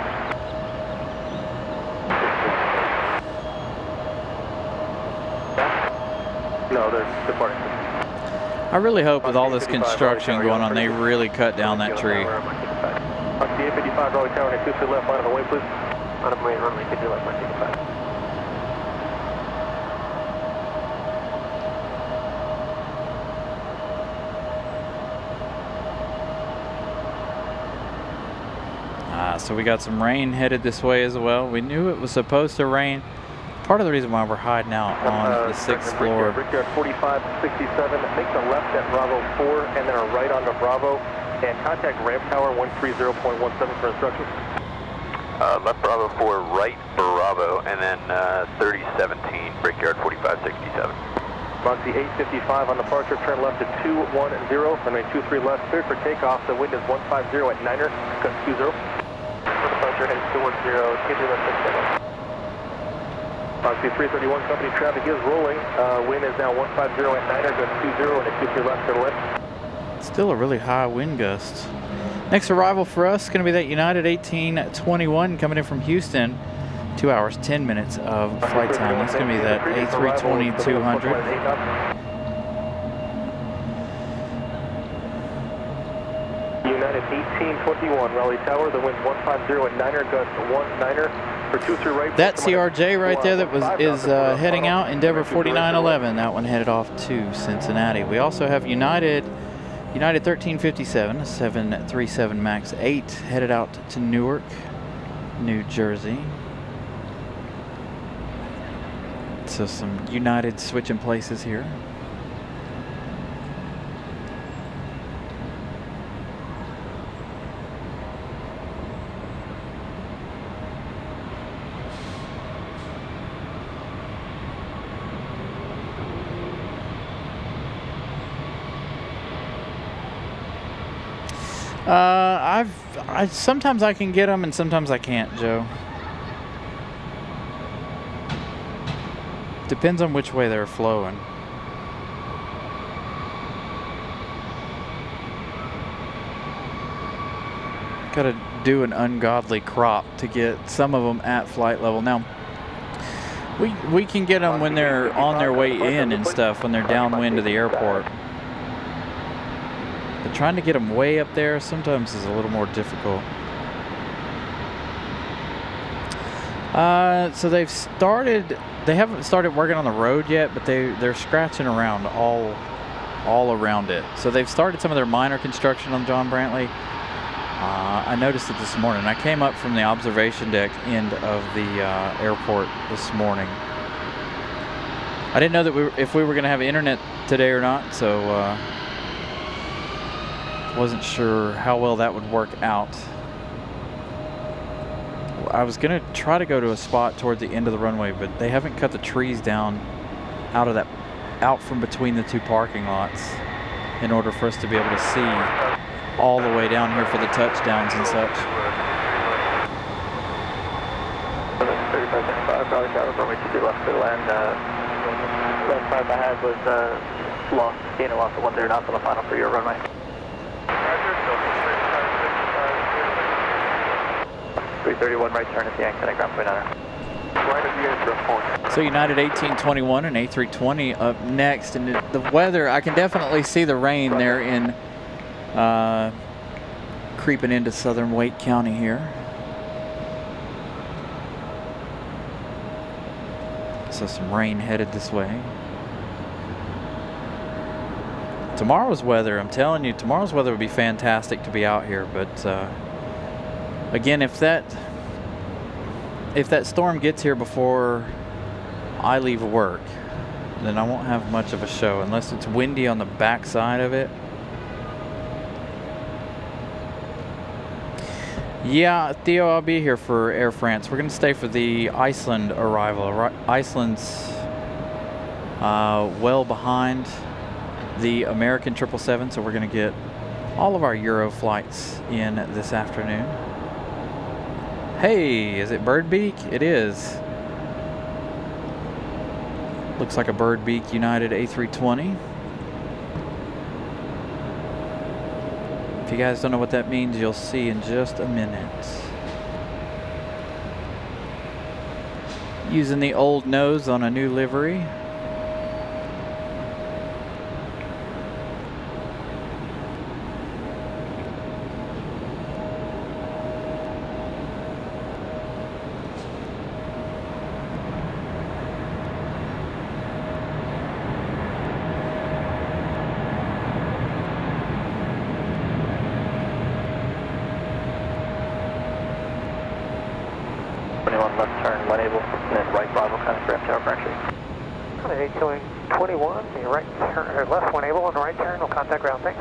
No, they're departing. I really hope with all this construction going on, they really cut down that tree. Foxy 855, Raleigh Tower, next 2 left, line of away, please. Line of away, runway, could you left, 155. So we got some rain headed this way as well. We knew it was supposed to rain. Part of the reason why we're hiding out on the 6th floor. Brickyard 4567, make the left at Bravo 4 and then a right onto Bravo. And contact Ramp Tower 130.17 for instructions. Left Bravo 4, right Bravo, and then 3017, Brickyard 4567. Moxie 855 on departure, turn left at 210, runway 23 left, cleared for takeoff. The wind is 150 at 9er, gust 20. For departure, heading 210, keep your left 6 Moxie 331 company traffic is rolling. Wind is now 150 at 9er, gust 20, and keep your left to the left. Still a really high wind gust. Next arrival for us is going to be that United 1821 coming in from Houston. 2 hours, 10 minutes of flight time. That's going to be that A320-200. United 1821, Raleigh Tower, the wind 150 at 9er, gust 19er for 23 right. That CRJ right there that is heading out, Endeavor 4911. That one headed off to Cincinnati. We also have United 1357, a 737 MAX 8 headed out to Newark, New Jersey. So some United switching places here. Sometimes I can get them and sometimes I can't, Joe. Depends on which way they're flowing. Gotta do an ungodly crop to get some of them at flight level. Now, we can get them when they're on their way in and stuff, when they're downwind of the airport. But trying to get them way up there sometimes is a little more difficult. So they haven't started working on the road yet, but they're scratching around all around it. So they've started some of their minor construction on John Brantley. I noticed it this morning. I came up from the observation deck end of the airport this morning. I didn't know that if we were going to have internet today or not, so wasn't sure how well that would work out. I was going to try to go to a spot toward the end of the runway, but they haven't cut the trees down out from between the two parking lots in order for us to be able to see all the way down here for the touchdowns and such. 3575, Raleigh Tower, runway 23 left to land. Left 5 I had was lost, gain and loss of 10 knots on the final for your runway. 331 right turn at the anchor, ground point 9er. Right at the airport. So United 1821 and A320 up next, and the weather, I can definitely see the rain there in creeping into southern Wake County here. So some rain headed this way. Tomorrow's weather, I'm telling you, tomorrow's weather would be fantastic to be out here, but again, if that storm gets here before I leave work, then I won't have much of a show unless it's windy on the back side of it. Yeah, Theo, I'll be here for Air France. We're going to stay for the Iceland arrival. Iceland's well behind the American 777, so we're going to get all of our Euro flights in this afternoon. Hey, is it Birdbeak? It is. Looks like a Birdbeak United A320. If you guys don't know what that means, you'll see in just a minute. Using the old nose on a new livery. Left turn, one able, and then right Bravo, kind of grab tower correction. 821, your right turn, left one able, and right turn, we'll contact ground, thanks.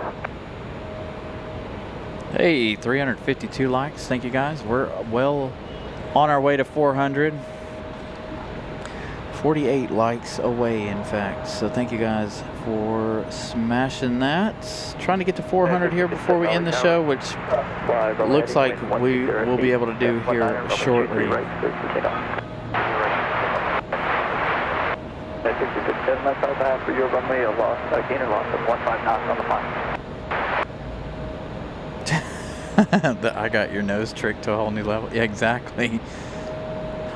Hey, 352 likes, thank you guys. We're well on our way to 400. 48 likes away, in fact. So thank you guys for smashing that. Trying to get to 400 here before we end the show, which looks like we will be able to do here shortly. For your runway, a gain or loss of 15 knots on the climb. I got your nose tricked to a whole new level. Yeah, exactly.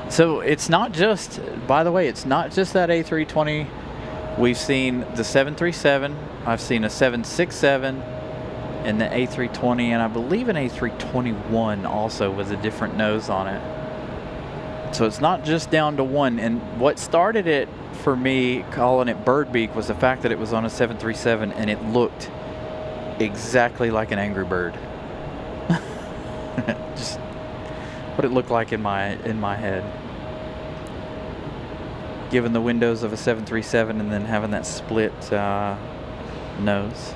So it's not just, by the way, it's not just that A320. We've seen the 737. I've seen a 767 and the A320, and I believe an A321 also with a different nose on it. So it's not just down to one. And what started it for me calling it bird beak was the fact that it was on a 737 and it looked exactly like an angry bird. Just what it looked like in my head. Given the windows of a 737 and then having that split nose.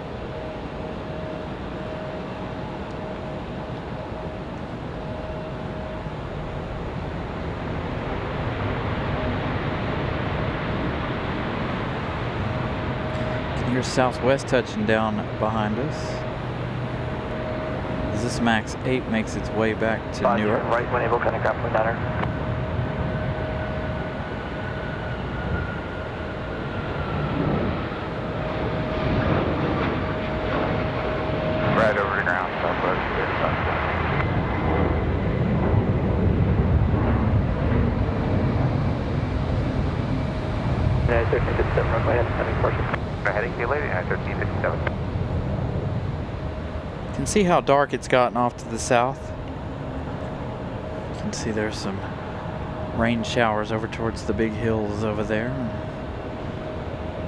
Can hear Southwest touching down behind us. As this MAX 8 makes its way back to Newark. Right when able, kind of grab point down. Right over the ground, southwest. Yeah, 1357 runway, heading portion. Heading to you lady, 1357. You can see how dark it's gotten off to the south. You can see there's some rain showers over towards the big hills over there.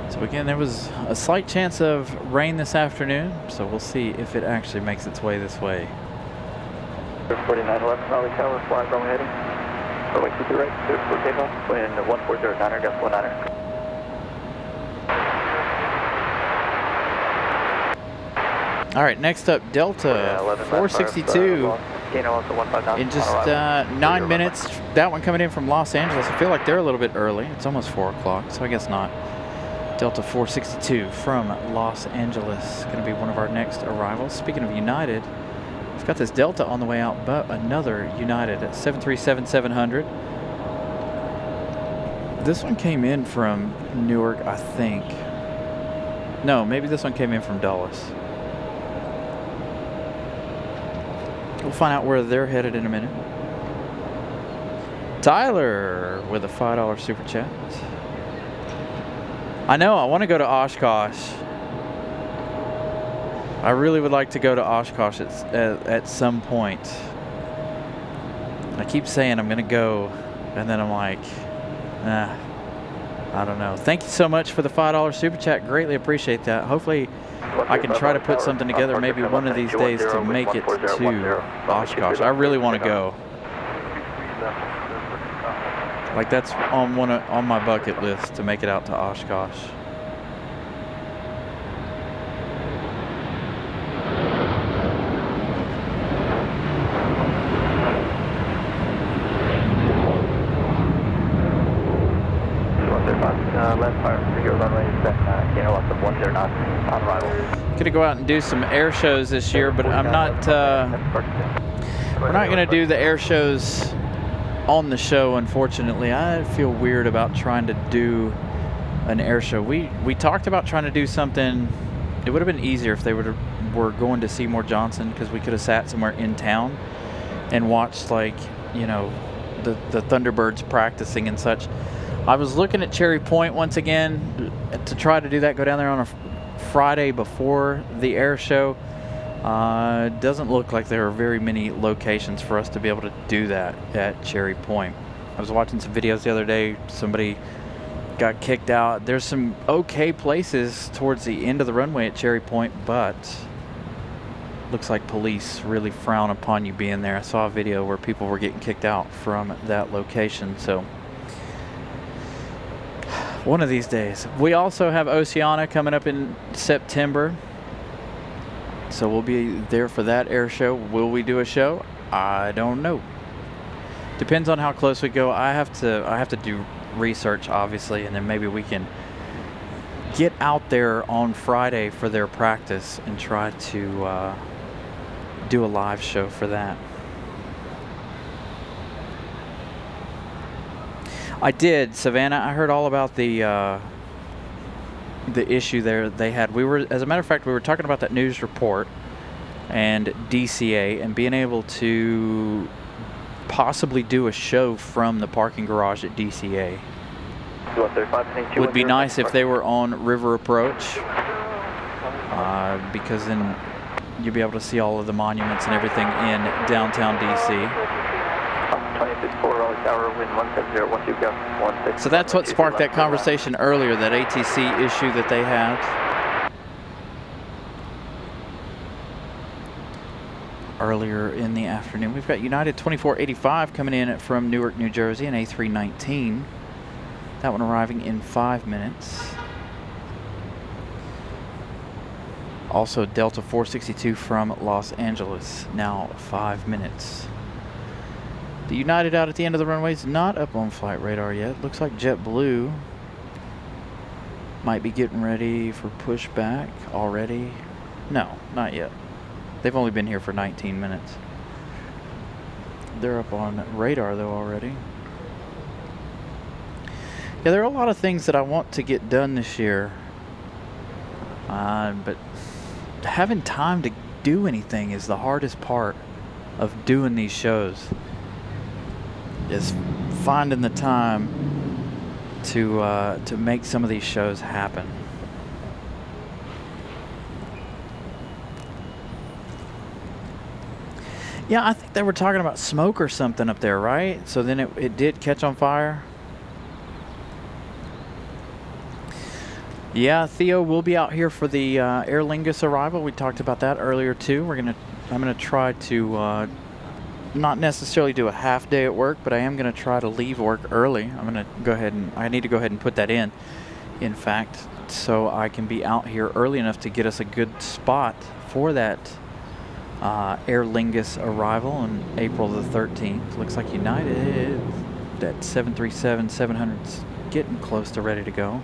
So again, there was a slight chance of rain this afternoon, so we'll see if it actually makes its way this way. 4911 Raleigh Tower, flying runway heading. Runway 23 right, clear for takeoff, wind 1409er, gust 19er. All right, next up, Delta 462. In just 9 minutes. That one coming in from Los Angeles. I feel like they're a little bit early. It's almost 4 o'clock, so I guess not. Delta 462 from Los Angeles. Going to be one of our next arrivals. Speaking of United, we've got this Delta on the way out, but another United at 737-700. This one came in from Newark, I think. No, maybe this one came in from Dulles. We'll find out where they're headed in a minute. Tyler with a $5 super chat. I know, I want to go to Oshkosh. I really would like to go to Oshkosh at some point. I keep saying I'm going to go, and then I'm like, I don't know. Thank you so much for the $5 super chat. Greatly appreciate that. Hopefully I can try to put something together maybe one of these days to make it to Oshkosh. I really want to go. Like that's on my bucket list to make it out to Oshkosh. Left fire for your runway, gain or loss of 10 knots on arrival. Gonna go out and do some air shows this year, but I'm not. We're not gonna do the air shows on the show, unfortunately. I feel weird about trying to do an air show. We talked about trying to do something. It would have been easier if they were going to Seymour Johnson, because we could have sat somewhere in town and watched, like, you know, the Thunderbirds practicing and such. I was looking at Cherry Point once again to try to do that, go down there on a Friday before the air show. Doesn't look like there are very many locations for us to be able to do that at Cherry Point. I was watching some videos the other day. Somebody got kicked out. There's some okay places towards the end of the runway at Cherry Point, but looks like police really frown upon you being there. I saw a video where people were getting kicked out from that location. So one of these days. We also have Oceana coming up in September, so we'll be there for that air show. Will we do a show? I don't know. Depends on how close we go. I have to do research, obviously, and then maybe we can get out there on Friday for their practice and try to do a live show for that. I did, Savannah. I heard all about the issue there they had. We were, as a matter of fact, we were talking about that news report and DCA and being able to possibly do a show from the parking garage at DCA. Would be nice if they were on River Approach, because then you'll be able to see all of the monuments and everything in downtown DC. So that's what sparked that conversation earlier, that ATC issue that they had earlier in the afternoon. We've got United 2485 coming in from Newark, New Jersey, an A319. That one arriving in 5 minutes. Also Delta 462 from Los Angeles, now 5 minutes. The United out at the end of the runway is not up on flight radar yet. Looks like JetBlue might be getting ready for pushback already. No, not yet. They've only been here for 19 minutes. They're up on radar though already. Yeah, there are a lot of things that I want to get done this year. But having time to do anything is the hardest part of doing these shows. Is finding the time to make some of these shows happen. Yeah, I think they were talking about smoke or something up there, right? So then it did catch on fire. Yeah, Theo will be out here for the Aer Lingus arrival. We talked about that earlier too. I'm gonna try to not necessarily do a half day at work, but I am going to try to leave work early. I need to go ahead and put that in fact, so I can be out here early enough to get us a good spot for that Aer Lingus arrival on April the 13th. Looks like United, that 737-700's getting close to ready to go.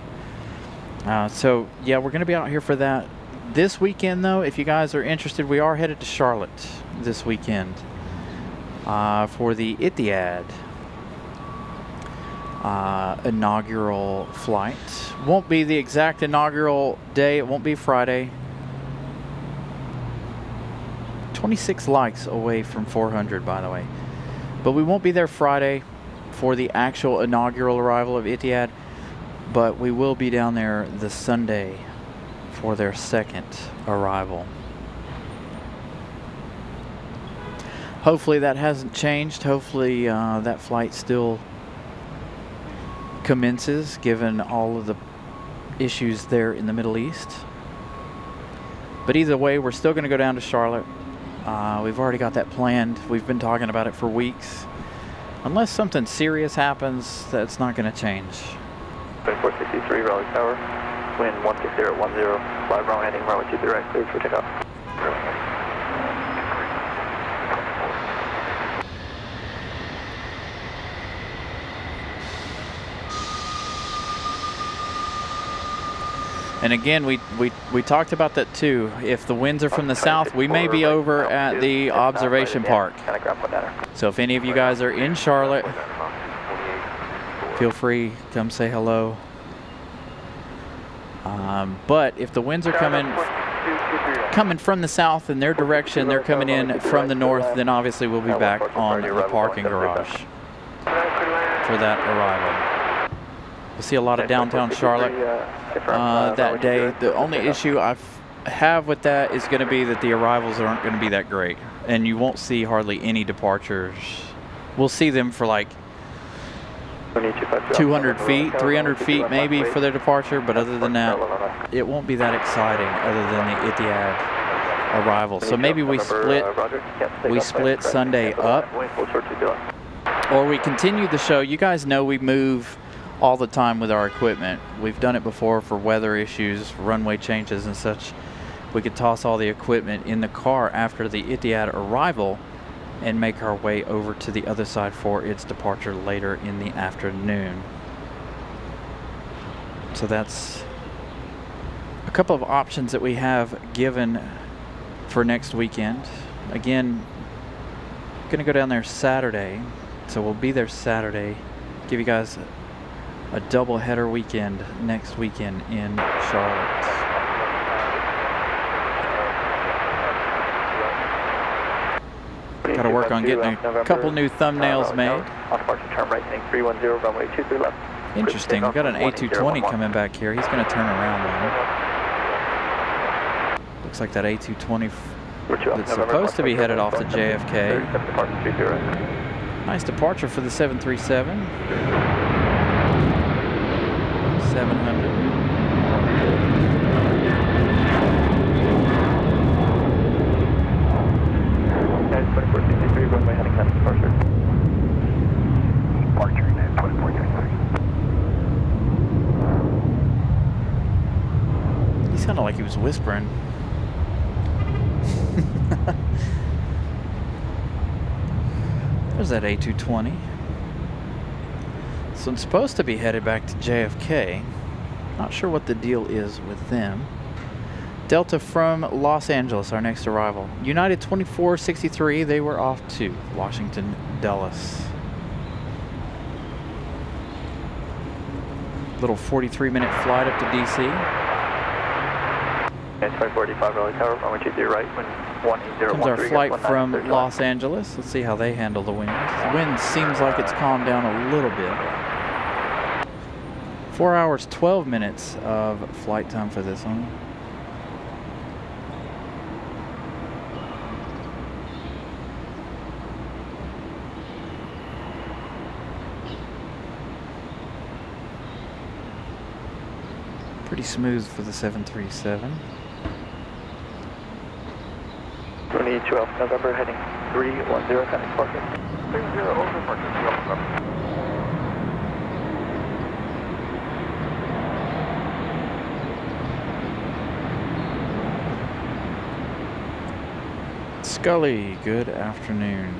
So yeah, we're going to be out here for that. This weekend though, if you guys are interested, we are headed to Charlotte this weekend. For the Etihad inaugural flight. Won't be the exact inaugural day. It won't be Friday. 26 likes away from 400, by the way. But we won't be there Friday for the actual inaugural arrival of Etihad. But we will be down there the Sunday for their second arrival. Hopefully that hasn't changed. Hopefully that flight still commences, given all of the issues there in the Middle East. But either way, we're still going to go down to Charlotte. We've already got that planned. We've been talking about it for weeks. Unless something serious happens, that's not going to change. 463 Raleigh Tower, wind 160 at 10, fly Bravo heading runway 23 right, cleared for takeoff. And again, we talked about that too. If the winds are from the south, we may be over at the observation park. So if any of you guys are in Charlotte, feel free, come say hello. But if the winds are coming from the south in their direction, they're coming in from the north, then obviously we'll be back on the parking garage for that arrival. We'll see a lot of downtown Charlotte that day. The only issue I have with that is going to be that the arrivals aren't going to be that great, and you won't see hardly any departures. We'll see them for like 200 feet, 300 feet maybe for their departure, but other than that, it won't be that exciting other than the Etihad arrival. So maybe we split Sunday up, or we continue the show. You guys know we move all the time with our equipment. We've done it before for weather issues, runway changes and such. We could toss all the equipment in the car after the Etihad arrival and make our way over to the other side for its departure later in the afternoon. So that's a couple of options that we have given for next weekend. Again, gonna go down there Saturday, so we'll be there Saturday. Give you guys a double header weekend next weekend in Charlotte. Got to work on getting a couple new thumbnails made. On departure, turn right, heading 310, runway 23 left. Interesting. We've got an A220 coming back here. He's going to turn around now. Looks like that A220 that's supposed to be headed off to JFK. Nice departure for the 737. 700. Runway heading 10 departure. Departure, 2433. He sounded like he was whispering. There's that A220. So it's supposed to be headed back to JFK. Not sure what the deal is with them. Delta from Los Angeles, our next arrival. United 2463, they were off to Washington Dulles. Little 43-minute flight up to DC. 545 Raleigh Tower, runway 23 right, wind 180. Comes our flight from Los Angeles. Let's see how they handle the wind. The wind seems like it's calmed down a little bit. 4 hours, 12 minutes of flight time for this one. Pretty smooth for the 737. 12 November, heading 310, kind of departure. 30 over departure, 12 November. Scully, good afternoon.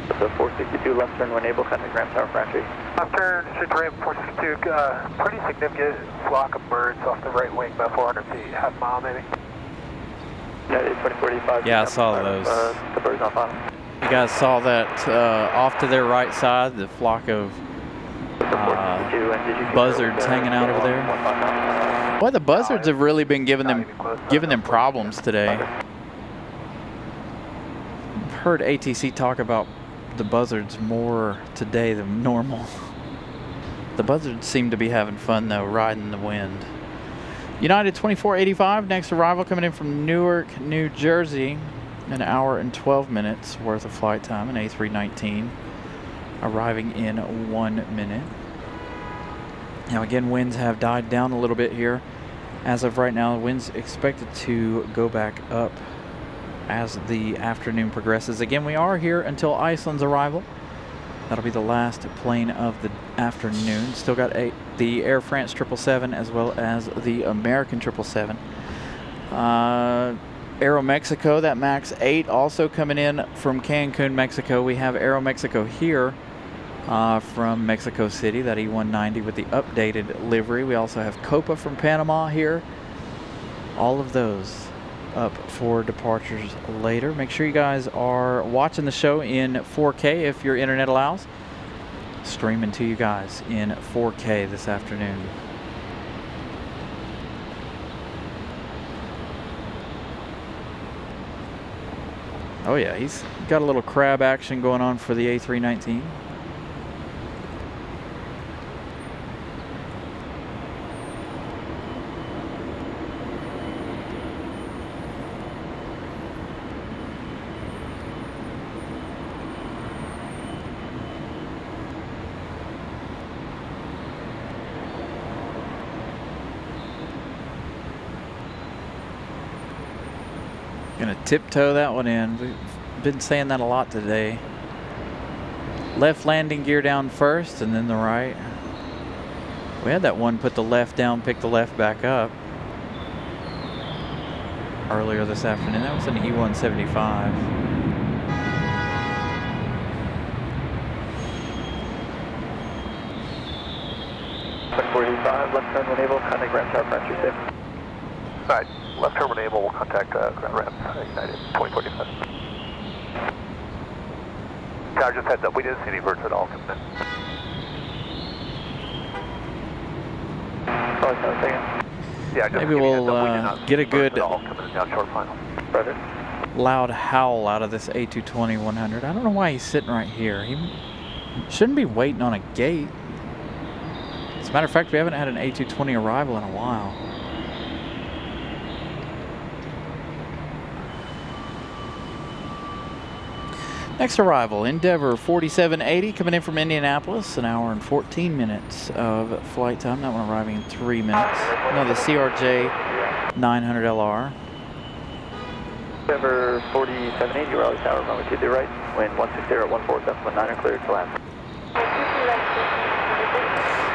The 462 left turn when able, kind of Grand Tower for entry. Left turn, should ramp 462, pretty significant flock of birds off the right wing, about 400 feet, half mile maybe. United 2485. Yeah, I saw those. The birds on bottom. You guys saw that off to their right side, the flock of buzzards hanging out over there. Boy, the buzzards have really been giving them problems today. I've heard ATC talk about the buzzards more today than normal. The buzzards seem to be having fun though, riding the wind. United 2485, next arrival coming in from Newark, New Jersey. An hour and 12 minutes worth of flight time, an A319, arriving in 1 minute. Now again, winds have died down a little bit here. As of right now, winds expected to go back up as the afternoon progresses. Again, we are here until Iceland's arrival. That'll be the last plane of the afternoon. Still got the Air France 777 as well as the American 777. Aeromexico, that MAX 8 also coming in from Cancun, Mexico. We have Aeromexico here from Mexico City, that E190 with the updated livery. We also have Copa from Panama here. All of those up for departures later. Make sure you guys are watching the show in 4K if your internet allows. Streaming to you guys in 4K this afternoon. Oh yeah, he's got a little crab action going on for the A319. Gonna tiptoe that one in. We've been saying that a lot today. Left landing gear down first and then the right. We had that one put the left down, pick the left back up earlier this afternoon. That was an E175. 145, left turn when able, contact ground tower pressure safe. Alright, left turn when able, we'll contact ground ramp, United 2045. Tower, just heads up, we didn't see any birds at all coming in. Yeah, just maybe we'll get a good loud howl out of this A220-100. I don't know why he's sitting right here. He shouldn't be waiting on a gate. As a matter of fact, we haven't had an A220 arrival in a while. Next arrival, Endeavor 4780, coming in from Indianapolis, an hour and 14 minutes of flight time. That one arriving in 3 minutes. Another CRJ 900LR. Endeavor 4780, Raleigh Tower, runway 23 right, wind 160 at 14, decimal 9 cleared to land.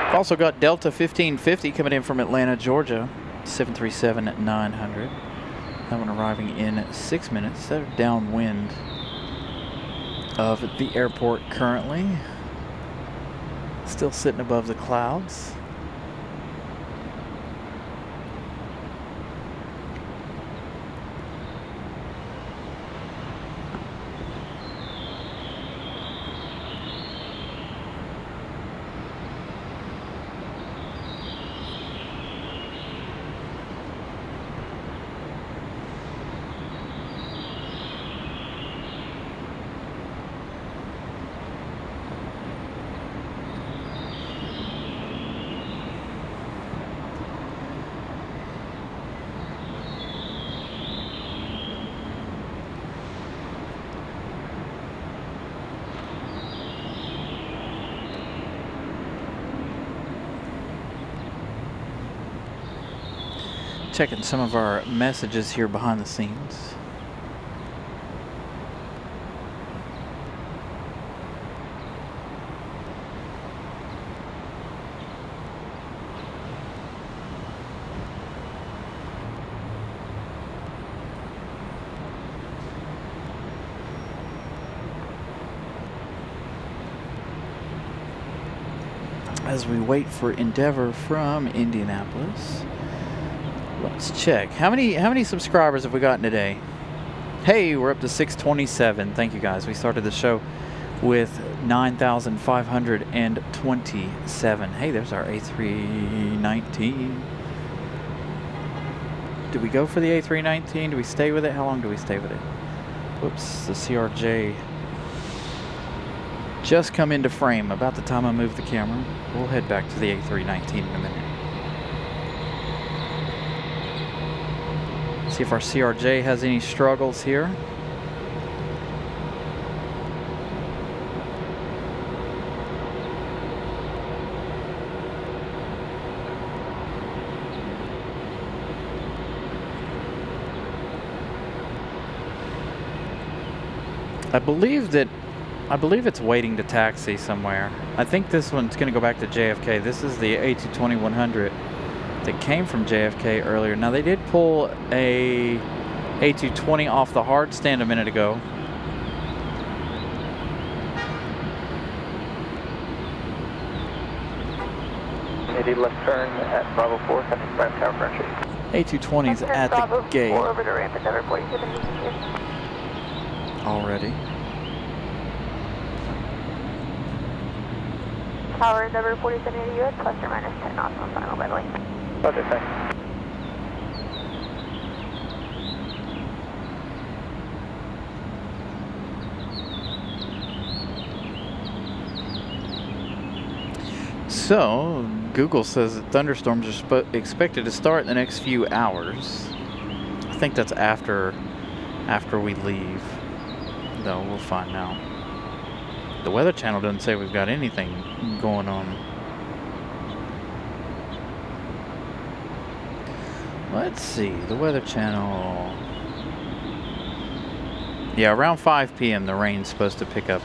We've also got Delta 1550 coming in from Atlanta, Georgia, 737-900. That one arriving in 6 minutes. They're downwind of the airport currently. Still sitting above the clouds. Checking some of our messages here behind the scenes. As we wait for Endeavor from Indianapolis. Let's check. How many subscribers have we gotten today? Hey, we're up to 627. Thank you guys. We started the show with 9,527. Hey, there's our A319. Do we go for the A319? Do we stay with it? How long do we stay with it? Whoops, the CRJ just come into frame. About the time I move the camera, we'll head back to the A319 in a minute. See if our CRJ has any struggles here. I believe it's waiting to taxi somewhere. I think this one's going to go back to JFK. This is the A220-100 that came from JFK earlier. Now they did pull a A220 off the hard stand a minute ago. Maybe left turn at Bravo 4, coming from Tower French. A220's at the gate. Over to ramp at Endeavor 4780. Already. Tower Endeavor 4780 US, plus or minus 10 knots on final, by the way. Okay, thanks. So, Google says that thunderstorms are expected to start in the next few hours. I think that's after we leave, though we'll find out. The Weather Channel doesn't say we've got anything going on. Let's see, the Weather Channel. Yeah, around 5 p.m. the rain's supposed to pick up.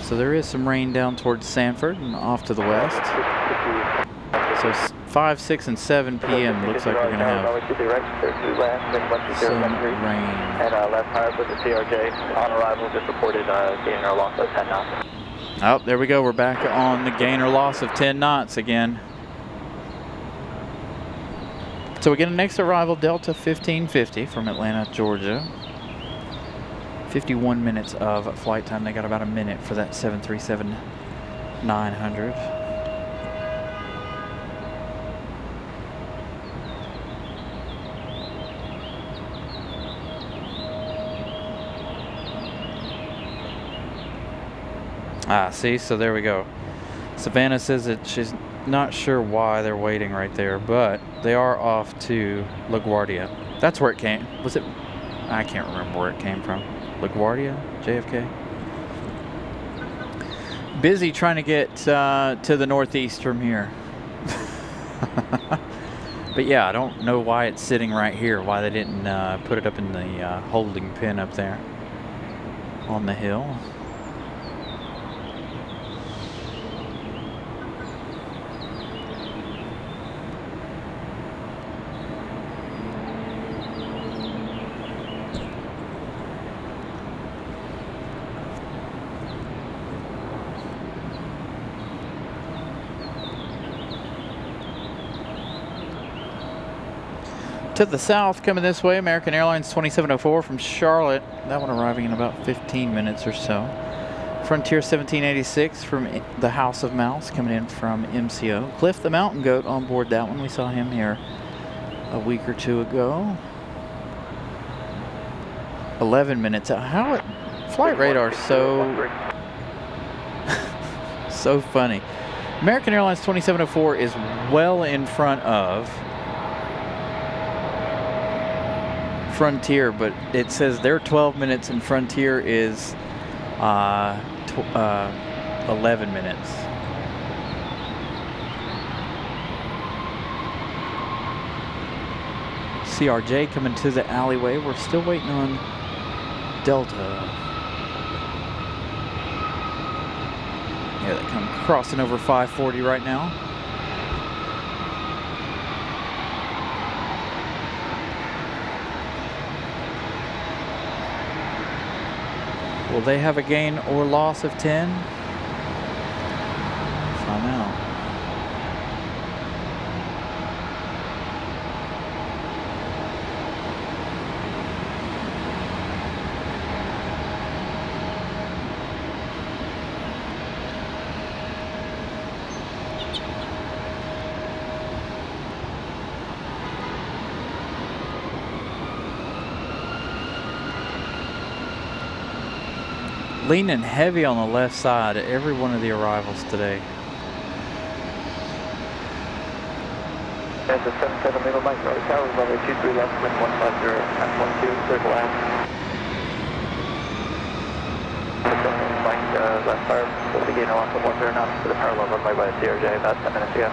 So there is some rain down towards Sanford and off to the west. So 5, 6, and 7 p.m. looks like we're going to have some rain. And left tire with the CRJ on arrival just reported gainer loss of 10 knots. Oh, there we go. We're back on the gainer loss of 10 knots again. So we get a next arrival, Delta 1550 from Atlanta, Georgia. 51 minutes of flight time. They got about a minute for that 737-900. Ah, see, so there we go. Savannah says that she's not sure why they're waiting right there, but they are off to LaGuardia. That's where it came. Was it? I can't remember where it came from. LaGuardia? JFK? Busy trying to get to the northeast from here. But yeah, I don't know why it's sitting right here, why they didn't put it up in the holding pen up there on the hill. To the south, coming this way, American Airlines 2704 from Charlotte. That one arriving in about 15 minutes or so. Frontier 1786 from the House of Mouse coming in from MCO. Cliff the Mountain Goat on board that one. We saw him here a week or two ago. 11 minutes out. How it, flight radar so so funny. American Airlines 2704 is well in front of Frontier, but it says they're 12 minutes and Frontier is 11 minutes. CRJ coming to the alleyway. We're still waiting on Delta. Yeah, they come crossing over 540 right now. Will they have a gain or loss of 10? Find out. Leaning heavy on the left side at every one of the arrivals today. There's a 77 Lima Mike, Raleigh Tower, runway 23 left, wind 150, at 12, circle land. Mike, left fire, so the gain off of 10 knots to the parallel runway by the CRJ about 10 minutes ago.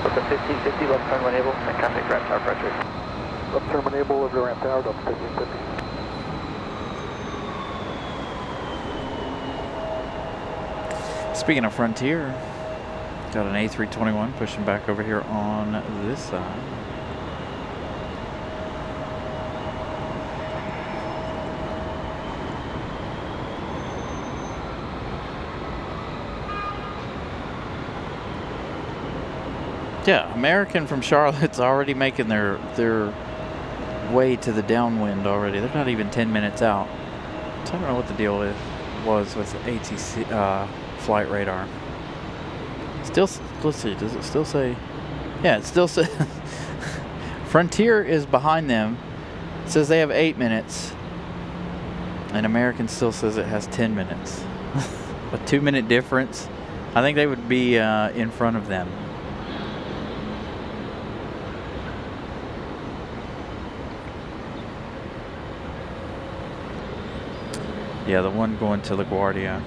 With the 1550 left turn when able, and contact ramp tower pressure. Left turn when able, over ramp tower, Delta 1550. Speaking of Frontier, got an A321 pushing back over here on this side. Yeah, American from Charlotte's already making their way to the downwind already. They're not even 10 minutes out. So I don't know what the deal was with ATC flight radar. Still, let's see, does it still say? Yeah, it still says Frontier is behind them. It says they have 8 minutes, and American still says it has 10 minutes. A 2-minute difference. I think they would be in front of them. Yeah, the one going to LaGuardia.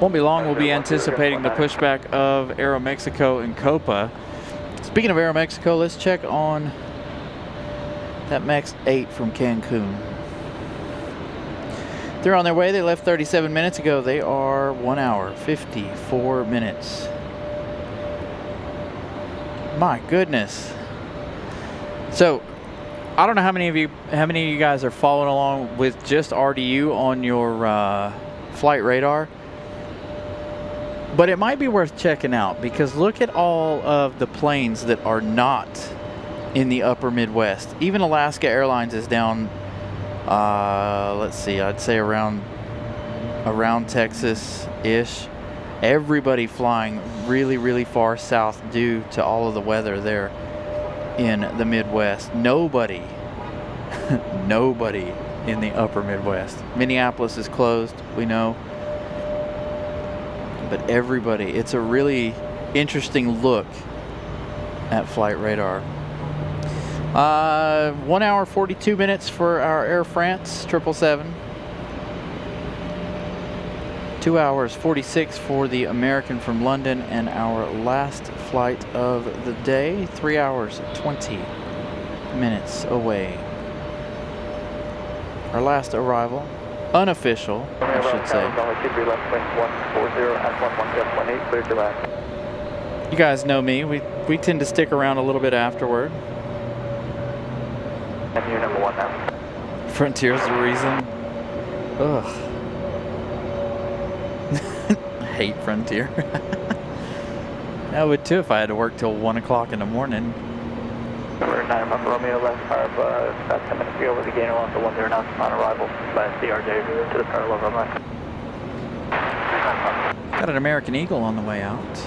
Won't be long, we'll be anticipating the pushback of Aeromexico and Copa. Speaking of Aeromexico, let's check on that MAX 8 from Cancun. They're on their way. They left 37 minutes ago. They are 1 hour, 54 minutes. My goodness. So, I don't know how many of you guys are following along with just RDU on your flight radar. But it might be worth checking out because look at all of the planes that are not in the upper Midwest. Even Alaska Airlines is down, let's see, I'd say around Texas-ish. Everybody flying really, really far south due to all of the weather there in the Midwest. Nobody in the upper Midwest. Minneapolis is closed, we know. But everybody, it's a really interesting look at flight radar. 1 hour 42 minutes for our Air France 777. 2 hours 46 for the American from London, and our last flight of the day, 3 hours 20 minutes away. Our last arrival, unofficial, I should say. You guys know me, we tend to stick around a little bit afterward. And you're number 1 now. Frontier's the reason. Ugh. I hate Frontier. I would too if I had to work till 1 o'clock in the morning. Number 9, Papa Romeo, last carb, about 10 minutes ago with a gainer off the 10 knots on arrival by CRJ to the parallel runway. Got an American Eagle on the way out.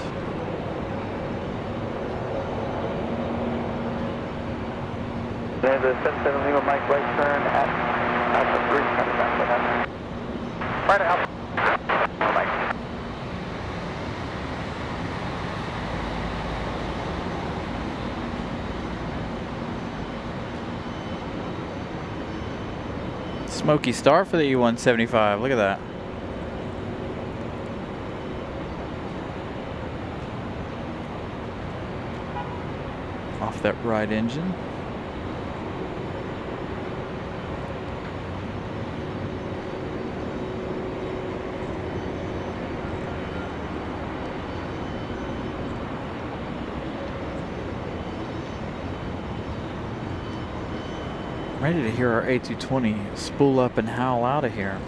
There's a 77 Lima Mike right turn at Alpha 3, coming down to that. Right out. Oh, Mike. Smoky star for the E-175. Look at that. Off that right engine. Ready to hear our A220 spool up and howl out of here.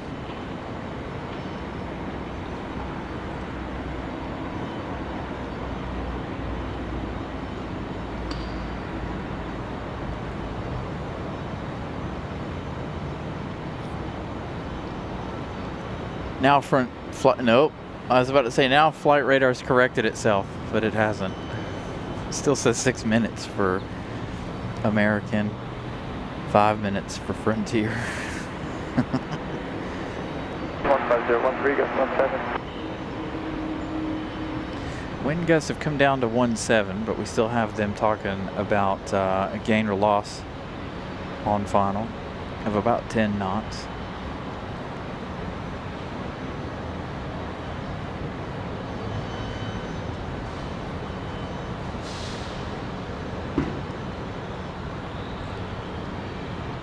Now nope. I was about to say now flight radar's corrected itself, but it hasn't. It still says 6 minutes for American. 5 minutes for Frontier. 15013, gust 17. Wind gusts have come down to 17, but we still have them talking about a gain or loss on final of about 10 knots.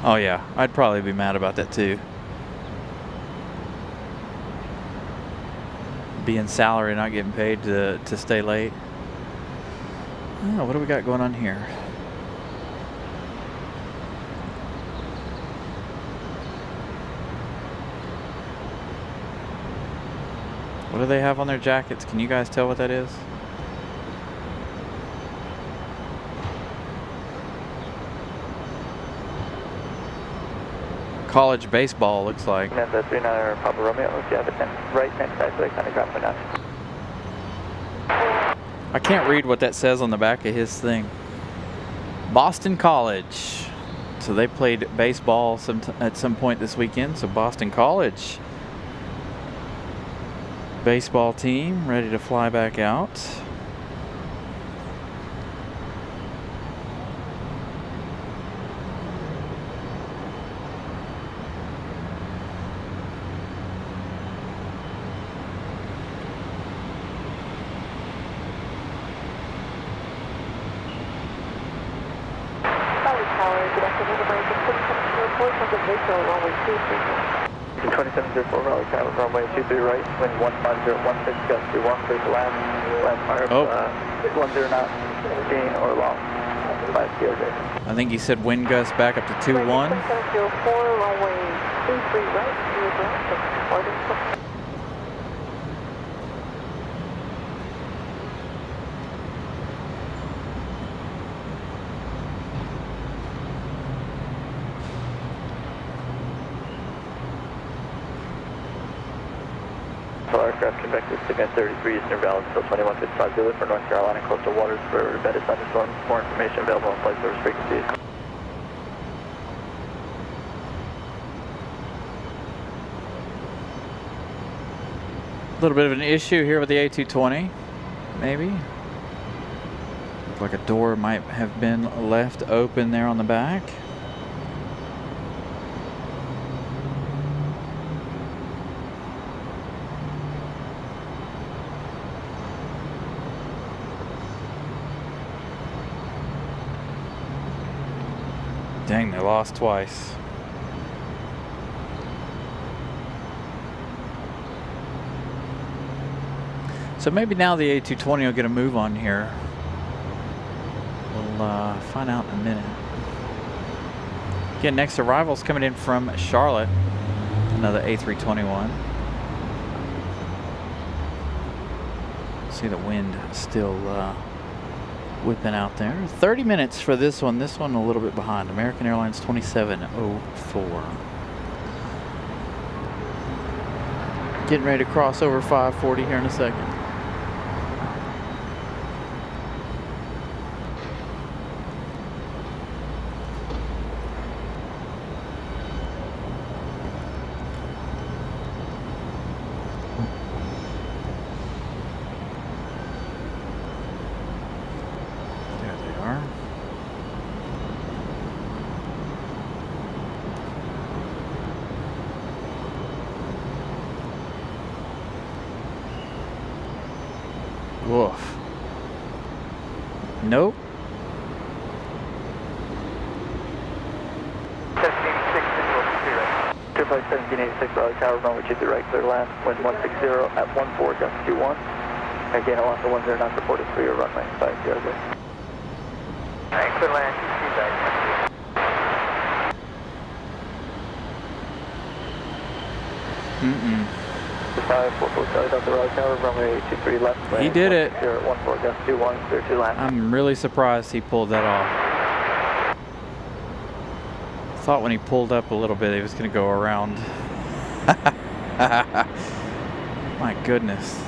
Oh yeah, I'd probably be mad about that too. Being salary, not getting paid to stay late. Oh, what do we got going on here? What do they have on their jackets? Can you guys tell what that is? College baseball looks like. And that's 39 Papa Romeo, if you have it right next side, so they kind of drop it down. I can't read what that says on the back of his thing. Boston College. So they played baseball at some point this weekend. So Boston College baseball team ready to fly back out. Runway 2704 Raleigh, Tower, runway 23 right, wind 15016, gust 21, clear to land fire, 10 knots, gain or loss, 5 CRJ. I think he said wind gust back up to 2-1. 2704, runway 23 right, clear to land. aircraft convected to event 33 Eastern Valid until 2155 Zulu for North Carolina coastal waters for embedded thunderstorms. More information available on flight service frequencies. A little bit of an issue here with the A220, maybe. Looked like a door might have been left open there on the back. Dang, they lost twice. So maybe now the A220 will get a move on here. We'll find out in a minute. Again, next arrival's coming in from Charlotte. Another A321. See the wind still whipping out there. 30 minutes for this one. This one a little bit behind. American Airlines 2704. Getting ready to cross over 540 here in a second. Woof. Nope. 1786 Raleigh Tower, runway 23 right, clear to land, wind 160 at 14, gust 21. Again, along the 10 not reported for your runway 50. Alright, clear land, feedback. Mm-mm. 544 Charlie Delta Raleigh Tower, runway 23 left. He did it. 0 at 14, gust 21, clear to land. I'm really surprised he pulled that off. Thought when he pulled up a little bit he was going to go around. My goodness.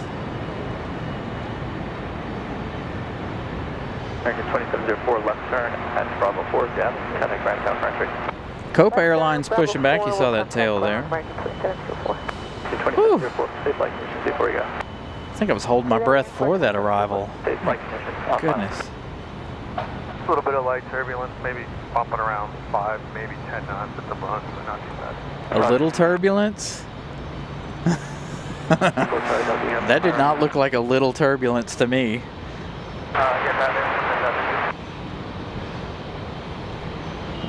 American 2704 left turn at Bravo 4, down, contact ground tower entry. Copa Airlines pushing back. You saw that tail there. Whew. Safe flight conditions before you go. I think I was holding my breath for that arrival. Safe flight conditions. Goodness. A little bit of light turbulence, maybe bumping around 5, maybe 10 knots at the run, so not too bad. A little turbulence? That did not look like a little turbulence to me.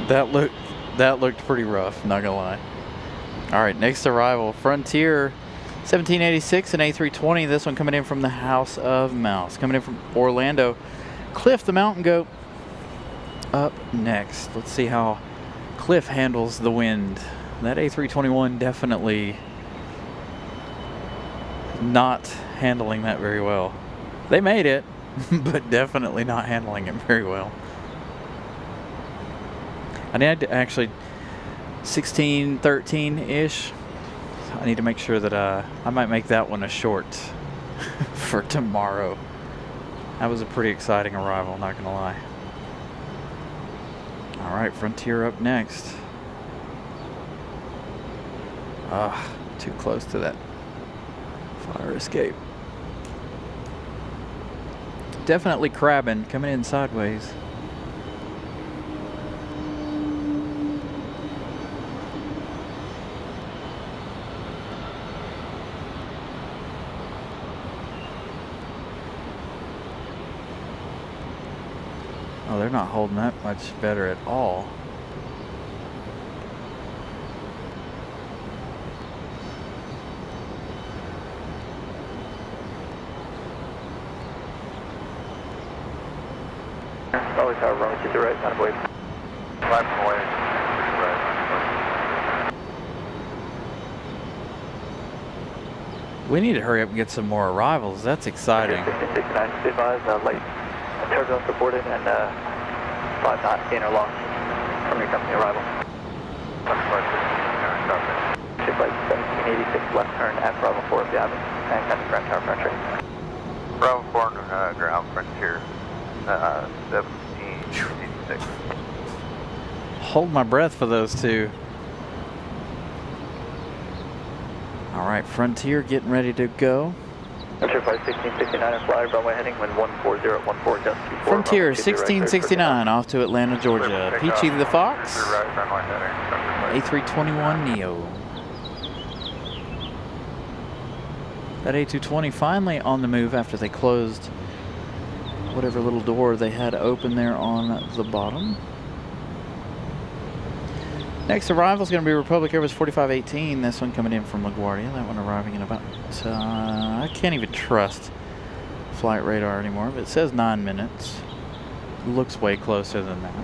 That looked pretty rough, not gonna lie. All right, next arrival, Frontier 1786 and A320. This one coming in from the House of Mouse, coming in from Orlando. Cliff the Mountain Goat up next. Let's see how Cliff handles the wind. That A321 definitely not handling that very well. They made it, but definitely not handling it very well. I need to actually 16, 13-ish. I need to make sure that I might make that one a short for tomorrow. That was a pretty exciting arrival, not gonna lie. All right, Frontier up next. Too close to that fire escape. Definitely crabbing, coming in sideways. Oh, they're not holding that much better at all. Raleigh Tower, runway 23 right, not wait. 5 away, 23 right. We need to hurry up and get some more arrivals. That's exciting. 69, 55, late turbulence reported and 5 knot gain or loss from your company arrival. Ship flight 1786 left turn at Bravo 4 if you have it, and kind of ground tower Frontier. Bravo 4, ground Frontier, 1786. Hold my breath for those two. All right, Frontier getting ready to go. Frontier Flight 1669 and fly runway heading wind 14014 gust 24. Frontier 1669 off to Atlanta, Georgia. Peachy the Fox, A321 Neo. That A220 finally on the move after they closed whatever little door they had open there on the bottom. Next arrival is going to be Republic Airbus 4518. This one coming in from LaGuardia. That one arriving in about, I can't even trust flight radar anymore, but it says 9 minutes. It looks way closer than that.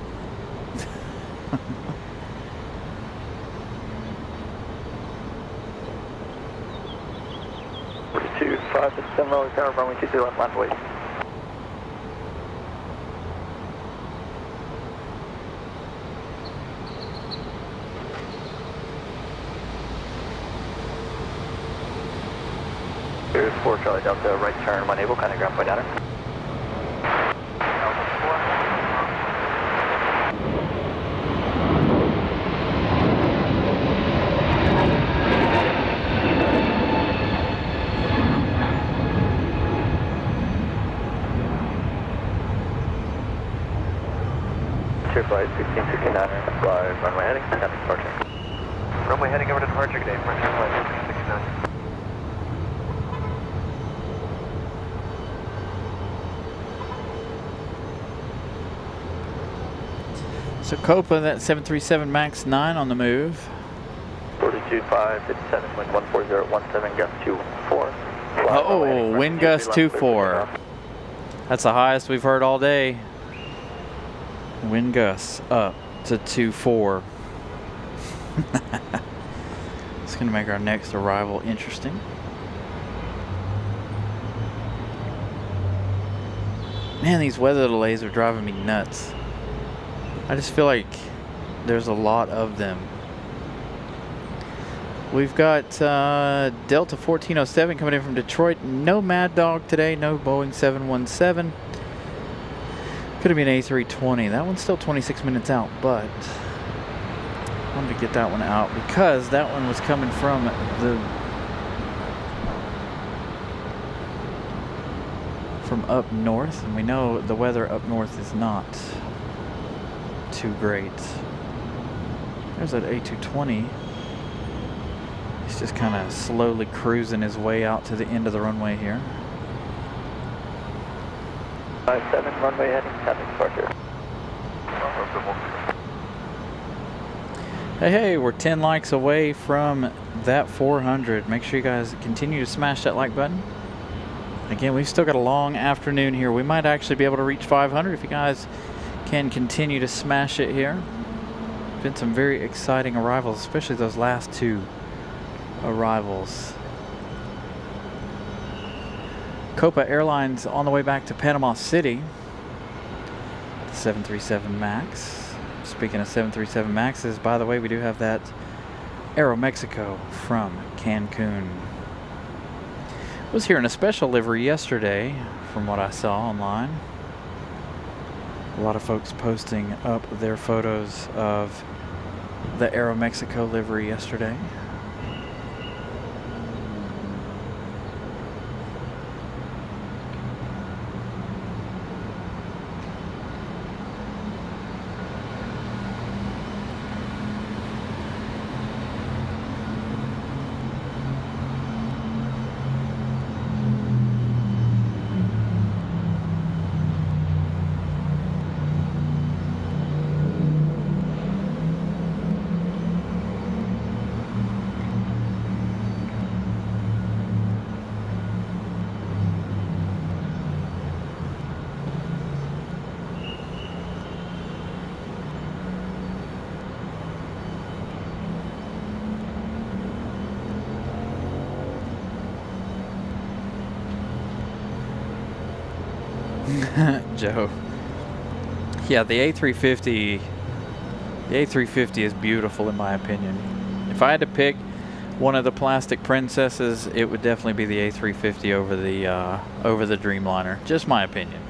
567 Raleigh Tower, runway 23 left, land wait. Here's 4 Charlie Delta, right turn when able, kind of ground point down. Flight 1669 fly runway heading, and departure. Runway heading over to departure today, Frontier Flight 1669. So Copa, that 737 MAX 9 on the move. 42557, wind 14017, gust 24. Oh, wind gust 24. That's the highest we've heard all day. Wind gusts up to 24. It's going to make our next arrival interesting. Man, these weather delays are driving me nuts. I just feel like there's a lot of them. We've got Delta 1407 coming in from Detroit. No Mad Dog today, no Boeing 717. Could have been A320. That one's still 26 minutes out, but I wanted to get that one out because that one was coming from up north, and we know the weather up north is not too great. There's that A220. He's just kind of slowly cruising his way out to the end of the runway here. 57 runway heading, cabin departure. Hey, we're 10 likes away from that 400. Make sure you guys continue to smash that like button. Again, we've still got a long afternoon here. We might actually be able to reach 500 if you guys can continue to smash it here. Been some very exciting arrivals, especially those last two arrivals. Copa Airlines on the way back to Panama City. 737 MAX. Speaking of 737 MAXs, by the way, we do have that Aeromexico from Cancun. Was here in a special livery yesterday, from what I saw online. A lot of folks posting up their photos of the Aeromexico livery yesterday. Joe. Yeah, the A350 is beautiful in my opinion. If I had to pick one of the plastic princesses, it would definitely be the A350 over the Dreamliner. Just my opinion.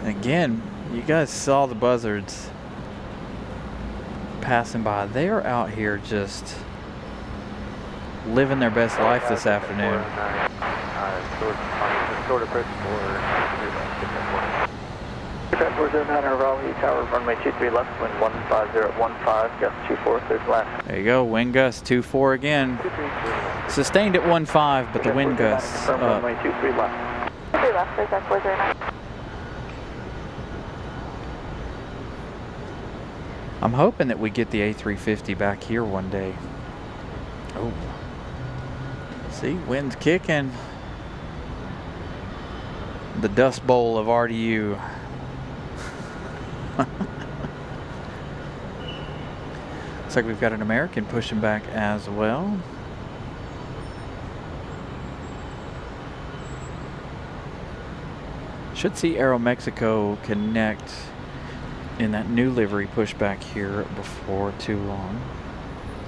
Again, you guys saw the buzzards passing by. They are out here just living their best life this afternoon. Aircraft 409 Raleigh Tower, runway 23 left, wind 150 at 15, gust 24, third left. There you go, wind gust 24 again. Sustained at 15, but the wind gusts up. Runway 23 left. 23 left, aircraft 409. I'm hoping that we get the A350 back here one day. Oh. See, wind's kicking. The Dust Bowl of RDU. Looks like we've got an American pushing back as well. Should see Aeromexico connect in that new livery pushback here before too long.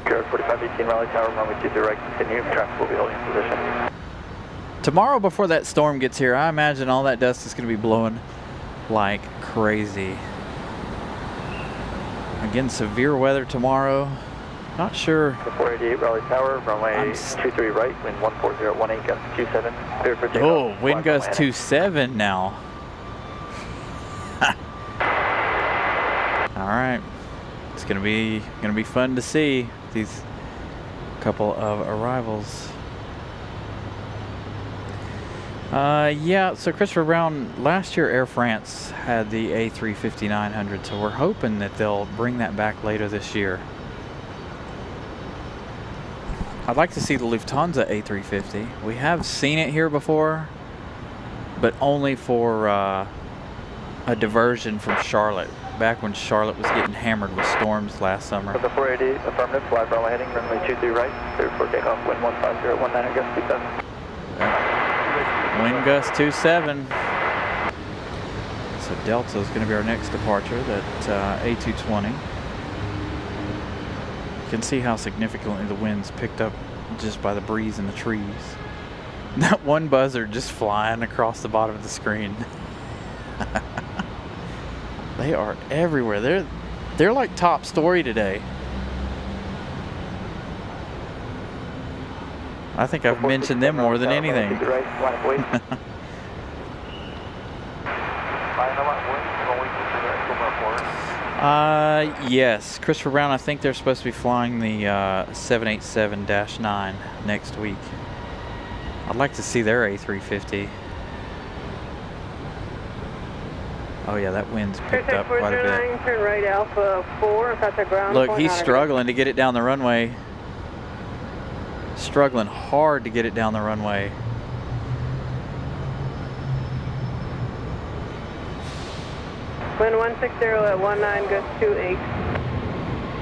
4518 Raleigh Tower, runway 23 right, continue. Traffic will be holding position. Tomorrow, before that storm gets here, I imagine all that dust is going to be blowing like crazy. Again, severe weather tomorrow. Not sure. 488 Raleigh Tower, runway 23 right, wind 140 at 18, gust 27. Clear for takeoff. Oh, wind gust 27 now. All right, it's gonna be fun to see these couple of arrivals. Yeah, so Christopher Brown, last year Air France had the A350-900, so we're hoping that they'll bring that back later this year. I'd like to see the Lufthansa A350. We have seen it here before, but only for a diversion from Charlotte, back when Charlotte was getting hammered with storms last summer. The 488, affirmative, fly Bravo heading, runway 23 right, clear for takeoff, wind 150 at 19, gust 27. Wind gust 27. So Delta is going to be our next departure, that A220. You can see how significantly the wind's picked up just by the breeze in the trees. That one buzzard just flying across the bottom of the screen. They are everywhere. They're like top story today. I think I've mentioned them more than anything. Yes, Christopher Brown, I think they're supposed to be flying the 787-9 next week. I'd like to see their A350. Oh yeah, that wind's picked up quite a bit. Turn right, Alpha 4, contact ground. Look, he's struggling to get it down the runway. Struggling hard to get it down the runway. Wind 160 at 19, gust 28.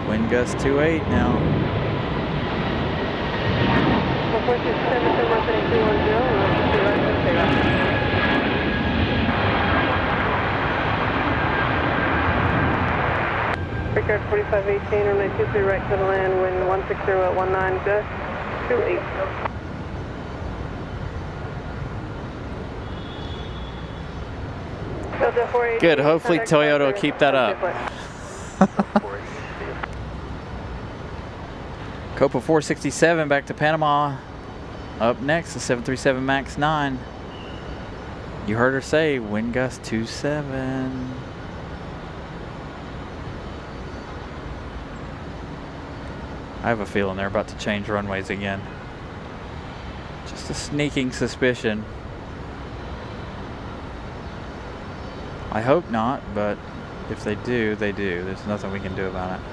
Wind gust 28 now. 467, 310. Picard 4518, runway 23 right to the land, wind 160 at 19, gust 28. Good, hopefully Toyota will keep that up. Copa 467 back to Panama. Up next, the 737 MAX 9. You heard her say, wind gust 27. I have a feeling they're about to change runways again. Just a sneaking suspicion. I hope not, but if they do, they do. There's nothing we can do about it.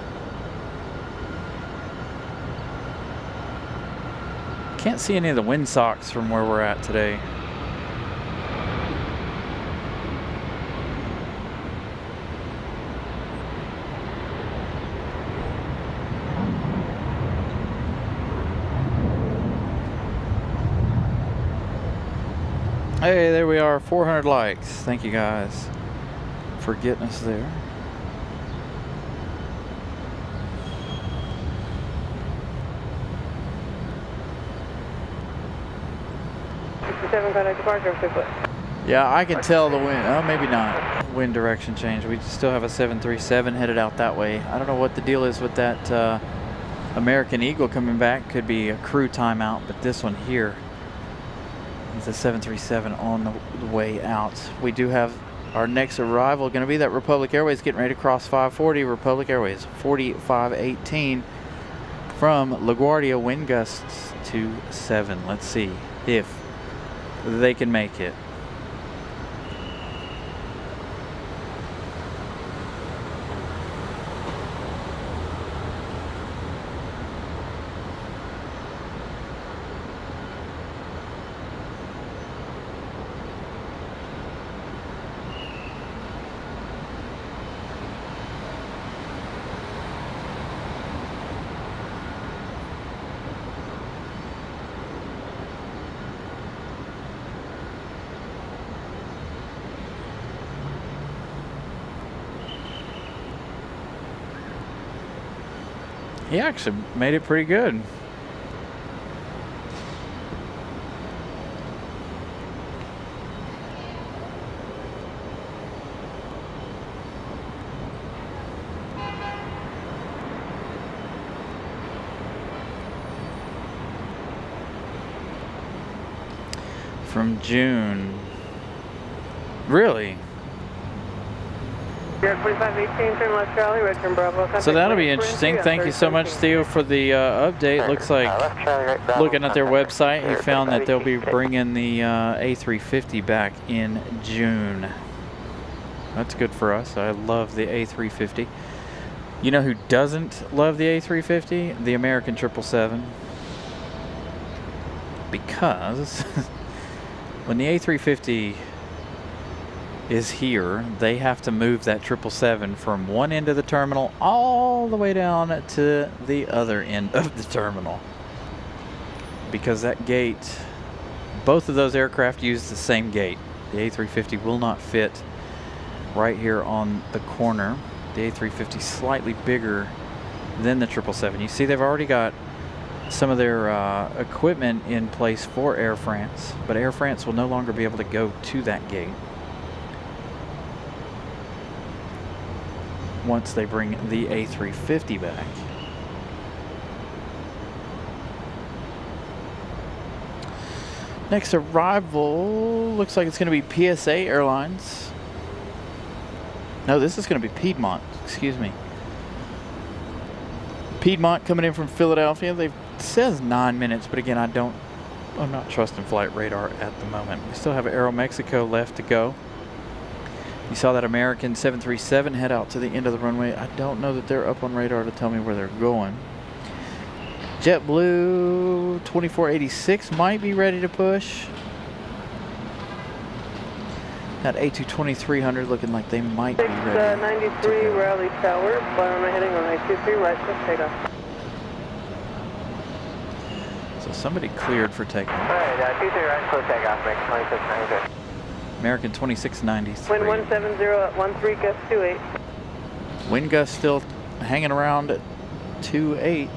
Can't see any of the windsocks from where we're at today. Hey, there we are, 400 likes. Thank you guys for getting us there. 117, contact departure, 6 foot. Yeah, I can tell the wind. Oh, maybe not. Wind direction change. We still have a 737 headed out that way. I don't know what the deal is with that American Eagle coming back. Could be a crew timeout, but this one here is a 737 on the way out. We do have our next arrival going to be that Republic Airways getting ready to cross 540. Republic Airways 4518 from LaGuardia, wind gusts to 7. Let's see if they can make it. He actually made it pretty good. From June. Really? You're at 4518, turn left Charlie, right turn Bravo. So that'll be interesting. Thank you so much, Theo, for the update. Looks like, looking at their website, he found that they'll be bringing the A350 back in June. That's good for us. I love the A350. You know who doesn't love the A350? The American 777. Because when the A350 is here, they have to move that 777 from one end of the terminal all the way down to the other end of the terminal, because that gate, both of those aircraft use the same gate. The A350 will not fit right here on the corner. The A350 is slightly bigger than the 777. You see, they've already got some of their equipment in place for Air France, but Air France will no longer be able to go to that gate once they bring the A350 back. Next arrival looks like it's going to be PSA Airlines. No, this is going to be Piedmont. Excuse me. Piedmont coming in from Philadelphia. It says 9 minutes, but again, I'm not trusting flight radar at the moment. We still have Aeromexico left to go. You saw that American 737 head out to the end of the runway. I don't know that they're up on radar to tell me where they're going. JetBlue 2486 might be ready to push. That A220-300 looking like they might be ready. 93 Raleigh Tower, fly runway heading on 823, right foot takeoff. So somebody cleared for takeoff. Alright, 23 right foot takeoff, make 2693. American 2693. Wind 170 at 13, gust 28. Wind gust still hanging around at 28.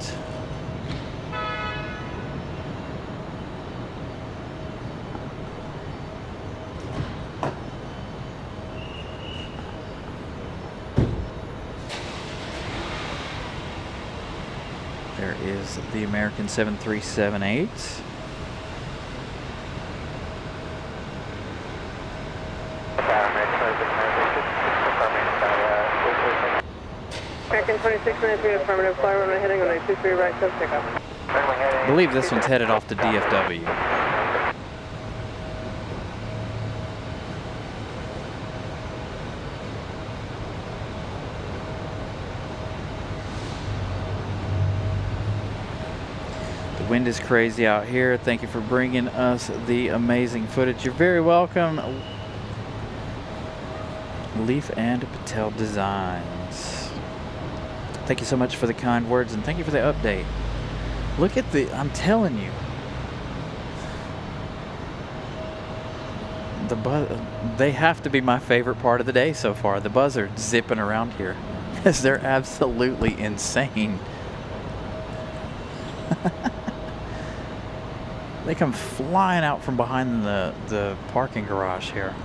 There is the American 7378. American 2693, affirmative, fly runway heading on 823, right foot takeoff. I believe this one's headed off to DFW. The wind is crazy out here. Thank you for bringing us the amazing footage. You're very welcome. Leaf and Patel Designs. Thank you so much for the kind words, and thank you for the update. Look at I'm telling you, they have to be my favorite part of the day so far. The buzzards zipping around here, because they're absolutely insane. They come flying out from behind the parking garage here.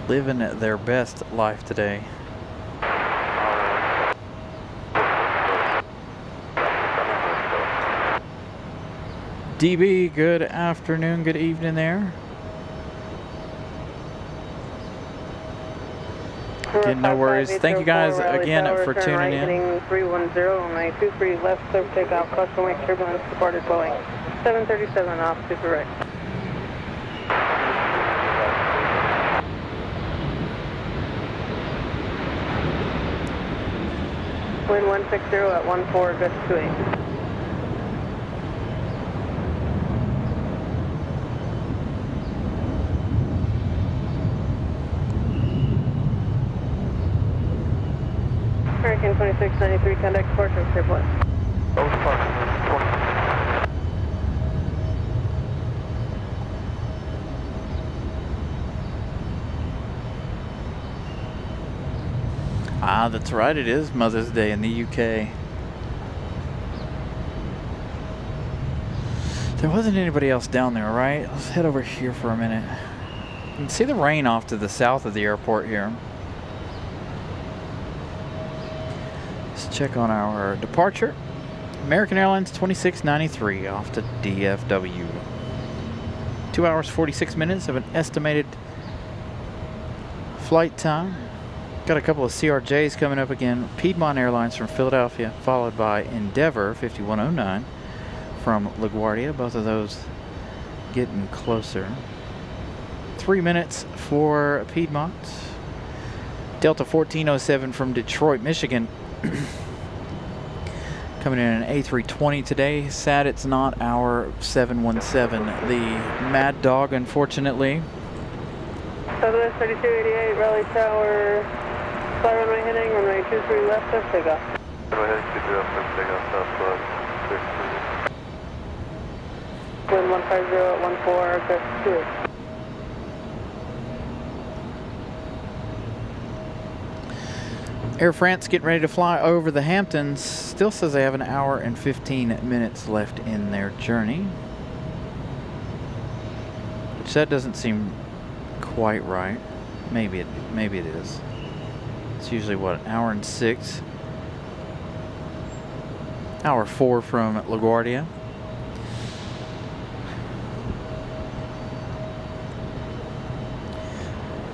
Living their best life today. DB, good afternoon, good evening there. Again, no worries. Thank you guys again for tuning in. 310 on a 23 left, clear for takeoff, custom wing turbulence, departed Boeing 737 off, super right. Wind 160 at 14, gust 28. American 2693, contact departure of clear point. Ah, that's right, it is Mother's Day in the UK. There wasn't anybody else down there, right? Let's head over here for a minute. You can see the rain off to the south of the airport here. Check on our departure. American Airlines 2693 off to DFW. 2 hours 46 minutes of an estimated flight time. Got a couple of CRJs coming up again. Piedmont Airlines from Philadelphia, followed by Endeavor 5109 from LaGuardia. Both of those getting closer. 3 minutes for Piedmont. Delta 1407 from Detroit, Michigan. Coming in an A320 today. Sad it's not our 717. The Mad Dog, unfortunately. Southwest 3288, Raleigh Tower, fly runway heading, runway 23 left, left takeoff. Runway heading 23 left, left takeoff, southwest 63. Wind 150 at 14, gust 28. Air France getting ready to fly over the Hamptons. Still says they have an hour and 15 minutes left in their journey. Which that doesn't seem quite right. Maybe it is. It's usually what, an hour and 6. Hour 4 from LaGuardia.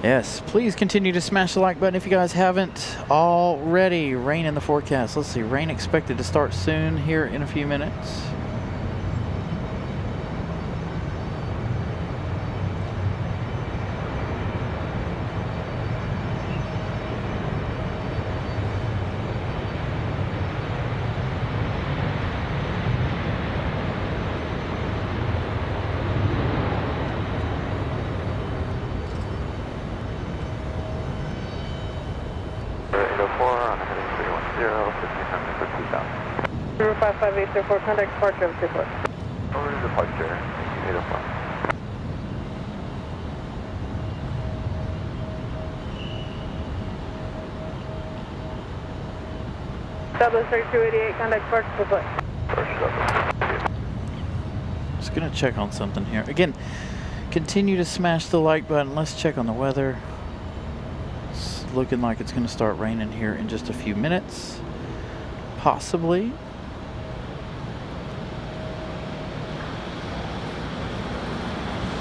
Yes, please continue to smash the like button if you guys haven't already. Rain in the forecast. Let's see, rain expected to start soon here in a few minutes. Number 55834, contact departure of Seaport. Over to departure, 804. Southwest 3288, contact departure Seaport. Just gonna check on something here. Again, continue to smash the like button. Let's check on the weather. It's looking like it's gonna start raining here in just a few minutes. Possibly.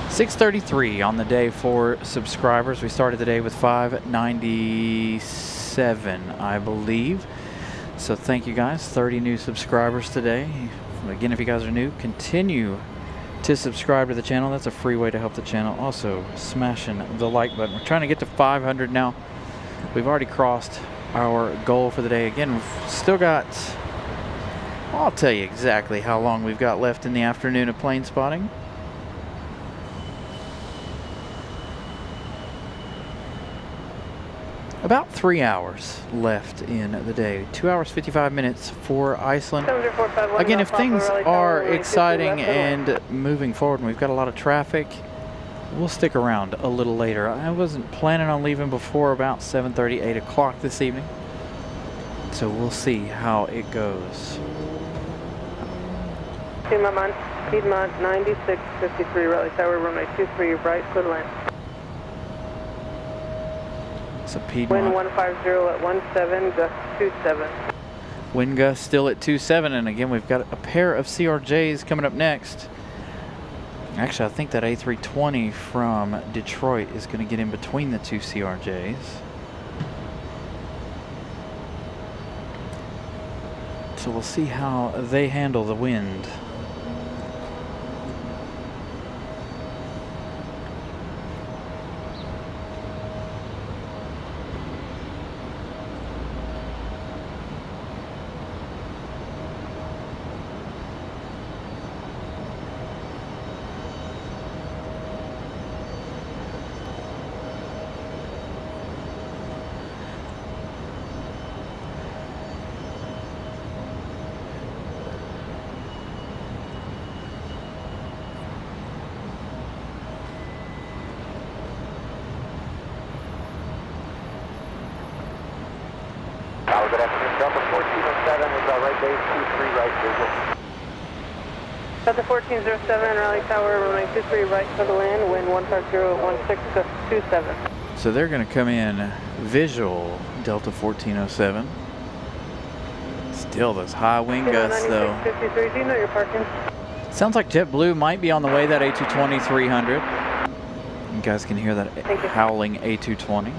$633 on the day for subscribers. We started the day with 597, I believe. So thank you guys. 30 new subscribers today. Again, if you guys are new, continue to subscribe to the channel. That's a free way to help the channel. Also, smashing the like button. We're trying to get to 500 now. We've already crossed our goal for the day. Again, we've still got, I'll tell you exactly how long we've got left in the afternoon of plane spotting. About 3 hours left in the day. 2 hours 55 minutes for Iceland. Again, if things are exciting and moving forward and we've got a lot of traffic, we'll stick around a little later. I wasn't planning on leaving before about 7:30, 8 o'clock this evening. So we'll see how it goes. Piedmont 9653, Raleigh Tower, runway 23 right, clear to land. It's a Piedmont. Wind 150 at 17, gust 27. Wind gust still at 27, and again we've got a pair of CRJs coming up next. Actually, I think that A320 from Detroit is going to get in between the two CRJs. So we'll see how they handle the wind. Good afternoon, Delta 1407 is right base 23 right visual. Delta 1407, Raleigh Tower, runway 23 right, clear to land, wind 150 at 16, gust 27. So they're going to come in visual, Delta 1407. Still those high wind gusts though. 9653, do you know your parking? Sounds like JetBlue might be on the way, that A220 300. You guys can hear that howling A220.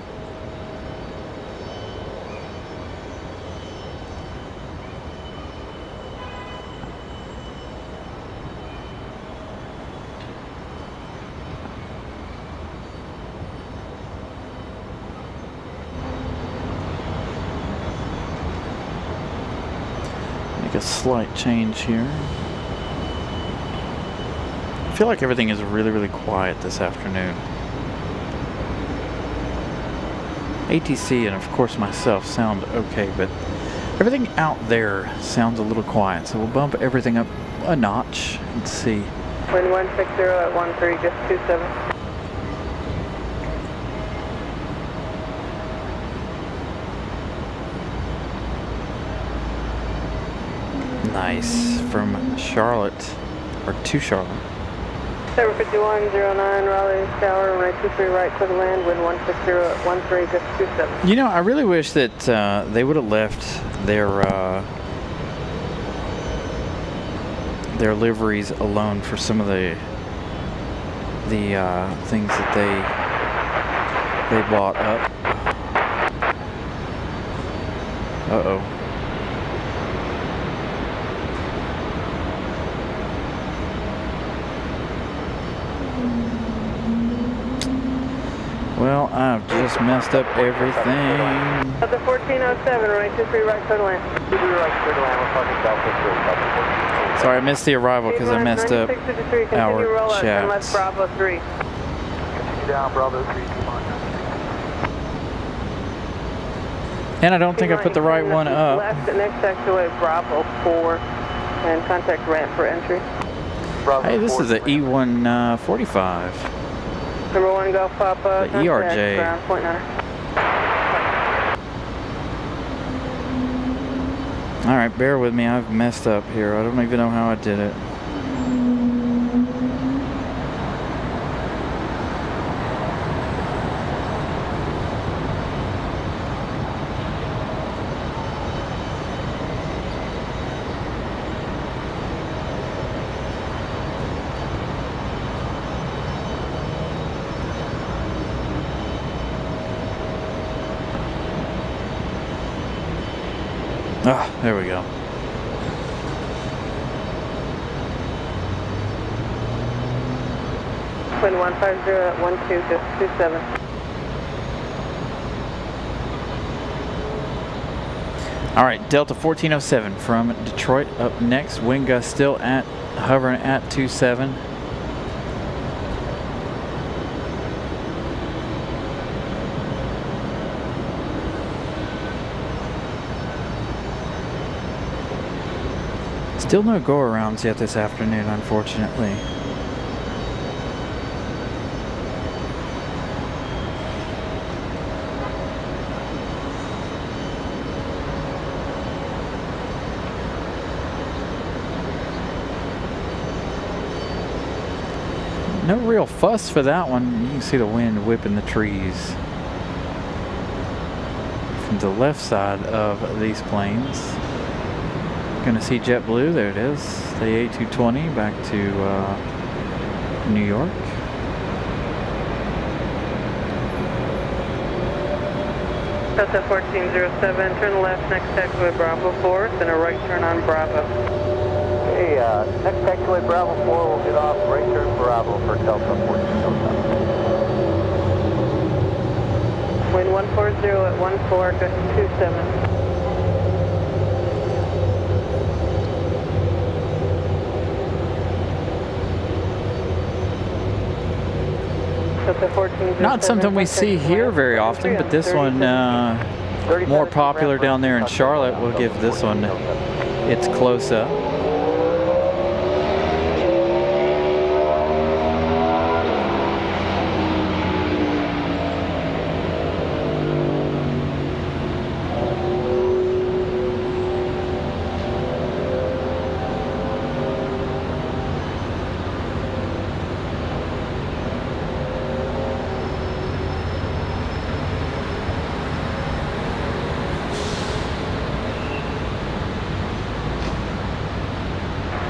Make a slight change here. I feel like everything is really, really quiet this afternoon. ATC and of course myself sound okay, but everything out there sounds a little quiet. So we'll bump everything up a notch and see. Wind 160 at 13, gust 27. Nice from Charlotte, or to Charlotte. 75109 Raleigh Tower, runway 23 right, clear to land, wind 160 at 13, gust 27. You know, I really wish that they would have left their liveries alone for some of the things that they bought up. Uh-oh. Well, I've just messed up everything. Delta 1407, runway 23 right, clear to land. 23 right, clear to land, we're talking Delta 3. Sorry, I missed the arrival because I messed up our chat. Left Bravo 3. Continue down, Bravo 3, Piedmont. And I don't think I put the right one up. Left, next taxiway Bravo 4, and contact ramp for entry. Bravo Hey, this 4, is the E145. Number 1 Golf Papa, The ERJ. ground, point 9. Alright, bear with me. I've messed up here. I don't even know how I did it. Ah, there we go. Wind 150 at 12, just 27. All right, Delta 1407 from Detroit up next. Wind gust still hovering at 27. Still no go-arounds yet this afternoon, unfortunately. No real fuss for that one. You can see the wind whipping the trees from the left side of these planes. Gonna see JetBlue. There it is. The A220 back to New York. That's at 1407. Turn left next taxiway Bravo 4, then a right turn on Bravo. Okay, next taxiway Bravo 4 will get off right turn Bravo for Delta 1407. Wind 140 at 14, gust 27. Not something we see here very often, but this one more popular down there in Charlotte. We'll give this one its close-up.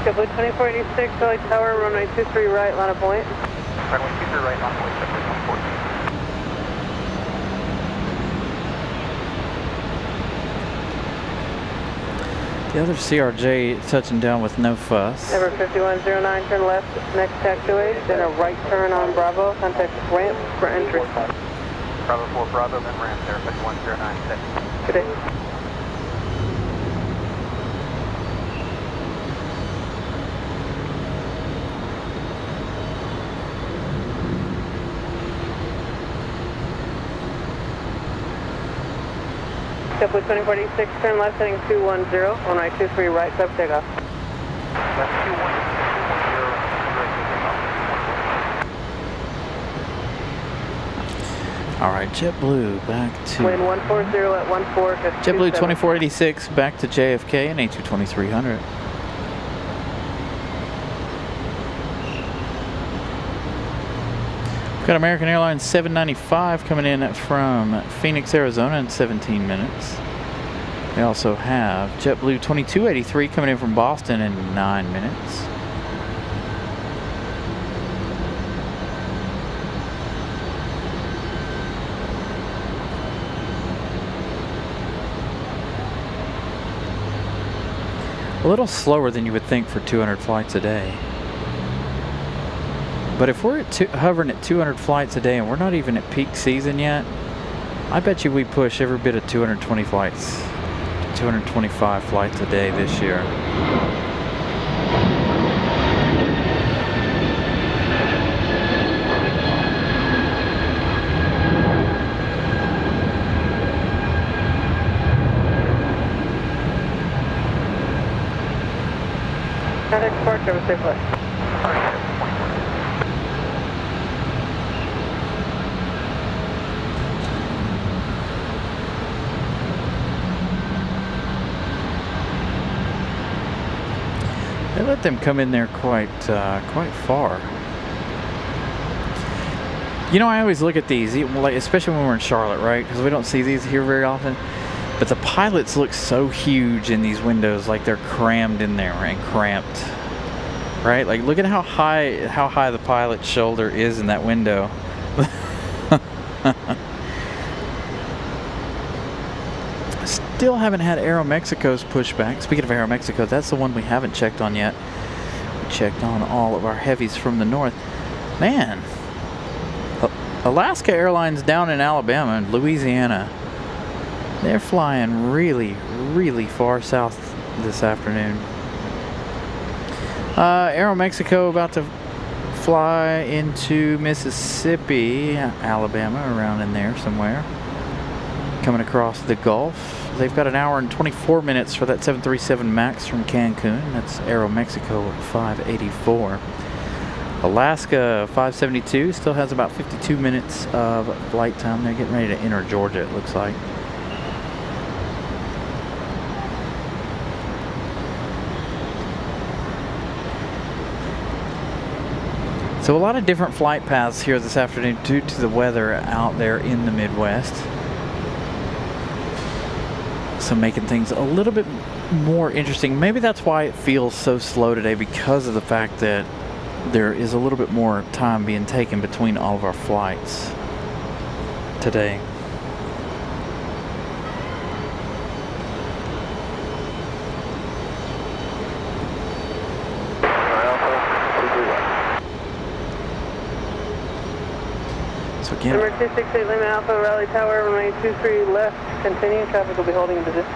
JetBlue 2486, Raleigh Tower, runway 23 right, line of point. Runway 23 right, line of point, JetBlue 114. The other CRJ touching down with no fuss. Number 5109, turn left, next taxiway, then a right turn on Bravo, contact ramp for entry. Bravo 4 Bravo, then ramp there, 51096. Good day. JetBlue 2486, turn left heading 210, on right 23 right, sub takeoff. Left 210, All right, JetBlue back to Wind 140 at 14, gust JetBlue 27. 2486 back to JFK and A22300. We've got American Airlines 795 coming in from Phoenix, Arizona in 17 minutes. We also have JetBlue 2283 coming in from Boston in 9 minutes. A little slower than you would think for 200 flights a day. But if we're hovering at 200 flights a day and we're not even at peak season yet, I bet you we push every bit of 220 flights, 225 flights a day this year. Contact departure, have a safe flight. They let them come in there quite far. You know, I always look at these, like especially when we're in Charlotte, right? Because we don't see these here very often. But the pilots look so huge in these windows, like they're crammed in there and cramped, right? Like look at how high the pilot's shoulder is in that window. Still haven't had Aeromexico's pushback. Speaking of Aeromexico, that's the one we haven't checked on yet. We checked on all of our heavies from the north. Man, Alaska Airlines down in Alabama and Louisiana, they're flying really, really far south this afternoon. Aeromexico about to fly into Mississippi, Alabama, around in there somewhere. Coming across the Gulf. They've got an hour and 24 minutes for that 737 MAX from Cancun. That's Aeromexico 584. Alaska 572 still has about 52 minutes of flight time. They're getting ready to enter Georgia, it looks like. So a lot of different flight paths here this afternoon due to the weather out there in the Midwest. So making things a little bit more interesting. Maybe that's why it feels so slow today, because of the fact that there is a little bit more time being taken between all of our flights today. So again, Number 268 Lima Alpha, Raleigh Tower, runway 23 left, continue. Traffic will be holding in position.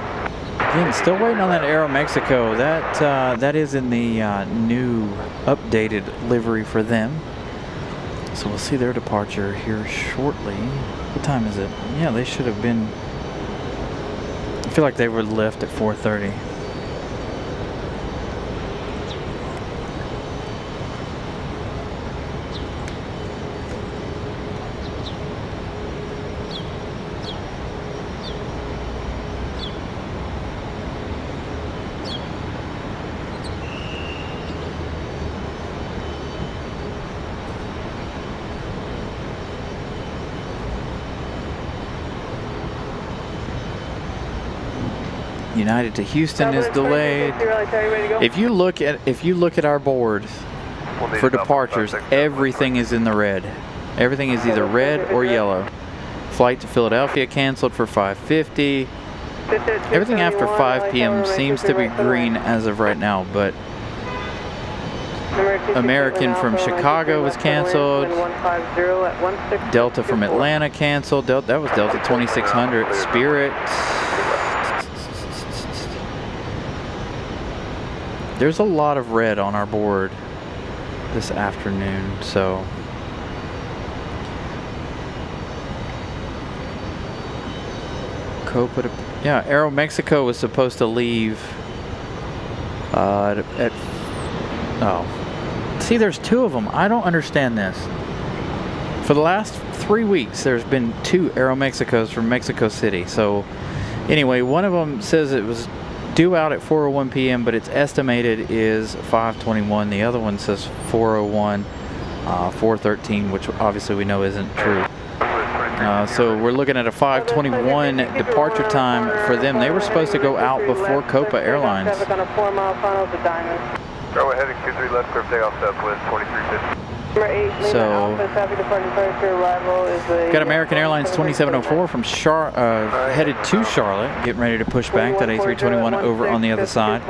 again, still waiting on that Aeromexico. That is in the new updated livery for them. So we'll see their departure here shortly. What time is it? Yeah, they should have been. I feel like they were left at 4:30. United to Houston is delayed. If you look at our board for departures, everything is in the red. Everything is either red or yellow. Flight to Philadelphia canceled for 5:50. Everything after 5 p.m. seems to be green as of right now, but American from Chicago was canceled. Delta from Atlanta canceled. That was Delta 2600. Spirit. There's a lot of red on our board this afternoon, so Copa to, yeah, Aeromexico was supposed to leave at oh, see, there's two of them. I don't understand this. For the last 3 weeks, there's been 2 Aeromexicos from Mexico City. So anyway, one of them says it was due out at 4:01 p.m., but its estimated is 5:21. The other one says 4:01, 4:13, which obviously we know isn't true. So we're looking at a 5:21 departure time for them. They were supposed to go out before Copa Airlines. Go ahead and Q3 left, clear takeoff Southwest 2350. So, got American Airlines 2704 from headed to Charlotte, getting ready to push back that A321 over on the other side.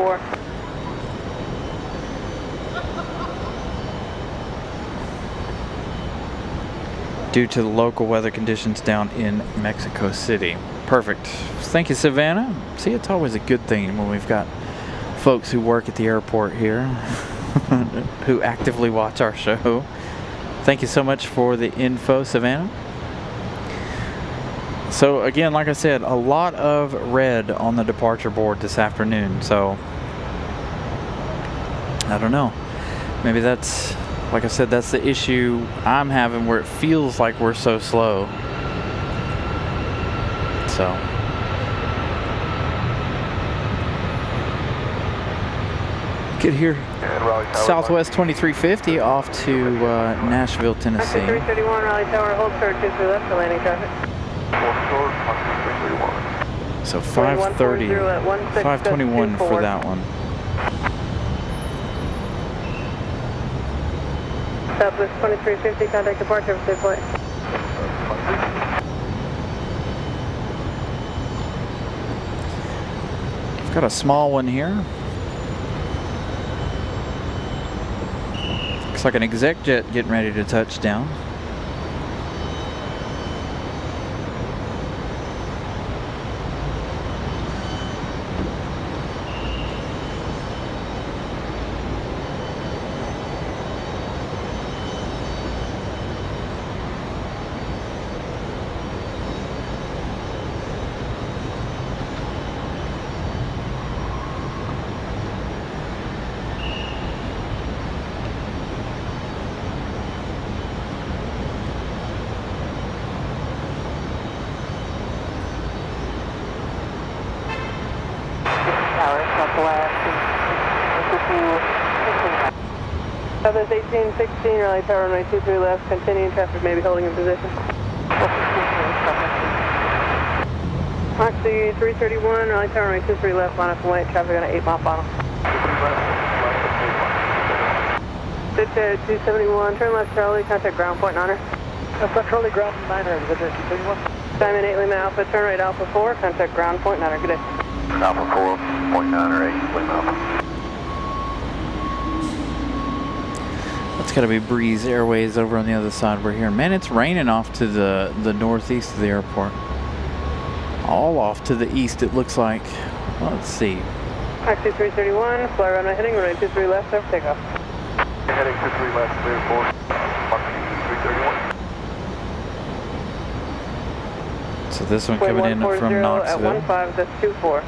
Due to the local weather conditions down in Mexico City. Perfect. Thank you, Savannah. See, it's always a good thing when we've got folks who work at the airport here who actively watch our show. Thank you so much for the info, Savannah. So again, like I said, a lot of red on the departure board this afternoon. So I don't know. Maybe that's, like I said, that's the issue I'm having, where it feels like we're so slow. So get here. Southwest 2350 off to Nashville, Tennessee. 331 Raleigh Tower, hold short 23 left for landing traffic. So 5:30, 5:21 for that one. Southwest 2350, contact departure for flight. I've got a small one here. Looks like an exec jet getting ready to touch down. Southwest 1816, Raleigh Tower, runway 23 left, continuing traffic may be holding in position. Moxie 331, Raleigh Tower, runway 23 left, line up and wait, traffic on an 8-mile final. Ditch 271, turn left Charlie, contact ground point Niner. That's Charlie, ground 9er, is that 271? Diamond 8 Lima Alpha, turn right Alpha 4, contact ground point Niner, good day. Alpha 4.9 8, Lima Alpha. That's got to be Breeze Airways over on the other side we're here. Man, it's raining off to the northeast of the airport. All off to the east, it looks like. Let's see. Moxie 331, fly runway heading, runway 23 left, over takeoff. Heading 23 left, clear for Moxie 331. So this one coming in from Knoxville. At 15, that's 24.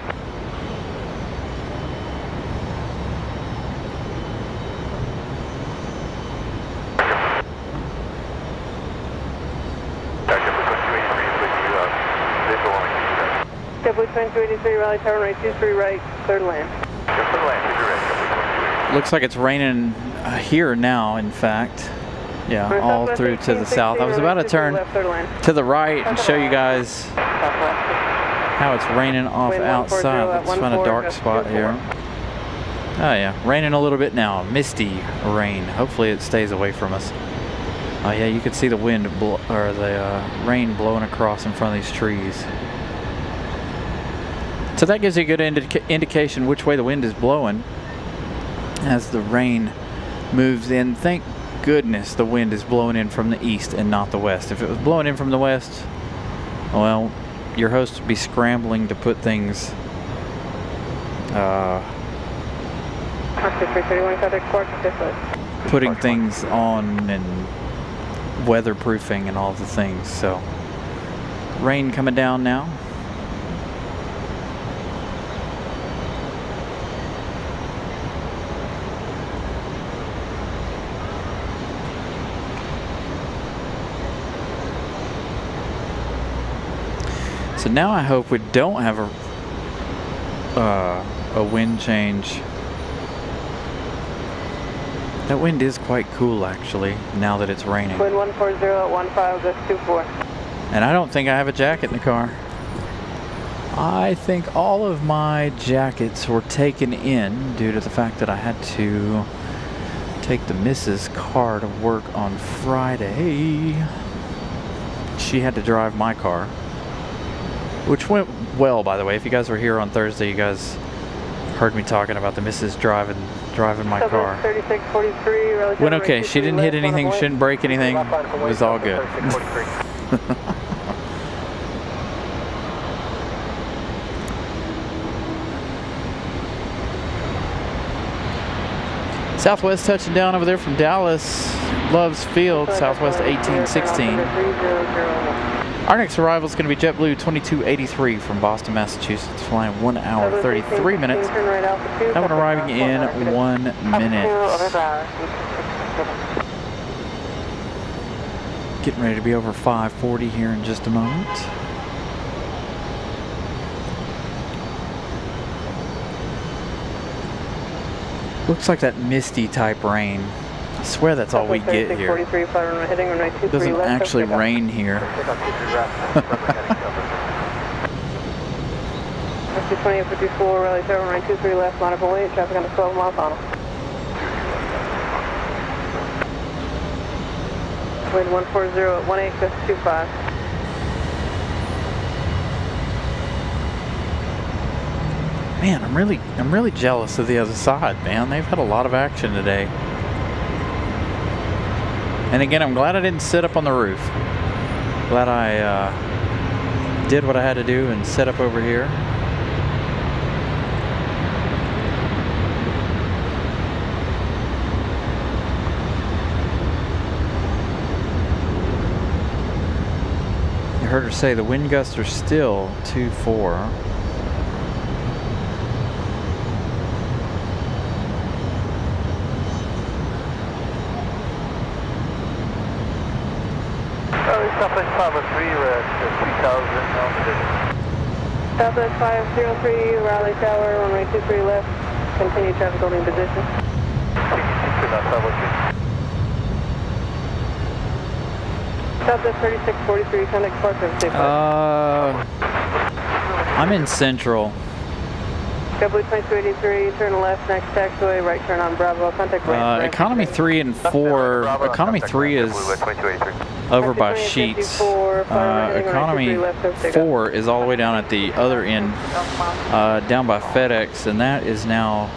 JetBlue 2283, Raleigh Tower, runway 23 right, clear to land. Looks like it's raining here now, in fact. Yeah, all through to the south. I was about to turn to the right and show you guys how it's raining off outside. Let's find a dark spot here. Oh yeah, raining a little bit now. Misty rain. Hopefully it stays away from us. Oh yeah, you can see the wind or the rain blowing across in front of these trees. So that gives you a good indication which way the wind is blowing as the rain moves in. Thank goodness the wind is blowing in from the east and not the west. If it was blowing in from the west, well, your host would be scrambling to put things putting things on and weatherproofing and all the things. So rain coming down now. So now I hope we don't have a wind change. That wind is quite cool actually, now that it's raining. Wind 140 at 15, that's 24. And I don't think I have a jacket in the car. I think all of my jackets were taken in due to the fact that I had to take the missus' car to work on Friday. She had to drive my car, which went well, by the way. If you guys were here on Thursday, you guys heard me talking about the missus driving my car. 3643, went okay. She didn't hit anything, shouldn't break anything. It was all good. Southwest touching down over there from Dallas, Loves Field, Southwest 1816. Our next arrival is going to be JetBlue 2283 from Boston, Massachusetts, flying 1 hour 33 minutes. That one arriving in 1 minute. Getting ready to be over 540 here in just a moment. Looks like that misty type rain. I swear that's all we get here. It doesn't actually rain here. 2854, Raleigh Tower, runway 23 left, line up and wait, traffic on the 12-mile final. Wind 140 at 18, gust 25. Man, I'm really jealous of the other side, man. They've had a lot of action today. And again, I'm glad I didn't sit up on the roof. Glad I did what I had to do and set up over here. I heard her say the wind gusts are still 2-4. Southwest 503, we're at 3000 now. Southwest 503, Raleigh Tower, runway 23 left, continue traffic holding position. Continue to not 503. Southwest 3643, contact departure of Safe. I'm in Central. JetBlue 2283, turn left, next taxiway, right turn on Bravo, contact range. Economy 3 and 4. Economy 3 is over by Sheets. Economy 4 is all the way down at the other end, down by FedEx, and that is now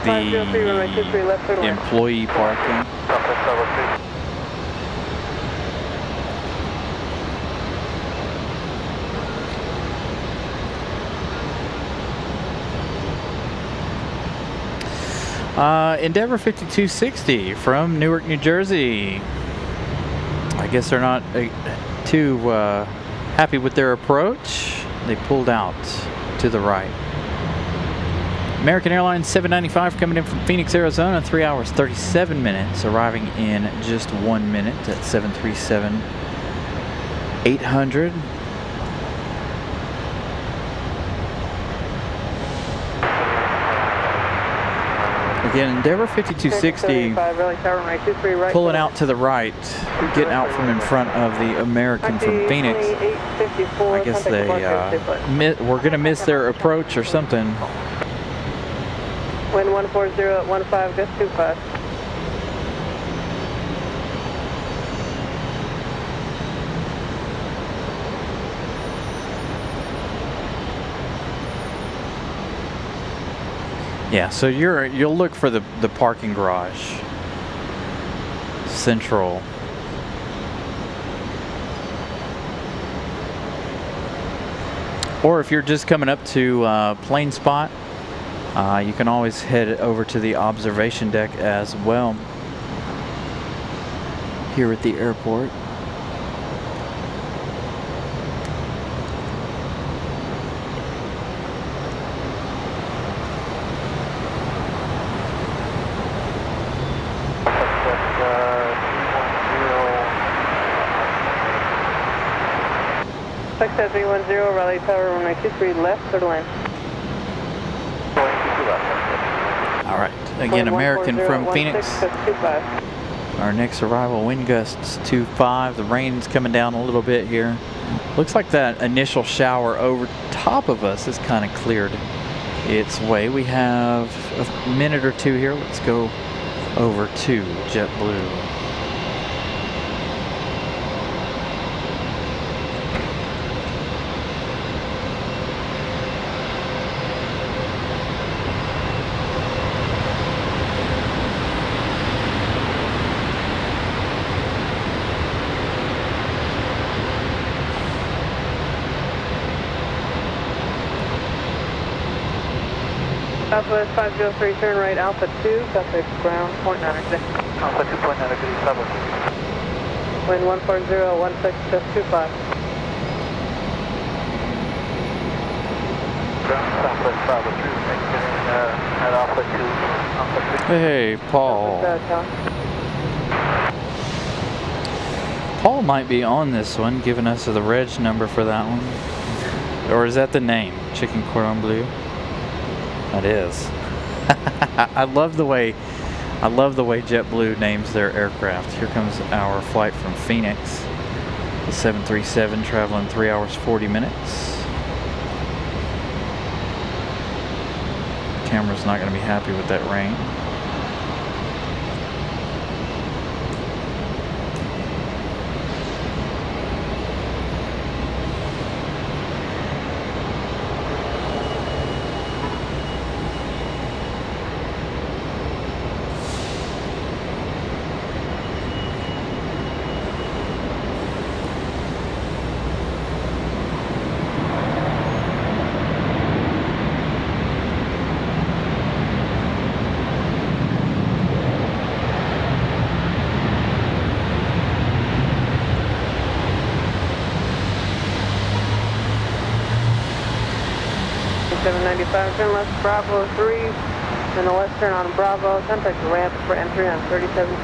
the employee parking. Endeavor 5260 from Newark, New Jersey. I guess they're not too happy with their approach. They pulled out to the right. American Airlines 795 coming in from Phoenix, Arizona, 3 hours 37 minutes, arriving in just 1 minute at 737-800. Again, Endeavor 5260 pulling out to the right, getting out from in front of the American from Phoenix. I guess they we're going to miss their approach or something. Wind 140 at 15, gust 25. Yeah, so you'll look for the parking garage. Central. Or if you're just coming up to plane spot, you can always head over to the observation deck as well here at the airport. Success 310, Raleigh Tower, runway 23 left, clear to land. All right, again, American from Phoenix. Our next arrival, wind gusts 25. The rain's coming down a little bit here. Looks like that initial shower over top of us has kind of cleared its way. We have a minute or two here. Let's go over to JetBlue. Southwest 503, turn right, Alpha 2, Southwest ground, 0.9, Alpha 2.9, good east, level. Wind 140, 16, just 25. Ground, Southwest 503, at Alpha 2, Alpha 3. Hey, Paul. Paul might be on this one, giving us the reg number for that one. Or is that the name? Chicken Cordon Bleu? That is. I love the way JetBlue names their aircraft. Here comes our flight from Phoenix. The 737 traveling 3 hours 40 minutes. Camera's not going to be happy with that rain. Turn left, Bravo 3, and the left turn on Bravo. Contact the ramp for entry on 37.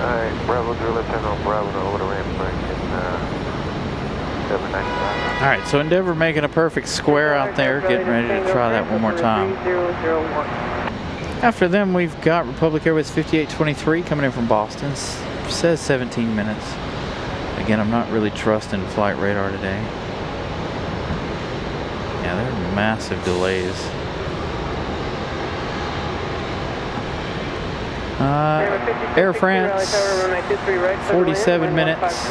Alright, Bravo 3, left turn on Bravo, over the ramp for exit 795. Alright, so Endeavor making a perfect square out there, getting ready to try that one more time. After them, we've got Republic Airways 5823 coming in from Boston. Says 17 minutes. Again, I'm not really trusting flight radar today. Yeah, there are massive delays. Air France, 47 minutes.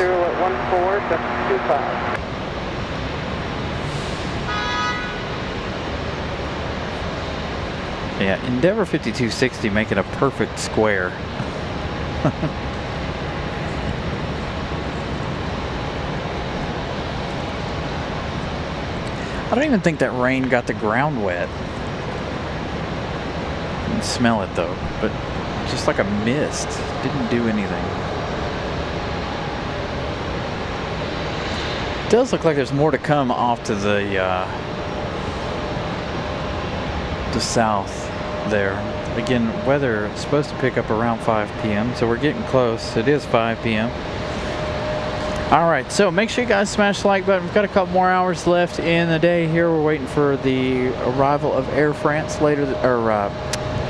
Yeah, Endeavour 5260 making a perfect square. I don't even think that rain got the ground wet. I can smell it though, but just like a mist. Didn't do anything. It does look like there's more to come off to the south there. Again, weather is supposed to pick up around 5 p.m. so we're getting close. It is 5 p.m. Alright, so make sure you guys smash the like button. We've got a couple more hours left in the day here. We're waiting for the arrival of Air France later,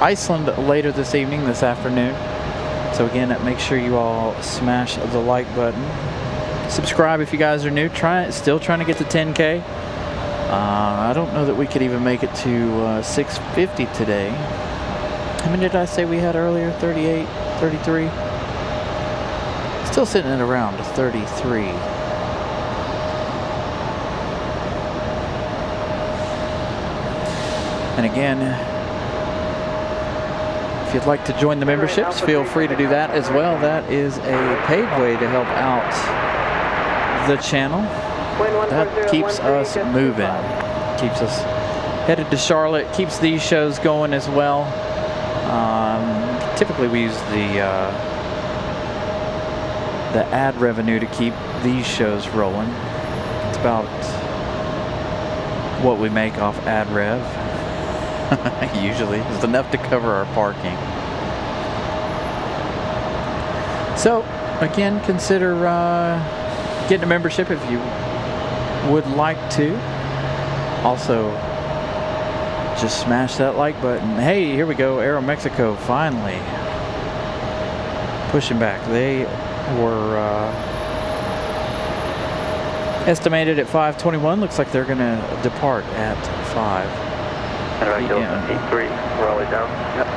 Iceland later this evening, this afternoon. So again, make sure you all smash the like button. Subscribe if you guys are new. Still trying to get to 10K. I don't know that we could even make it to 650 today. How many did I say we had earlier? 38, 33? Still sitting at around 33. And again, if you'd like to join the memberships, feel free to do that as well. That is a paid way to help out the channel. That keeps us moving. Keeps us headed to Charlotte. Keeps these shows going as well. Typically we use the ad revenue to keep these shows rolling. It's about what we make off ad rev. Usually it's enough to cover our parking. So again, consider getting a membership if you would like to. Also, just smash that like button. Hey, here we go. Aeromexico finally pushing back. They were estimated at 5:21. Looks like they're going to depart at 5 p.m. E3, Raleigh down. Yep.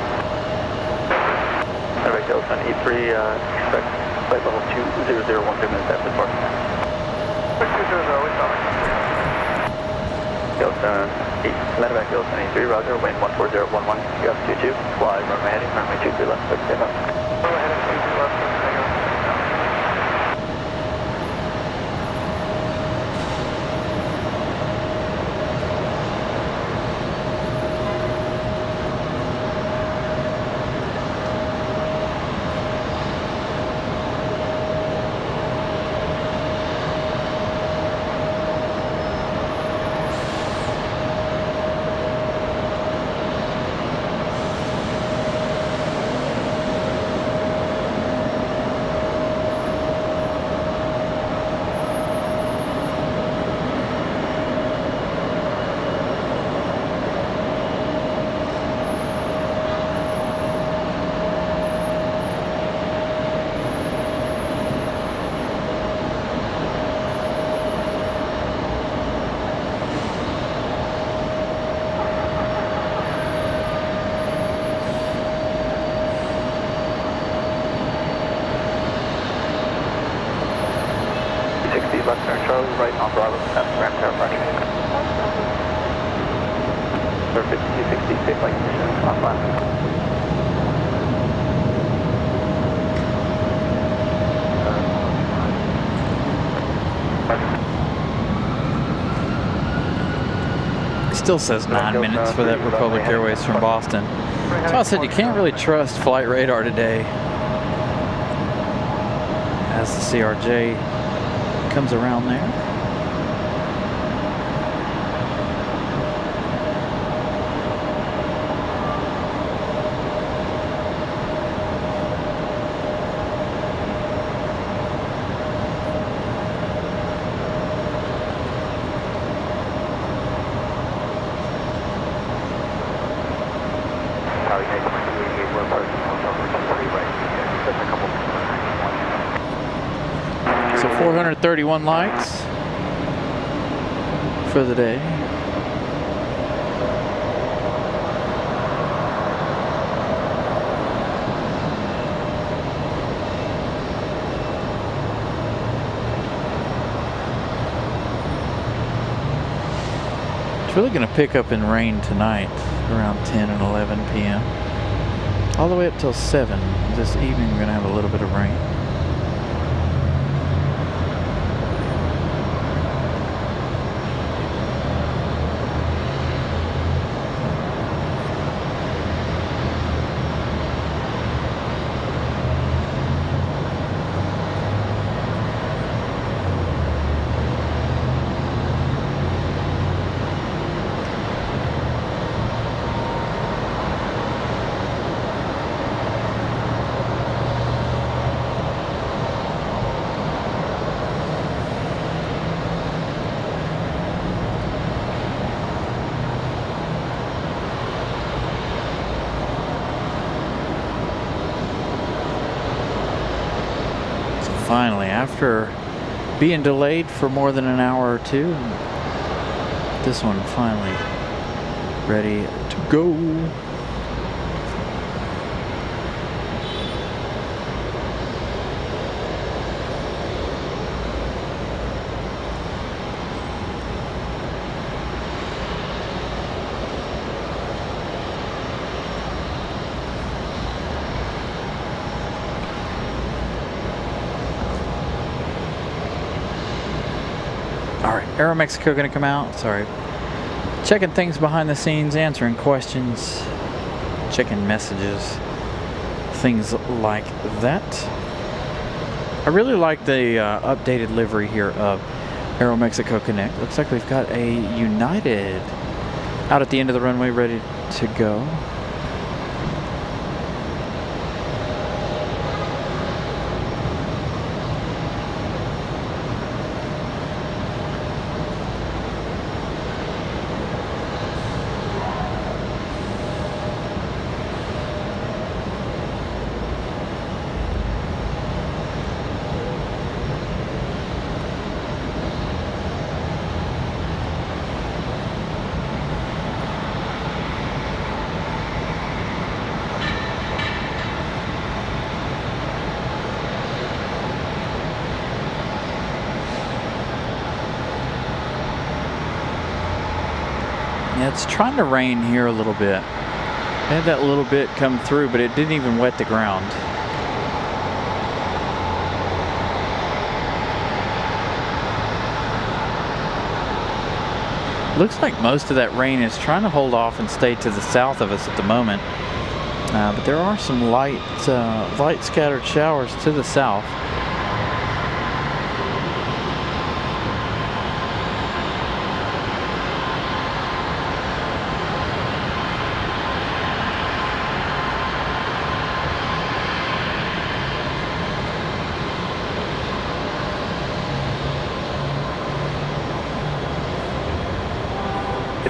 Direct Delta E3, expect flight level 2001 minutes after departure. 200 is coming. Delta 8, medevac Delta E3, roger, wind 14011, gust 22, fly, runway heading, runway 23 left, quick takeoff. Runway heading 23 left, quick takeoff. Left turn Charlie, right on Bravo, that's Grand Tower running. 5260, safe flight conditions, on flat. Still says 9 minutes for that Republic Airways from Boston. So I said you can't really trust flight radar today as the CRJ comes around there. Charlie, 31 likes for the day. It's really going to pick up in rain tonight around 10 and 11 p.m. all the way up till 7 this evening. We're going to have a little bit of rain. Finally, after being delayed for more than an hour or two, this one finally ready to go. Aeromexico gonna come out, sorry. Checking things behind the scenes, answering questions, checking messages, things like that. I really like the updated livery here of Aeromexico Connect. Looks like we've got a United out at the end of the runway ready to go. Yeah, it's trying to rain here a little bit. I had that little bit come through, but it didn't even wet the ground. Looks like most of that rain is trying to hold off and stay to the south of us at the moment. But there are some light scattered showers to the south.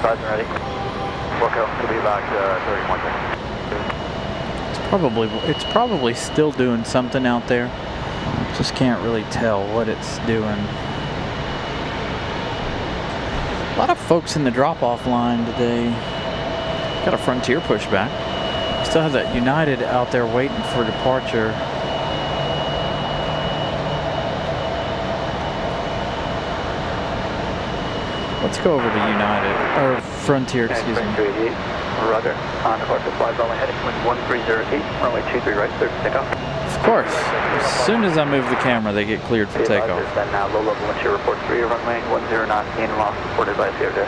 Ready. Worko, to be back 31 seconds. It's probably still doing something out there. Just can't really tell what it's doing. A lot of folks in the drop-off line today. Got a Frontier pushback. Still have that United out there waiting for departure. Let's go over to United, or Frontier, excuse me. 388, Roger. On the course of 5 Raleigh heading, wind 1308, runway 23 right, clear for takeoff. Of course. As soon as I move the camera, they get cleared for takeoff. Then now low level wind shear report 3, runway 10 knot, gain loss reported by CRJ.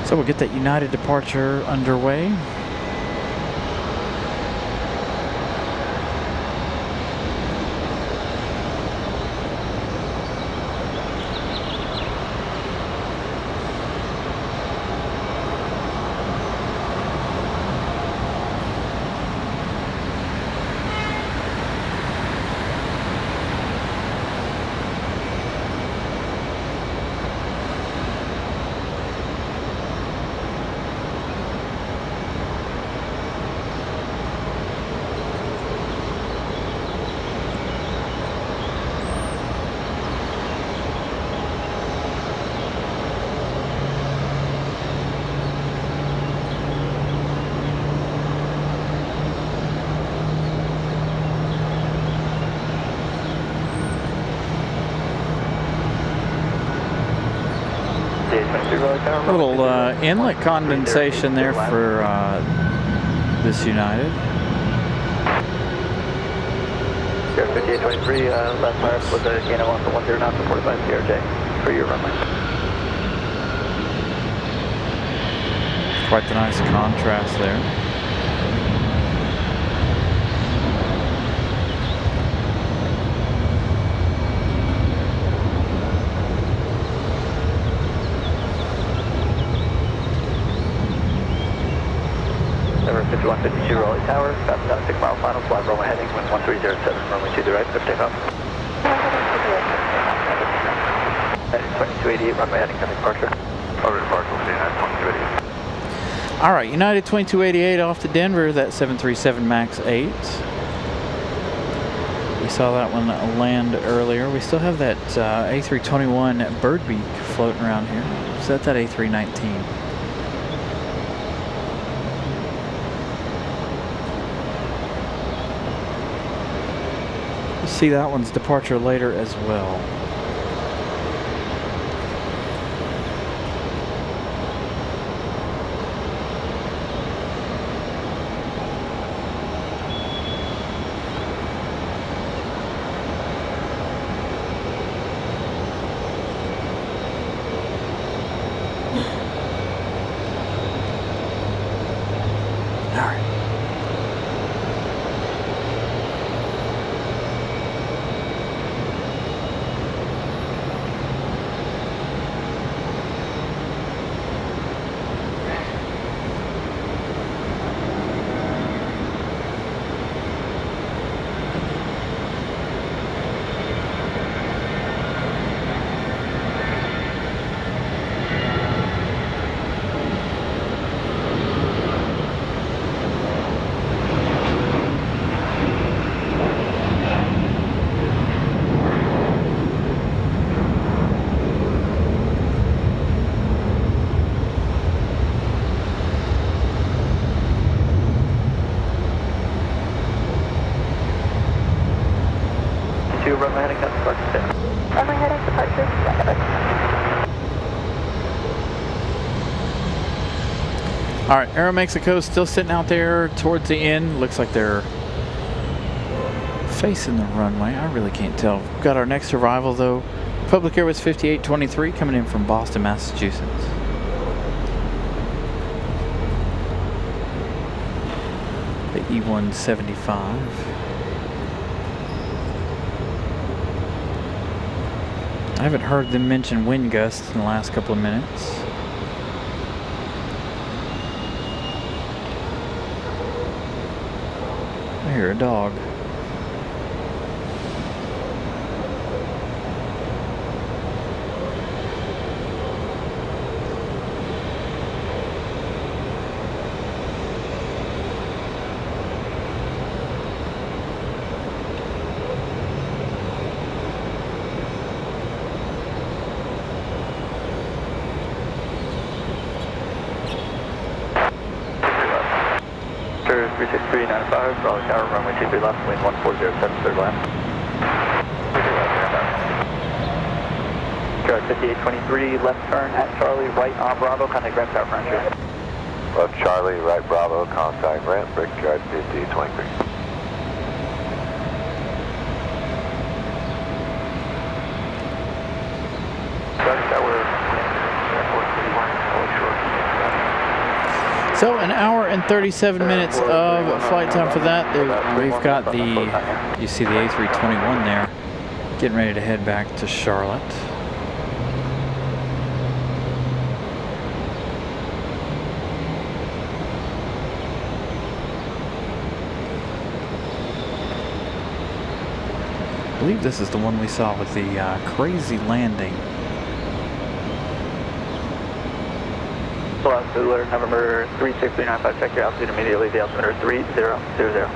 So we'll get that United departure underway. Tower. A little inlet condensation there for this United. Sierra 5823, left fire with a gain of 110 knots, 45 CRJ for your runway. Quite the nice contrast there. Number 5152 Raleigh Tower, fast down 6 mile final, fly runway heading, wind 1307, runway 2 to right, lift takeoff. 2288, runway heading, coming departure. Over departure, we'll see you at 2288. All right, United 2288 off to Denver, that 737 MAX 8. We saw that one land earlier. We still have that A321 Birdbeak floating around here. So that's that A319. We'll see that one's departure later as well. Runway heading, cut departure. Runway heading, departure. All right, Aeromexico still sitting out there towards the end. Looks like they're facing the runway. I really can't tell. We've got our next arrival though. Public Airways 5823 coming in from Boston, Massachusetts. The E175. I haven't heard them mention wind gusts in the last couple of minutes. I hear a dog. Sure, 36395, Raleigh Tower, runway 23 left, wind 1407, third left. Sure, 5823, left turn at Charlie, right on Bravo, contact ramp tower frontier. Left Charlie, right Bravo, contact ramp, Brickyard 5823. So an hour and 37 minutes of flight time for that. We've got the, you see the A321 there, getting ready to head back to Charlotte. I believe this is the one we saw with the crazy landing. Alert number 36395, check your altitude immediately, the altimeter 3000. 3000.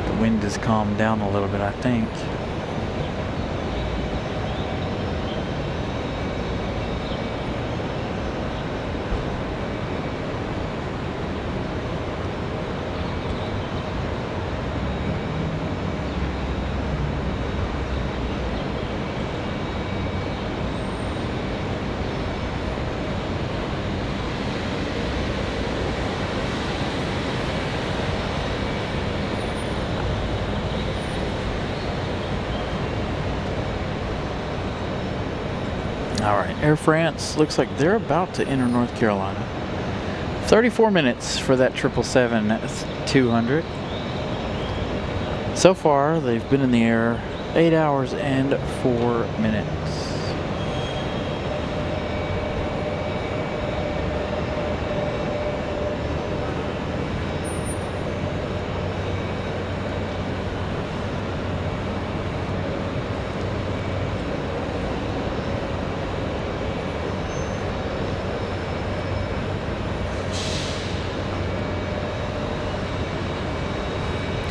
The wind has calmed down a little bit, I think. Air France looks like they're about to enter North Carolina. 34 minutes for that 777-200. So far, they've been in the air 8 hours and 4 minutes.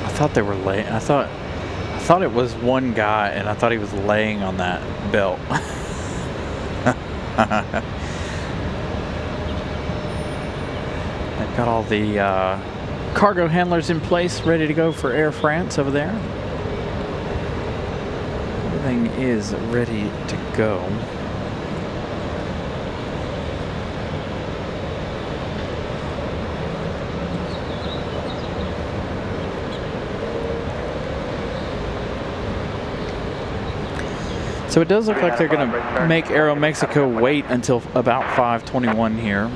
I thought they were laying. I thought it was one guy, and I thought he was laying on that belt. They've got all the cargo handlers in place, ready to go for Air France over there. Everything is ready to go. So it does look like they're going to make Aeromexico wait until about 5:21 here.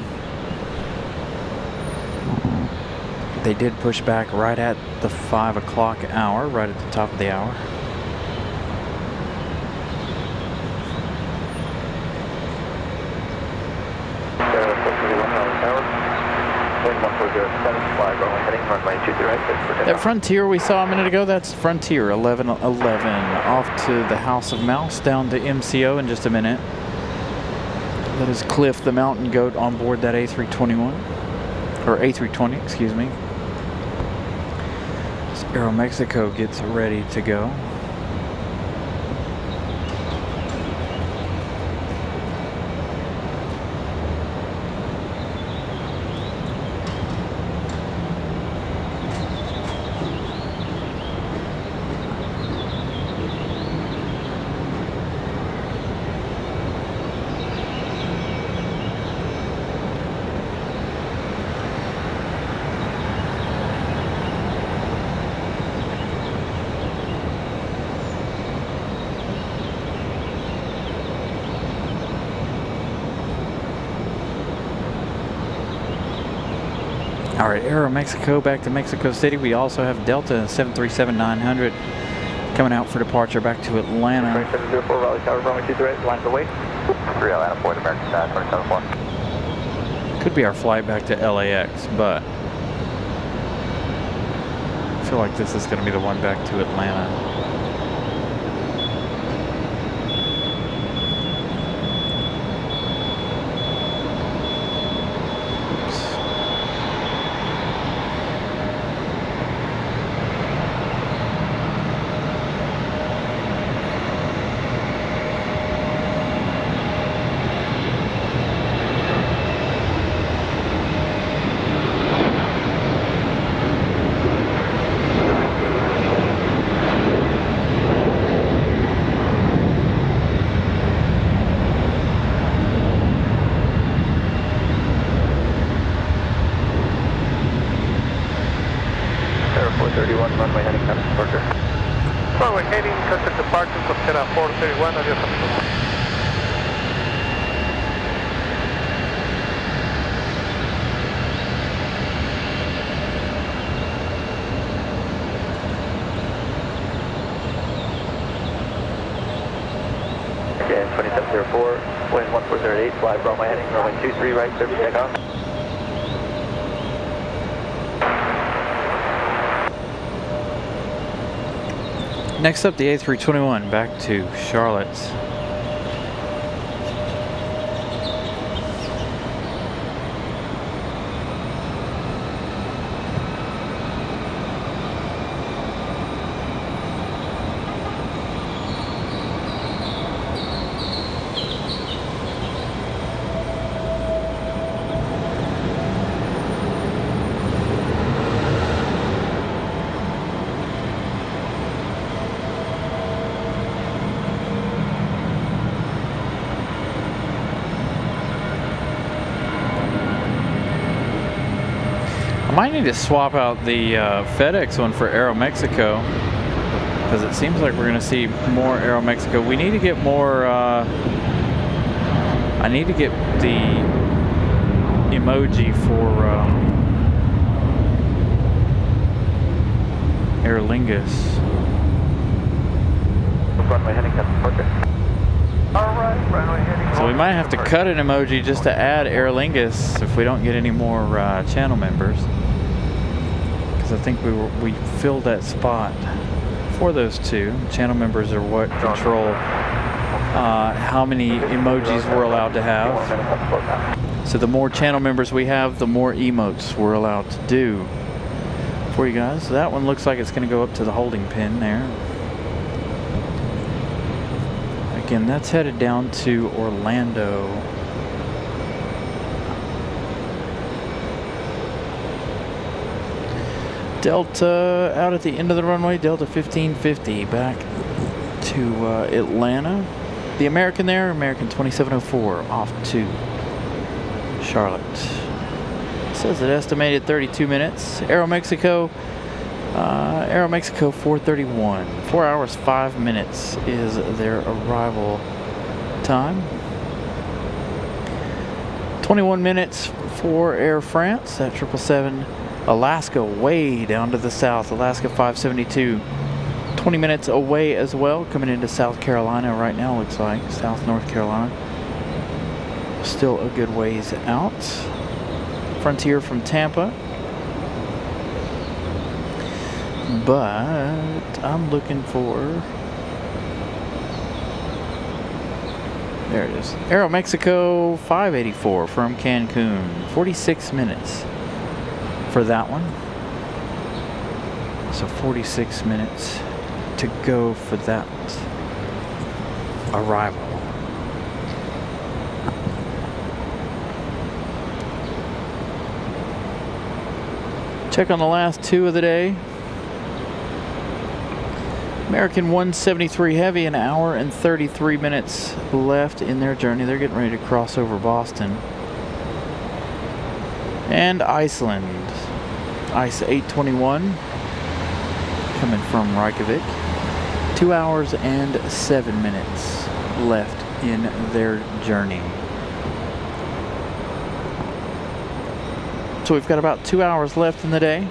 They did push back right at the 5 o'clock hour, right at the top of the hour. That Frontier we saw a minute ago, that's Frontier 1111 off to the House of Mouse, down to MCO in just a minute. That is Cliff the Mountain Goat on board that A321, or A320, excuse me. So Aeromexico gets ready to go. All right, Aeromexico back to Mexico City. We also have Delta 737-900 coming out for departure back to Atlanta. 704 Raleigh Tower, Runway 23, line for wait. 3 Atlanta, 4 American Sky, 274. Could be our flight back to LAX, but I feel like this is going to be the one back to Atlanta. Runway heading contact departure. Runway heading contact departure from 431, adios. Again, 2704, wind 1408, fly Runway heading, runway 23 right, service takeoff. Next up, the A321 back to Charlotte. Might need to swap out the FedEx one for Aeromexico, because it seems like we're going to see more Aeromexico. We need to get more I need to get the emoji for Aer Lingus. Runway heading to departure. Alright, runway heading. So we might have to cut an emoji just to add Aer Lingus if we don't get any more channel members. Because I think we filled that spot for those two. Channel members are what control how many emojis we're allowed to have. So the more channel members we have, the more emotes we're allowed to do for you guys. So that one looks like it's going to go up to the holding pin there. Again, that's headed down to Orlando. Delta out at the end of the runway, Delta 1550 back to Atlanta. The American there, American 2704 off to Charlotte. It says it estimated 32 minutes. Aeromexico 431. 4 hours 5 minutes is their arrival time. 21 minutes for Air France at 777. Alaska way down to the south, Alaska 572. 20 minutes away as well, coming into South Carolina right now, looks like. South North Carolina. Still a good ways out. Frontier from Tampa. But I'm looking for... There it is. Aeromexico 584 from Cancun. 46 minutes for that one. So 46 minutes to go for that arrival. Check on the last two of the day. American 173 Heavy, an hour and 33 minutes left in their journey. They're getting ready to cross over Boston. And Iceland, Ice 821, coming from Reykjavik. 2 hours and 7 minutes left in their journey. So we've got about 2 hours left in the day.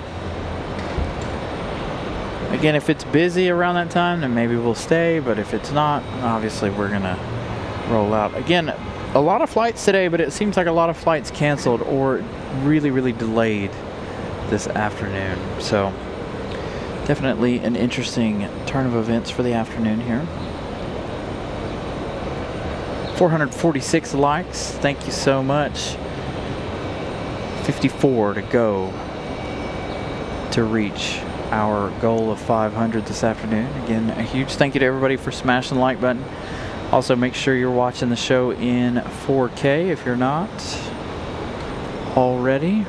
Again, if it's busy around that time, then maybe we'll stay, but if it's not, obviously we're gonna roll out. Again, a lot of flights today, but it seems like a lot of flights canceled or really delayed this afternoon. So definitely an interesting turn of events for the afternoon here. 446 likes. Thank you so much. 54 to go to reach our goal of 500 this afternoon. Again, a huge thank you to everybody for smashing the like button. Also, make sure you're watching the show in 4K if you're not already.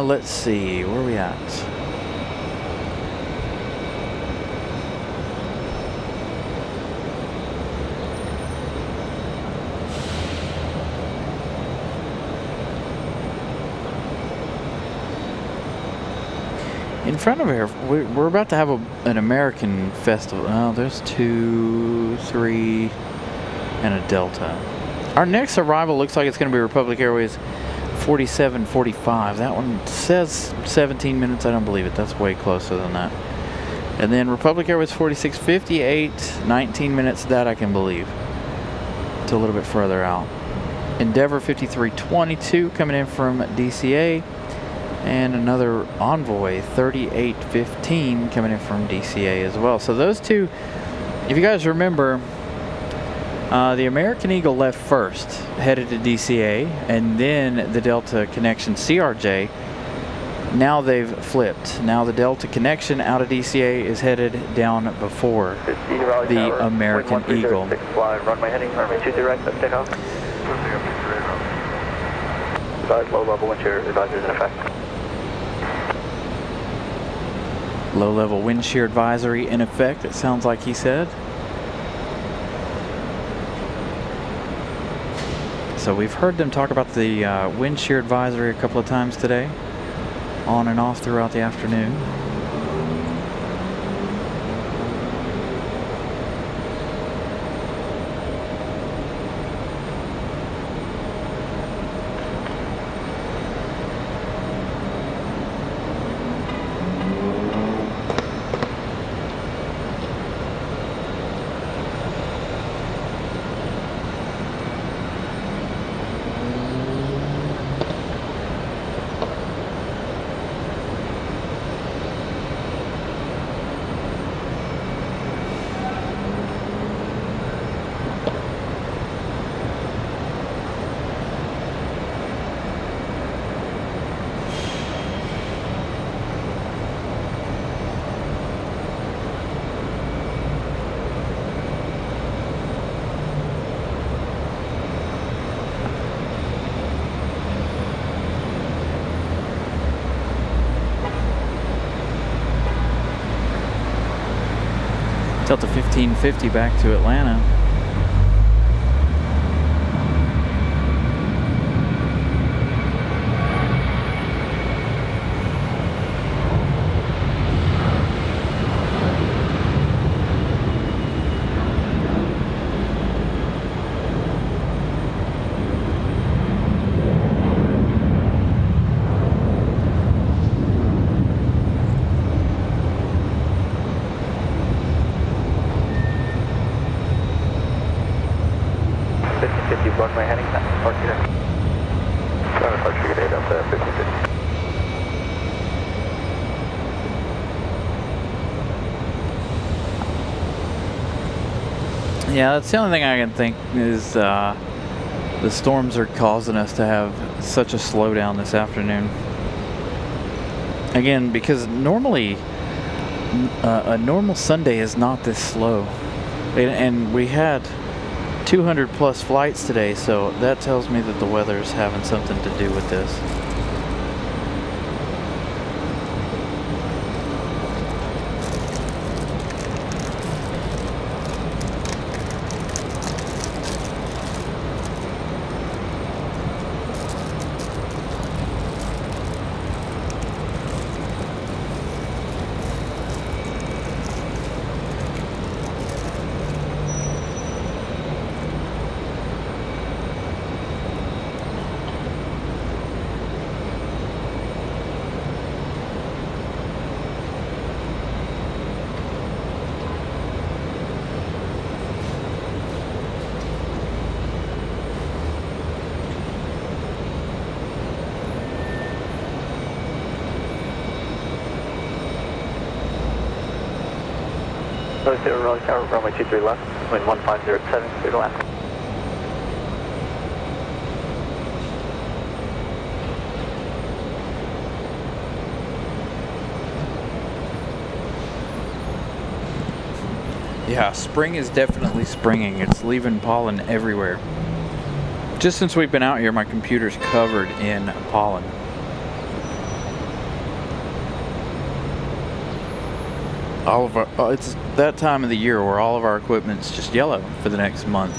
Let's see, where are we at? In front of here, we're about to have an American festival. Oh, there's 2, 3, and a Delta. Our next arrival looks like it's going to be Republic Airways 4745. That one says 17 minutes. I don't believe it. That's way closer than that. And then Republic Airways 4658, 19 minutes. That I can believe. It's a little bit further out. Endeavor 5322 coming in from DCA. And another Envoy 3815 coming in from DCA as well. So those two, if you guys remember, the American Eagle left first, headed to DCA, and then the Delta Connection CRJ. Now they've flipped. Now the Delta Connection out of DCA is headed down before the American Eagle. Runway heading, runway 20 right, let's take off. Low level wind shear advisory in effect. Low level wind shear advisory in effect, it sounds like he said. So we've heard them talk about the wind shear advisory a couple of times today, on and off throughout the afternoon. Delta 1550 back to Atlanta. Runway heading departure. Departure, good day, Delta 1550. Yeah, that's the only thing I can think is the storms are causing us to have such a slowdown this afternoon. Again, because normally a normal Sunday is not this slow, and we had 200 plus flights today, so that tells me that the weather is having something to do with this. Raleigh Tower, runway 23 left, wind 1507, clear to land. Yeah, spring is definitely springing. It's leaving pollen everywhere. Just since we've been out here, my computer's covered in pollen. All of our, it's that time of the year where all of our equipment's just yellow for the next month.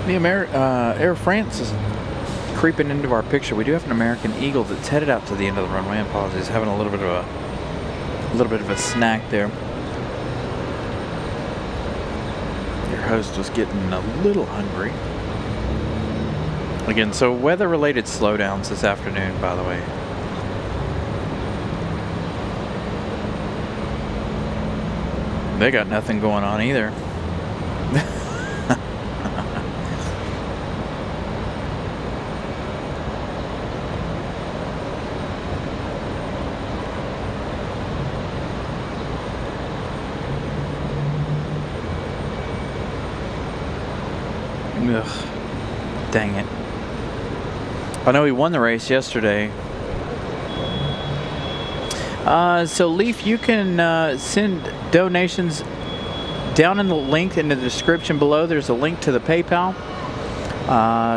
The Air France is creeping into our picture. We do have an American Eagle that's headed out to the end of the runway. And apologies, having a little bit of a snack there. Your host was getting a little hungry. Again, so weather-related slowdowns this afternoon, by the way. They got nothing going on either. Ugh, dang it. I know he won the race yesterday. So Leaf, you can send donations down in the link in the description below. There's a link to the PayPal.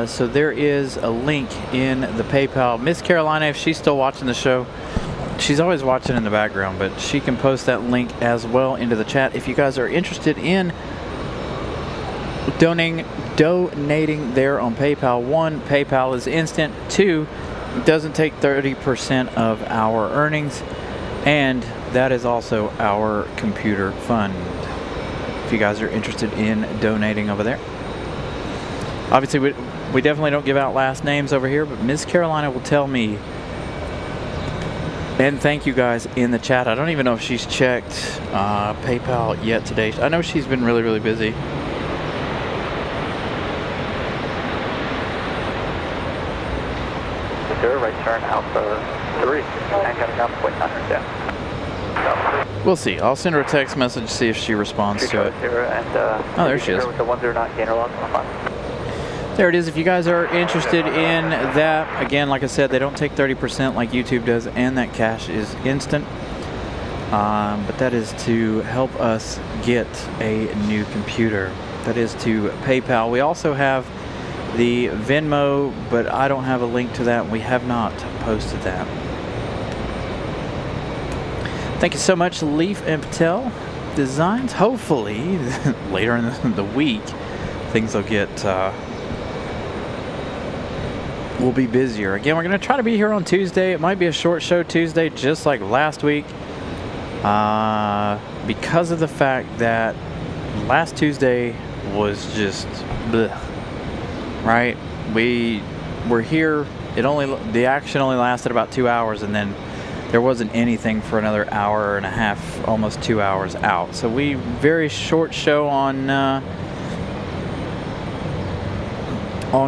So there is a link in the PayPal. Miss Carolina, if she's still watching the show, she's always watching in the background, but she can post that link as well into the chat if you guys are interested in donating there on PayPal. 1, PayPal is instant. 2, it doesn't take 30% of our earnings, and that is also our computer fund if you guys are interested in donating over there. Obviously we definitely don't give out last names over here, but Miss Carolina will tell me. And thank you guys in the chat. I don't even know if she's checked PayPal yet today. I know she's been really, really busy. Right turn Alpha 3 and coming down 0.9 down. We'll see. I'll send her a text message to see if she responds to it. Oh, there she is. With the 109 gainer log on 5. There it is. If you guys are interested in that, again, like I said, they don't take 30% like YouTube does, and that cash is instant. But that is to help us get a new computer. That is to PayPal. We also have the Venmo, but I don't have a link to that. We have not posted that. Thank you so much, Leaf and Patel Designs. Hopefully, later in the week, things will get... we'll be busier. Again, we're going to try to be here on Tuesday. It might be a short show Tuesday, just like last week. Because of the fact that last Tuesday was just... bleh. Right, we were here. The action only lasted about 2 hours, and then there wasn't anything for another hour and a half, almost 2 hours out. So we very short show on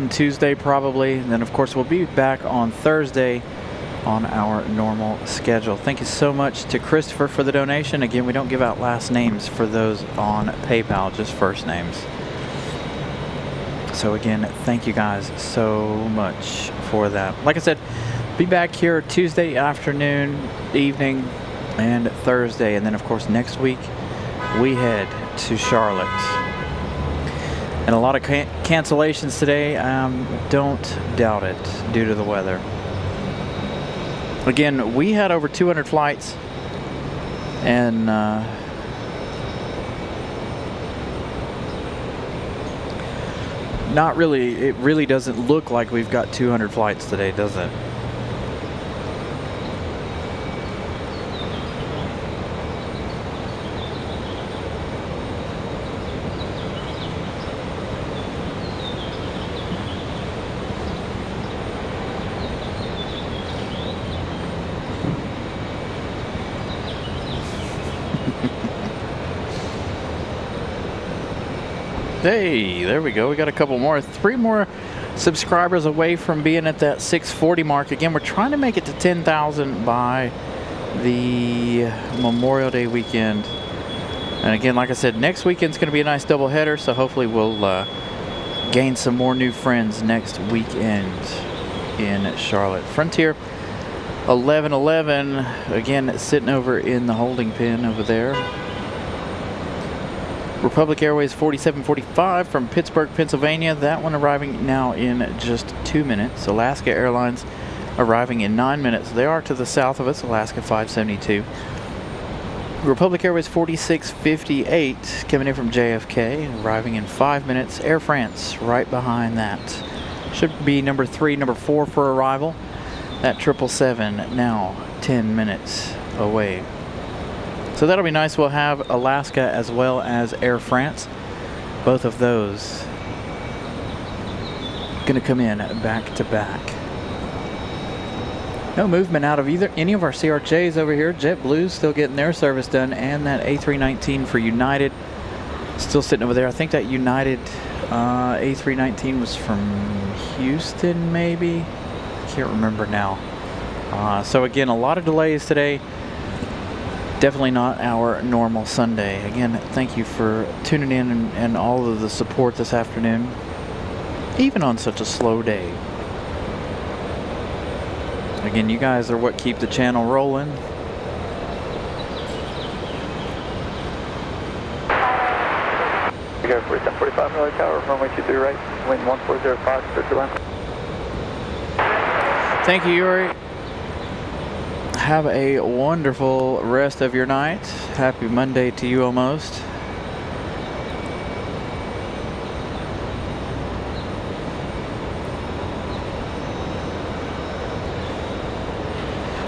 Tuesday probably, and then of course we'll be back on Thursday on our normal schedule. Thank you so much to Christopher for the donation. Again, we don't give out last names for those on PayPal, just first names. So again, thank you guys so much for that. Like I said, be back here Tuesday afternoon, evening, and Thursday. And then, of course, next week, we head to Charlotte. And a lot of cancellations today. Don't doubt it, due to the weather. Again, we had over 200 flights. And... not really, it really doesn't look like we've got 200 flights today, does it? Hey, there we go. We got a couple more. 3 more subscribers away from being at that 640 mark. Again, we're trying to make it to 10,000 by the Memorial Day weekend. And again, like I said, next weekend's going to be a nice doubleheader, so hopefully we'll gain some more new friends next weekend in Charlotte. Frontier 1111, again, sitting over in the holding pen over there. Republic Airways 4745 from Pittsburgh, Pennsylvania. That one arriving now in just 2 minutes. Alaska Airlines arriving in 9 minutes. They are to the south of us, Alaska 572. Republic Airways 4658 coming in from JFK, arriving in 5 minutes. Air France right behind that. Should be number 3, number 4 for arrival. That 777 now 10 minutes away. So that'll be nice. We'll have Alaska as well as Air France. Both of those going to come in back to back. No movement out of any of our CRJs over here. JetBlue's still getting their service done, and that A319 for United still sitting over there. I think that United A319 was from Houston, maybe. Can't remember now. So again, a lot of delays today. Definitely not our normal Sunday. Again, thank you for tuning in and all of the support this afternoon, even on such a slow day. Again, you guys are what keep the channel rolling. We got 4745 Raleigh Tower, runway 23 right, wind 1405, clear to land. Thank you, Yuri. have a wonderful rest of your night. Happy Monday to you almost.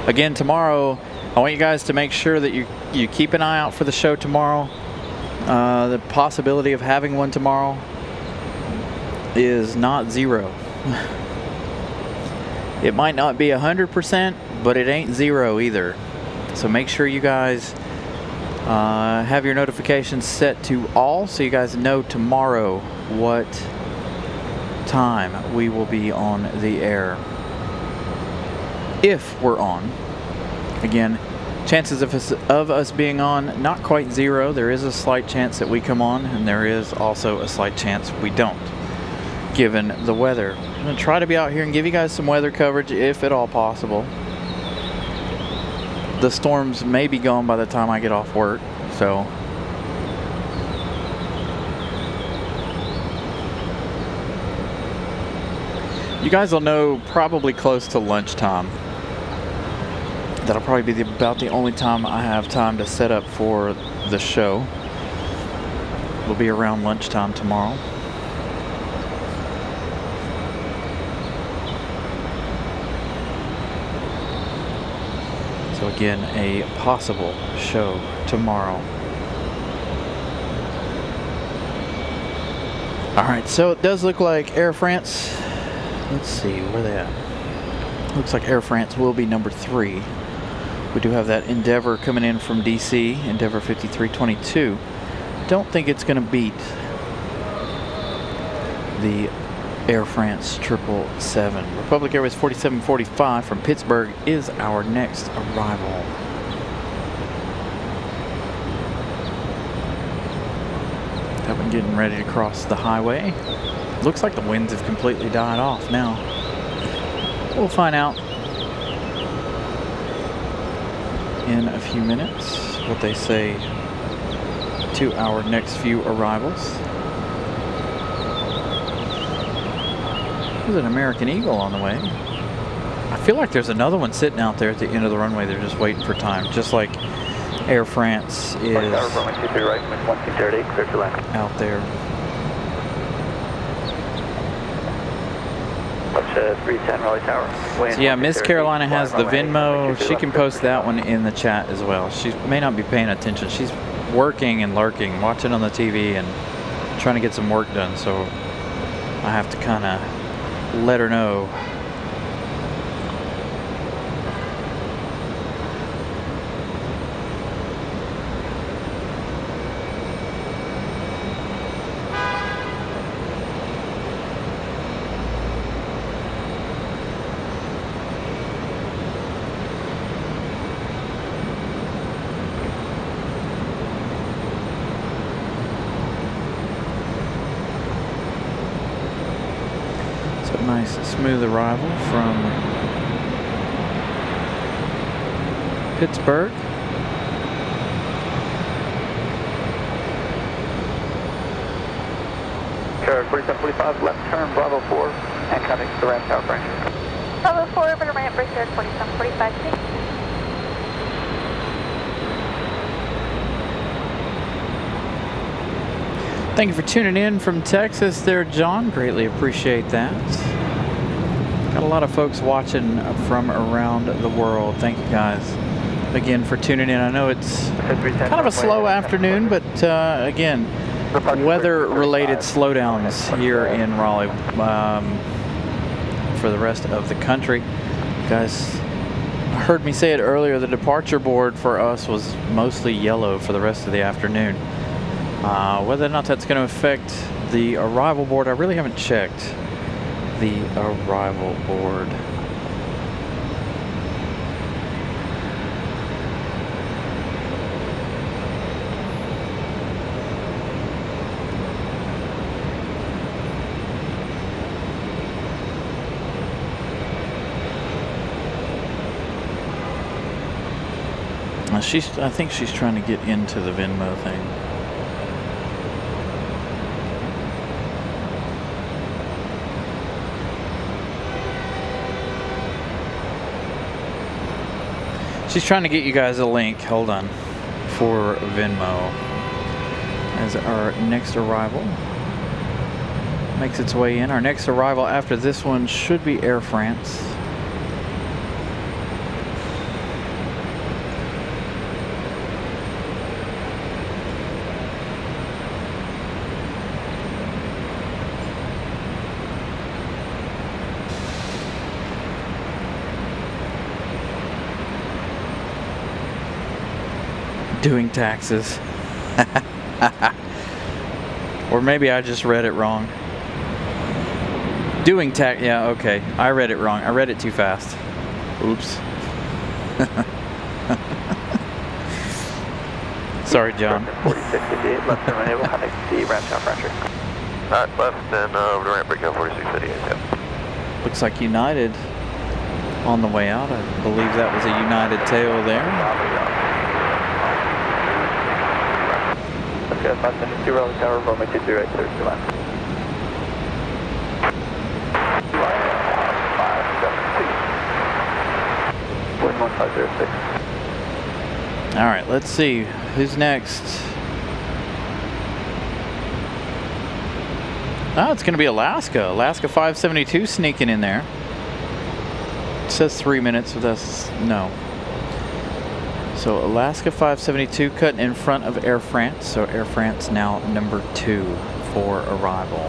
Again, tomorrow, I want you guys to make sure that you keep an eye out for the show tomorrow. The possibility of having one tomorrow is not zero. It might not be 100%, but it ain't zero either. So make sure you guys have your notifications set to all so you guys know tomorrow what time we will be on the air. If we're on. Again, chances of us being on, not quite zero. There is a slight chance that we come on, and there is also a slight chance we don't, given the weather. I'm going to try to be out here and give you guys some weather coverage if at all possible. The storms may be gone by the time I get off work, so you guys will know probably close to lunchtime. That'll probably be about the only time I have time to set up for the show. It'll be around lunchtime tomorrow. So again, a possible show tomorrow. Alright, so it does look like Air France, let's see, where they at? Looks like Air France will be number 3. We do have that Endeavour coming in from DC, Endeavour 5322. Don't think it's going to beat the Air France 777. Republic Airways 4745 from Pittsburgh is our next arrival. That one getting ready to cross the highway. Looks like the winds have completely died off now. We'll find out in a few minutes what they say to our next few arrivals. There's an American Eagle on the way. I feel like there's another one sitting out there at the end of the runway. They're just waiting for time, just like Air France is out there. 310 Raleigh Tower. So yeah, Miss Carolina has the Venmo. She can post that one in the chat as well. She may not be paying attention. She's working and lurking, watching on the TV and trying to get some work done. So I have to kind of let her know. Nice smooth arrival from Pittsburgh. Sure, 4745, left turn, Bravo 4, and coming to the ramp tower branch. Bravo 4 over to ramp, bridge 4745, please. Thank you for tuning in from Texas there, John. Greatly appreciate that. Got a lot of folks watching from around the world. Thank you guys again for tuning in. I know it's kind of a slow afternoon, but again, weather-related slowdowns here in Raleigh for the rest of the country. You guys heard me say it earlier, the departure board for us was mostly yellow for the rest of the afternoon. Whether or not that's going to affect the arrival board, I really haven't checked the arrival board. I think she's trying to get into the Venmo thing. She's trying to get you guys a link. Hold on. For Venmo. As our next arrival makes its way in. Our next arrival after this one should be Air France. Doing taxes. Or maybe I just read it wrong. Doing tax, yeah, okay. I read it wrong. I read it too fast. Oops. Sorry, John. 4658, left turn enable, contact the ramp down pressure. Alright, left, then over to ramp break up 4658, yep. Looks like United on the way out. I believe that was a United tail there. Okay, 572 Raleigh Tower, runway 23 right, 32 line. Wind 1506. All right, let's see who's next. Oh, it's going to be Alaska. Alaska 572 sneaking in there. It says 3 minutes, but that's no. So Alaska 572 cutting in front of Air France. So Air France now number 2 for arrival.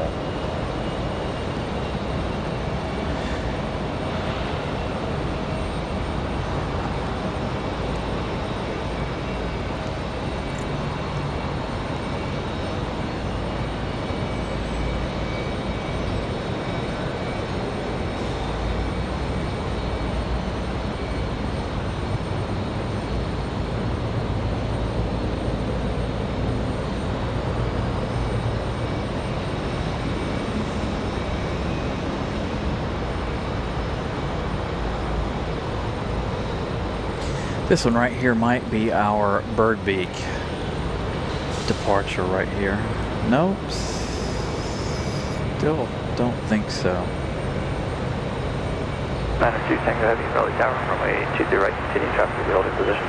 This one right here might be our bird beak departure right here. Nope. Still don't think so. 902 Tango Heavy, Raleigh Tower, runway 23 right, continuing traffic to the holding position.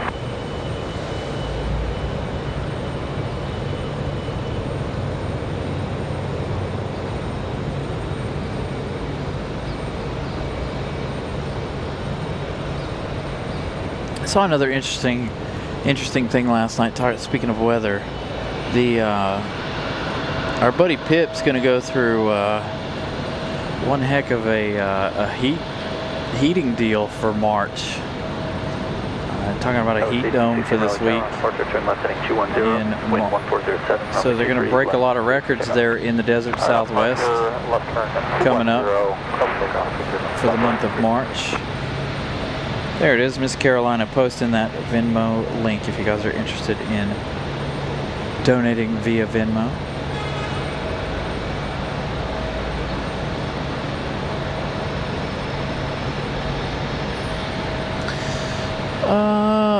I saw another interesting thing last night. Speaking of weather, our buddy Pip's going to go through one heck of a heating deal for March. Talking about a heat dome for this week. So they're going to break a lot of records there in the desert Southwest coming up for the month of March. There it is, Miss Carolina posting that Venmo link if you guys are interested in donating via Venmo.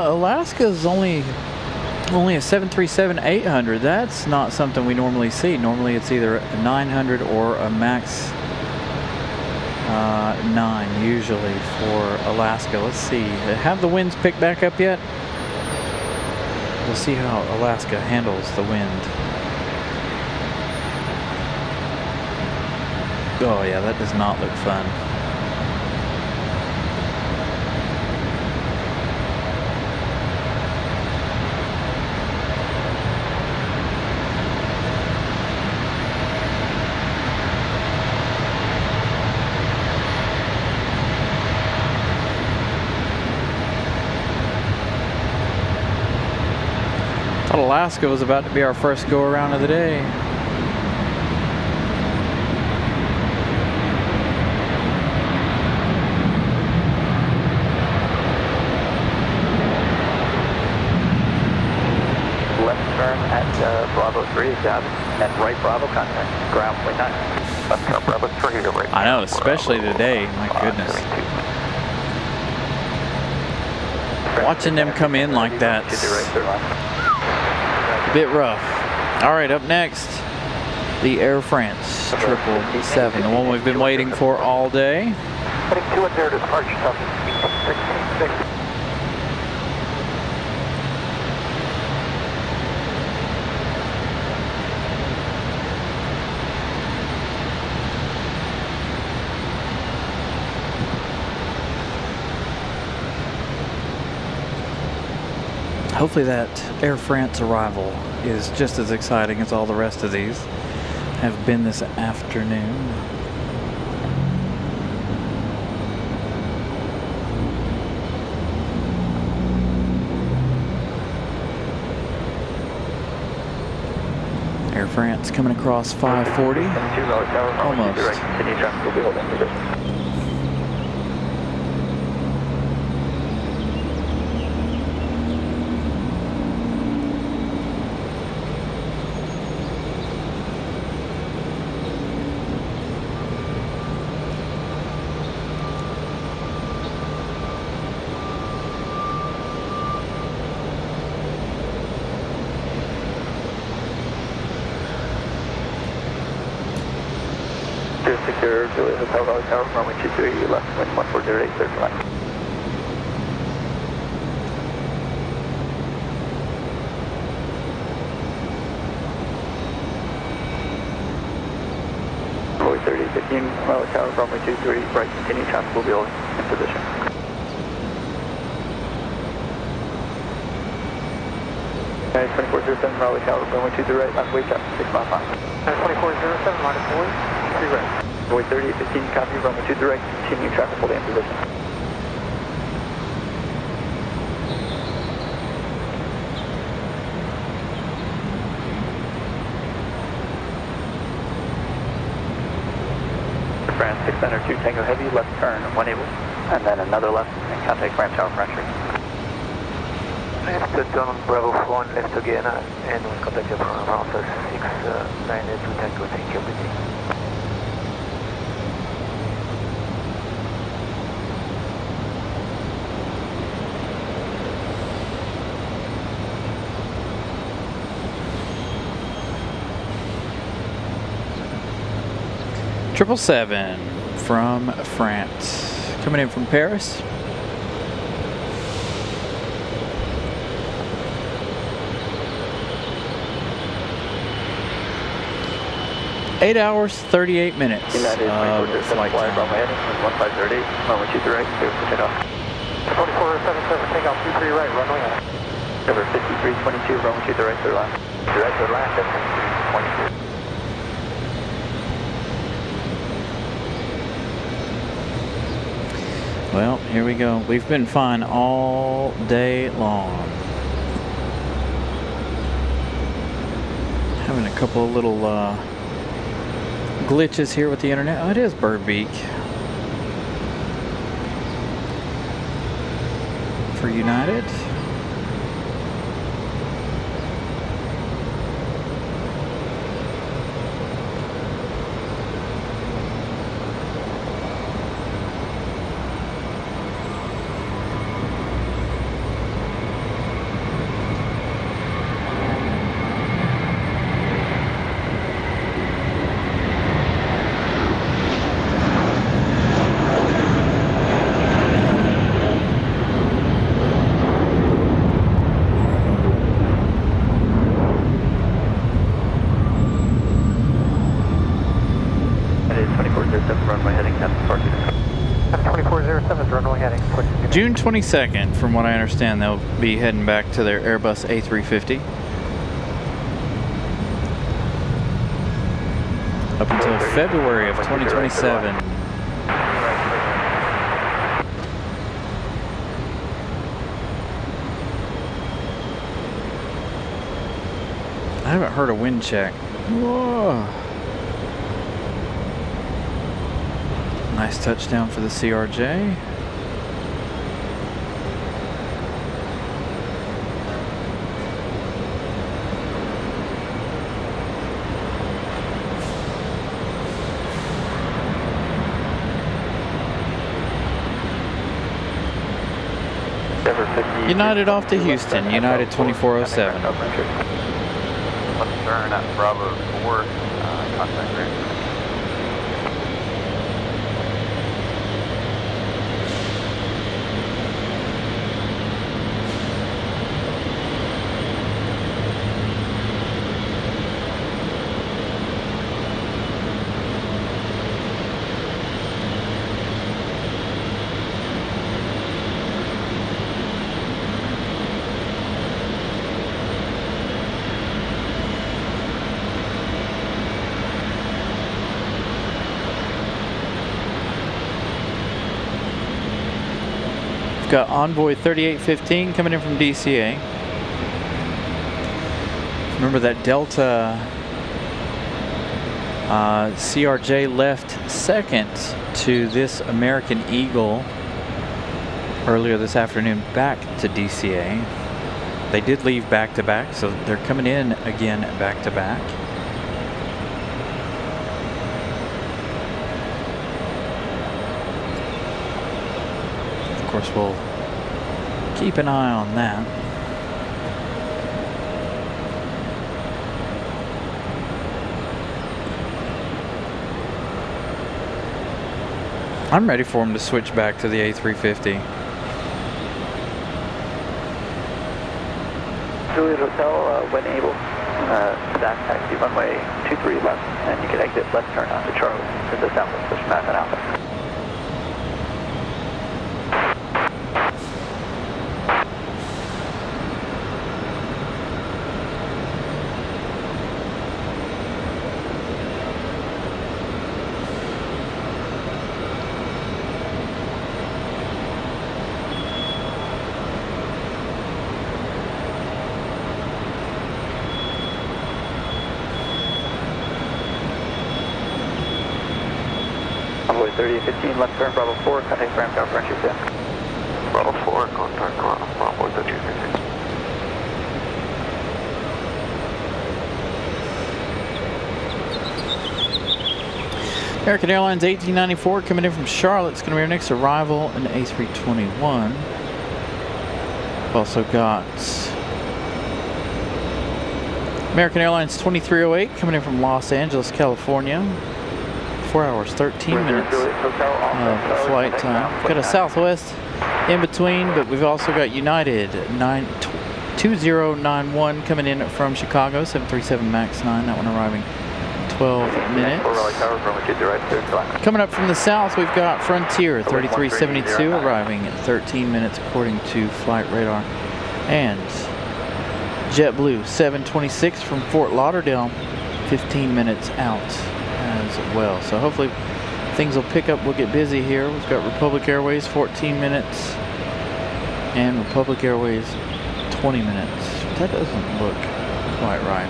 Alaska's only a 737-800. That's not something we normally see. Normally it's either a 900 or a max 9 usually for Alaska. Let's see. Have the winds picked back up yet? We'll see how Alaska handles the wind. Oh yeah, that does not look fun. Alaska was about to be our first go around of the day. Left turn at Bravo 3 down and right Bravo contact ground 0.9. Left turn Bravo 3 to right. I know, especially today. My goodness. Watching them come in like that. A bit rough. All right, up next, the Air France 777, the one we've been waiting for all day. Heading 210 departure, 1660. Hopefully that Air France arrival is just as exciting as all the rest of these have been this afternoon. Air France coming across 540. Almost. Secure Juliet Hotel Raleigh Tower, runway 23, left wind 1408, clear for landing. Runway 3015, Raleigh Tower, runway 23, right, continue, traffic will be holding in position. Okay, 2407, Raleigh Tower, runway 23, right, left wake up, 6 miles high. 2407, minus 1, 3 right. Runway 3015, copy, runway 23 right, continue, traffic holding in position. France 602 Tango Heavy, left turn, 1 able, and then another left, and contact ramp tower for entry. Left turn Bravo 1, left again, and we contact your program officer 692 Tango, thank you, everything. Triple 7 from France, coming in from Paris. Eight hours, 38 minutes of flight time. Runway 1538, runway 23 right, clear for takeoff. 2477, take off 23 right, runway. Cover 5322, runway 23 right, clear line. Direct to land at 5322. Well, here we go. We've been fine all day long. Having a couple of little glitches here with the internet. Oh, it is Birdbeak for United. June 22nd, from what I understand, they'll be heading back to their Airbus A350. Up until February of 2027. I haven't heard a wind check. Whoa. Nice touchdown for the CRJ. United off to Houston, United 2407. Left turn at Bravo 4, contact range. We've got Envoy 3815 coming in from DCA. Remember that Delta CRJ left second to this American Eagle earlier this afternoon back to DCA. They did leave back-to-back, so they're coming in again back-to-back. Of course, we'll keep an eye on that. I'm ready for him to switch back to the A350. Juliet Hotel, when able, staff taxi runway 23 left, and you can exit left turn onto Charlie to the southwest of Mass and Alpha. Envoy 3815, left turn, Bravo 4, contact ground tower, French 10. Bravo 4, contact Bravo 3815. American Airlines 1894 coming in from Charlotte. It's going to be our next arrival, an A321. We've also got American Airlines 2308 coming in from Los Angeles, California. 4 hours, 13 minutes of flight time. We've got a Southwest in between, but we've also got United 2091 coming in from Chicago, 737 MAX 9, that one arriving 12 minutes. Coming up from the south, we've got Frontier 3372 arriving at 13 minutes according to Flight Radar. And JetBlue 726 from Fort Lauderdale, 15 minutes out as well. So hopefully things will pick up. We'll get busy here. We've got Republic Airways 14 minutes and Republic Airways 20 minutes. That doesn't look quite right.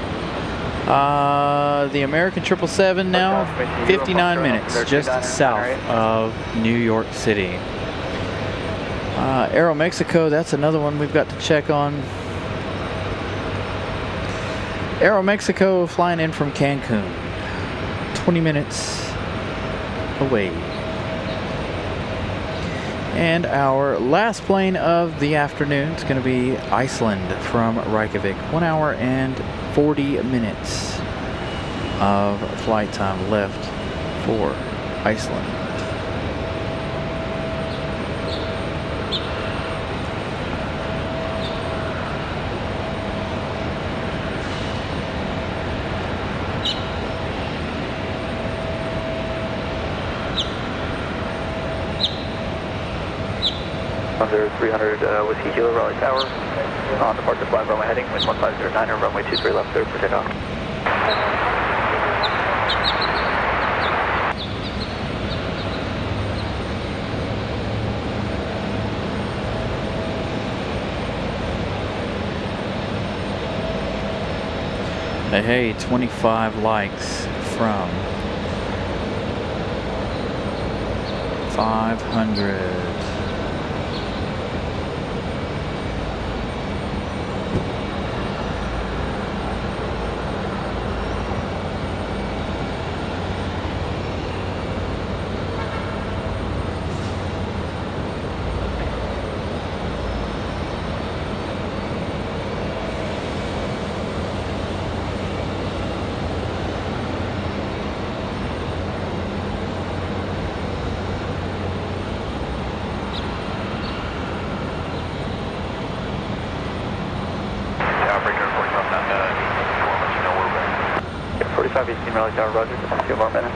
The American 777 now 59 minutes just south of New York City. Aeromexico, that's another one we've got to check on. Aeromexico flying in from Cancun, 20 minutes away. And our last plane of the afternoon is going to be Iceland from Reykjavik. 1 hour and 40 minutes of flight time left for Iceland. Under 300 Whiskey Kilo, Raleigh Tower. On departure flight runway heading, wind 1509, and runway 23 left, clear for takeoff. Hey, 25 likes from 500. Raleigh Tower, roger, just a few more minutes.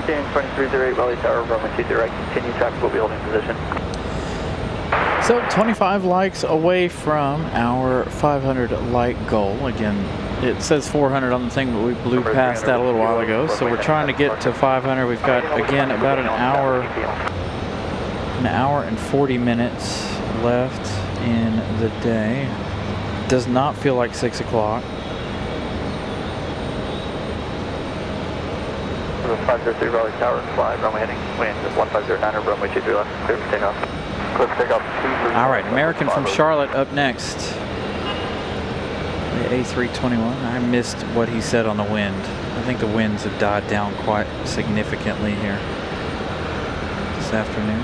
2308 Raleigh Tower, runway 20 right, continue traffic, will be holding position. So 25 likes away from our 500 like goal. Again, it says 400 on the thing, but we blew past that a little while ago. So we're trying to get to 500. We've got, again, about an hour and 40 minutes left in the day. Does not feel like 6 o'clock. 503 Raleigh Tower, fly, runway heading, wind 1509, runway 23 left, clear for takeoff. Clear for takeoff. All right, American from Charlotte up next. The A321. I missed what he said on the wind. I think the winds have died down quite significantly here this afternoon.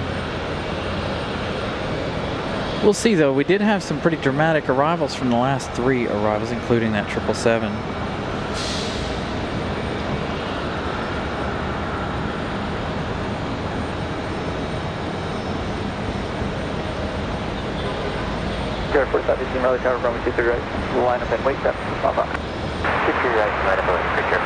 We'll see though, we did have some pretty dramatic arrivals from the last 3 arrivals, including that 777. Air Force 18 Raleigh Tower, runway 23 right, line up and wait, that's not on. 23 right, line up and wait, take care,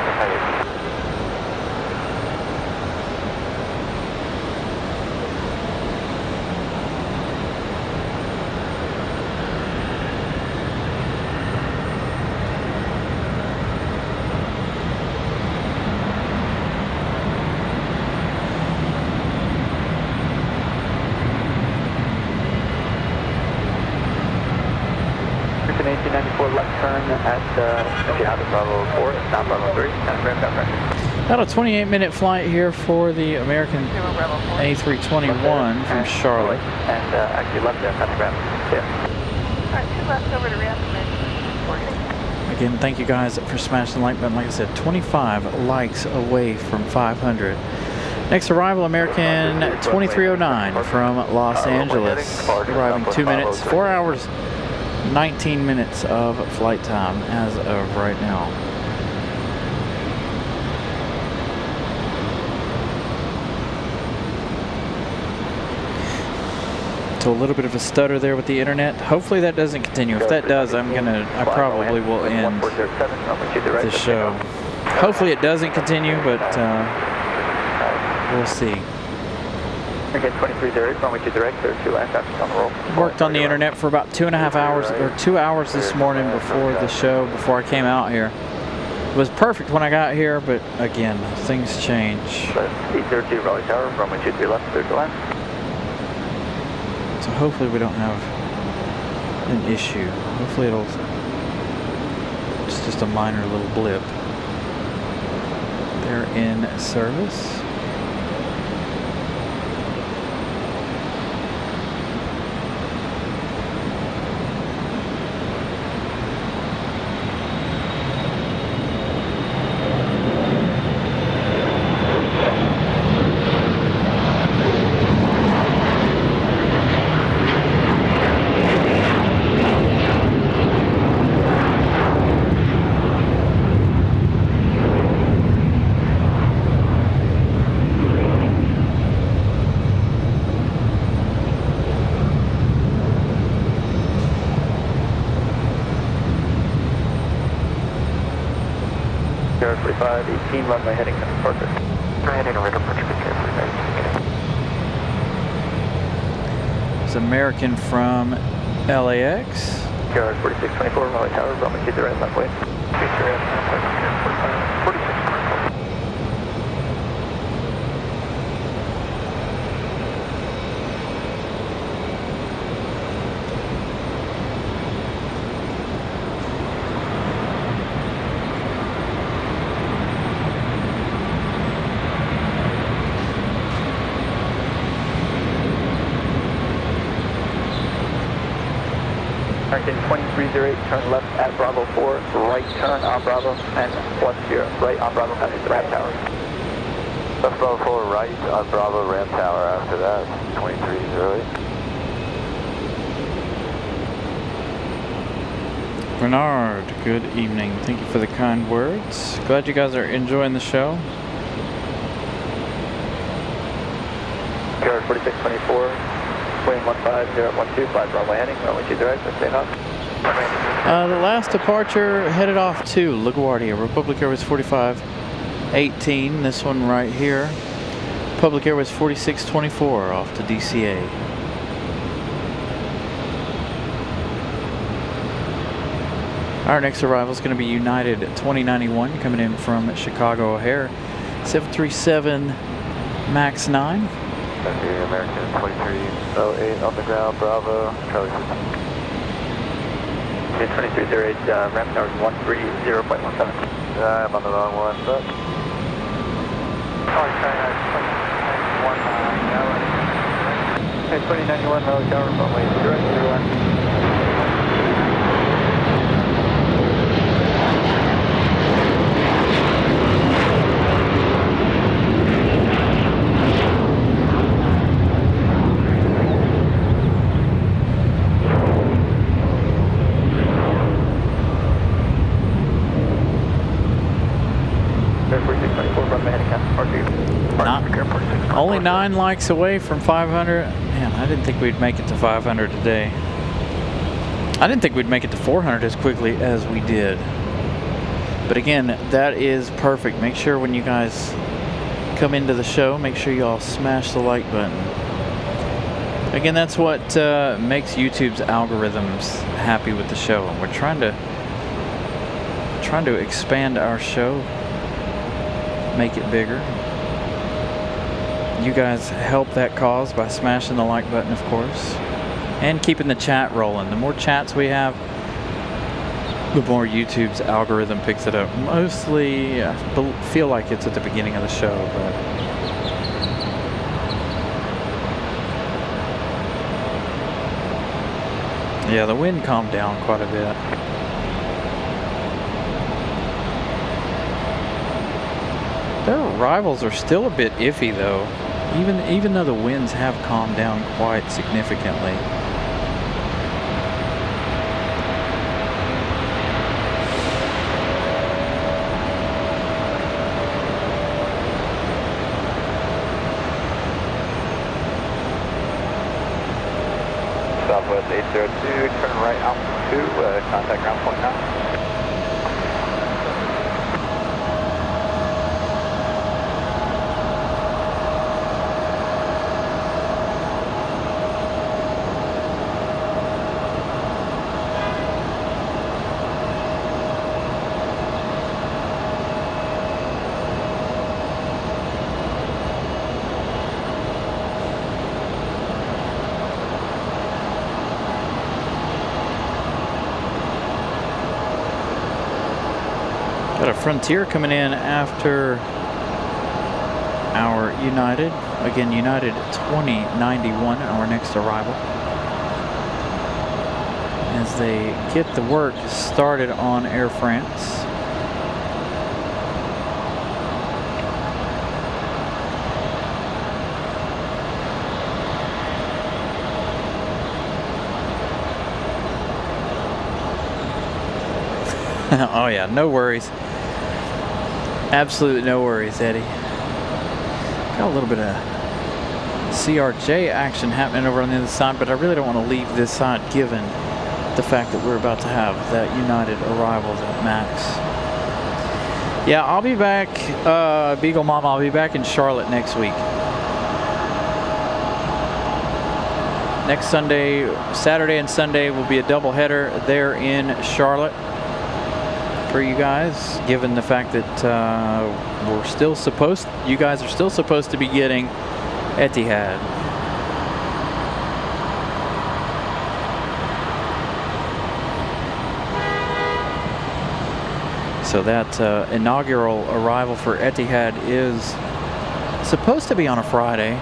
left turn at, if you have it, Bravo 4, not Bravo 3, and ramp down right. About a 28-minute flight here for the American A321 from Charlotte. And actually left there, kind of ramp. Yeah. Alright, 2 left over to reestimate. Again, thank you guys for smashing the like button. Like I said, 25 likes away from 500. Next arrival, American 2309 from Los Angeles. Arriving 2 minutes, 4 hours, 19 minutes of flight time as of right now. So a little bit of a stutter there with the internet. Hopefully that doesn't continue. If that does, I probably will end the show. Hopefully it doesn't continue, but we'll see. Again, 2308, runway 2 direct, there are 2 land traffic on the roll. Worked on the internet for about 2.5 hours, or 2 hours this morning before the show, before I came out here. It was perfect when I got here, but again, things change. 802 Raleigh Tower, runway 23 left, clear to land. So hopefully we don't have an issue. Hopefully it's just a minor little blip. They're in service. Air 45, 18, runway heading to Parker. Heading to radar, Parker, be careful. It's American from LAX. Air 4624, Raleigh Tower, runway 20 right, left way. Future Air 4624. American 2308, turn left at Bravo 4, right turn on Bravo, and +0, right on Bravo, heading to the ramp tower. Left Bravo 4, right on Bravo, ramp tower after that, 2308. Bernard, good evening. Thank you for the kind words. Glad you guys are enjoying the show. Air 4624, Wing 15012, 5 runway heading, runway 2 direct, let's stay off. The last departure headed off to LaGuardia, Republic Airways 45, 18, this one right here. Public Airways 4624 off to DCA. Our next arrival is going to be United 2091 coming in from Chicago O'Hare. 737 MAX 9. American 2308 on the ground, Bravo, Charlie 2308, ramp tower 130.17. I'm on the wrong one, but. Oh, China 2091, Raleigh tower, runway 001. Only 9 likes away from 500. Man, I didn't think we'd make it to 500 today. I didn't think we'd make it to 400 as quickly as we did. But again, that is perfect. Make sure when you guys come into the show, make sure you all smash the like button. Again, that's what makes YouTube's algorithms happy with the show. And we're trying to expand our show, make it bigger. You guys help that cause by smashing the like button, of course, and keeping the chat rolling. The more chats we have, the more YouTube's algorithm picks it up. Mostly, I feel like it's at the beginning of the show, but yeah, the wind calmed down quite a bit. Their arrivals are still a bit iffy, though. Even though the winds have calmed down quite significantly. Southwest 802, turn right out 2, contact ground point 9. Got a Frontier coming in after our United. Again, United 2091, our next arrival. As they get the work started on Air France. Oh yeah, no worries. Absolutely no worries, Eddie. Got a little bit of CRJ action happening over on the other side, but I really don't want to leave this side given the fact that we're about to have that United arrival at Max. Yeah, I'll be back, Beagle Mama, I'll be back in Charlotte next week. Next Sunday, Saturday and Sunday will be a doubleheader there in Charlotte for you guys, given the fact that you guys are still supposed to be getting Etihad. So that inaugural arrival for Etihad is supposed to be on a Friday,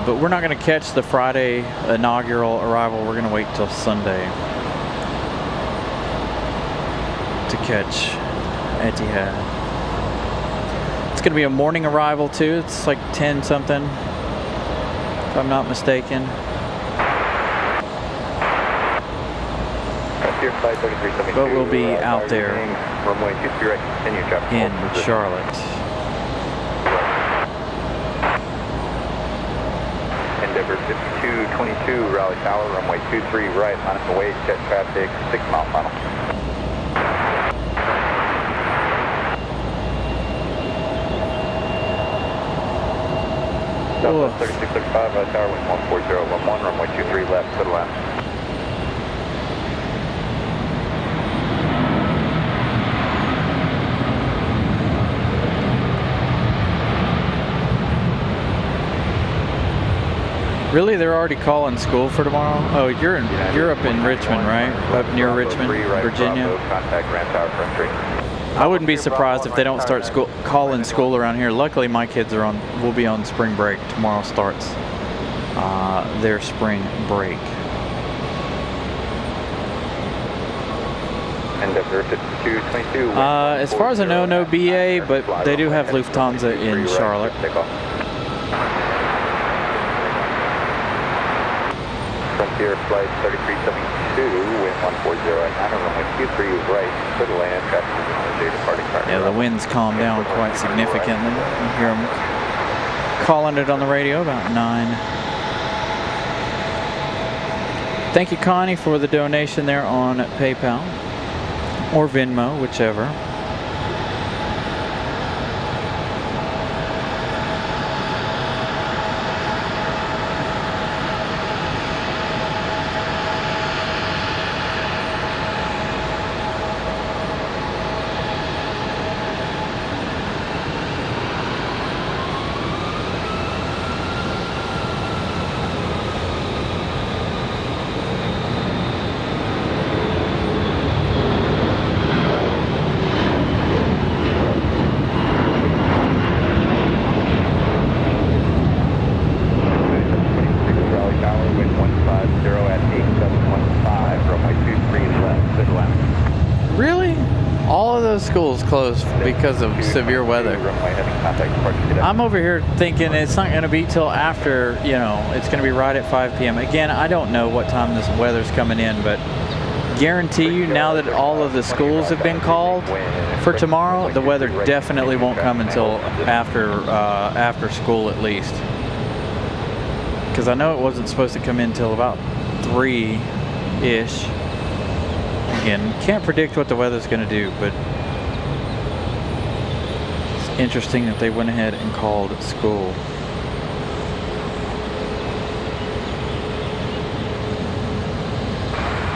but we're not going to catch the Friday inaugural arrival. We're going to wait till Sunday to catch Etihad. It's going to be a morning arrival too. It's like 10 something, if I'm not mistaken. But we'll be out there in Charlotte. Endeavor 5222 Raleigh Tower, runway 23 right, line up away, jet traffic, 6 mile final. Southwest 3635, tower wind 14011, runway 23 left, clear to land. Really, they're already calling school for tomorrow? Oh, you're up in Richmond, right? Up near Richmond, Virginia. Contact ramp tower front 3. I wouldn't be surprised if they don't start calling school around here. Luckily, my kids will be on spring break. Tomorrow starts their spring break. As far as I know, no BA, but they do have Lufthansa in Charlotte. Frontier flight 3372, wind 140 at 9, runway 23 right, clear to land, traffic departing car. Yeah, the winds calmed down quite significantly. You hear them calling it on the radio about 9. Thank you, Connie, for the donation there on PayPal or Venmo, whichever. Schools closed because of severe weather. I'm over here thinking it's not going to be till after, you know, it's going to be right at 5 p.m. Again, I don't know what time this weather's coming in, but guarantee you now that all of the schools have been called for tomorrow, the weather definitely won't come until after school at least. Because I know it wasn't supposed to come in till about 3-ish. Again, can't predict what the weather's going to do, but interesting that they went ahead and called school.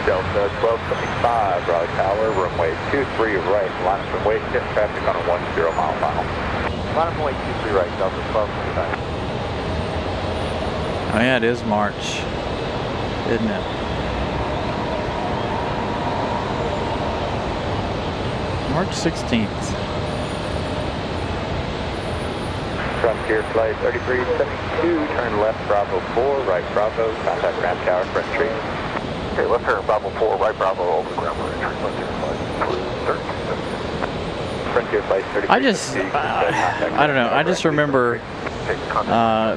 Delta 1275, Raleigh Tower, runway 23 right, line of runway, get traffic on a 10 mile final. Line of runway 23 right, Delta 1275. Oh yeah, it is March, isn't it? March 16th. Frontier flight 3372, turn left Bravo 4, right Bravo, contact ramp tower, front tree. Okay, left turn Bravo 4, right Bravo, over ground entry, Frontier flight 3372. I don't know, I just remember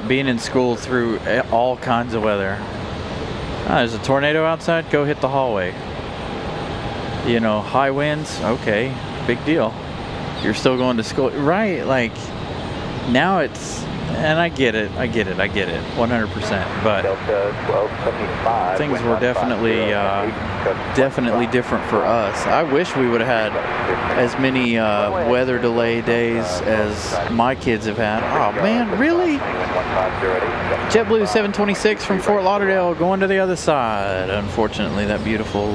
being in school through all kinds of weather. There's a tornado outside, go hit the hallway. You know, high winds, okay, big deal. You're still going to school, right? Like, now it's, and I get it, 100%, but things were definitely different for us. I wish we would have had as many weather delay days as my kids have had. Oh man, really? JetBlue 726 from Fort Lauderdale going to the other side. Unfortunately, that beautiful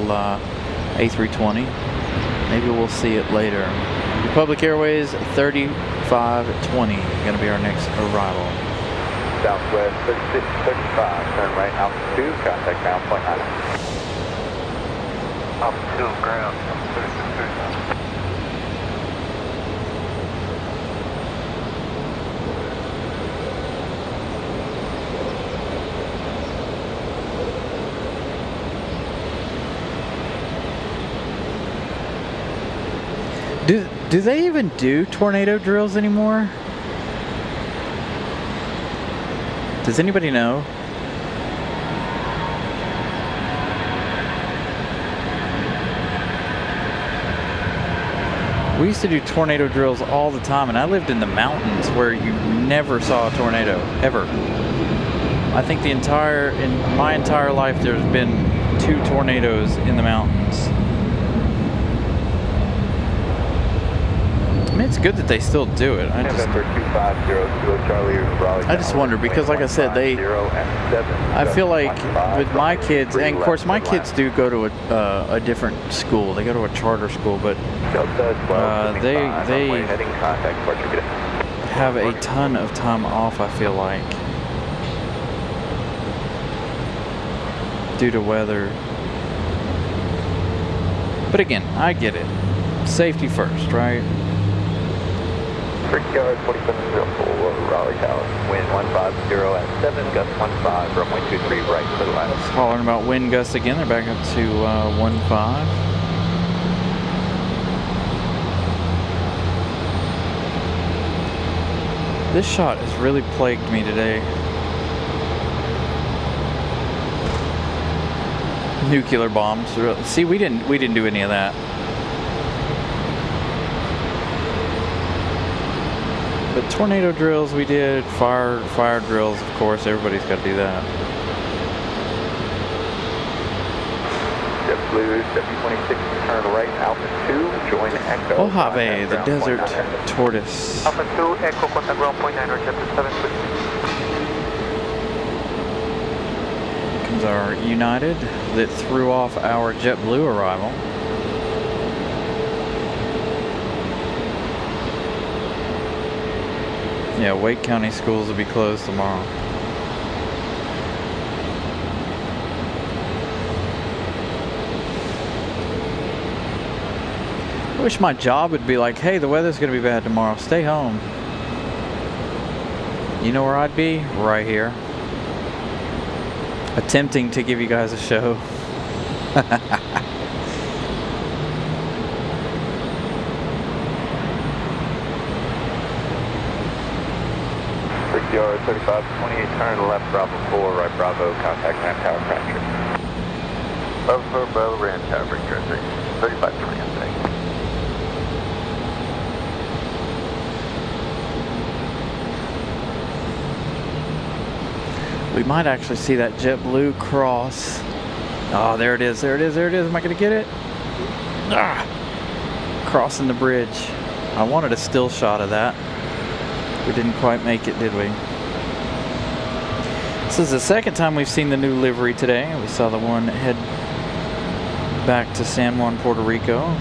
A320. Maybe we'll see it later. Republic Airways 3520 going to be our next arrival. Southwest 3635, turn right altitude, contact ground point 9. Altitude ground 3635. Do they even do tornado drills anymore? Does anybody know? We used to do tornado drills all the time, and I lived in the mountains where you never saw a tornado, ever. I think in my entire life there's been 2 tornadoes in the mountains. mean, it's good that they still do it. I just wonder because, like I said, I feel like with my kids, and of course my kids do go to a different school. They go to a charter school, but they have a ton of time off, I feel like, due to weather. But again, I get it. Safety first, right? Brickyard 4704 Raleigh Tower, wind 150 at 7, gust 15, runway 23 right to the left. Hollering about wind gusts again. They're back up to 15. This shot has really plagued me today. Nuclear bombs. See, we didn't do any of that. But tornado drills we did, fire drills, of course, everybody's got to do that. JetBlue, W26, turn right, Alpha 2, join Echo. Mojave, the desert tortoise. Alpha 2, Echo, contact ground point 9, JetBlue 7. Comes our United that threw off our JetBlue arrival. Yeah, Wake County schools will be closed tomorrow. I wish my job would be like, hey, the weather's going to be bad tomorrow. Stay home. You know where I'd be? Right here. Attempting to give you guys a show. Brickyard 3528, turn left, Bravo 4, right Bravo, contact Ram Tower fracture. Bravo 4, Bravo, Ram Tower, Brickyard 3528. We might actually see that JetBlue cross. Oh, there it is, there it is, there it is. Am I going to get it? Ah, crossing the bridge. I wanted a still shot of that. We didn't quite make it, did we? This is the second time we've seen the new livery today. We saw the one head back to San Juan, Puerto Rico.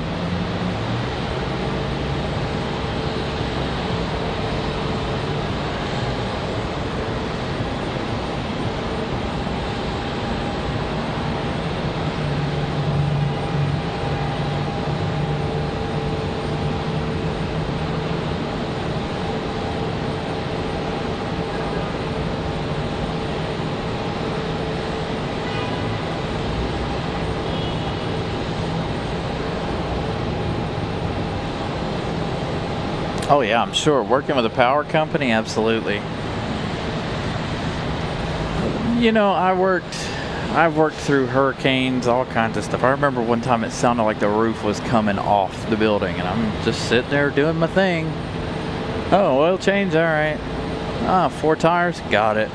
Oh yeah, I'm sure. Working with a power company, absolutely. You know, I've worked through hurricanes, all kinds of stuff. I remember one time it sounded like the roof was coming off the building, and I'm just sitting there doing my thing. Oh, oil change, all right. Ah, 4 tires, got it.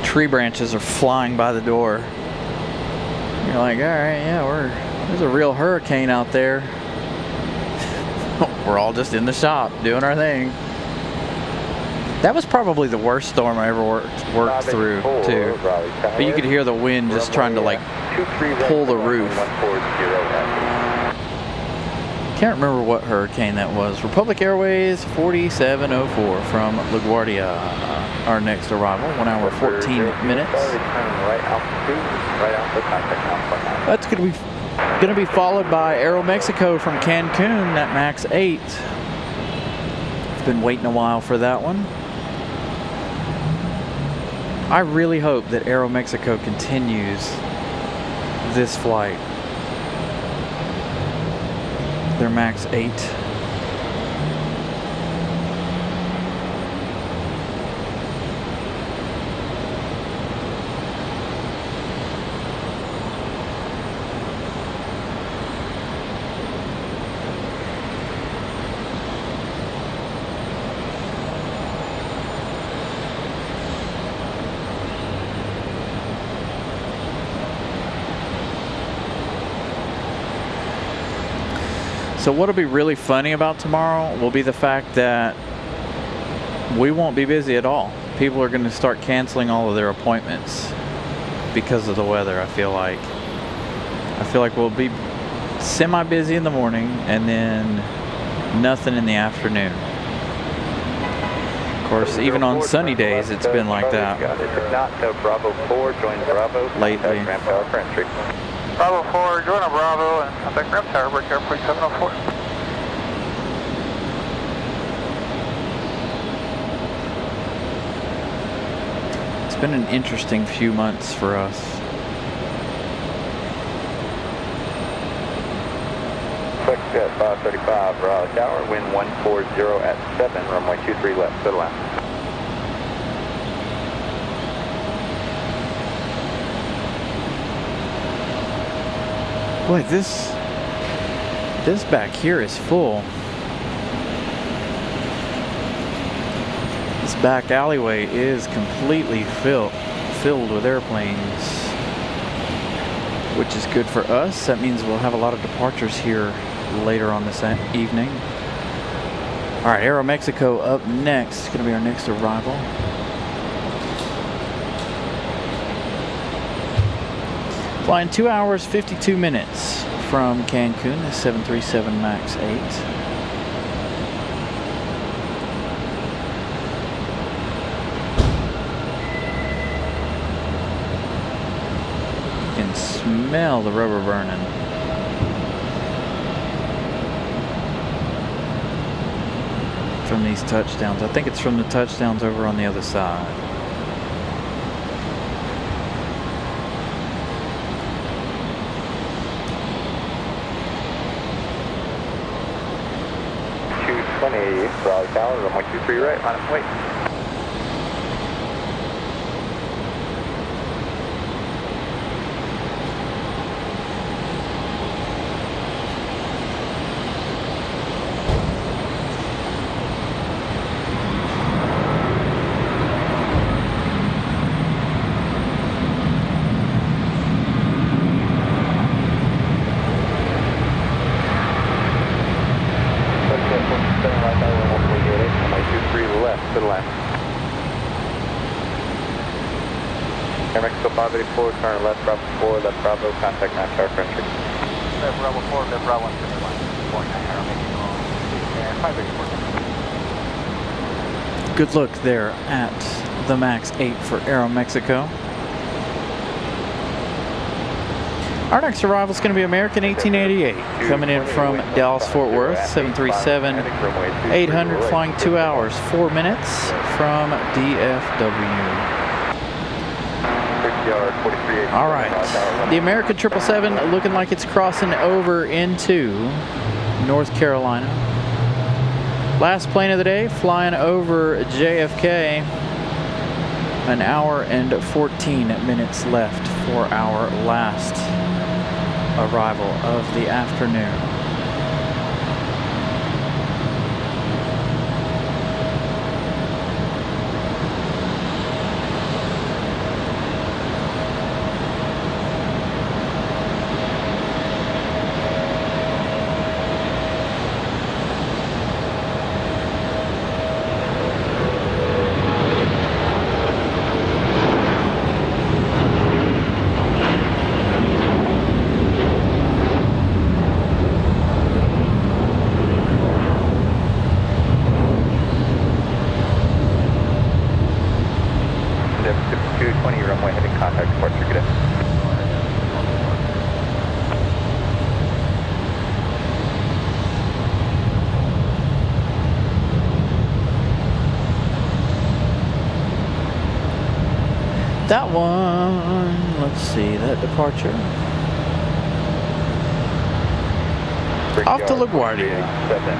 Tree branches are flying by the door. You're like, all right, yeah, there's a real hurricane out there. We're all just in the shop doing our thing. That was probably the worst storm I ever worked through, too. But you could hear the wind just trying to like pull the roof. Can't remember what hurricane that was. Republic Airways 4704 from LaGuardia. Our next arrival, 1 hour 14 minutes. That's going to be followed by Aeromexico from Cancun at max 8. Been waiting a while for that one. I really hope that Aeromexico continues this flight. They're max 8. So what'll be really funny about tomorrow will be the fact that we won't be busy at all. People are going to start canceling all of their appointments because of the weather. I feel like we'll be semi-busy in the morning and then nothing in the afternoon. Of course, even on sunny days, it's been like that If not, Bravo 4, join Bravo. lately. Ramp Tower for entry. Bravo 4, join a Bravo and contact Ramp Tower, break airport 704. It's been an interesting few months for us. Jet 535, Raleigh Tower, wind 140 at 7, runway 23 left, to the left. Boy, this back here is full. This back alleyway is completely filled with airplanes, which is good for us. That means we'll have a lot of departures here later on this evening. All right, Aeromexico up next. It's going to be our next arrival. Flying 2 hours, 52 minutes from Cancun, the 737 MAX 8. You can smell the rubber burning. From these touchdowns. I think it's from the touchdowns over on the other side. Raleigh Tower, runway 23 right, line up, wait. Aeromexico 584, turn left, Bravo 4, left Bravo, contact Ramp Tower for entry. Left Bravo 4, left Bravo 151, going to Aeromexico, and 584. Good look there at the MAX 8 for Aeromexico. Our next arrival is going to be American 1888, coming in from Dallas-Fort Worth, 737-800, flying 2 hours, 4 minutes from DFW. All right, the American 777 looking like it's crossing over into North Carolina. Last plane of the day, flying over JFK. An hour and 14 minutes left for our last arrival of the afternoon. That one, let's see, that departure. Off to LaGuardia,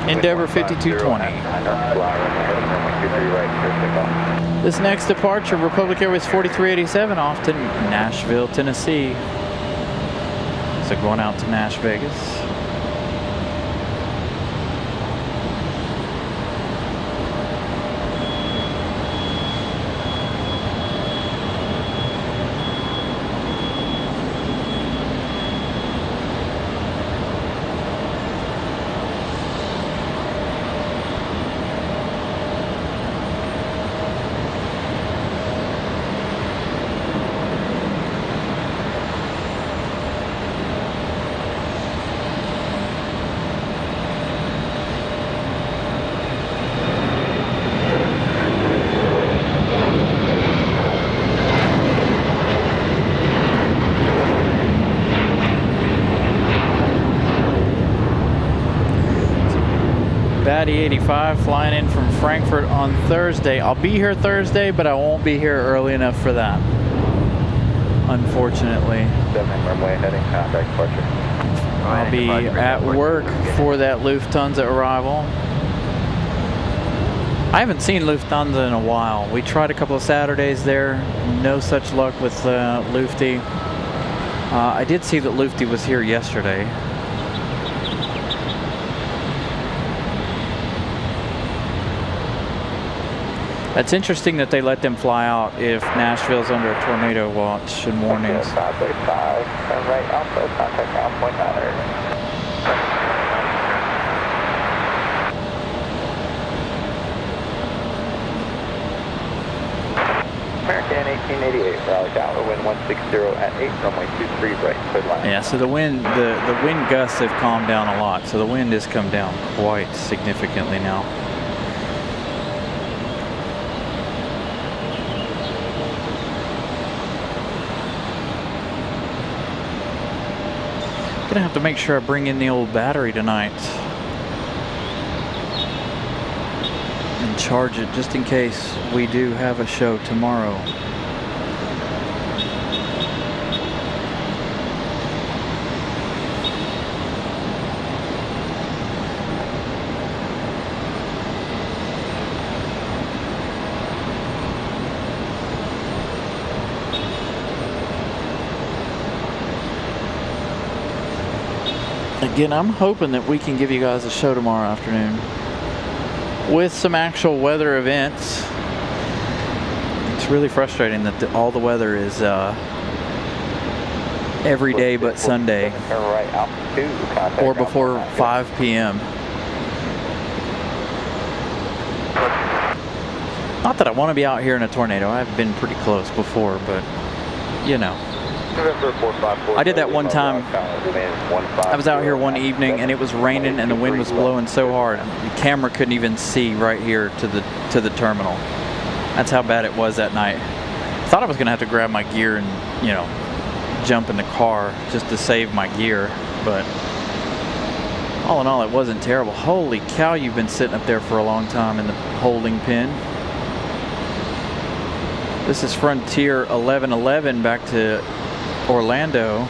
Endeavor 5220. This next departure, Republic Airways 4387, off to Nashville, Tennessee. So going out to Nash Vegas. Patty 85 flying in from Frankfurt on Thursday. I'll be here Thursday, but I won't be here early enough for that, unfortunately. 7 runway heading contact departure. I'll be at work for that Lufthansa arrival. I haven't seen Lufthansa in a while. We tried a couple of Saturdays there. No such luck with Lufty. I did see that Lufty was here yesterday. That's interesting that they let them fly out if Nashville's under a tornado watch and warnings. 535, turn right Alpha, contact ground point 900. American 1888, Raleigh Tower, wind 160 at 8, runway 23 right, cleared line. Yeah, so the wind gusts have calmed down a lot. So the wind has come down quite significantly now. Gonna have to make sure I bring in the old battery tonight and charge it just in case we do have a show tomorrow. Again, I'm hoping that we can give you guys a show tomorrow afternoon with some actual weather events. It's really frustrating that all the weather is every day but Sunday or before 5 p.m. Not that I want to be out here in a tornado. I've been pretty close before, but you know. I did that one time. I was out here one evening and it was raining and the wind was blowing so hard the camera couldn't even see right here to the terminal. That's how bad it was that night. I thought I was gonna have to grab my gear and, you know, jump in the car just to save my gear, but all in all it wasn't terrible. Holy cow, you've been sitting up there for a long time in the holding pen. This is Frontier 1111 back to Orlando.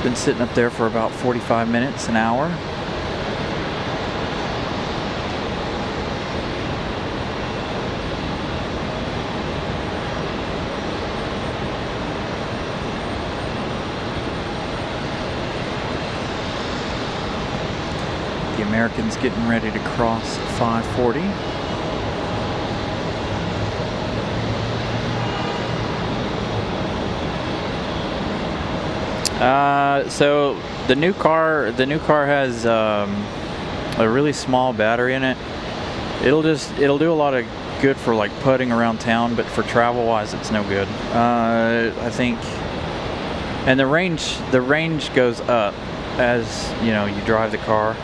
Been sitting up there for about 45 minutes, an hour. The American's getting ready to cross 540. So the new car has a really small battery in it. It'll do a lot of good for like putting around town, but for travel wise it's no good. I think, and the range goes up as you know you drive the car.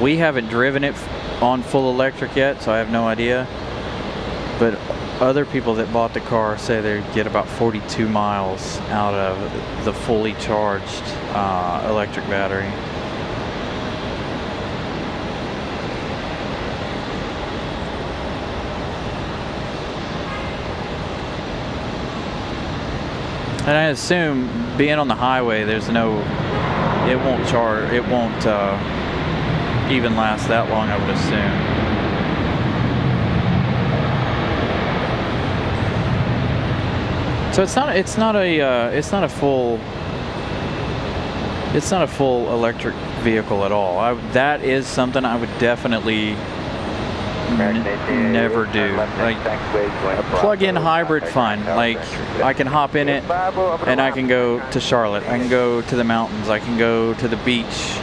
We haven't driven it on full electric yet, so I have no idea, but other people that bought the car say they get about 42 miles out of the fully charged electric battery. And I assume being on the highway, it won't even last that long, I would assume. So it's not a full electric vehicle at all. That is something I would definitely never do. Like a plug-in hybrid, fine. Like I can hop in it and I can go to Charlotte. I can go to the mountains. I can go to the beach.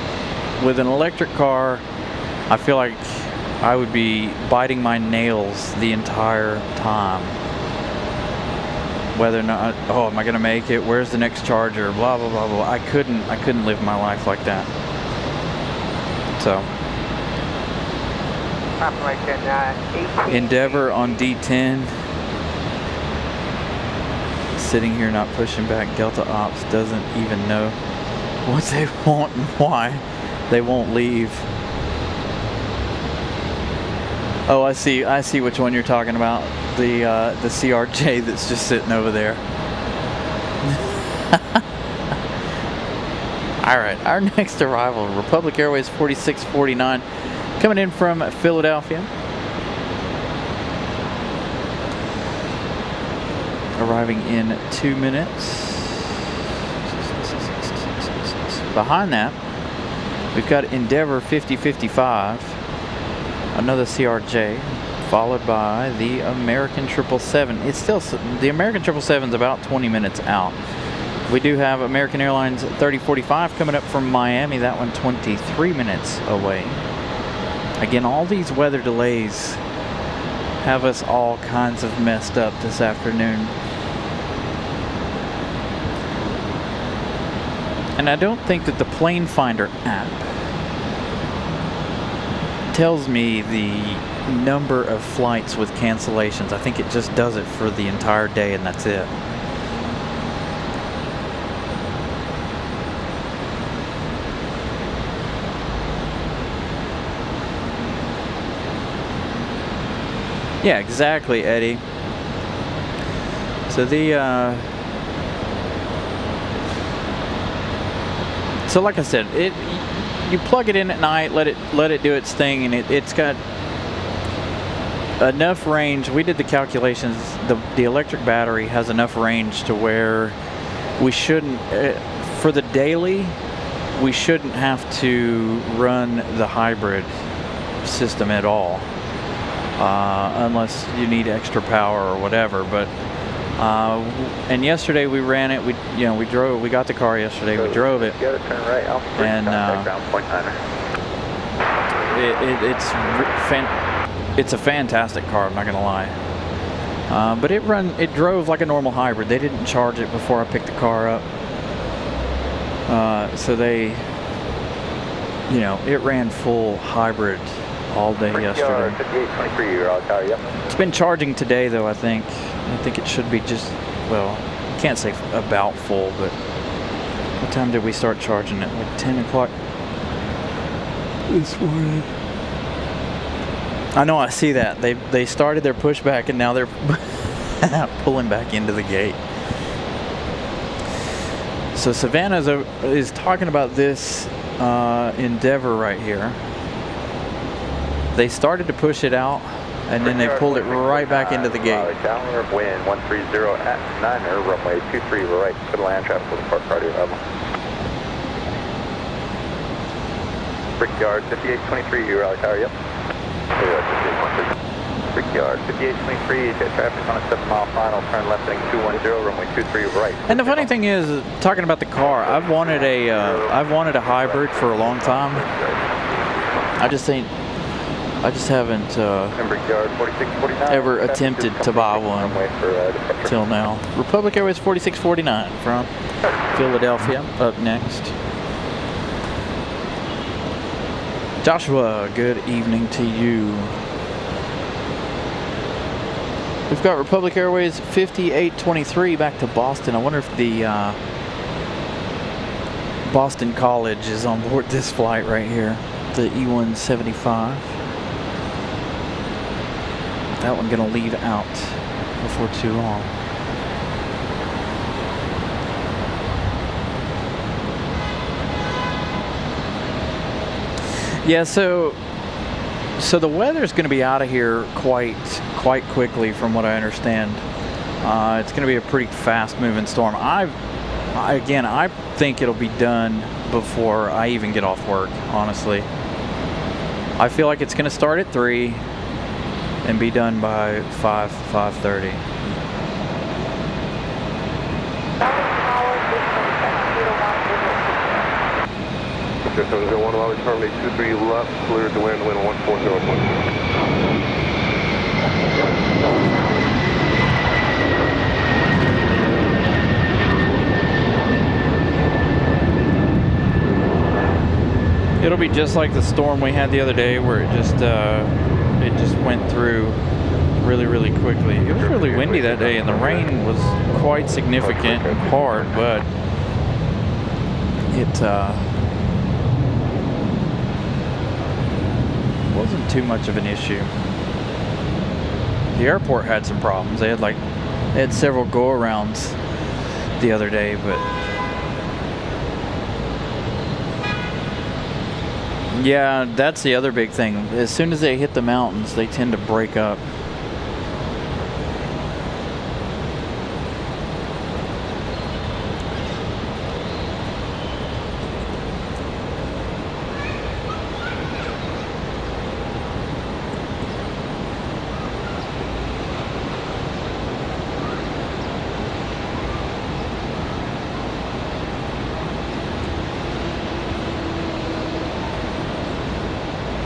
With an electric car, I feel like I would be biting my nails the entire time. Whether or not, oh, am I gonna make it? Where's the next charger? Blah blah blah blah. I couldn't live my life like that. So, Endeavor on D10. Sitting here not pushing back. Delta Ops doesn't even know what they want and why they won't leave. Oh, I see which one you're talking about. The CRJ that's just sitting over there. All right, our next arrival, Republic Airways 4649, coming in from Philadelphia. Arriving in 2 minutes. Behind that, we've got Endeavor 5055, another CRJ, followed by the American 777. It's still, the American 777 is about 20 minutes out. We do have American Airlines 3045 coming up from Miami, that one 23 minutes away. Again, all these weather delays have us all kinds of messed up this afternoon. And I don't think that the Plane Finder app tells me the number of flights with cancellations. I think it just does it for the entire day and that's it. Yeah, exactly, Eddie. So so like I said, you plug it in at night, let it do its thing, and it's got enough range. We did the calculations. The electric battery has enough range to where we shouldn't, for the daily, we shouldn't have to run the hybrid system at all. Unless you need extra power or whatever, but and yesterday we ran it. We got the car yesterday. We drove it. You gotta turn right off. And it's a fantastic car. I'm not gonna lie. But it drove like a normal hybrid. They didn't charge it before I picked the car up. So they, it ran full hybrid all day yesterday. 5823, It's been charging today though, I think. I think it should be just, well, can't say about full, but what time did we start charging it? Like 10 o'clock this morning. I know, I see that. They started their pushback and now they're pulling back into the gate. So Savannah is talking about this Endeavor right here. They started to push it out, and then they pulled it right back into the gate. Raleigh Tower, wind 130 at 9er, runway 23, we're right to the land traffic for the park party level. Brickyard 5823, Raleigh Tower, yep. Brickyard 5823, jet traffic on a 7-mile final, turn left heading 210, runway 23, right. And the funny thing is, talking about the car, I've wanted a hybrid for a long time. I just haven't ever attempted to buy one till now. Republic Airways 4649 from Philadelphia up next. Joshua, good evening to you. We've got Republic Airways 5823 back to Boston. I wonder if the Boston College is on board this flight right here, the E175. That one gonna leave out before too long. Yeah, so the weather's gonna be out of here quite quickly, from what I understand. It's gonna be a pretty fast-moving storm. I think it'll be done before I even get off work. Honestly, I feel like it's gonna start at 3. And be done by 5:30. Okay, so we're 1 Raleigh, terminate 23 left, clear to wind 140.1. It'll be just like the storm we had the other day, where it just went through really quickly. It was really windy that day, and the rain was quite significant and hard, but it wasn't too much of an issue. The airport had some problems. They had several go-arounds the other day, but yeah, that's the other big thing. As soon as they hit the mountains, they tend to break up.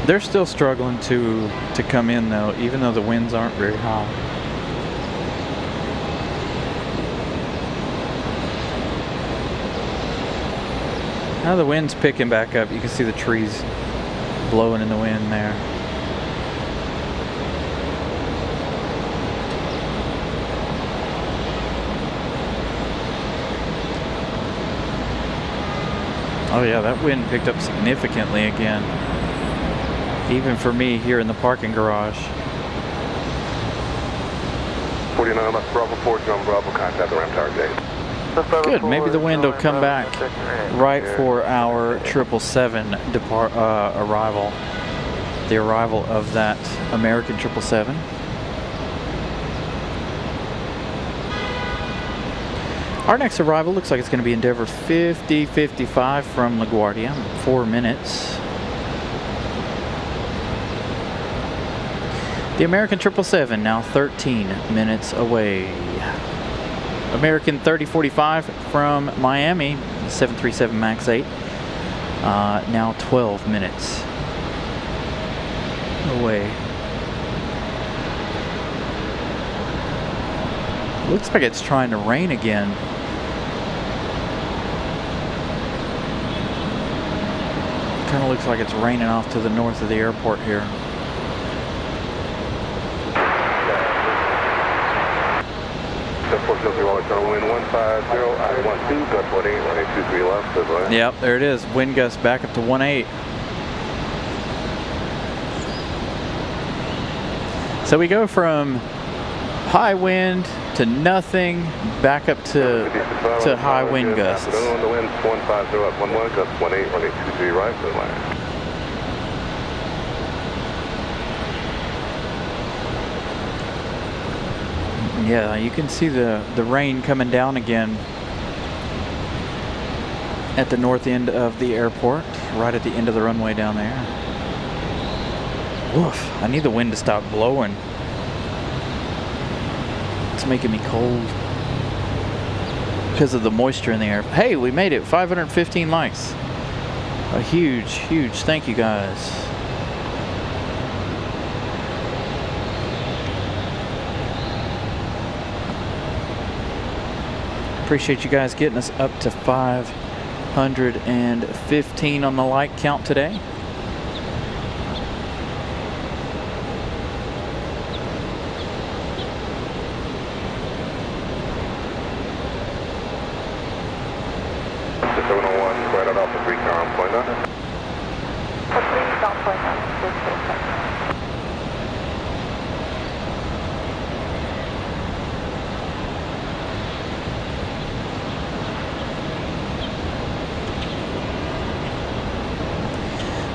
They're still struggling to come in though, even though the winds aren't very high. Now the wind's picking back up. You can see the trees blowing in the wind there. Oh yeah, that wind picked up significantly again. Even for me here in the parking garage. 49 left Bravo 4, John Bravo, contact the Ram Tower gate. Good, maybe the wind will come back right for our 777 arrival. The arrival of that American 777. Our next arrival looks like it's going to be Endeavour 5055 from LaGuardia, 4 minutes. The American 777 now 13 minutes away. American 3045 from Miami, 737 MAX 8, now 12 minutes away. Looks like it's trying to rain again. Kind of looks like it's raining off to the north of the airport here. Yep, there it is. Wind gust back up to 1.8. So we go from high wind to nothing, back up to high wind gusts. The wind 150 up 11, gust 18, 1823 right to the line. Yeah, you can see the rain coming down again at the north end of the airport, right at the end of the runway down there. Oof, I need the wind to stop blowing. It's making me cold because of the moisture in the air. Hey, we made it, 515 likes. A huge, huge thank you guys. Appreciate you guys getting us up to 515 on the like count today.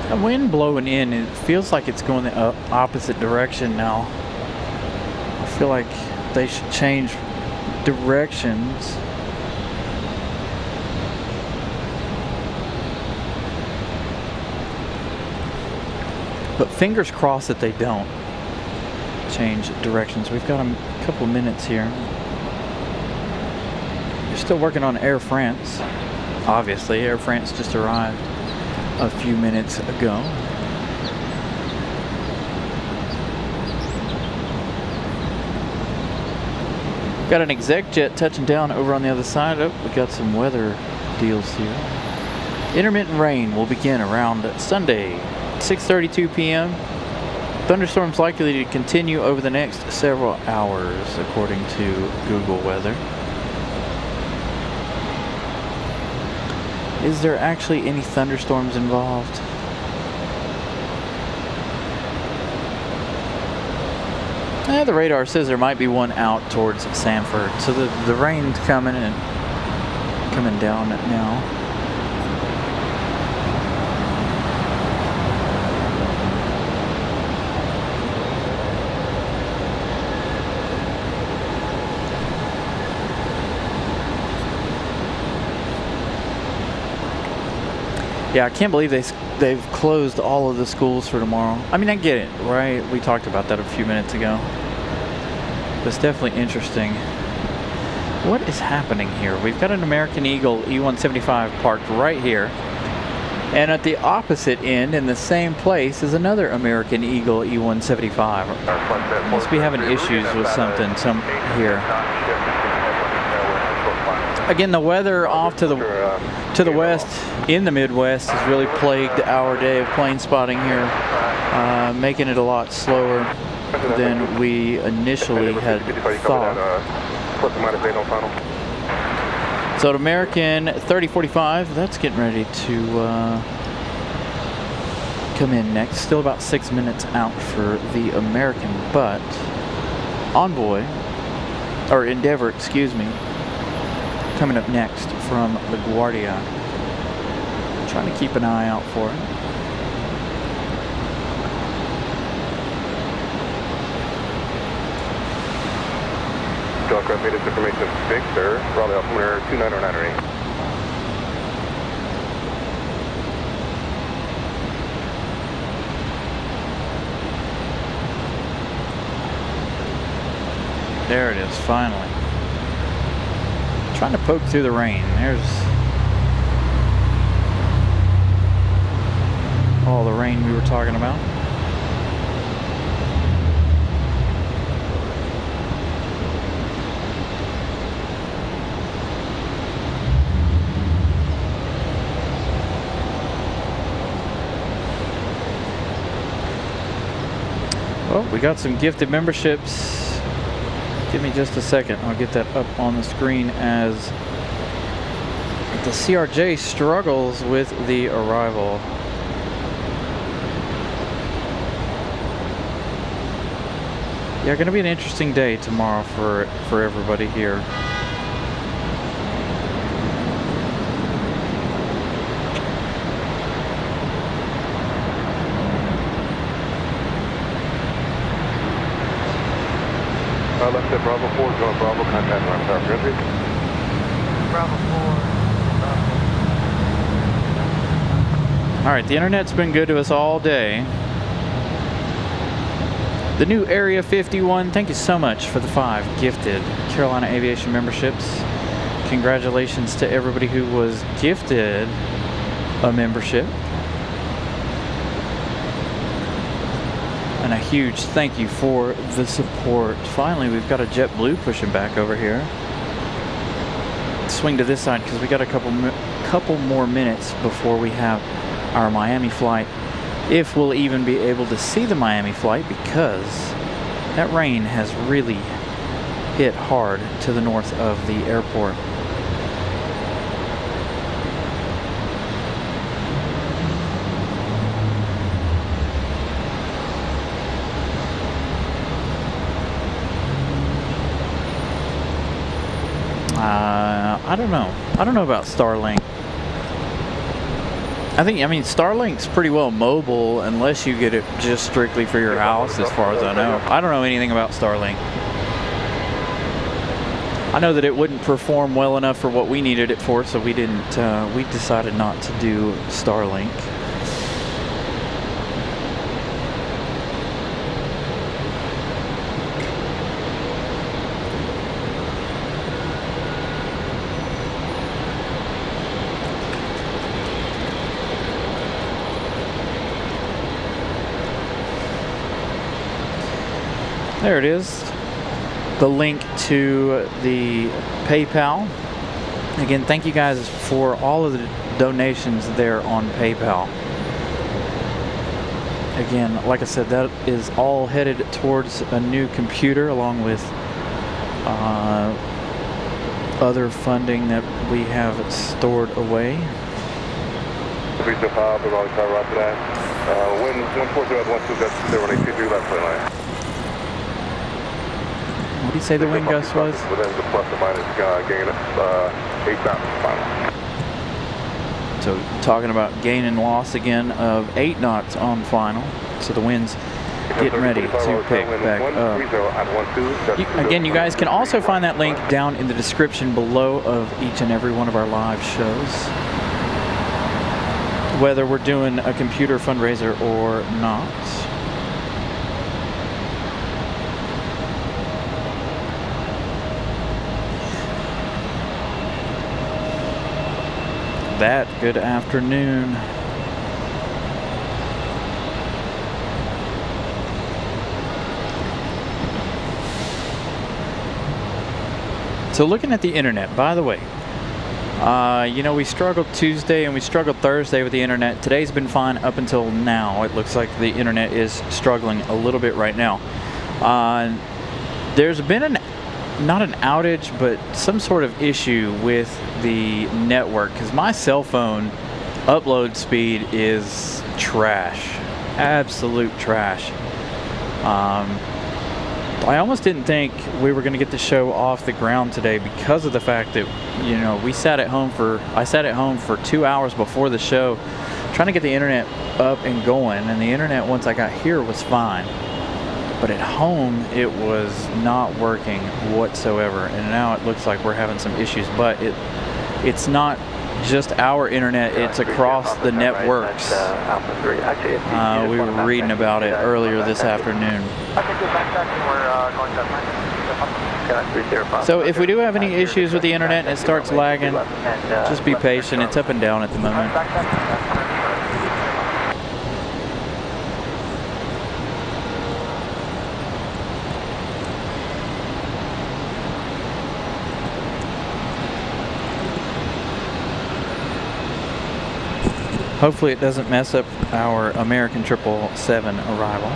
The wind blowing in, it feels like it's going the opposite direction now. I feel like they should change directions. But fingers crossed that they don't change directions. We've got a couple minutes here. They're still working on Air France. Obviously, Air France just arrived a few minutes ago. Got an exec jet touching down over on the other side. Oh, we got some weather deals here. Intermittent rain will begin around Sunday, 6:32 p.m. Thunderstorms likely to continue over the next several hours, according to Google Weather. Is there actually any thunderstorms involved? The radar says there might be one out towards Sanford. So the rain's coming down now. Yeah, I can't believe they've closed all of the schools for tomorrow. I mean, I get it, right? We talked about that a few minutes ago. But it's definitely interesting. What is happening here? We've got an American Eagle E175 parked right here. And at the opposite end, in the same place, is another American Eagle E175. Must be having issues with something here. Again, the weather off to the west, in the Midwest, has really plagued our day of plane spotting here, making it a lot slower than we initially had thought. So, American 3045, that's getting ready to come in next. Still about 6 minutes out for the American, but Envoy, or Endeavor, excuse me, coming up next from LaGuardia. Trying to keep an eye out for it. Aircraft made its information of Victor, Raleigh altimeter 29098. There it is, finally. Trying to poke through the rain. There's all the rain we were talking about. Well, we got some gifted memberships. Give me just a second. I'll get that up on the screen as the CRJ struggles with the arrival. Yeah, going to be an interesting day tomorrow for everybody here. Left at Bravo 4, John Bravo, contact around Tower Country. Bravo 4. All right, the internet's been good to us all day. The new Area 51, thank you so much for the 5 gifted Carolina Aviation memberships. Congratulations to everybody who was gifted a membership. And a huge thank you for the support. Finally, we've got a JetBlue pushing back over here. Swing to this side because we got a couple more minutes before we have our Miami flight. If we'll even be able to see the Miami flight, because that rain has really hit hard to the north of the airport. I don't know. I don't know about Starlink. I mean, Starlink's pretty well mobile unless you get it just strictly for your house, as far as I know. I don't know anything about Starlink. I know that it wouldn't perform well enough for what we needed it for, so we didn't. We decided not to do Starlink. There it is, the link to the PayPal. Again, thank you guys for all of the donations there on PayPal. Again, like I said, that is all headed towards a new computer, along with other funding that we have stored away. Wind 140 at 12, that's 01823 left line. What do you say the wind gust was? Within the plus or minus gain of 8 knots final. So talking about gain and loss again of 8 knots on final. So the wind's getting ready to pick back up. Again, you guys can also find that link down in the description below of each and every one of our live shows, whether we're doing a computer fundraiser or not. That good afternoon. So looking at the internet, by the way, you know, we struggled Tuesday and we struggled Thursday with the internet. Today's been fine up until now. It looks like the internet is struggling a little bit right now. There's been not an outage, but some sort of issue with the network, because my cell phone upload speed is trash, absolute trash. I almost didn't think we were going to get the show off the ground today because of the fact that, you know, I sat at home for 2 hours before the show trying to get the internet up and going, and the internet once I got here was fine, but at home it was not working whatsoever, and now it looks like we're having some issues. But it's not just our internet, it's across the networks. We were reading about it earlier this afternoon. So if we do have any issues with the internet and it starts lagging, just be patient. It's up and down at the moment. Hopefully it doesn't mess up our American 777 arrival.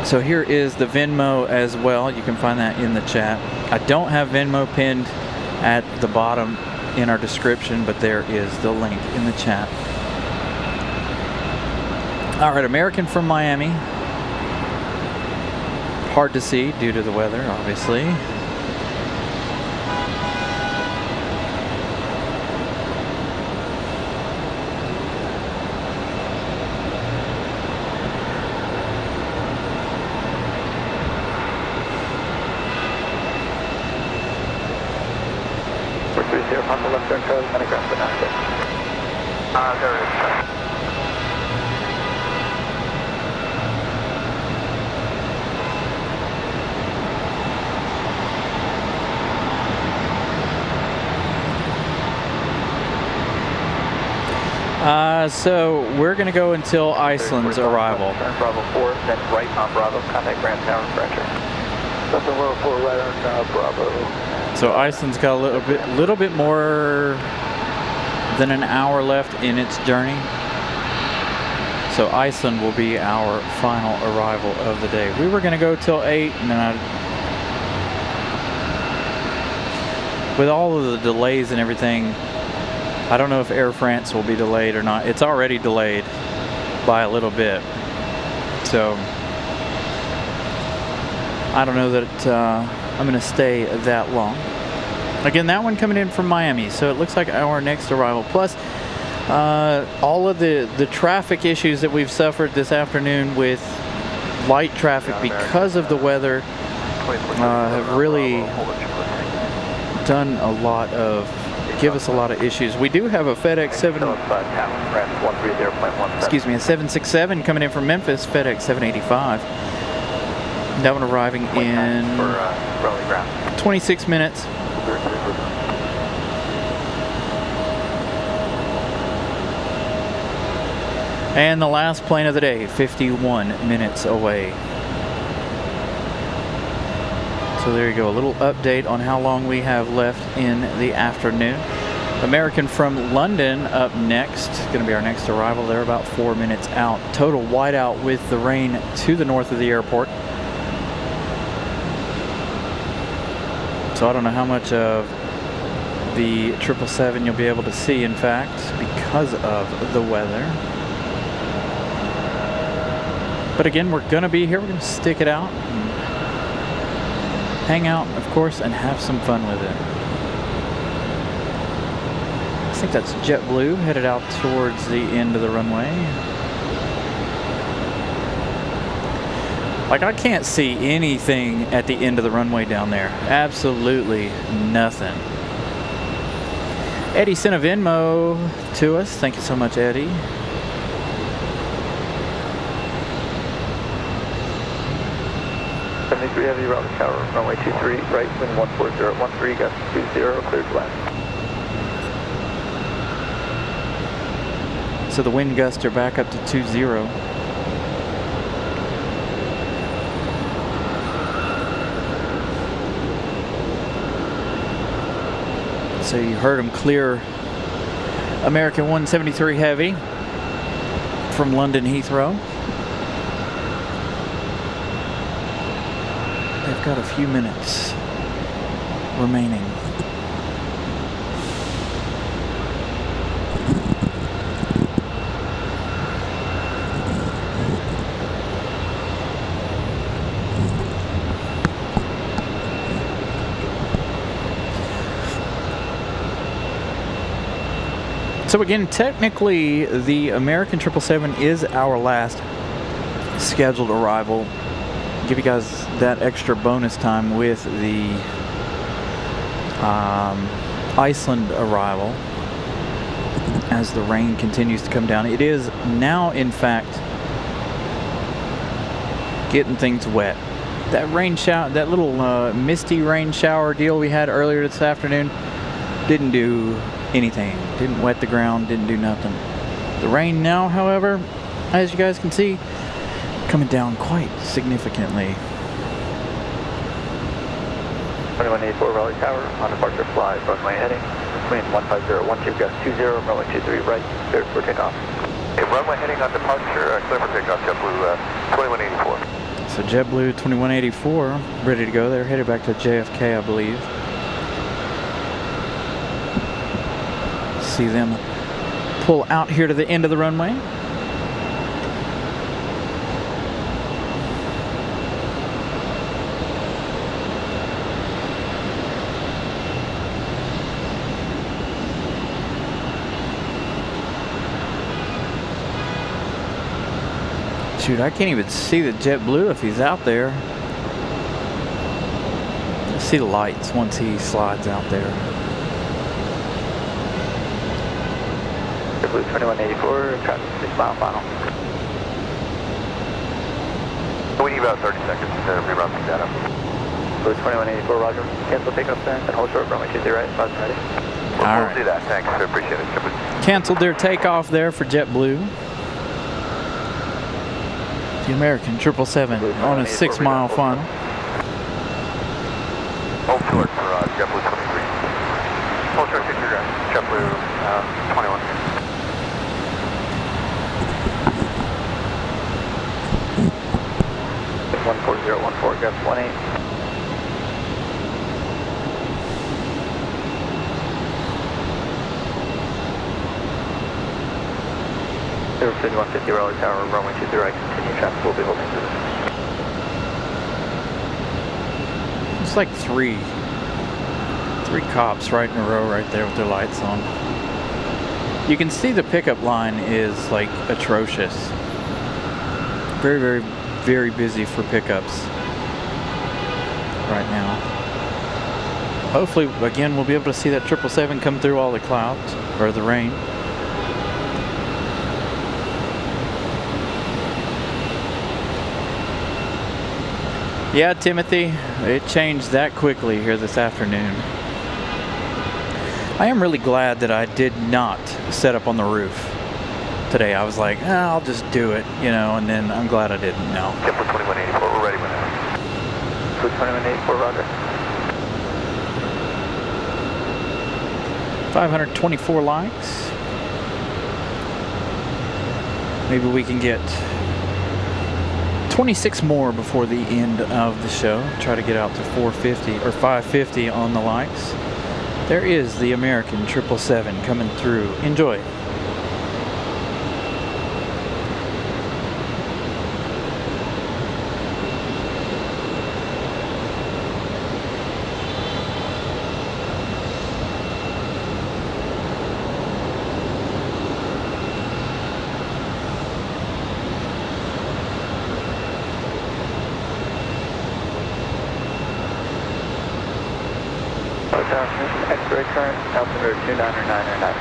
So here is the Venmo as well. You can find that in the chat. I don't have Venmo pinned at the bottom in our description, but there is the link in the chat. All right, American from Miami. Hard to see due to the weather, obviously. On the left turn code, and a ground banana. There is. So we're going to go until Iceland's arrival. Turn Bravo 4, then right on Bravo, contact Grand Tower Frencher. Something low 4 right on Bravo. So Iceland's got a little bit more than an hour left in its journey. So Iceland will be our final arrival of the day. We were going to go till 8, and then with all of the delays and everything, I don't know if Air France will be delayed or not. It's already delayed by a little bit. So I don't know that I'm going to stay that long. Again, that one coming in from Miami, so it looks like our next arrival. Plus, all of the traffic issues that we've suffered this afternoon with light traffic because of the weather have really done a lot of, give us a lot of issues. We do have a FedEx 767 coming in from Memphis, FedEx 785. That one arriving in 26 minutes. And the last plane of the day, 51 minutes away. So there you go, a little update on how long we have left in the afternoon. American from London up next, going to be our next arrival. They're about 4 minutes out. Total whiteout with the rain to the north of the airport. So I don't know how much of the 777 you'll be able to see, in fact, because of the weather. But again, we're going to be here. We're going to stick it out. hang out, of course, and have some fun with it. I think that's JetBlue headed out towards the end of the runway. Like, I can't see anything at the end of the runway down there. Absolutely nothing. Eddie sent a Venmo to us. Thank you so much, Eddie. We have you Raleigh Tower, runway 23, right, wind 14013, gust 20, cleared to land. So the wind gusts are back up to 20. So you heard them clear American 173 Heavy from London Heathrow. They've got a few minutes remaining. So again, technically the American 777 is our last scheduled arrival. Give you guys that extra bonus time with the Iceland arrival as the rain continues to come down. It is now, in fact, getting things wet. That rain shower, that little misty rain shower deal we had earlier this afternoon didn't do anything. Didn't wet the ground, didn't do nothing. The rain now, however, as you guys can see, coming down quite significantly. 2184 Raleigh Tower, on departure fly, runway heading, between 15012, gust 20, runway 23 right, cleared for takeoff. Okay, runway heading on departure, clear for takeoff, JetBlue 2184. So JetBlue 2184, ready to go. They're headed back to JFK, I believe. See them pull out here to the end of the runway. Shoot, I can't even see the JetBlue if he's out there. I see the lights once he slides out there. JetBlue 2184, traffic 6 mile final. We need about 30 seconds to reroute the data. JetBlue 2184, roger. Cancel takeoff then, and hold short, runway 23 right, positive ready. We'll do that, thanks, I appreciate it. Canceled their takeoff there for JetBlue. The American 777 on a 6 mile final. Hold short for JetBlue 23. Hold short 60 ground, JetBlue 21. 14014, gust 18. Zero 5150 Raleigh Tower, runway 23 right, continue traffic, will be holding through. It's like three cops right in a row right there with their lights on. You can see the pickup line is like atrocious. Very, very, very busy for pickups right now. Hopefully, again, we'll be able to see that 777 come through all the clouds or the rain. Yeah, Timothy, it changed that quickly here this afternoon. I am really glad that I did not set up on the roof today. I was like, I'll just do it, you know, and then I'm glad I didn't. No. JetBlue 2184, we're ready when that. JetBlue 2184, roger. 524 likes. Maybe we can get 26 more before the end of the show. Try to get out to 450 or 550 on the likes. There is the American 777 coming through. Enjoy. Transmission X-ray current, altimeter 29999.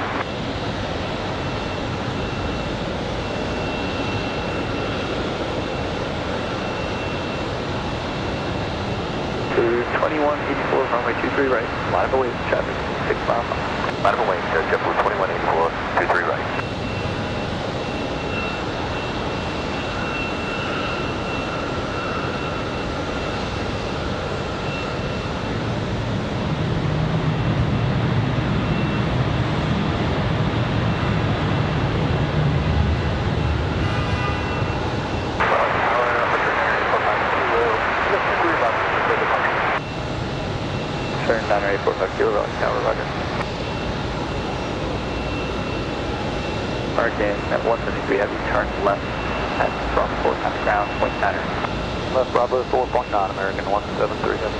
2184, runway 23 right, line of away, traffic, 6 miles. Line of away, JetBlue 2184, 23 right. Turn 984 Kilo Raleigh Tower, roger. American at 173 heavy, turn left at from 4 times ground, point 9. Left Bravo 4.9, American 173 heavy.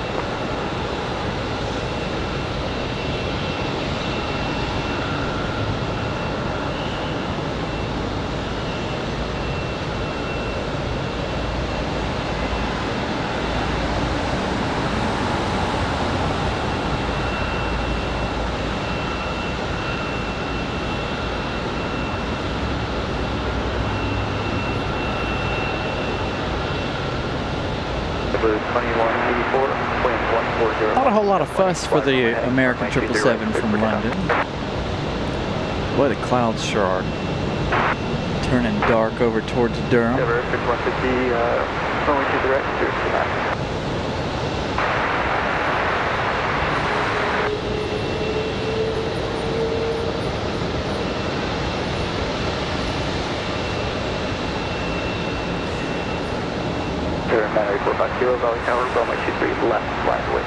Not a whole lot of fuss for the American 777 from London. Boy, the clouds sure are turning dark over towards Durham. Ever 6150, runway 2 direct, 029. Durham 984 Kilo Raleigh Tower, runway 23 left, line away.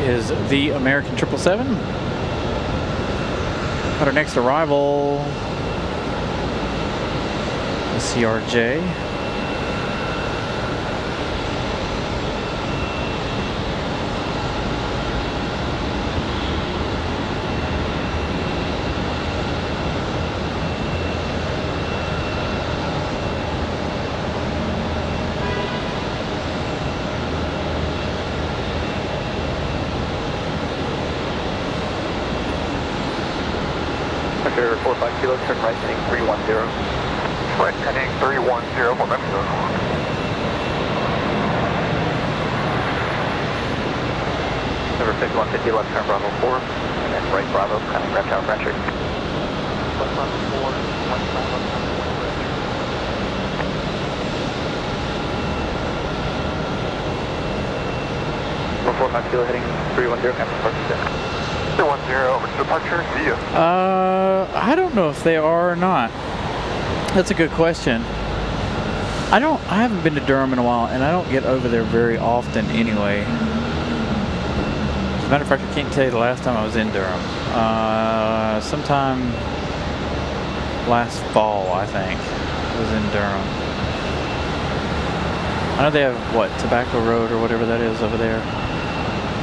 Is the American 777. Got our next arrival, the CRJ. Roger, 45 Kilo, turn right heading 310. Right heading 310, what Mexico? Number 5150, left turn Bravo 4, and then right Bravo, coming Red Tower, French. Left Bravo 4, right Bravo, coming French. 45 Kilo, heading 310, captain departure. 310, over to departure, see ya. I don't know if they are or not. That's a good question. I haven't been to Durham in a while, and I don't get over there very often anyway. As a matter of fact, I can't tell you the last time I was in Durham. Sometime last fall, I think, I was in Durham. I know they have, what, Tobacco Road or whatever that is over there.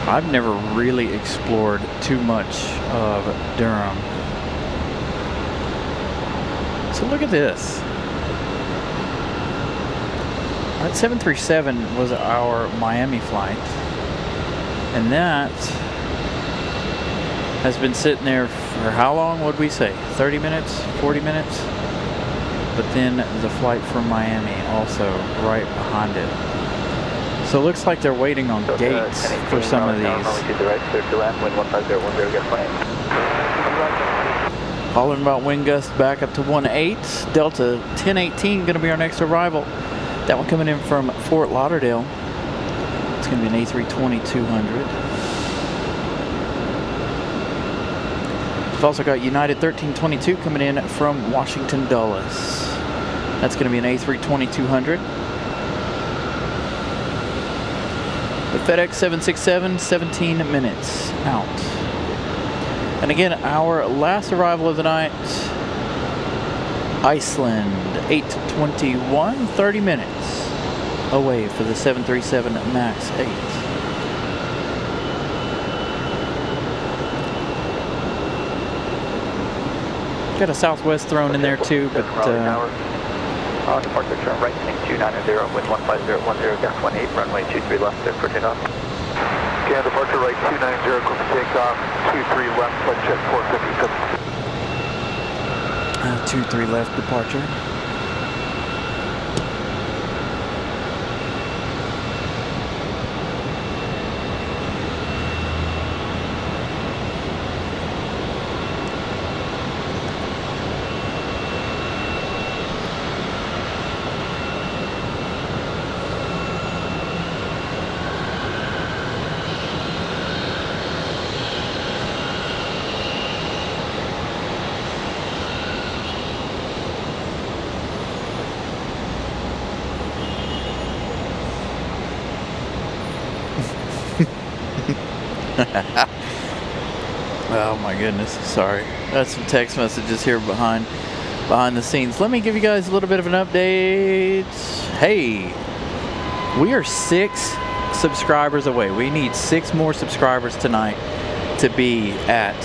I've never really explored too much of Durham. So look at this. That 737 was our Miami flight, and that has been sitting there for how long would we say? 30 minutes? 40 minutes? But then the flight from Miami also right behind it. So it looks like they're waiting on gates for some of these. Calling about wind gusts back up to 1/8. Delta 1018 going to be our next arrival. That one coming in from Fort Lauderdale. It's going to be an A320-200. We've also got United 1322 coming in from Washington Dulles. That's going to be an A320-200. The FedEx 767, 17 minutes out. And again, our last arrival of the night, Iceland, 8:21, 30 minutes away for the 737 MAX 8. Got a Southwest thrown in there too, but departure turn right, heading 290, wind 15010, gust 18, runway 23 left, clear for takeoff. Okay, departure right 290, clear for takeoff, 23 left, flight check 450. 23 left departure. Oh my goodness, sorry. That's some text messages here behind the scenes. Let me give you guys a little bit of an update. Hey, we are 6 subscribers away. We need 6 more subscribers tonight to be at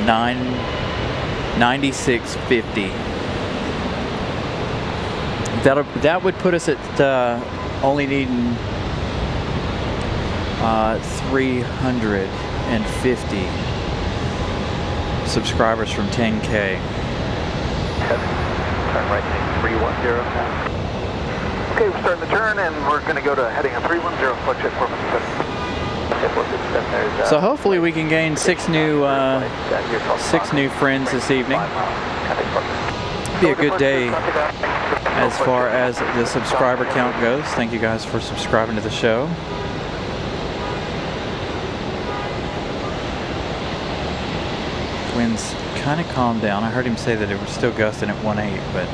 9650. That would put us at only needing 350 subscribers from 10K. Turn right, heading 310 now. Okay, we're starting the turn and we're going to go to heading 310, flight check 457. So hopefully we can gain 6 new friends this evening. Be a good day as far as the subscriber count goes. Thank you guys for subscribing to the show. Winds kind of calmed down. I heard him say that it was still gusting at 1/8, but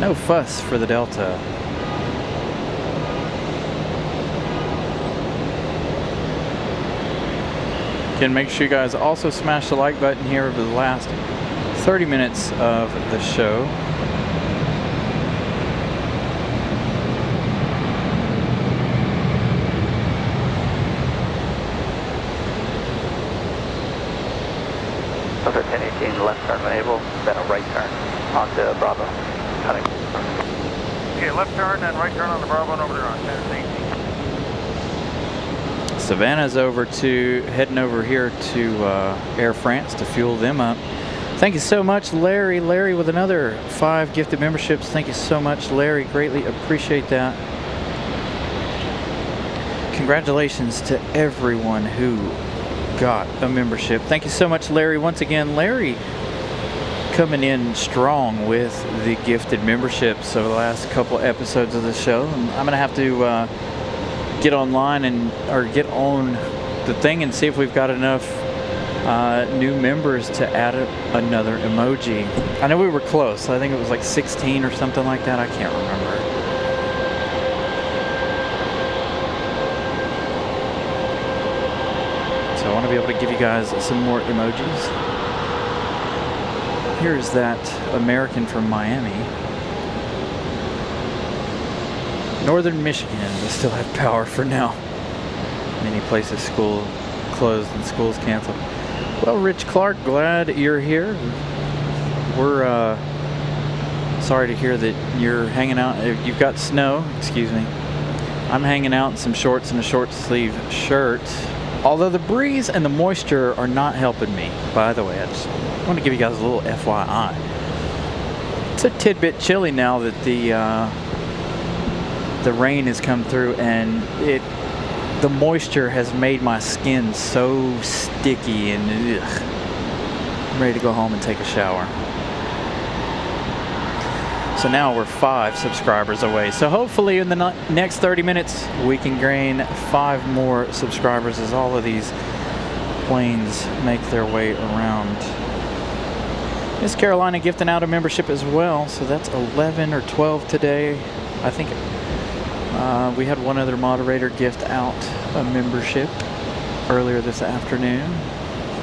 no fuss for the Delta. Again, make sure you guys also smash the like button here over the last 30 minutes of the show. Over 1018, left turn when able, then a right turn onto Bravo. Cutting. Okay, left turn, then right turn on the Bravo and over there on 1018. Savannah's heading over here to Air France to fuel them up. Thank you so much, Larry. Larry with another 5 gifted memberships. Thank you so much, Larry. Greatly appreciate that. Congratulations to everyone who got a membership. Thank you so much, Larry. Once again, Larry coming in strong with the gifted memberships over the last couple episodes of the show. And I'm gonna have to get online or get on the thing and see if we've got enough new members to add another emoji. I know we were close. I think it was like 16 or something like that. I can't remember. So I want to be able to give you guys some more emojis. Here's that American from Miami. Northern Michigan, they still have power for now. Many places school closed and schools canceled. Well, Rich Clark, glad you're here. We're sorry to hear that you're hanging out. You've got snow, excuse me. I'm hanging out in some shorts and a short sleeve shirt. Although the breeze and the moisture are not helping me, by the way. I just want to give you guys a little FYI. It's a tidbit chilly now that the the rain has come through, and the moisture has made my skin so sticky, and ugh, I'm ready to go home and take a shower. So now we're 5 subscribers away. So hopefully in the next 30 minutes we can gain 5 more subscribers as all of these planes make their way around. Miss Carolina gifting out a membership as well, so that's 11 or 12 today. I think we had one other moderator gift out a membership earlier this afternoon,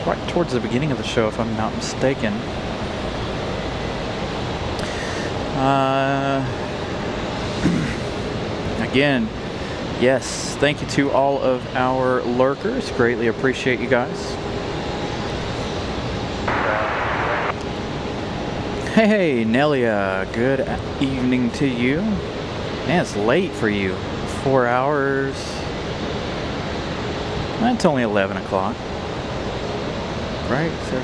right towards the beginning of the show if I'm not mistaken. Again, yes, thank you to all of our lurkers. Greatly appreciate you guys. Hey, Nelia, good evening to you. Man, it's late for you. 4 hours. It's only 11 o'clock. Right? 7.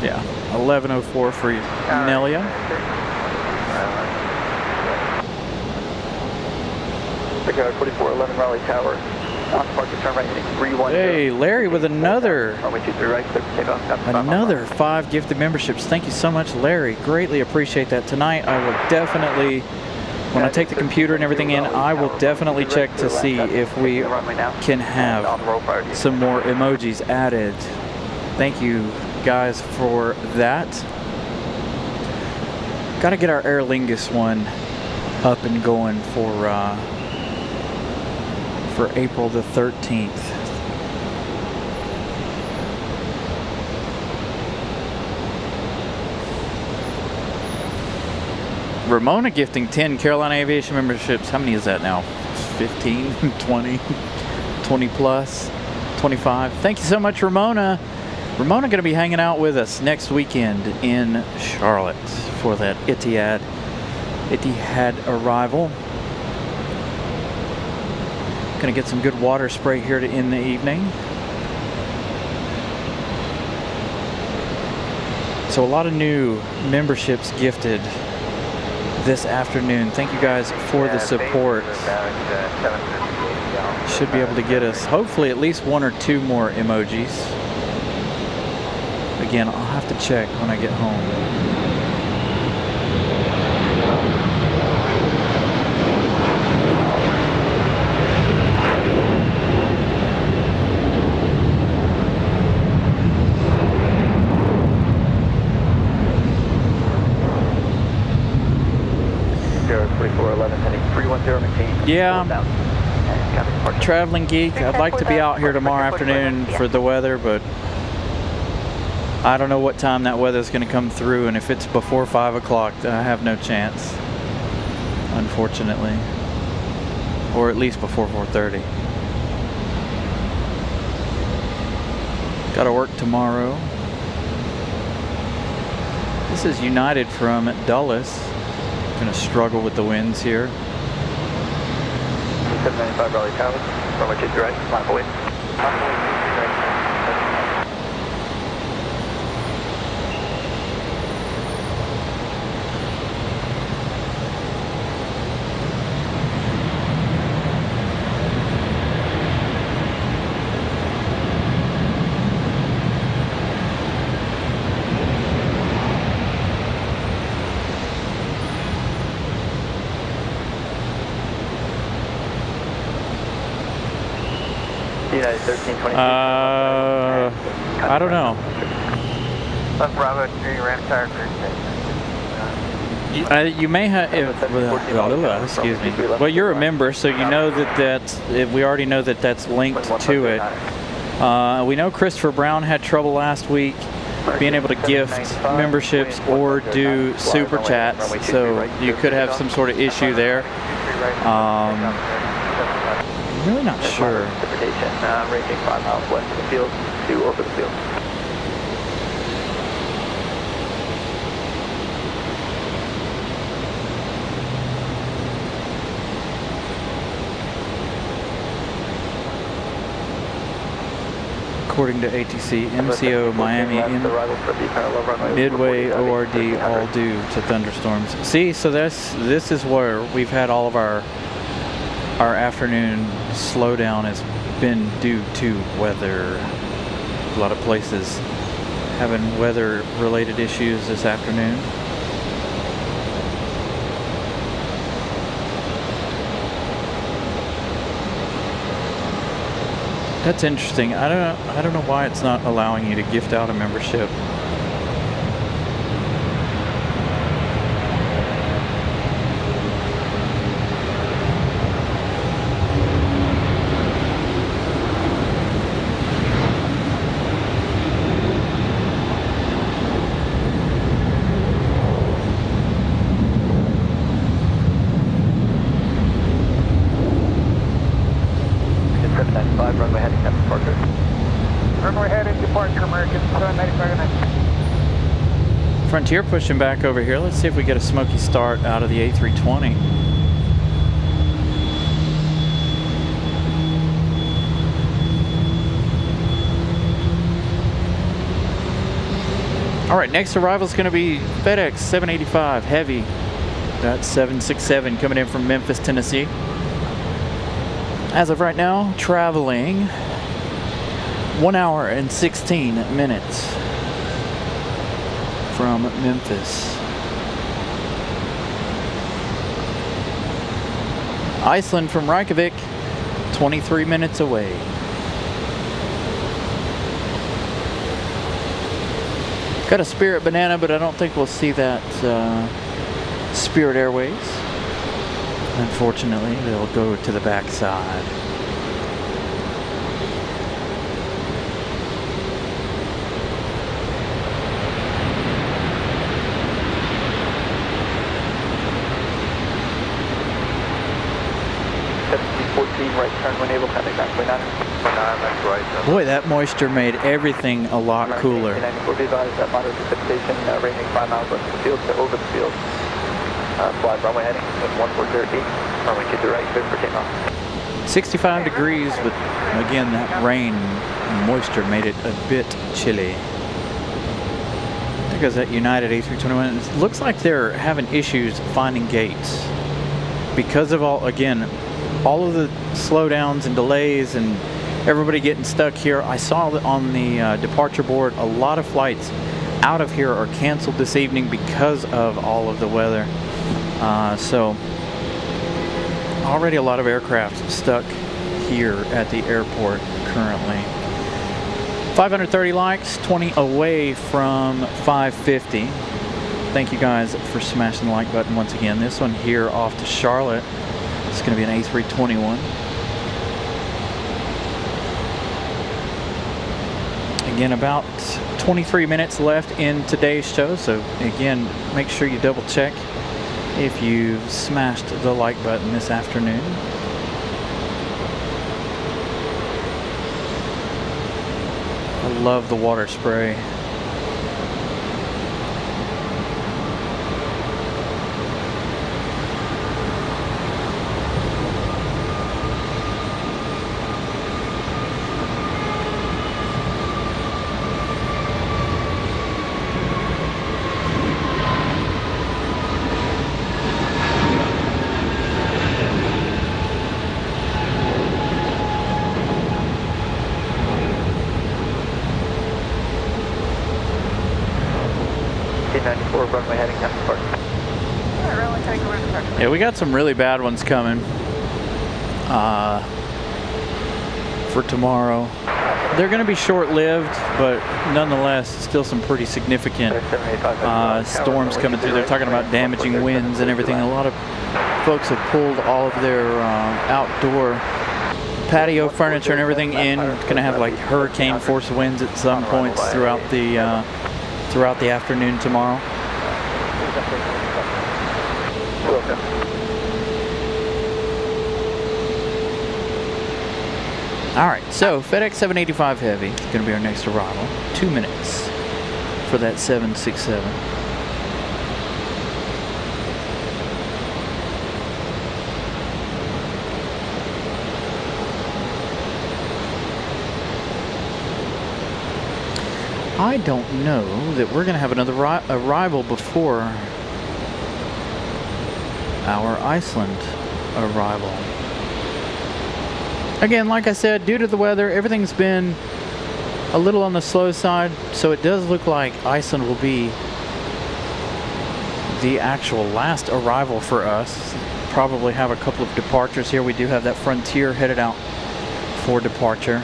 Yeah, 11:04 for you, Nelia. Figure 4411 Raleigh Tower. On park to turn right, heading 310. Hey, Larry with another 5 gifted memberships. Thank you so much, Larry. Greatly appreciate that. Tonight, I will definitely, when I take the computer and everything in, I will definitely check to see if we can have some more emojis added. Thank you guys for that. Got to get our Aer Lingus one up and going for April the 13th. Ramona gifting 10 Carolina Aviation memberships. How many is that now? 15, 20, 20 plus, 25. Thank you so much, Ramona. Ramona going to be hanging out with us next weekend in Charlotte for that Etihad arrival. Going to get some good water spray here to end the evening. So a lot of new memberships gifted this afternoon. Thank you guys for the support. Should be able to get us hopefully at least 1 or 2 more emojis. Again, I'll have to check when I get home. Yeah, traveling geek. I'd like to be out here tomorrow afternoon for the weather, but I don't know what time that weather's going to come through, and if it's before 5 o'clock, I have no chance, unfortunately, or at least before 4:30. Got to work tomorrow. This is United from Dulles. Going to struggle with the winds here. 795 Raleigh Tower, runway 23 right, line up away. I don't know. Left Bravo 3, ram tire You may have, excuse me. Well, you're a member, so you know that we already know that that's linked to it. We know Christopher Brown had trouble last week being able to gift memberships or do super chats, so you could have some sort of issue there. I'm really not sure. Ranging 5 miles west of the field to over the field. according to ATC, MCO, Miami, Midway, ORD, all due to thunderstorms. See, so this is where we've had all of our afternoon slowdown has been due to weather. A lot of places having weather-related issues this afternoon. That's interesting. I don't know why it's not allowing you to gift out a membership. Runway heading departure. Runway heading departure, American 785. Frontier pushing back over here. Let's see if we get a smoky start out of the A320. All right, next arrival is going to be FedEx 785 Heavy. That's 767 coming in from Memphis, Tennessee. As of right now, traveling 1 hour and 16 minutes from Memphis. Iceland from Reykjavik, 23 minutes away. Got a Spirit Banana, but I don't think we'll see that Spirit Airways. Unfortunately, they'll go to the backside. Right turn when able, contact ground 29. That's right. Boy, that moisture made everything a lot cooler. 94 be advised that moderate precipitation, ranging 5 miles west of the field to over the field. Fly runway heading with 140 feet. Runway 23 right, clear for takeoff. 65 degrees, but again, that rain and moisture made it a bit chilly. There goes that United A321. It looks like they're having issues finding gates because of all of the slowdowns and delays and everybody getting stuck here. I saw that on the departure board, a lot of flights out of here are canceled this evening because of all of the weather. So already a lot of aircraft stuck here at the airport currently. 530 likes, 20 away from 550. Thank you guys for smashing the like button once again. This one here off to Charlotte. It's going to be an A321. Again, about 23 minutes left in today's show. So again, make sure you double check if you've smashed the like button this afternoon. I love the water spray. Runway heading down to Yeah, we got some really bad ones coming for tomorrow. They're going to be short-lived, but nonetheless, still some pretty significant storms coming through. They're talking about damaging winds and everything. A lot of folks have pulled all of their outdoor patio furniture and everything in. It's going to have like hurricane force winds at some points throughout the afternoon tomorrow. All right, so FedEx 785 Heavy is going to be our next arrival. 2 minutes for that 767. I don't know that we're going to have another arrival before our Iceland arrival. Again, like I said, due to the weather, everything's been a little on the slow side, so it does look like Iceland will be the actual last arrival for us. Probably have a couple of departures here. We do have that Frontier headed out for departure,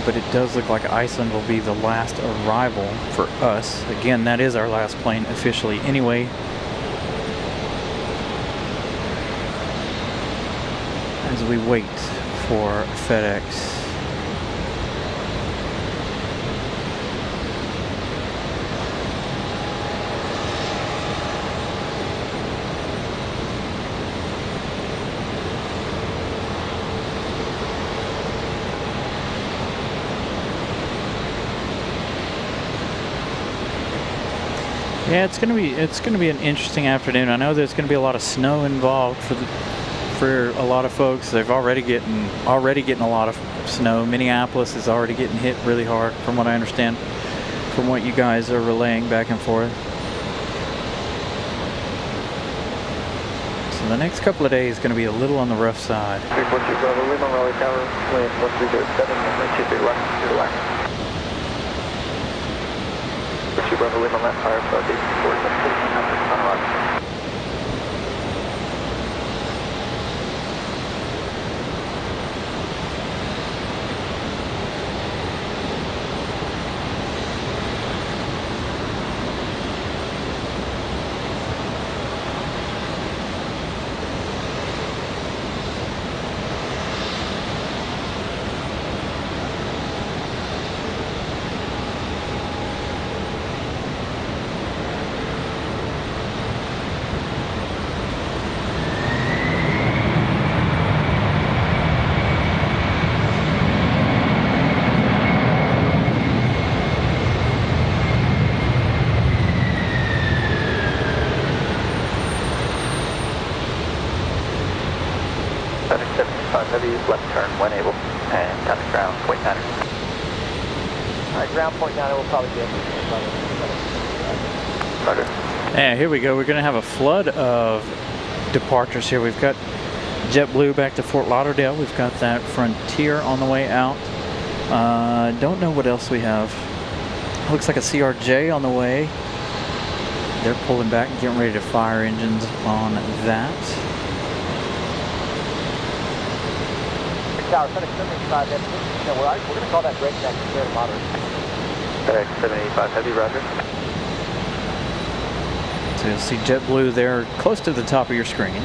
but it does look like Iceland will be the last arrival for us. Again, that is our last plane officially anyway. As we wait for FedEx. Yeah, it's gonna be an interesting afternoon. I know there's gonna be a lot of snow involved for a lot of folks. They've already getting a lot of snow. Minneapolis is already getting hit really hard, from what I understand, from what you guys are relaying back and forth. So the next couple of days is going to be a little on the rough side. 342 Bravo Lima, Raleigh Tower, wind 1307, runway 23 left, 0 left. 2 Bravo Lima left, fire southeast, 47 on arrival. Heavy left turn when able, and contact ground, point 9. Alright, ground point 9 will probably be Roger. Yeah, here we go. We're going to have a flood of departures here. We've got JetBlue back to Fort Lauderdale. We've got that Frontier on the way out. Don't know what else we have. Looks like a CRJ on the way. They're pulling back and getting ready to fire engines on that. Tower, FedEx 75 Heavy. No, we're going to call that breakneck fair moderate. FedEx 75 Heavy, roger. So you'll see JetBlue there close to the top of your screen.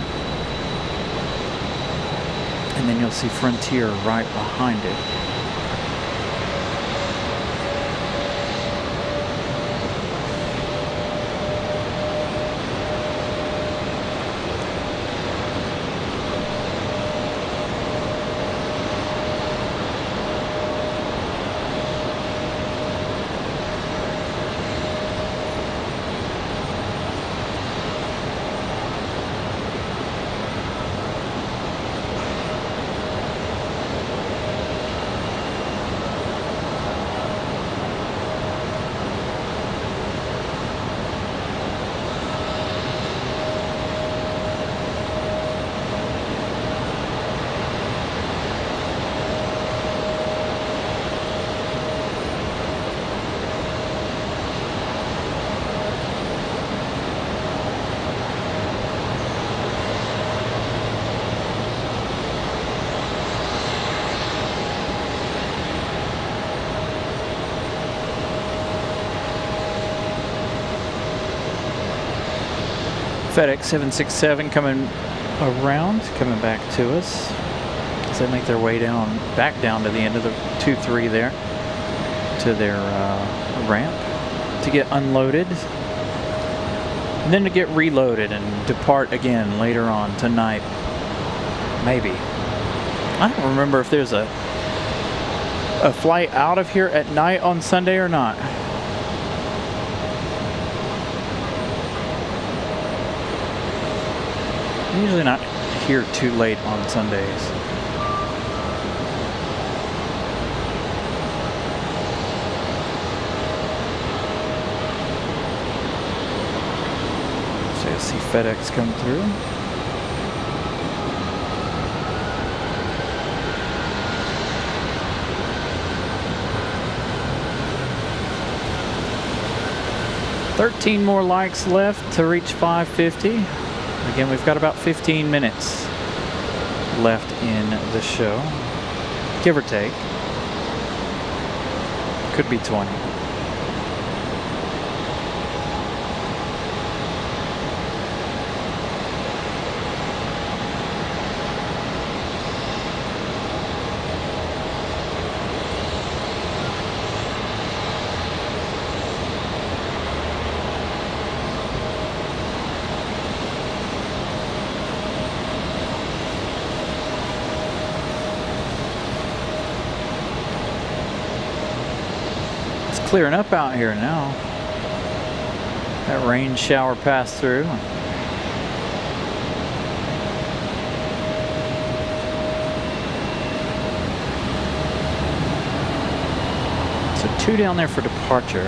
And then you'll see Frontier right behind it. FedEx 767 coming around, coming back to us as they make their way back down to the end of the 2-3 there to their ramp to get unloaded, and then to get reloaded and depart again later on tonight. Maybe. I don't remember if there's a flight out of here at night on Sunday or not. I'm usually not here too late on Sundays. FedEx come through. $13 more likes left to reach 550. Again, we've got about 15 minutes left in the show, give or take. Could be 20. Clearing up out here now. That rain shower passed through. So 2 down there for departure.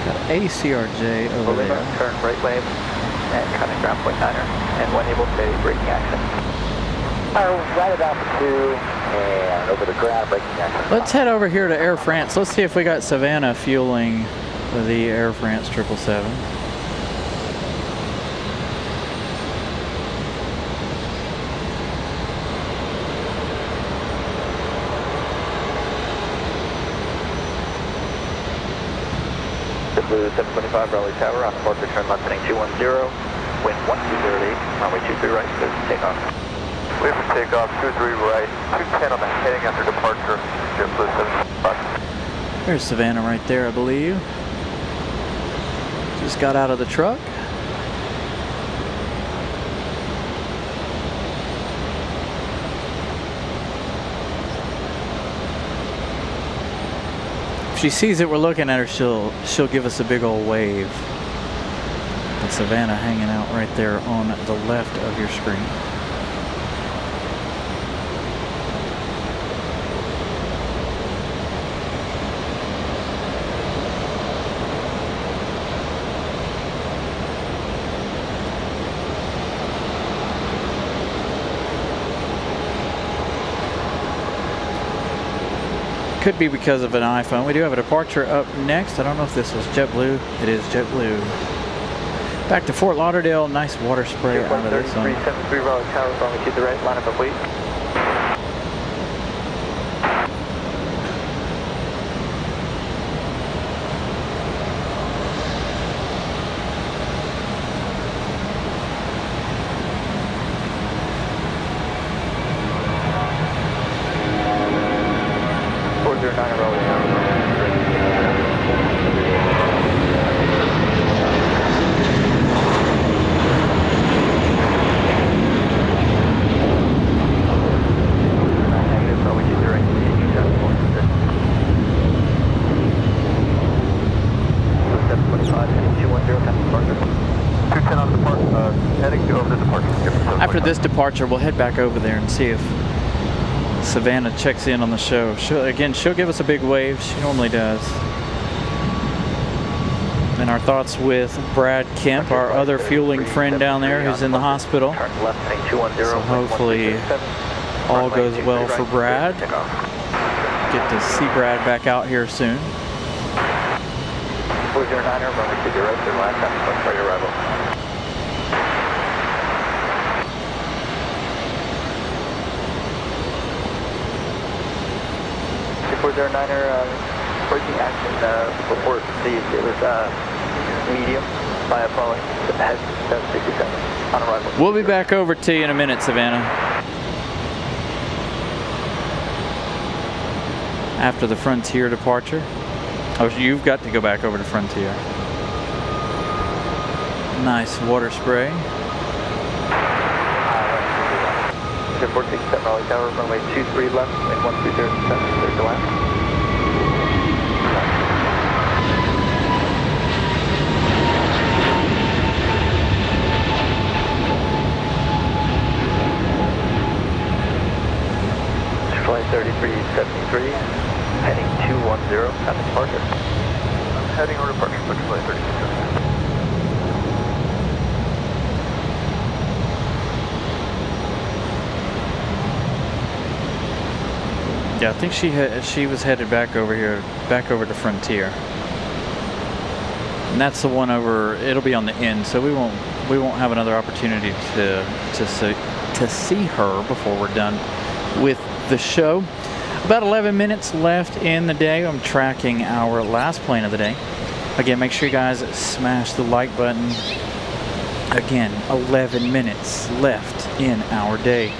Got ACRJ over there. Turn right wave and contact ground point 9er. And when able, stay braking action. Right about the 2 and over the ground, braking action. Let's head over here to Air France. Let's see if we got Savannah fueling the Air France 777. Blue 725 Raleigh Tower on departure, turn left heading 210, wind 1208, runway 23 right, clear for takeoff. Clear for takeoff, 23 right, 210 on the heading after departure, JetBlue 725. There's Savannah right there, I believe. Just got out of the truck. If she sees that we're looking at her, she'll give us a big old wave. And Savannah hanging out right there on the left of your screen. Could be because of an iPhone. We do have a departure up next. I don't know if this was JetBlue. It is JetBlue. Back to Fort Lauderdale. Nice water spray out of this one. 373 Raleigh Tower, runway 23 right, line up and wait. After this departure, we'll head back over there and see if Savannah checks in on the show. She'll give us a big wave. She normally does. And our thoughts with Brad Kemp, our other fueling friend down there who's in the hospital. So hopefully all goes well for Brad. Get to see Brad back out here soon. 409er, runway 20 right, your last time for your arrival. 409er, braking action report received. It was medium by Apollo. Head 767 on arrival. We'll be back over to you in a minute, Savannah. After the Frontier departure. Oh, you've got to go back over to Frontier. Nice water spray. Airport 67 Raleigh Tower, runway 23 left, wind 1207, clear to land. Flight 3373, heading 210, at departure. Yeah, I think she was headed back over here, back over to Frontier. And that's the one over. It'll be on the end, so we won't have another opportunity to see her before we're done with the show. About 11 minutes left in the day. I'm tracking our last plane of the day. Again, make sure you guys smash the like button. Again, 11 minutes left in our day.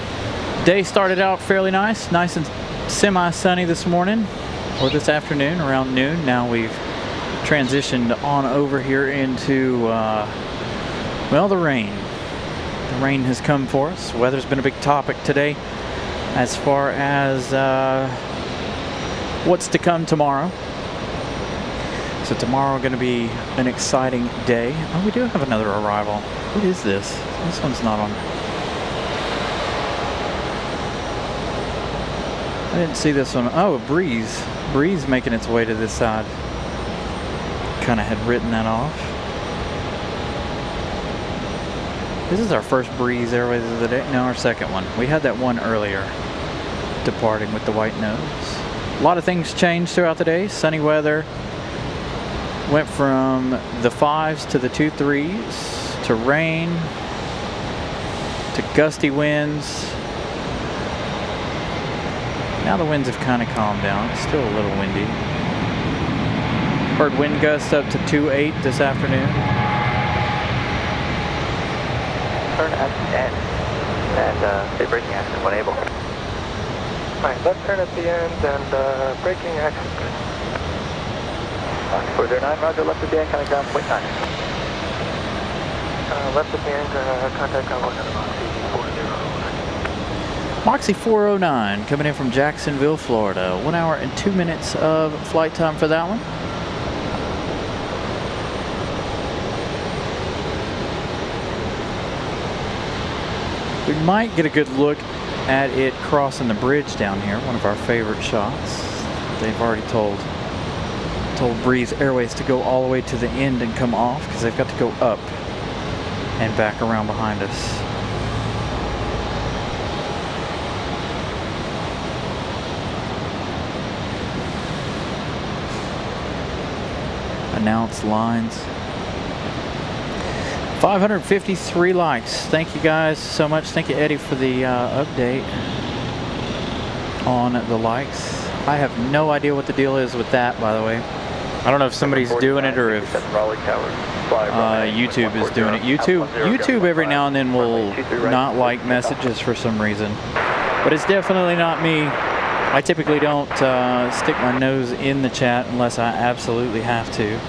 Day started out fairly nice and semi-sunny this morning, or this afternoon around noon. Now we've transitioned on over here into, well, the rain. The rain has come for us. Weather's been a big topic today as far as what's to come tomorrow. So tomorrow going to be an exciting day. Oh, we do have another arrival. What is this? This one's not on. I didn't see this one. Oh, a breeze. Breeze making its way to this side. Kind of had written that off. This is our first Breeze Airways of the day. No, our second one. We had that one earlier, departing with the white nose. A lot of things changed throughout the day. Sunny weather. Went from the 5s to the 2 3s to rain to gusty winds. Now the winds have kind of calmed down. It's still a little windy. Heard wind gusts up to 2.8 this afternoon. Turn at the end and say braking action when able. Alright, left turn at the end and braking action. 409, roger, left at the end, counting down 0.9. Left at the end, contact ground 1 Moxie 409 coming in from Jacksonville, Florida. 1 hour and 2 minutes of flight time for that one. We might get a good look at it crossing the bridge down here, one of our favorite shots. They've already told Breeze Airways to go all the way to the end and come off because they've got to go up and back around behind us. Announce lines. 553 likes. Thank you guys so much. Thank you, Eddie, for the update on the likes. I have no idea what the deal is with that, by the way. I don't know if somebody's doing it or if YouTube is doing it. YouTube every now and then will not like messages for some reason. But it's definitely not me. I typically don't stick my nose in the chat unless I absolutely have to.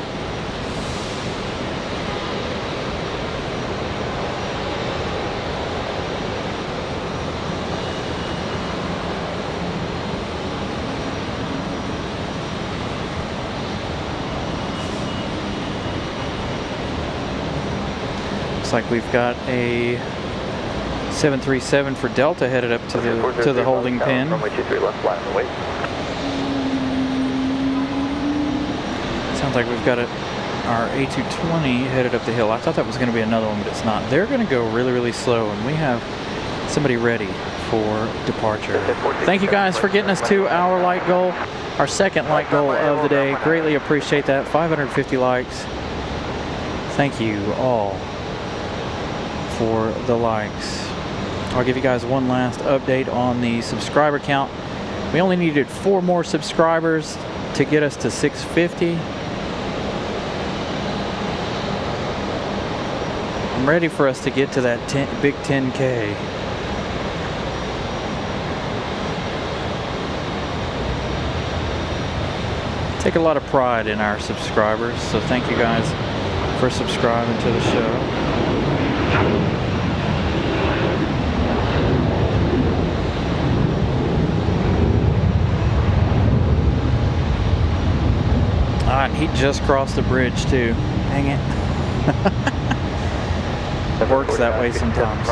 Like we've got a 737 for Delta headed up to the holding pin. Sounds like we've got our A220 headed up the hill. I thought that was going to be another one, but it's not. They're going to go really, really slow, and we have somebody ready for departure. Thank you guys for getting us to our light goal, our second light goal of the day. Greatly appreciate that. 550 likes. Thank you all for the likes. I'll give you guys one last update on the subscriber count. We only needed 4 more subscribers to get us to 650. I'm ready for us to get to that big 10K. Take a lot of pride in our subscribers, so thank you guys for subscribing to the show. And he just crossed the bridge too. Dang it. It works that way sometimes.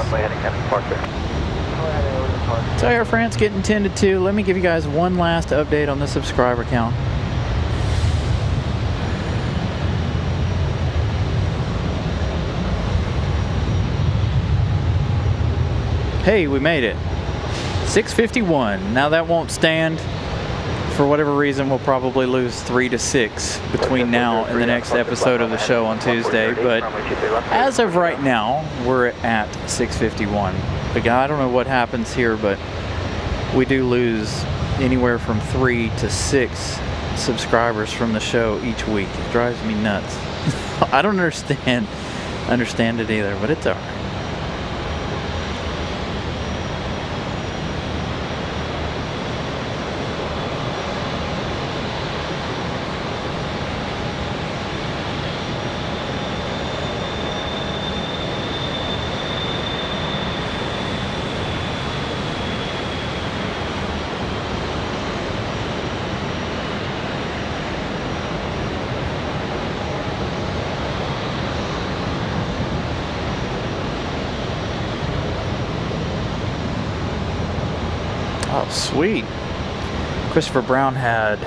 So Air France getting 10 to 2. Let me give you guys one last update on the subscriber count. Hey, we made it. 651. Now that won't stand. for whatever reason, we'll probably lose 3 to 6 between now and the next episode of the show on Tuesday. But as of right now, we're at 651. Again, I don't know what happens here, but we do lose anywhere from 3 to 6 subscribers from the show each week. It drives me nuts. I don't understand it either, but it's all right. Oh, sweet. Christopher Brown had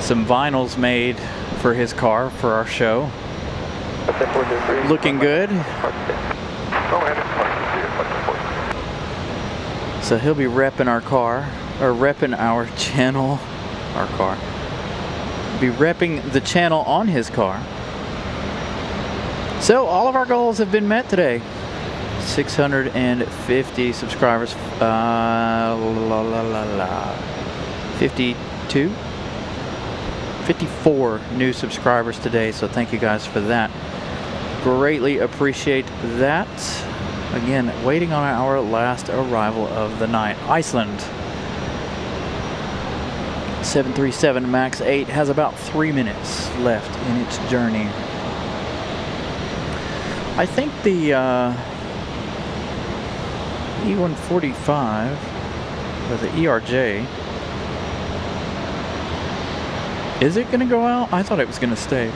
some vinyls made for his car for our show. Looking good. So he'll be repping our car, or repping our channel, our car. Be repping the channel on his car. So all of our goals have been met today. 650 subscribers, 54 new subscribers today, so thank you guys for that. Greatly appreciate that. Again, waiting on our last arrival of the night. Iceland 737 MAX 8 has about 3 minutes left in its journey. I think the E145 or the ERJ, is it gonna go out? I thought it was gonna stay.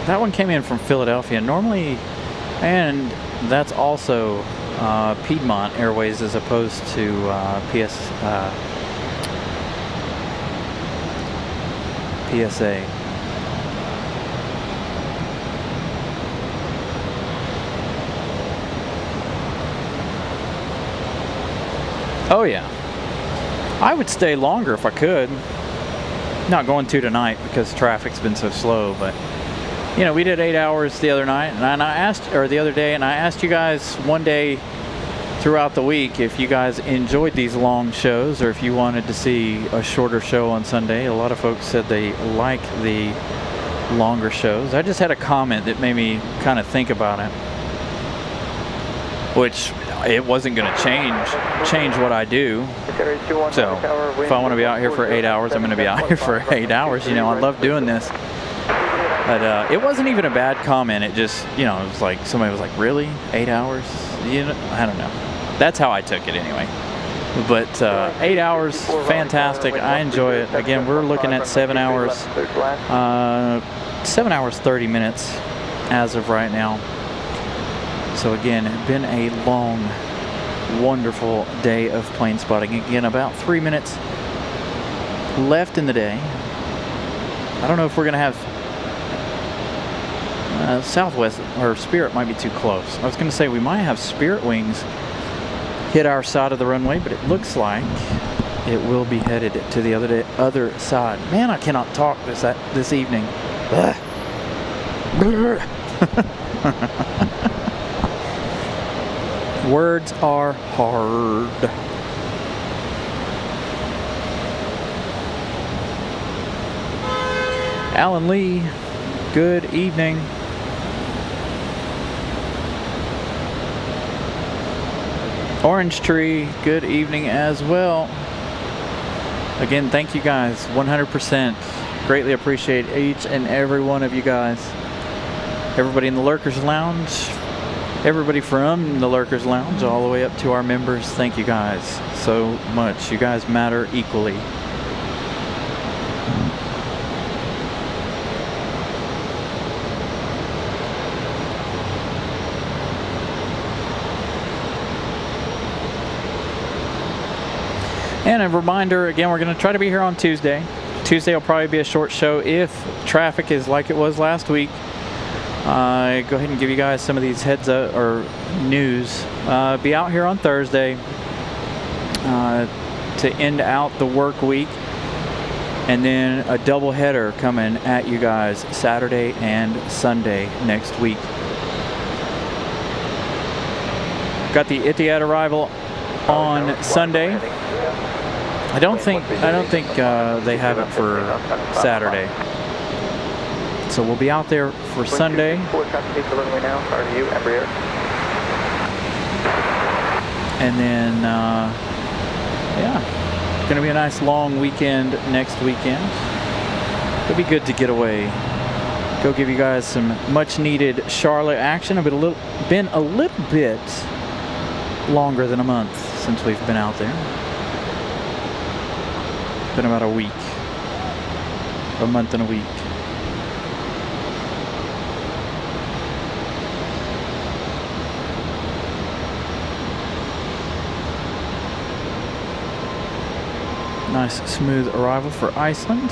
That one came in from Philadelphia normally, and that's also Piedmont Airways as opposed to PSA. Oh yeah, I would stay longer if I could. Not going to tonight because traffic's been so slow, but you know, we did 8 hours the other night, and I asked, or the other day, and I asked you guys one day throughout the week if you guys enjoyed these long shows or if you wanted to see a shorter show on Sunday. A lot of folks said they like the longer shows. I just had a comment that made me kind of think about it, which it wasn't going to change what I do. So if I want to be out here for 8 hours, I'm going to be out here for 8 hours. You know, I love doing this. But it wasn't even a bad comment. It just, you know, it was like somebody was like, "Really, 8 hours?" You know, I don't know. That's how I took it anyway. But 8 hours, fantastic. I enjoy it. Again, we're looking at 7 hours, 7 hours 30 minutes as of right now. So again, it's been a long, wonderful day of plane spotting. Again, about 3 minutes left in the day. I don't know if we're gonna have. Southwest or Spirit might be too close. I was going to say we might have Spirit Wings hit our side of the runway, but it looks like it will be headed to the other side. Man, I cannot talk this evening. Words are hard. Alan Lee, good evening. Orange Tree, good evening as well. Again, thank you guys 100%. Greatly appreciate each and every one of you guys. Everybody in the Lurkers Lounge, everybody from the Lurkers Lounge, all the way up to our members. Thank you guys so much. You guys matter equally. And a reminder, again, we're going to try to be here on Tuesday. Tuesday will probably be a short show if traffic is like it was last week. Go ahead and give you guys some of these heads up or news. Be out here on Thursday to end out the work week. And then a double header coming at you guys Saturday and Sunday next week. Got the Etihad arrival on Sunday. I don't think they have it for Saturday. So we'll be out there for Sunday. And then, yeah, it's gonna be a nice long weekend next weekend. It'll be good to get away. Go give you guys some much needed Charlotte action. It's been a little bit longer than a month since we've been out there. Been about a week, a month and a week. Nice smooth arrival for Iceland.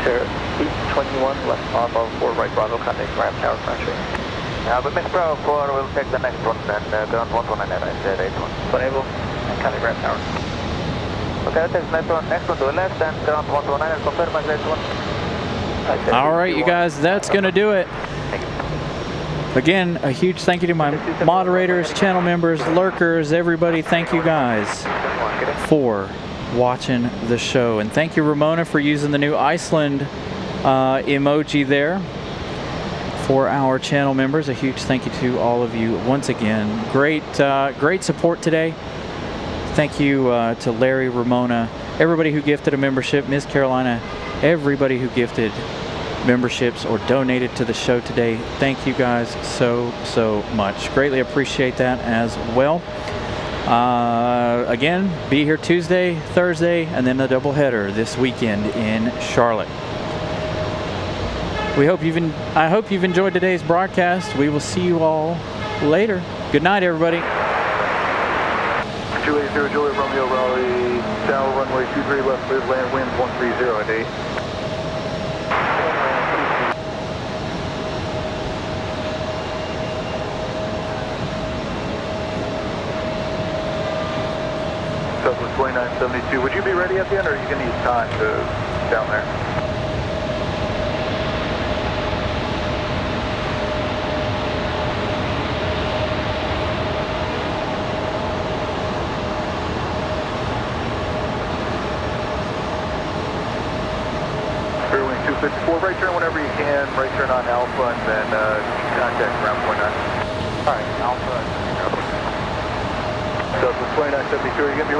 Sir, East 21, left Bravo 4, right Bravo, contact ramp tower, French. But Miss Bravo 4 will take the next one, and ground 119, I said 81. Enable, and contact ramp tower. Okay, I'll take the next one to the left, and ground 119, and confirm my next one. All right, you guys, that's going to do it. Again, a huge thank you to my moderators, channel members, lurkers, everybody. Thank you guys for watching the show. And thank you, Ramona, for using the new Iceland emoji there for our channel members. A huge thank you to all of you once again. Great support today. Thank you to Larry, Ramona, everybody who gifted a membership, Miss Carolina, everybody who gifted memberships or donated to the show today. Thank you guys so much. Greatly appreciate that as well. Again, be here Tuesday, Thursday, and then a doubleheader this weekend in Charlotte. I hope you've enjoyed today's broadcast. We will see you all later. Good night, everybody. 280 Juliet Romeo Raleigh, down runway 23 left, cleared land, wind 130 at 8. Southwest 2972. Would you be ready at the end, or are you going to need time to down there? Fairway 254, right turn whenever you can, right turn on Alpha, and then contact ground 49. All right, Alpha. Southwest 2972, are you going to be ready?